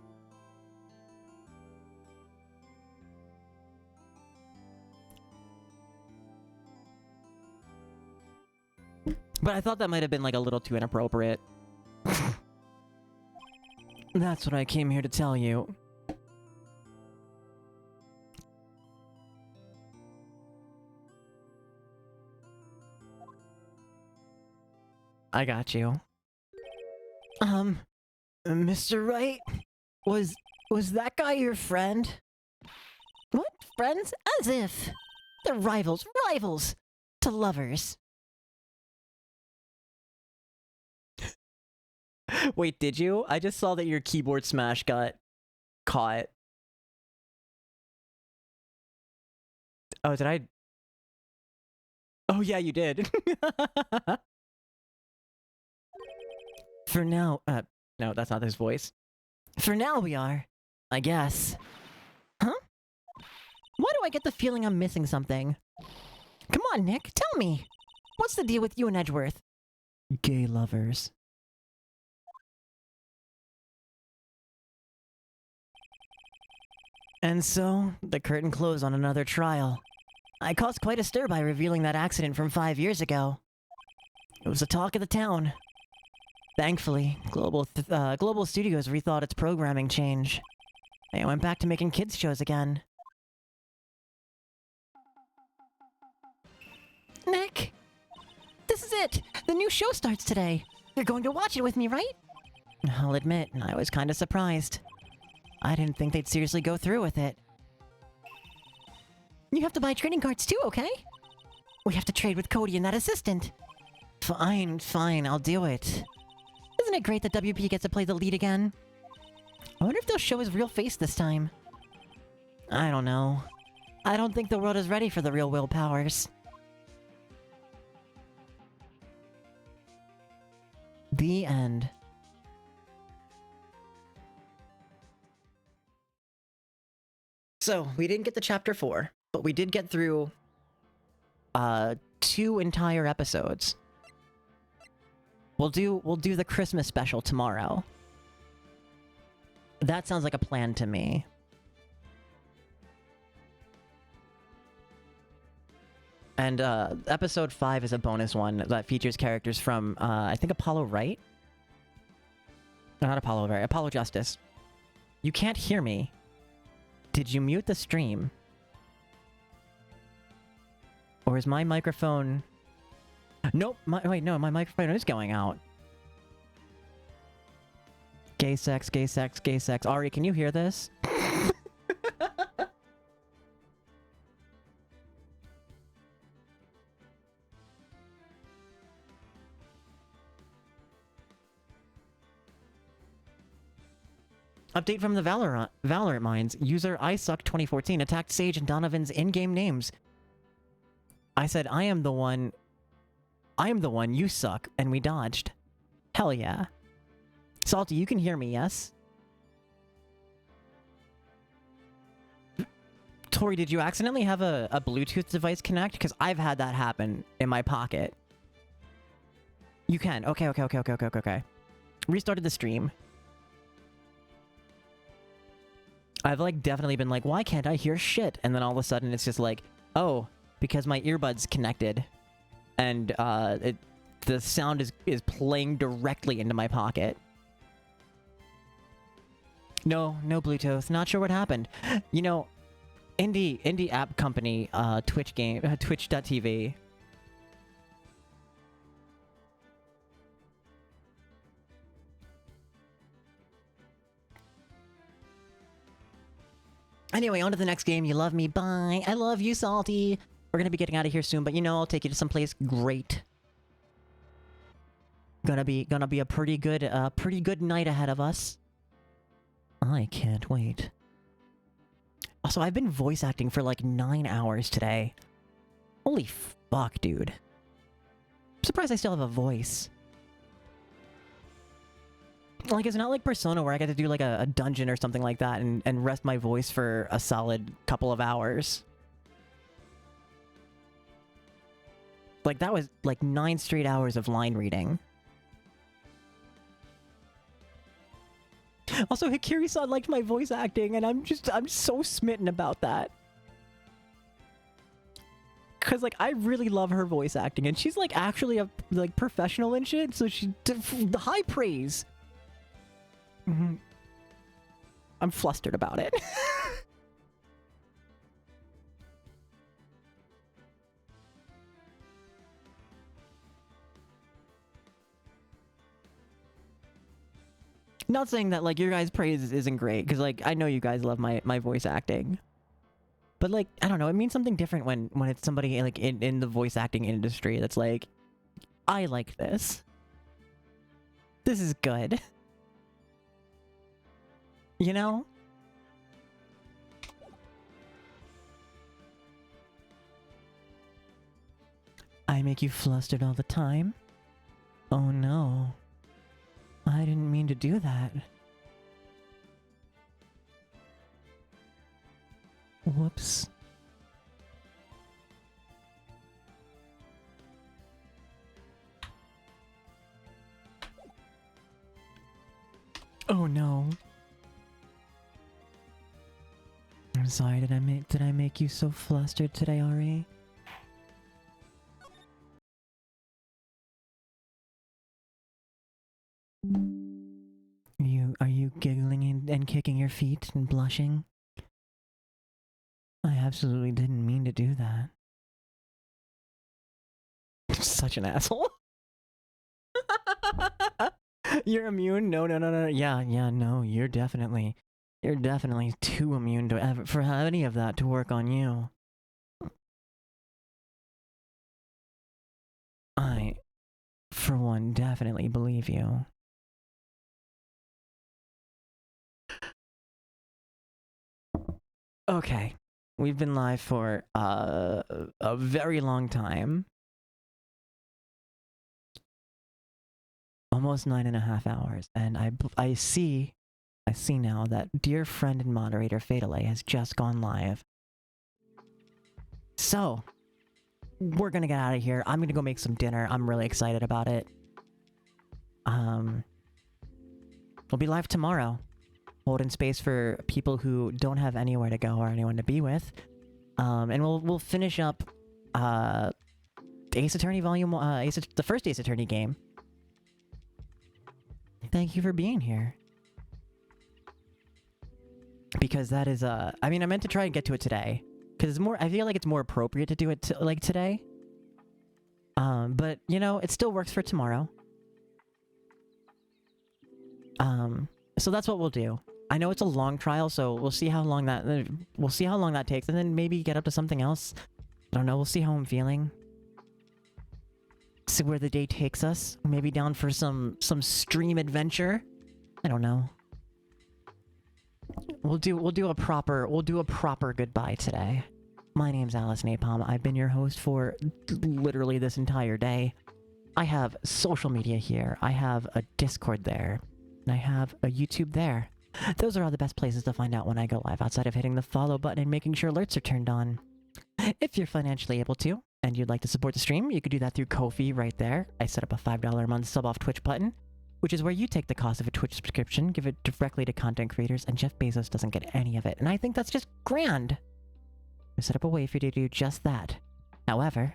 But I thought that might have been like a little too inappropriate. That's what I came here to tell you. I got you. Mr. Wright? Was that guy your friend? What? Friends? As if. They're rivals to lovers. Wait, did you? I just saw that your keyboard smash got caught. Oh, did I? Oh, yeah, you did. For now, No, that's not his voice. for now we are, I guess. Huh? Why do I get the feeling I'm missing something? Come on, Nick, tell me. What's the deal with you and Edgeworth? Gay lovers. And so, the curtain closed on another trial. I caused quite a stir by revealing that accident from 5 years ago. It was the talk of the town. Thankfully, Global Studios rethought its programming change. I went back to making kids shows again. Nick! This is it! The new show starts today! You're going to watch it with me, right? I'll admit, I was kinda surprised. I didn't think they'd seriously go through with it. You have to buy trading cards too, okay? We have to trade with Cody and that assistant. Fine, I'll do it. Isn't it great that WP gets to play the lead again? I wonder if they'll show his real face this time. I don't know. I don't think the world is ready for the real Will Powers. The end. So, we didn't get to chapter 4, but we did get through 2 entire episodes. We'll do the Christmas special tomorrow. That sounds like a plan to me. And episode 5 is a bonus one that features characters from I think Apollo Wright? No, not Apollo Wright, Apollo Justice. You can't hear me. Did you mute the stream? Or is my microphone... Nope, wait, no, my microphone is going out. Gay sex, gay sex, gay sex. Ari, can you hear this? Update from the Valorant Mines. User ISuck2014 attacked Sage and Donovan's in-game names. I said I am the one I'm the one, you suck, and we dodged. Hell yeah. Salty, you can hear me, yes? Tori, did you accidentally have a Bluetooth device connect? Because I've had that happen in my pocket. You can. Okay. Restarted the stream. I've like definitely been like, why can't I hear shit? And then all of a sudden it's just like, oh, because my earbuds connected. And the sound is playing directly into my pocket. No Bluetooth. Not sure what happened. You know, indie app company, Twitch.tv. Anyway, on to the next game. You love me. Bye. I love you, Salty. We're gonna be getting out of here soon, but you know, I'll take you to someplace great. Gonna be a pretty good night ahead of us. I can't wait. Also, I've been voice acting for like 9 hours today. Holy fuck, dude. I'm surprised I still have a voice. Like, it's not like Persona where I get to do like a dungeon or something like that and rest my voice for a solid couple of hours. Like, that was like 9 straight hours of line reading. Also, Hikiri-san liked my voice acting, and I'm so smitten about that. Cause like, I really love her voice acting, and she's like actually a like professional and shit, so she the high praise. I'm flustered about it. Not saying that like your guys' praise isn't great, because like I know you guys love my voice acting. But like, I don't know, it means something different when it's somebody like in the voice acting industry that's like, I like this. This is good. You know? I make you flustered all the time? Oh no. I didn't mean to do that. Whoops. Oh no. I'm sorry, did I make you so flustered today, Ari? Are you giggling and kicking your feet and blushing? I absolutely didn't mean to do that. Such an asshole. You're immune? No. Yeah, no, you're definitely too immune to for any of that to work on you. I, for one, definitely believe you. Okay, we've been live for a very long time. Almost 9.5 hours, and I see now that dear friend and moderator Fatale has just gone live. So, we're gonna get out of here. I'm gonna go make some dinner. I'm really excited about it. We'll be live tomorrow, holding space for people who don't have anywhere to go or anyone to be with. And we'll finish up Ace Attorney Volume the first Ace Attorney game. Thank you for being here. Because that is I mean, I meant to try and get to it today, because it's more, I feel like it's more appropriate to do it like today. But you know, it still works for tomorrow. So that's what we'll do. I know it's a long trial, so we'll see how long that takes, and then maybe get up to something else. I don't know, we'll see how I'm feeling. See where the day takes us. Maybe down for some stream adventure. I don't know. We'll do a proper goodbye today. My name's Alice Napalm. I've been your host for literally this entire day. I have social media here. I have a Discord there. And I have a YouTube there. Those are all the best places to find out when I go live, outside of hitting the follow button and making sure alerts are turned on. If you're financially able to, and you'd like to support the stream, you could do that through Ko-fi right there. I set up a $5 a month sub off Twitch button, which is where you take the cost of a Twitch subscription, give it directly to content creators, and Jeff Bezos doesn't get any of it. And I think that's just grand. I set up a way for you to do just that. However,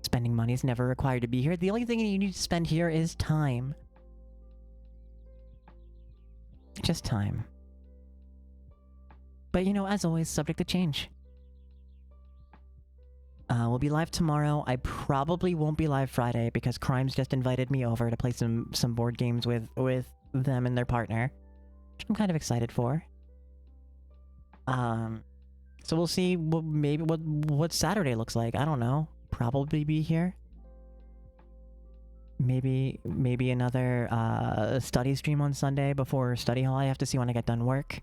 spending money is never required to be here. The only thing you need to spend here is time. Just time. But you know, as always, subject to change. We'll be live tomorrow. I probably won't be live Friday because Crimes just invited me over to play some board games with them and their partner, which I'm kind of excited for. So we'll see what Saturday looks like. I don't know. Probably be here. Maybe another study stream on Sunday before study hall. I have to see when I get done work.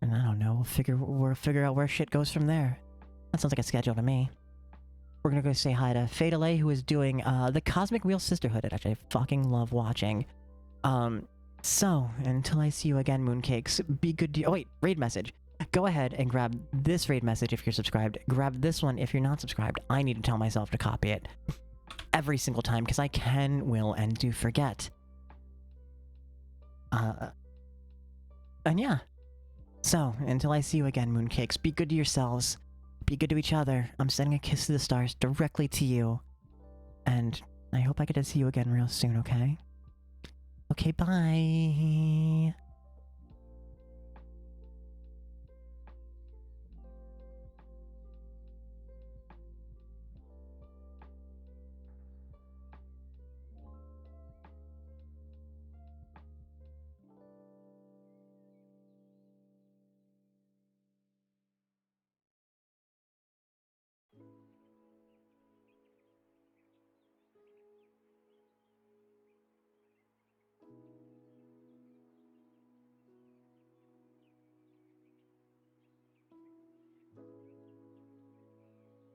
And I don't know, we'll figure out where shit goes from there. That sounds like a schedule to me. We're gonna go say hi to Fadelay, who is doing the Cosmic Wheel Sisterhood, which I fucking love watching. So, until I see you again, Mooncakes, be good to you. Oh wait, raid message. Go ahead and grab this raid message if you're subscribed. Grab this one if you're not subscribed. I need to tell myself to copy it every single time, because I can, will, and do forget. And yeah. So, until I see you again, Mooncakes, be good to yourselves. Be good to each other. I'm sending a kiss to the stars directly to you. And I hope I get to see you again real soon, okay? Okay, bye.